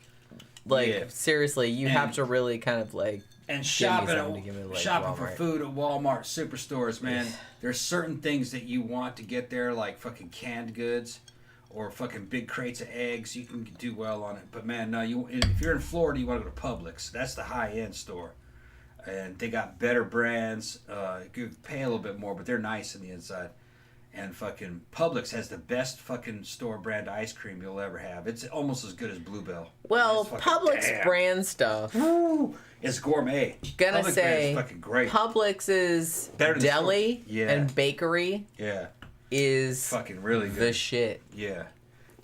Speaker 3: like,
Speaker 4: Yeah.
Speaker 3: seriously, you
Speaker 4: And-
Speaker 3: have to really kind of, like,
Speaker 4: And
Speaker 3: something
Speaker 4: shopping
Speaker 3: to give me, like,
Speaker 4: shopping for
Speaker 3: Walmart.
Speaker 4: food at Walmart superstores, man. There's certain things that you want to get there, like fucking canned goods or fucking big crates of eggs. You can do well on it, but man, no. If you're in Florida, you want to go to Publix. That's the high end store, and they got better brands. You pay a little bit more, but they're nice in the inside. And fucking Publix has the best fucking store brand ice cream you'll ever have. It's almost as good as Bluebell.
Speaker 3: well,
Speaker 4: It's fucking-
Speaker 3: Publix
Speaker 4: damn.
Speaker 3: brand stuff.
Speaker 4: Woo! It's gourmet.
Speaker 3: Gonna
Speaker 4: Publix
Speaker 3: say,
Speaker 4: brand's fucking great.
Speaker 3: Publix's
Speaker 4: Better than
Speaker 3: deli
Speaker 4: Yeah.
Speaker 3: and bakery
Speaker 4: Yeah,
Speaker 3: is
Speaker 4: fucking really good.
Speaker 3: the shit.
Speaker 4: Yeah,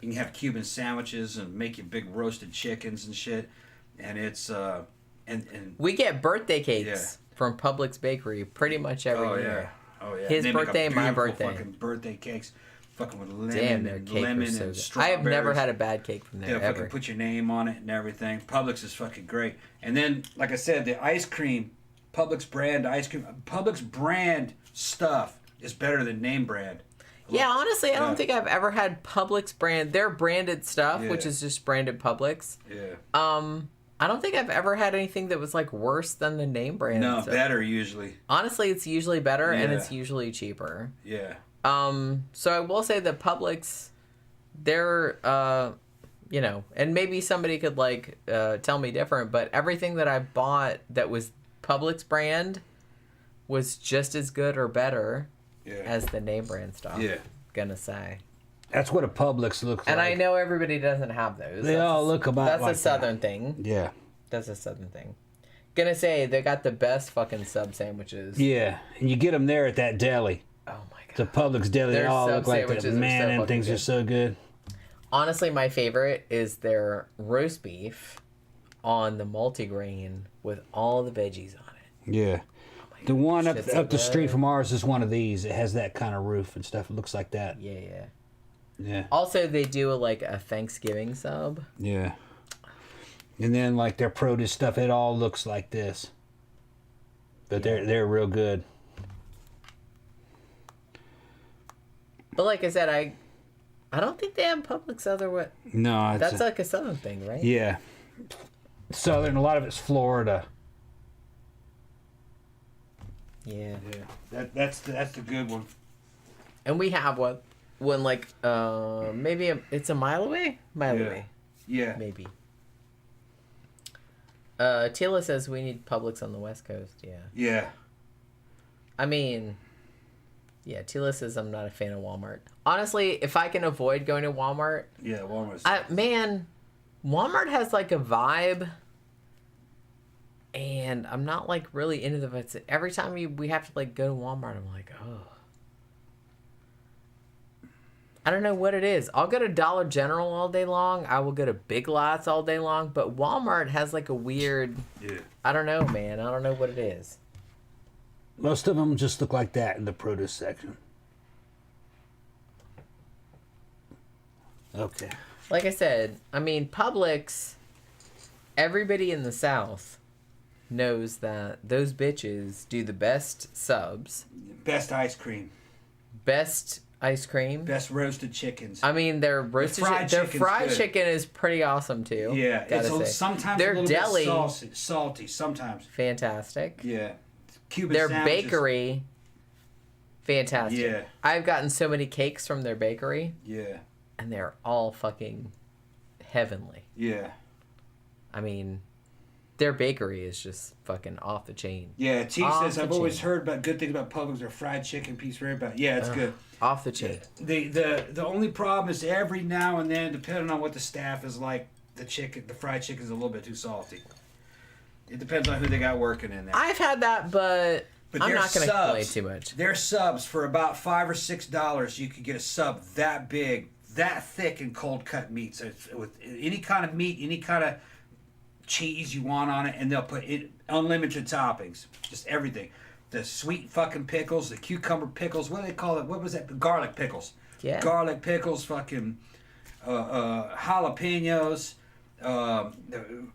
Speaker 4: you can have Cuban sandwiches and make you big roasted chickens and shit, and it's and
Speaker 3: We get birthday cakes from Publix Bakery pretty much every
Speaker 4: oh
Speaker 3: year.
Speaker 4: yeah, oh yeah.
Speaker 3: His
Speaker 4: And they make a
Speaker 3: birthday, my
Speaker 4: beautiful
Speaker 3: birthday.
Speaker 4: Fucking birthday cakes, fucking with lemon
Speaker 3: Damn, their
Speaker 4: and
Speaker 3: cake
Speaker 4: lemon
Speaker 3: was so
Speaker 4: and
Speaker 3: good. I
Speaker 4: strawberries.
Speaker 3: have never had a bad cake from there,
Speaker 4: Yeah,
Speaker 3: ever.
Speaker 4: fucking put your name on it and everything. Publix is fucking great. And then, like I said, the ice cream, Publix brand ice cream, Publix brand stuff is better than name brand.
Speaker 3: Yeah, honestly, I don't
Speaker 4: Yeah.
Speaker 3: think I've ever had Publix brand. Their branded stuff,
Speaker 4: Yeah.
Speaker 3: which is just branded Publix.
Speaker 4: Yeah.
Speaker 3: I don't think I've ever had anything that was like worse than the name brand.
Speaker 4: No,
Speaker 3: stuff.
Speaker 4: better usually.
Speaker 3: Honestly, it's usually better and
Speaker 4: Yeah.
Speaker 3: it's usually cheaper.
Speaker 4: Yeah.
Speaker 3: So I will say that Publix, they're, and maybe somebody could like tell me different, but everything that I bought that was Publix brand was just as good or better as the name brand stuff.
Speaker 4: Yeah.
Speaker 3: Gonna say.
Speaker 1: That's what a Publix looks
Speaker 3: And
Speaker 1: like.
Speaker 3: I know everybody doesn't have those.
Speaker 1: They all look about
Speaker 3: That's
Speaker 1: like
Speaker 3: a southern thing.
Speaker 1: Yeah.
Speaker 3: That's a southern thing. Gonna say they got the best fucking sub sandwiches.
Speaker 1: Yeah, and you get them there at that deli.
Speaker 3: Oh my god.
Speaker 1: The Publix deli, they
Speaker 3: Their
Speaker 1: all
Speaker 3: sub
Speaker 1: look like
Speaker 3: sandwiches
Speaker 1: that.
Speaker 3: are
Speaker 1: Man,
Speaker 3: so
Speaker 1: and
Speaker 3: fucking
Speaker 1: things are
Speaker 3: good.
Speaker 1: so good.
Speaker 3: Honestly, my favorite is their roast beef on the multigrain with all the veggies on it.
Speaker 1: Yeah. The one up
Speaker 3: shit's so
Speaker 1: the street
Speaker 3: good.
Speaker 1: from ours is one of these. It has that kind of roof and stuff. It looks like that.
Speaker 3: Yeah, yeah.
Speaker 1: Yeah.
Speaker 3: Also, they do like a Thanksgiving sub.
Speaker 1: Yeah. And then like their produce stuff, it all looks like this. But they're real good.
Speaker 3: But like I said, I don't think they have Publix other way.
Speaker 1: No, it's
Speaker 3: That's like a southern thing, right?
Speaker 1: yeah. Southern, a lot of it's Florida.
Speaker 3: Yeah.
Speaker 4: Yeah. That's the good one.
Speaker 3: And we have one like maybe it's a mile away. Away,
Speaker 4: Yeah.
Speaker 3: maybe. Tila says we need Publix on the West Coast. Yeah.
Speaker 4: Yeah.
Speaker 3: I mean, yeah. Tila says I'm not a fan of Walmart. Honestly, if I can avoid going to Walmart,
Speaker 4: Yeah. Walmart's.
Speaker 3: Walmart has like a vibe, and I'm not like really into the vibes. Every time we have to like go to Walmart, I'm like, oh. I don't know what it is. I'll go to Dollar General all day long. I will go to Big Lots all day long. But Walmart has like a weird...
Speaker 4: Yeah.
Speaker 3: I don't know, man. I don't know what it is.
Speaker 1: Most of them just look like that in the produce section. Okay.
Speaker 3: Like I said, I mean, Publix, everybody in the South knows that those bitches do the best subs,
Speaker 4: Best ice cream.
Speaker 3: best Ice cream.
Speaker 4: Best roasted chickens.
Speaker 3: I mean, their roasted their fried chicken is pretty awesome too.
Speaker 4: Yeah, sometimes
Speaker 3: their
Speaker 4: a little
Speaker 3: deli
Speaker 4: bit salty. Sometimes
Speaker 3: fantastic.
Speaker 4: Yeah, Cuban
Speaker 3: their
Speaker 4: sandwiches.
Speaker 3: bakery fantastic.
Speaker 4: Yeah,
Speaker 3: I've gotten so many cakes from their bakery.
Speaker 4: Yeah,
Speaker 3: and they're all fucking heavenly.
Speaker 4: Yeah,
Speaker 3: I mean, their bakery is just fucking off the chain.
Speaker 4: Yeah, T says I've always heard about good things about Publix. Their fried chicken piece right about. Yeah, it's good.
Speaker 3: Off the chain.
Speaker 4: The only problem is every now and then, depending on what the staff is like, the fried chicken is a little bit too salty. It depends on who they got working in there.
Speaker 3: I've had that, but I'm not going to complain too much.
Speaker 4: They're subs for about $5 or $6. You could get a sub that big, that thick, and cold cut meat. So it's with any kind of meat, any kind of cheese you want on it, and they'll put unlimited toppings, just everything. The sweet fucking pickles, the cucumber pickles, what do they call it? What was that? Garlic pickles.
Speaker 3: Yeah.
Speaker 4: Garlic pickles, fucking jalapenos, oil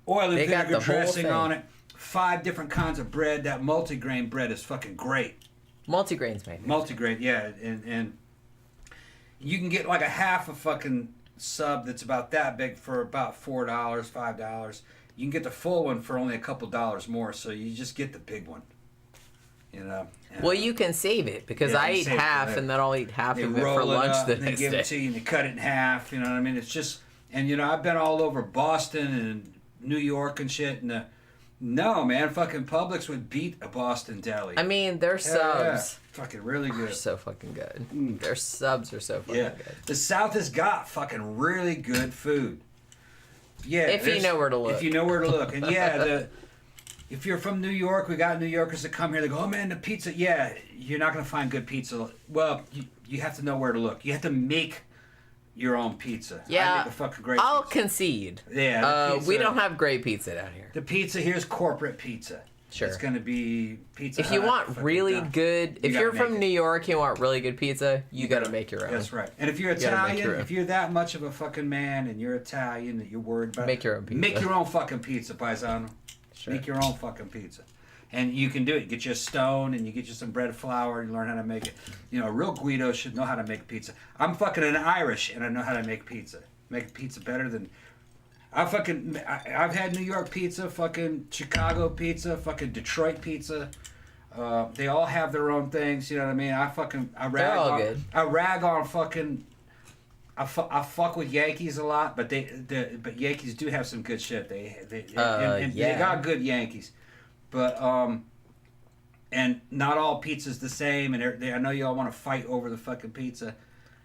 Speaker 4: and vinegar dressing on it. 5 different kinds of bread. That multigrain bread is fucking great.
Speaker 3: Multigrain's made.
Speaker 4: Multigrain, yeah, and you can get like a half a fucking sub that's about that big for about $4, $5. You can get the full one for only a couple dollars more, so you just get the big one. You know.
Speaker 3: Well, you can save it because I eat half, and then I'll eat half of it for lunch the next day.
Speaker 4: They give it to you, and they cut it in half. You know what I mean? It's just, and I've been all over Boston and New York and shit, and no, man, fucking Publix would beat a Boston deli.
Speaker 3: I mean, their subs,
Speaker 4: fucking really good.
Speaker 3: Are so fucking good. Their subs are so fucking good.
Speaker 4: The South has got fucking really good food. Yeah,
Speaker 3: if you know where to look.
Speaker 4: If you know where to look, and if you're from New York, we got New Yorkers that come here. They go, "Oh man, the pizza." Yeah, you're not gonna find good pizza. Well, you have to know where to look. You have to make your own pizza.
Speaker 3: Yeah,
Speaker 4: I make a fucking great
Speaker 3: I'll
Speaker 4: pizza.
Speaker 3: concede.
Speaker 4: Yeah,
Speaker 3: we don't have great pizza down here.
Speaker 4: The pizza here's corporate pizza.
Speaker 3: Sure,
Speaker 4: it's gonna be Pizza
Speaker 3: If you
Speaker 4: Hut,
Speaker 3: want really good, if you're from New York, you want really good pizza, you gotta make your own.
Speaker 4: That's right. And if you're Italian, if you're that much of a fucking man and you're Italian that you're worried about,
Speaker 3: make your own pizza.
Speaker 4: Make your own fucking pizza, paisano.
Speaker 3: Sure.
Speaker 4: Make your own fucking pizza. And you can do it. Get you a stone and you get you some bread flour and you learn how to make it. A real Guido should know how to make pizza. I'm fucking an Irish and I know how to make pizza. Make pizza better than... I've had New York pizza, fucking Chicago pizza, fucking Detroit pizza. They all have their own things, you know what I mean? I rag on fucking... I fuck with Yankees a lot, but but Yankees do have some good shit. They got good Yankees, but and not all pizza's the same. And I know y'all want to fight over the fucking pizza.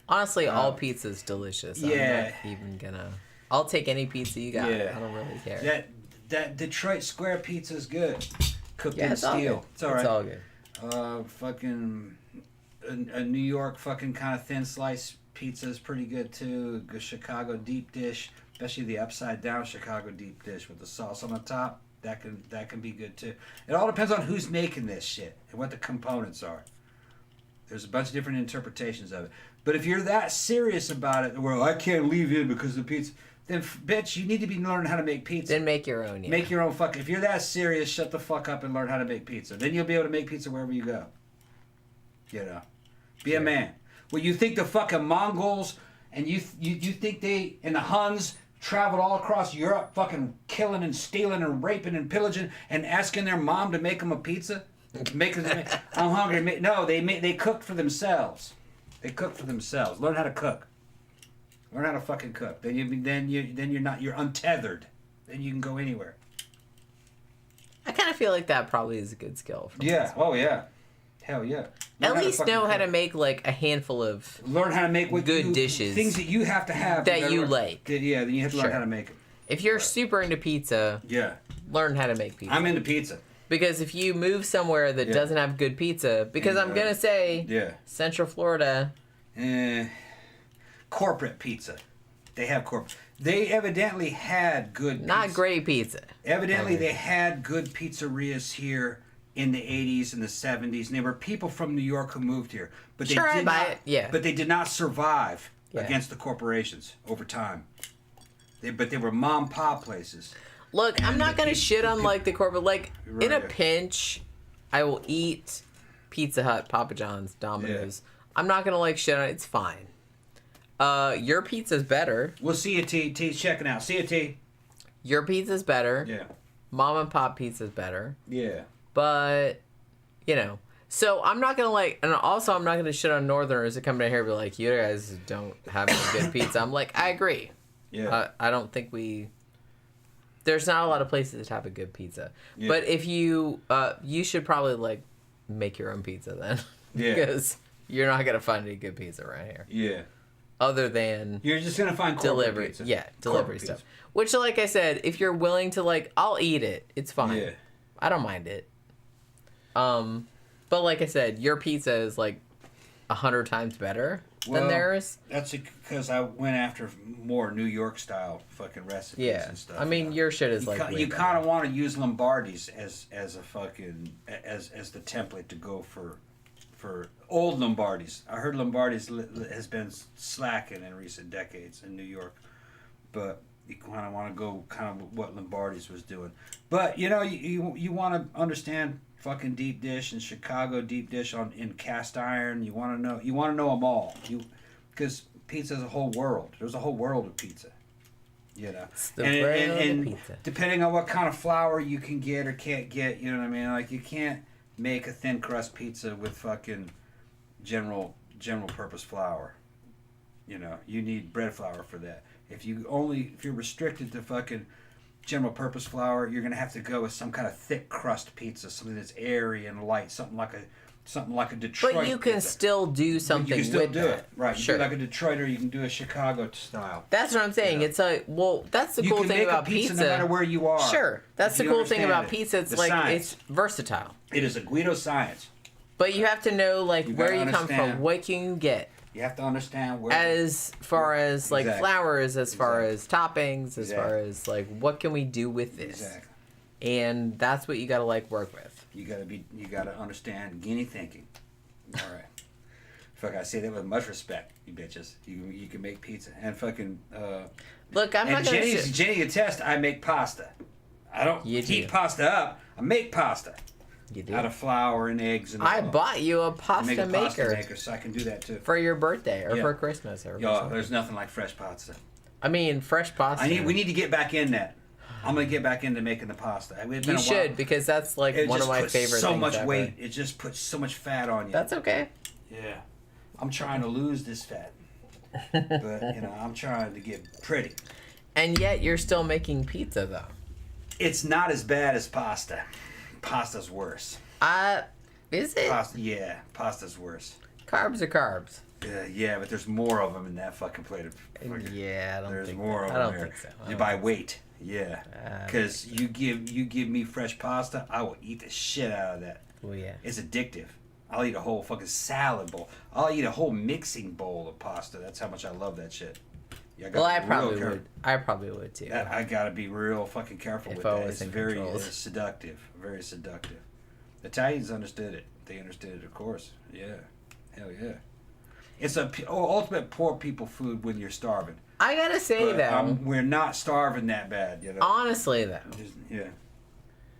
Speaker 3: Honestly, all pizza's delicious.
Speaker 4: Yeah,
Speaker 3: I'm not even gonna. I'll take any pizza you got.
Speaker 4: Yeah.
Speaker 3: I don't really care.
Speaker 4: That Detroit Square pizza is good. Cooked in
Speaker 3: it's all
Speaker 4: steel.
Speaker 3: good.
Speaker 4: It's all right.
Speaker 3: It's all good.
Speaker 4: Fucking a New York fucking kind of thin slice pizza is pretty good too. Good Chicago deep dish, especially the upside down Chicago deep dish with the sauce on the top. That can be good too. It all depends on who's making this shit and what the components are. There's a bunch of different interpretations of it. But if you're that serious about it, well, I can't leave in because of the pizza, then bitch, you need to be learning how to make pizza.
Speaker 3: Then make your own. Yeah.
Speaker 4: Make your own fucking. If you're that serious, shut the fuck up and learn how to make pizza. Then you'll be able to make pizza wherever you go. Be a man. Well, you think the fucking Mongols and you think they and the Huns traveled all across Europe, fucking killing and stealing and raping and pillaging and asking their mom to make them a pizza? I'm hungry. No, they cooked for themselves. They cook for themselves. Learn how to cook. Learn how to fucking cook. Then you're untethered. Then you can go anywhere.
Speaker 3: I kind of feel like that probably is a good skill.
Speaker 4: Yeah. Oh yeah. Hell yeah.
Speaker 3: At least know how to make like a handful of
Speaker 4: learn how to make good dishes, things that you have to have
Speaker 3: that you like.
Speaker 4: Yeah, then you have to learn how to make it.
Speaker 3: If you're super into pizza, learn how to make pizza.
Speaker 4: I'm into pizza.
Speaker 3: Because if you move somewhere that doesn't have good pizza, because I'm gonna say, Central Florida,
Speaker 4: corporate pizza, they have corporate. They evidently had good.
Speaker 3: Not great pizza.
Speaker 4: Evidently, they had good pizzerias here in the 80s and the 70s, and there were people from New York who moved here, but they did not. But they did not survive against the corporations over time. But they were mom pop places.
Speaker 3: Look, I'm not gonna shit on like the corporate. Like in a pinch, I will eat Pizza Hut, Papa John's, Domino's. I'm not gonna like shit on it. It's fine. Your pizza's better.
Speaker 4: We'll see you, T. T's checking out. See you, T.
Speaker 3: Your pizza's better.
Speaker 4: Yeah.
Speaker 3: Mom and pop pizza's better.
Speaker 4: Yeah.
Speaker 3: But, you know. So I'm not gonna like, and also I'm not gonna shit on Northerners that come down here and be like, you guys don't have any good pizza. I'm like, I agree.
Speaker 4: Yeah.
Speaker 3: I don't think there's not a lot of places that have a good pizza.
Speaker 4: Yeah.
Speaker 3: But if you, you should probably like make your own pizza then.
Speaker 4: Yeah.
Speaker 3: Because you're not gonna find any good pizza right here.
Speaker 4: Yeah.
Speaker 3: Other than
Speaker 4: You're just gonna find
Speaker 3: delivery.
Speaker 4: pizza.
Speaker 3: Yeah, delivery
Speaker 4: Corporate
Speaker 3: stuff.
Speaker 4: pizza.
Speaker 3: Which, like I said, if you're willing to like, I'll eat it. It's fine.
Speaker 4: Yeah.
Speaker 3: I don't mind it. But like I said, your pizza is like 100 times better than theirs.
Speaker 4: That's because I went after more New York style fucking recipes
Speaker 3: Yeah,
Speaker 4: and stuff.
Speaker 3: I mean your shit is like way
Speaker 4: you
Speaker 3: better.
Speaker 4: kind of want to use Lombardi's as a fucking as the template to go for old Lombardi's. I heard Lombardi's has been slacking in recent decades in New York, but you kind of want to go kind of what Lombardi's was doing. But you know you want to understand fucking deep dish and Chicago deep dish in cast iron. You want to know them all. Because pizza is a whole world. There's a whole world of pizza. You know,
Speaker 3: It's the world of pizza.
Speaker 4: Depending on what kind of flour you can get or can't get, you know what I mean? Like you can't make a thin crust pizza with fucking general purpose flour. You know, you need bread flour for that. If you're restricted to fucking general purpose flour, you're gonna have to go with some kind of thick crust pizza, something that's airy and light, something like a Detroit.
Speaker 3: But you can
Speaker 4: pizza.
Speaker 3: still do something
Speaker 4: You can still
Speaker 3: with
Speaker 4: do
Speaker 3: that.
Speaker 4: it, right? You
Speaker 3: Sure.
Speaker 4: can do like a Detroit, or you can do a Chicago style.
Speaker 3: That's what I'm saying.
Speaker 4: Yeah.
Speaker 3: It's like, well, that's the
Speaker 4: You
Speaker 3: cool
Speaker 4: can
Speaker 3: thing
Speaker 4: make
Speaker 3: about
Speaker 4: a pizza no matter where you are.
Speaker 3: Sure, that's
Speaker 4: if
Speaker 3: the
Speaker 4: you
Speaker 3: cool thing
Speaker 4: understand
Speaker 3: about
Speaker 4: it.
Speaker 3: pizza. It's
Speaker 4: The
Speaker 3: like
Speaker 4: science.
Speaker 3: it's versatile.
Speaker 4: It is a Guido science.
Speaker 3: But you have to know like
Speaker 4: You
Speaker 3: where
Speaker 4: gotta
Speaker 3: you come
Speaker 4: understand.
Speaker 3: from, what you can get.
Speaker 4: You have to understand where.
Speaker 3: As far as like
Speaker 4: Exactly.
Speaker 3: flours, as far as toppings, as far
Speaker 4: Exactly.
Speaker 3: as like what can we do with this,
Speaker 4: Exactly.
Speaker 3: and that's what you gotta like work with.
Speaker 4: You gotta understand Guinea thinking. All right. Fuck, I say that with much respect, you bitches. You can make pizza and fucking.
Speaker 3: Look, I'm not
Speaker 4: And
Speaker 3: gonna.
Speaker 4: Jenny can attest. I make pasta. I don't
Speaker 3: You
Speaker 4: heat
Speaker 3: do.
Speaker 4: pasta up. I make pasta
Speaker 3: You do.
Speaker 4: out of flour and eggs and.
Speaker 3: I
Speaker 4: all.
Speaker 3: bought you a
Speaker 4: I make
Speaker 3: pasta
Speaker 4: a pasta
Speaker 3: maker
Speaker 4: maker, so I can do that too.
Speaker 3: for your birthday or
Speaker 4: Yeah.
Speaker 3: for Christmas or.
Speaker 4: Yo,
Speaker 3: something.
Speaker 4: there's nothing like fresh pasta.
Speaker 3: I mean, fresh pasta.
Speaker 4: We need to get back in that. I'm gonna get back into making the pasta. It's been
Speaker 3: You
Speaker 4: a while.
Speaker 3: should because that's like
Speaker 4: It
Speaker 3: one of
Speaker 4: just
Speaker 3: my
Speaker 4: puts
Speaker 3: favorite.
Speaker 4: so
Speaker 3: things
Speaker 4: much
Speaker 3: ever.
Speaker 4: weight. It just puts so much fat on you.
Speaker 3: That's okay.
Speaker 4: Yeah. I'm trying to lose this fat. But, I'm trying to get pretty.
Speaker 3: And yet you're still making pizza though.
Speaker 4: It's not as bad as pasta. Pasta's worse.
Speaker 3: Is it?
Speaker 4: Pasta's worse.
Speaker 3: Carbs are carbs.
Speaker 4: Yeah, but there's more of them in that fucking plate of.
Speaker 3: Yeah, I don't
Speaker 4: There's
Speaker 3: think
Speaker 4: more of
Speaker 3: I
Speaker 4: them
Speaker 3: don't
Speaker 4: there.
Speaker 3: think so. I
Speaker 4: You
Speaker 3: don't
Speaker 4: by
Speaker 3: think so.
Speaker 4: weight. Yeah. Because you give me fresh pasta, I will eat the shit out of that.
Speaker 3: Well, yeah.
Speaker 4: It's addictive. I'll eat a whole fucking salad bowl. I'll eat a whole mixing bowl of pasta. That's how much I love that shit. Yeah,
Speaker 3: Well, I probably would. I probably would too.
Speaker 4: I gotta be real fucking careful
Speaker 3: If
Speaker 4: with
Speaker 3: I
Speaker 4: that.
Speaker 3: was
Speaker 4: It's
Speaker 3: in
Speaker 4: very
Speaker 3: control.
Speaker 4: seductive. Very seductive. Italians understood it. They understood it, of course. Yeah. Hell yeah. It's a ultimate poor people food when you're starving.
Speaker 3: I gotta say
Speaker 4: But,
Speaker 3: though,
Speaker 4: we're not starving that bad,
Speaker 3: honestly though,
Speaker 4: Yeah.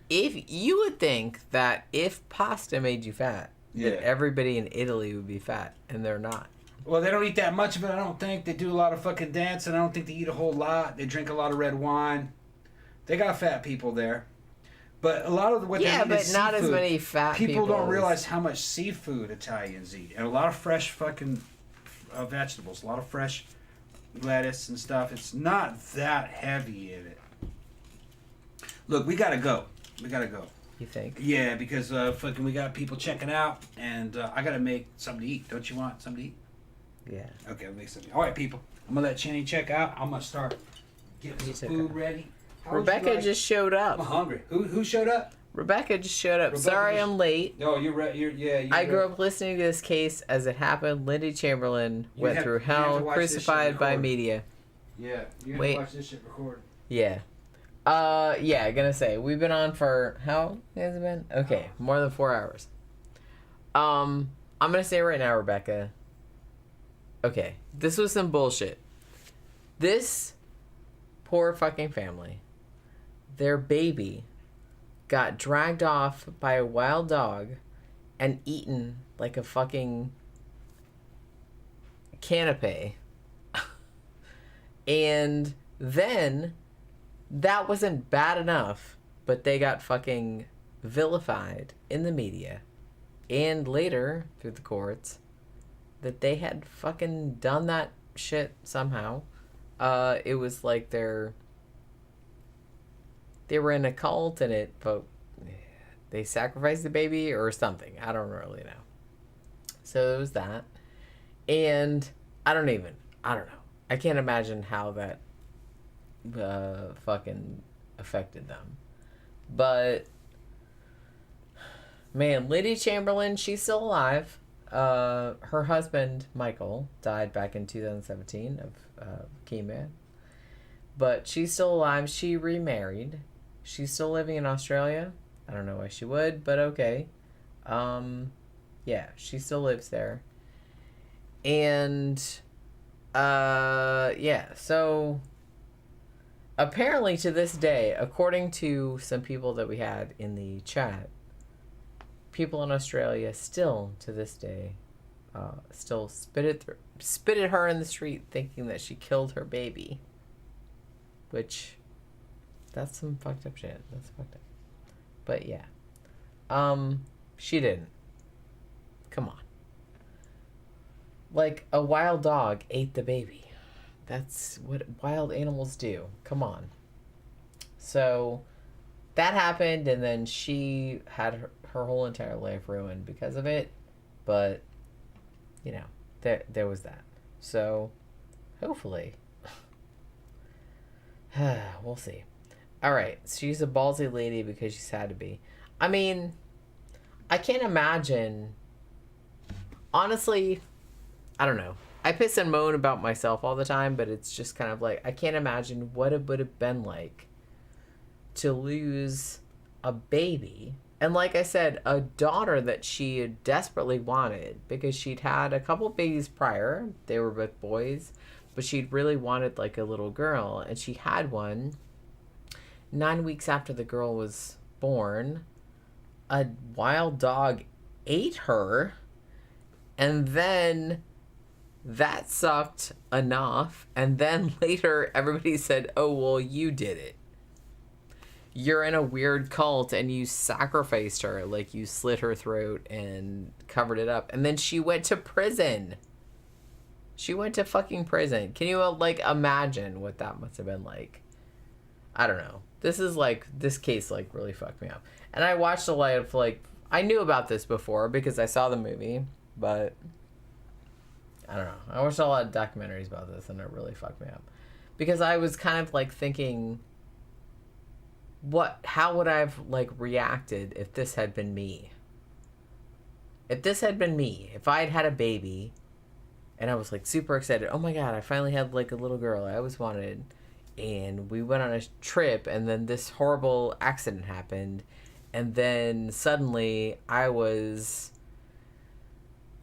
Speaker 3: if you would think that if pasta made you fat,
Speaker 4: Yeah.
Speaker 3: that everybody in Italy would be fat, and they're not.
Speaker 4: Well, they don't eat that much of it, I don't think. They do a lot of fucking dancing. I don't think they eat a whole lot. They drink a lot of red wine. They got fat people there. But a lot of what they eat
Speaker 3: Yeah, but
Speaker 4: is
Speaker 3: not as
Speaker 4: seafood.
Speaker 3: many fat people.
Speaker 4: People don't
Speaker 3: as-
Speaker 4: realize how much seafood Italians eat. And a lot of fresh fucking vegetables. A lot of fresh lettuce and stuff. It's not that heavy in it. Look, we gotta go. We gotta go.
Speaker 3: You think?
Speaker 4: Yeah, because fucking we got people checking out. And I gotta make something to eat. Don't you want something to eat?
Speaker 3: Yeah.
Speaker 4: Okay, I'll make something. All right, people. I'm gonna let Chenny check out. I'm gonna start getting
Speaker 3: You
Speaker 4: some
Speaker 3: check
Speaker 4: food
Speaker 3: out.
Speaker 4: ready. How would you
Speaker 3: Rebecca
Speaker 4: like-
Speaker 3: just showed
Speaker 4: I'm
Speaker 3: up.
Speaker 4: hungry. Who showed up?
Speaker 3: Rebecca just showed up.
Speaker 4: Rebecca
Speaker 3: Sorry
Speaker 4: just-
Speaker 3: I'm late.
Speaker 4: Oh, you're right.
Speaker 3: I grew up listening to this case as it happened. Lindy Chamberlain
Speaker 4: You
Speaker 3: went
Speaker 4: have-
Speaker 3: through
Speaker 4: you have to
Speaker 3: hell,
Speaker 4: watch this shit
Speaker 3: crucified by
Speaker 4: recorded.
Speaker 3: media.
Speaker 4: Yeah, you
Speaker 3: Wait.
Speaker 4: to watch this shit recorded.
Speaker 3: Yeah. Yeah, gonna say we've been on for how long has it been? Okay, more than 4 hours. I'm gonna say right now, Rebecca. Okay, this was some bullshit. This poor fucking family, their baby got dragged off by a wild dog and eaten like a fucking canopy. And then that wasn't bad enough, but they got fucking vilified in the media and later through the courts that they had fucking done that shit somehow. It was like they were in a cult and they sacrificed the baby or something. I don't really know. So it was that. And I don't know. I can't imagine how that fucking affected them. But man, Lindy Chamberlain, she's still alive. Her husband, Michael, died back in 2017 of chemo. But she's still alive. She remarried. She's still living in Australia. I don't know why she would, but okay. Yeah, she still lives there. And, yeah, so apparently to this day, according to some people that we had in the chat, people in Australia still to this day still spit at her in the street thinking that she killed her baby, which that's some fucked up shit. That's fucked up. But yeah, she didn't. Come on. Like, a wild dog ate the baby. That's what wild animals do. Come on. So that happened, and then she had her whole entire life ruined because of it. But, you know, there was that. So, hopefully. We'll see. Alright, she's a ballsy lady because she's had to be. I mean, I can't imagine. Honestly, I don't know. I piss and moan about myself all the time, but it's just kind of like, I can't imagine what it would have been like to lose a baby. And like I said, a daughter that she desperately wanted because she'd had a couple babies prior. They were both boys, but she'd really wanted like a little girl. And she had one. 9 weeks after the girl was born, a wild dog ate her. And then that sucked enough. And then later, everybody said, oh, well, you did it. You're in a weird cult and you sacrificed her. Like, you slit her throat and covered it up. And then she went to prison. She went to fucking prison. Can you, like, imagine what that must have been like? I don't know. This case, like, really fucked me up. And I watched a lot of, like, I knew about this before because I saw the movie. But I don't know. I watched a lot of documentaries about this and it really fucked me up. Because I was kind of like thinking, how would I have like reacted if this had been me? If I had had a baby and I was like super excited, oh my god, I finally had like a little girl I always wanted, and we went on a trip and then this horrible accident happened, and then suddenly I was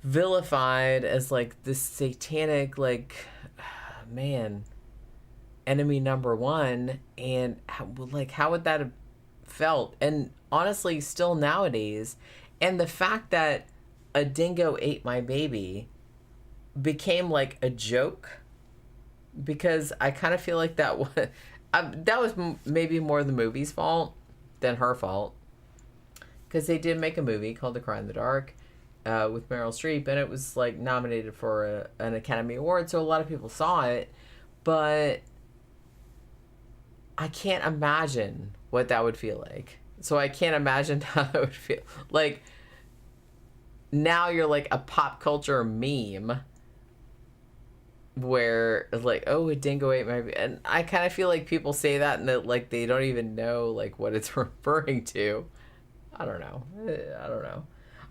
Speaker 3: vilified as like this satanic, like, man, enemy number one. And how would that have felt? And honestly, still nowadays, and the fact that a dingo ate my baby became like a joke, because I kind of feel like that was maybe more the movie's fault than her fault, because they did make a movie called The Cry in the Dark with Meryl Streep, and it was like nominated for an Academy Award, so a lot of people saw it. But I can't imagine what that would feel like. So I can't imagine how it would feel. Like, now you're like a pop culture meme where it's like, oh, a dingo ate my... And I kind of feel like people say that and that, like, they don't even know like what it's referring to. I don't know.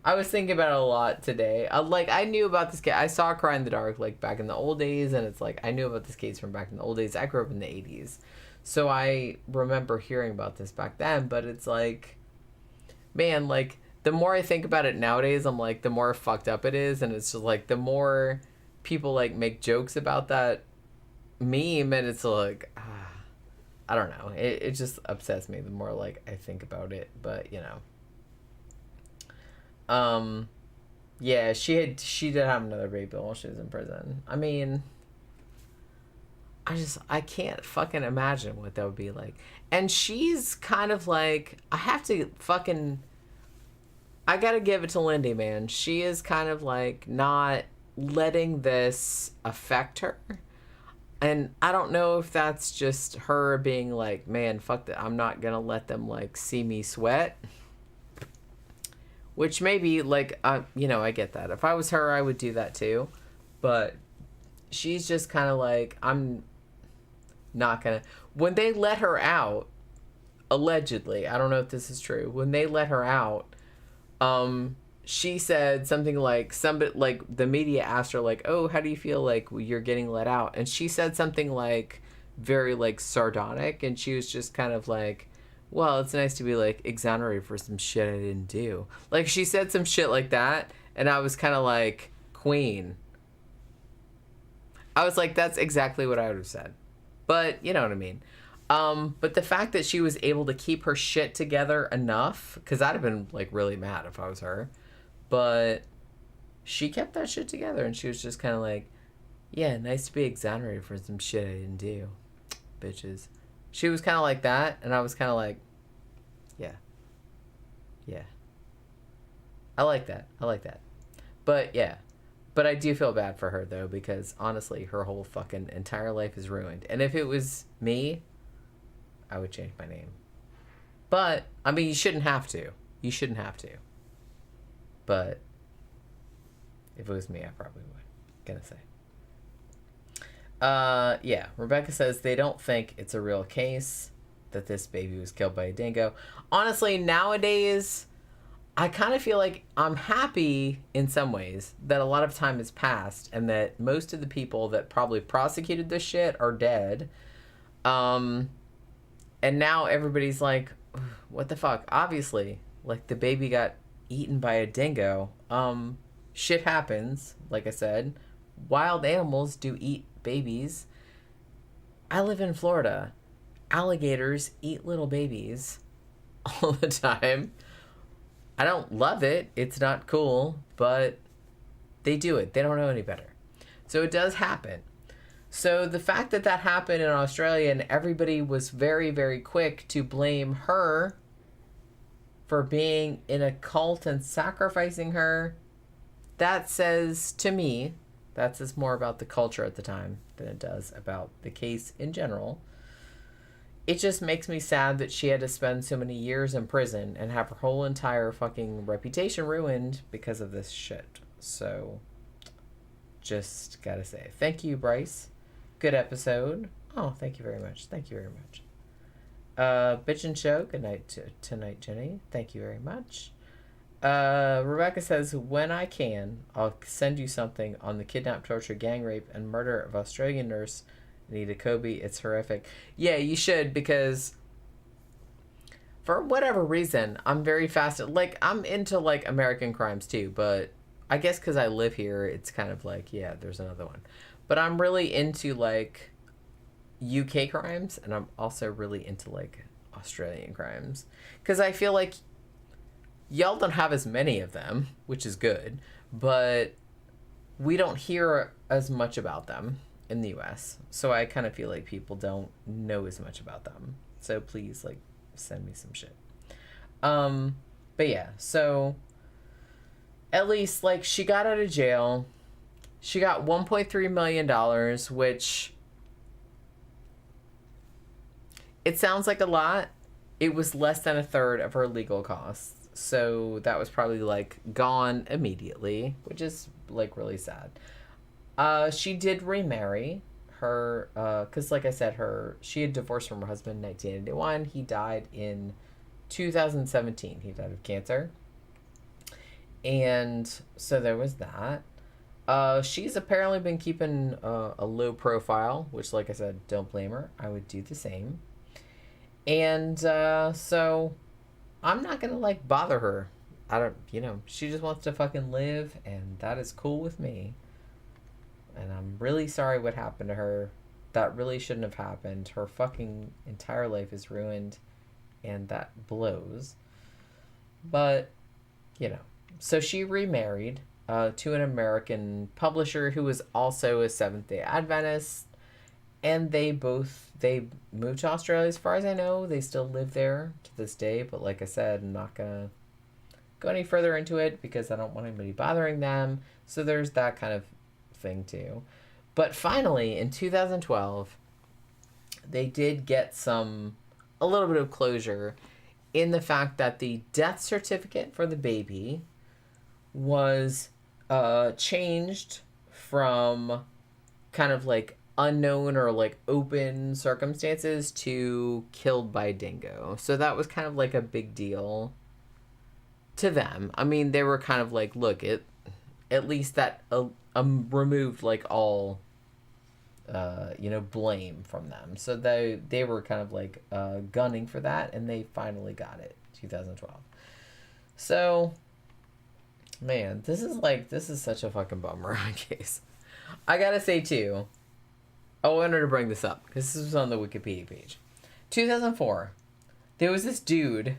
Speaker 3: I was thinking about it a lot today. I knew about this case. I saw Cry in the Dark, like, back in the old days, and it's like, I knew about this case from back in the old days. I grew up in the 80s. So I remember hearing about this back then, but it's like, man, like, the more I think about it nowadays, I'm like, the more fucked up it is, and it's just like, the more people, like, make jokes about that meme, and it's like, I don't know. It just upsets me the more, like, I think about it, but, you know. Yeah, she did have another baby while she was in prison. I mean, I can't fucking imagine what that would be like. And she's kind of like, I gotta give it to Lindy, man. She is kind of like not letting this affect her. And I don't know if that's just her being like, man, fuck that. I'm not gonna let them like see me sweat. Which maybe like, I get that. If I was her, I would do that too. But she's just kind of like, I'm not gonna. When they let her out, allegedly, I don't know if this is true. When they let her out, she said something like, the media asked her like, oh, how do you feel like you're getting let out? And she said something like very like sardonic, and she was just kind of like, well, it's nice to be like exonerated for some shit I didn't do. Like she said some shit like that, and I was kind of like, queen. I was like, that's exactly what I would have said. But you know what I mean. But the fact that she was able to keep her shit together enough, because I'd have been like really mad if I was her, but she kept that shit together, and she was just kind of like, yeah, nice to be exonerated for some shit I didn't do, bitches. She was kind of like that, and I was kind of like, yeah. I like that. But yeah. But I do feel bad for her, though, because honestly, her whole fucking entire life is ruined. And if it was me, I would change my name. But, I mean, you shouldn't have to. But if it was me, I probably would. Gonna say. Yeah. Rebecca says they don't think it's a real case that this baby was killed by a dingo. Honestly, nowadays, I kind of feel like I'm happy in some ways that a lot of time has passed and that most of the people that probably prosecuted this shit are dead. And now everybody's like, what the fuck? Obviously, like the baby got eaten by a dingo. Shit happens, like I said. Wild animals do eat babies. I live in Florida. Alligators eat little babies all the time. I don't love it. It's not cool, but they do it. They don't know any better. So it does happen. So the fact that that happened in Australia and everybody was very, very quick to blame her for being in a cult and sacrificing her, that says to me, that says more about the culture at the time than it does about the case in general. It just makes me sad that she had to spend so many years in prison and have her whole entire fucking reputation ruined because of this shit. So, just gotta say, thank you, Bryce. Good episode. Oh, thank you very much. Bitch and show. Good night tonight, Jenny. Thank you very much. Rebecca says, when I can, I'll send you something on the kidnap, torture, gang rape, and murder of Australian nurse Anita Kobe. It's horrific. Yeah, you should, because for whatever reason, I'm very fascinated. Like, I'm into, like, American crimes, too, but I guess because I live here, it's kind of like, yeah, there's another one. But I'm really into, like, UK crimes, and I'm also really into, like, Australian crimes. Because I feel like y'all don't have as many of them, which is good, but we don't hear as much about them in the US. So I kind of feel like people don't know as much about them. So please, like, send me some shit. But yeah, so at least, like, she got out of jail. She got $1.3 million, which it sounds like a lot. It was less than a third of her legal costs. So that was probably, like, gone immediately, which is, like, really sad. She did remarry her, because, like I said, she had divorced from her husband in 1981. He died in 2017. He died of cancer. And so there was that. She's apparently been keeping a low profile, which, like I said, don't blame her. I would do the same. And so I'm not gonna, like, bother her. She just wants to fucking live, and that is cool with me. And I'm really sorry what happened to her. That really shouldn't have happened. Her fucking entire life is ruined, and that blows. But, so she remarried. to an American publisher who was also a Seventh-day Adventist. And they moved to Australia, as far as I know. They still live there to this day. But like I said, I'm not going to go any further into it because I don't want anybody bothering them. So there's that kind of thing too. But finally, in 2012, they did get a little bit of closure in the fact that the death certificate for the baby was changed from kind of like unknown or like open circumstances to killed by Dingo. So that was kind of like a big deal to them. I mean, they were kind of like, look, at least that removed like all blame from them. So they were kind of like gunning for that, and they finally got it, 2012. So, man, this is such a fucking bummer case. I gotta say too, I wanted to bring this up because this was on the Wikipedia page. 2004, there was this dude,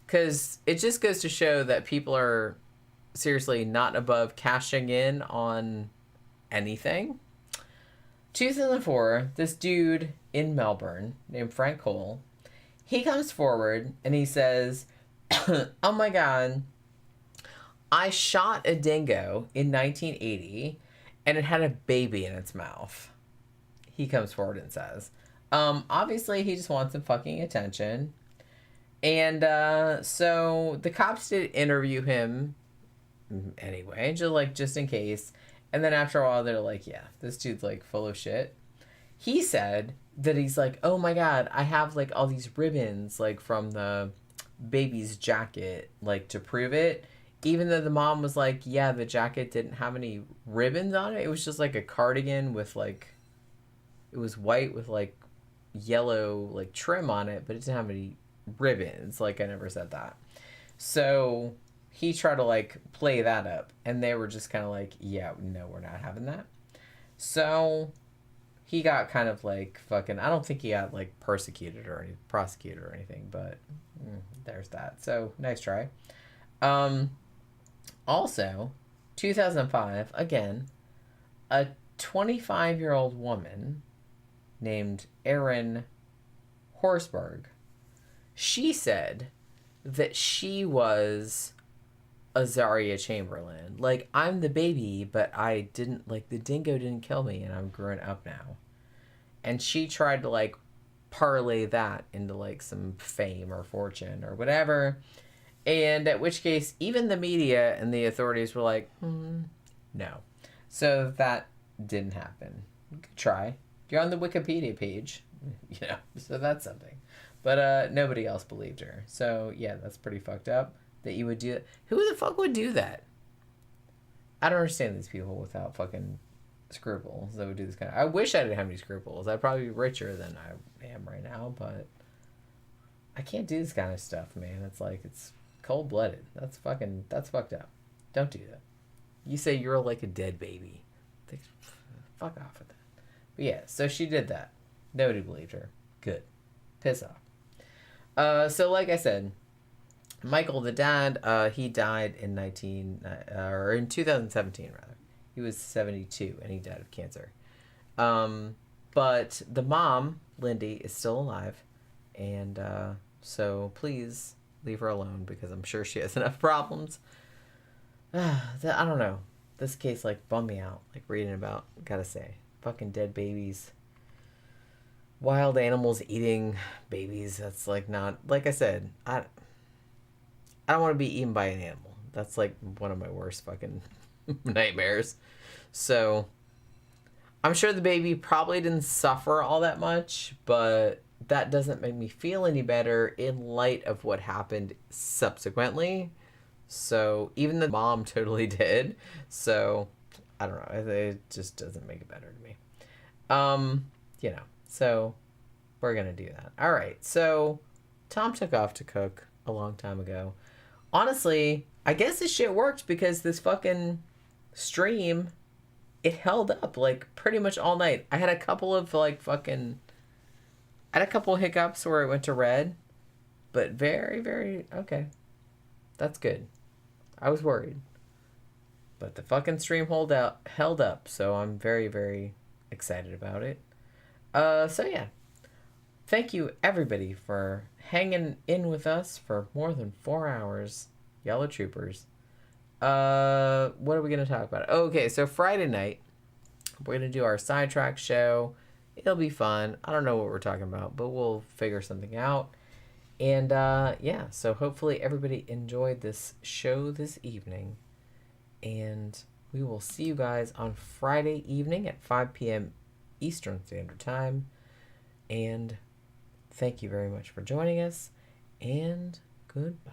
Speaker 3: because it just goes to show that people are seriously not above cashing in on anything. 2004, this dude in Melbourne named Frank Cole, he comes forward and he says, oh my God, I shot a dingo in 1980 and it had a baby in its mouth. He comes forward and says, obviously he just wants some fucking attention. And so the cops did interview him anyway, just in case. And then after a while, they're like, yeah, this dude's like full of shit. He said that he's like, oh my God, I have like all these ribbons like from the baby's jacket, like to prove it. Even though the mom was like, yeah, the jacket didn't have any ribbons on it. It was just like a cardigan with like, it was white with like yellow like trim on it, but it didn't have any ribbons. Like, I never said that. So he tried to like play that up, and they were just kind of like, yeah, no, we're not having that. So he got kind of like fucking, I don't think he got like prosecuted or anything, but there's that. So nice try. Also, 2005, again, a 25-year-old woman named Erin Horsberg, she said that she was Azaria Chamberlain. Like, I'm the baby, but I didn't, like, the dingo didn't kill me, and I'm grown up now. And she tried to, like, parlay that into, like, some fame or fortune or whatever. And at which case, even the media and the authorities were like, no. So that didn't happen. Good try. You're on the Wikipedia page, so that's something. But nobody else believed her. So, yeah, that's pretty fucked up that you would do that. Who the fuck would do that? I don't understand these people without fucking scruples that would do this kind of... I wish I didn't have any scruples. I'd probably be richer than I am right now, but I can't do this kind of stuff, man. It's like, it's cold-blooded. That's fucked up. Don't do that. You say you're like a dead baby. Fuck off with that. But yeah, so she did that. Nobody believed her. Good. Piss off. So like I said, Michael, the dad, he died in 2017 rather. He was 72 and he died of cancer. But the mom, Lindy, is still alive, and so please leave her alone because I'm sure she has enough problems. I don't know. This case like bummed me out. Like reading about, gotta say, fucking dead babies. Wild animals eating babies. That's like not, like I said, I don't want to be eaten by an animal. That's like one of my worst fucking nightmares. So I'm sure the baby probably didn't suffer all that much, but that doesn't make me feel any better in light of what happened subsequently. So even the mom totally did. So I don't know. It just doesn't make it better to me. So we're going to do that. All right. So Tom took off to cook a long time ago. Honestly, I guess this shit worked because this fucking stream, it held up like pretty much all night. I had a couple of hiccups where it went to red, but very, very, okay. That's good. I was worried. But the fucking stream held up, so I'm very, very excited about it. So yeah. Thank you everybody for hanging in with us for more than 4 hours. Yellow Troopers. What are we gonna talk about? Okay, so Friday night, we're gonna do our sidetrack show. It'll be fun. I don't know what we're talking about, but we'll figure something out. And yeah, so hopefully everybody enjoyed this show this evening. And we will see you guys on Friday evening at 5 p.m. Eastern Standard Time. And thank you very much for joining us. And goodbye.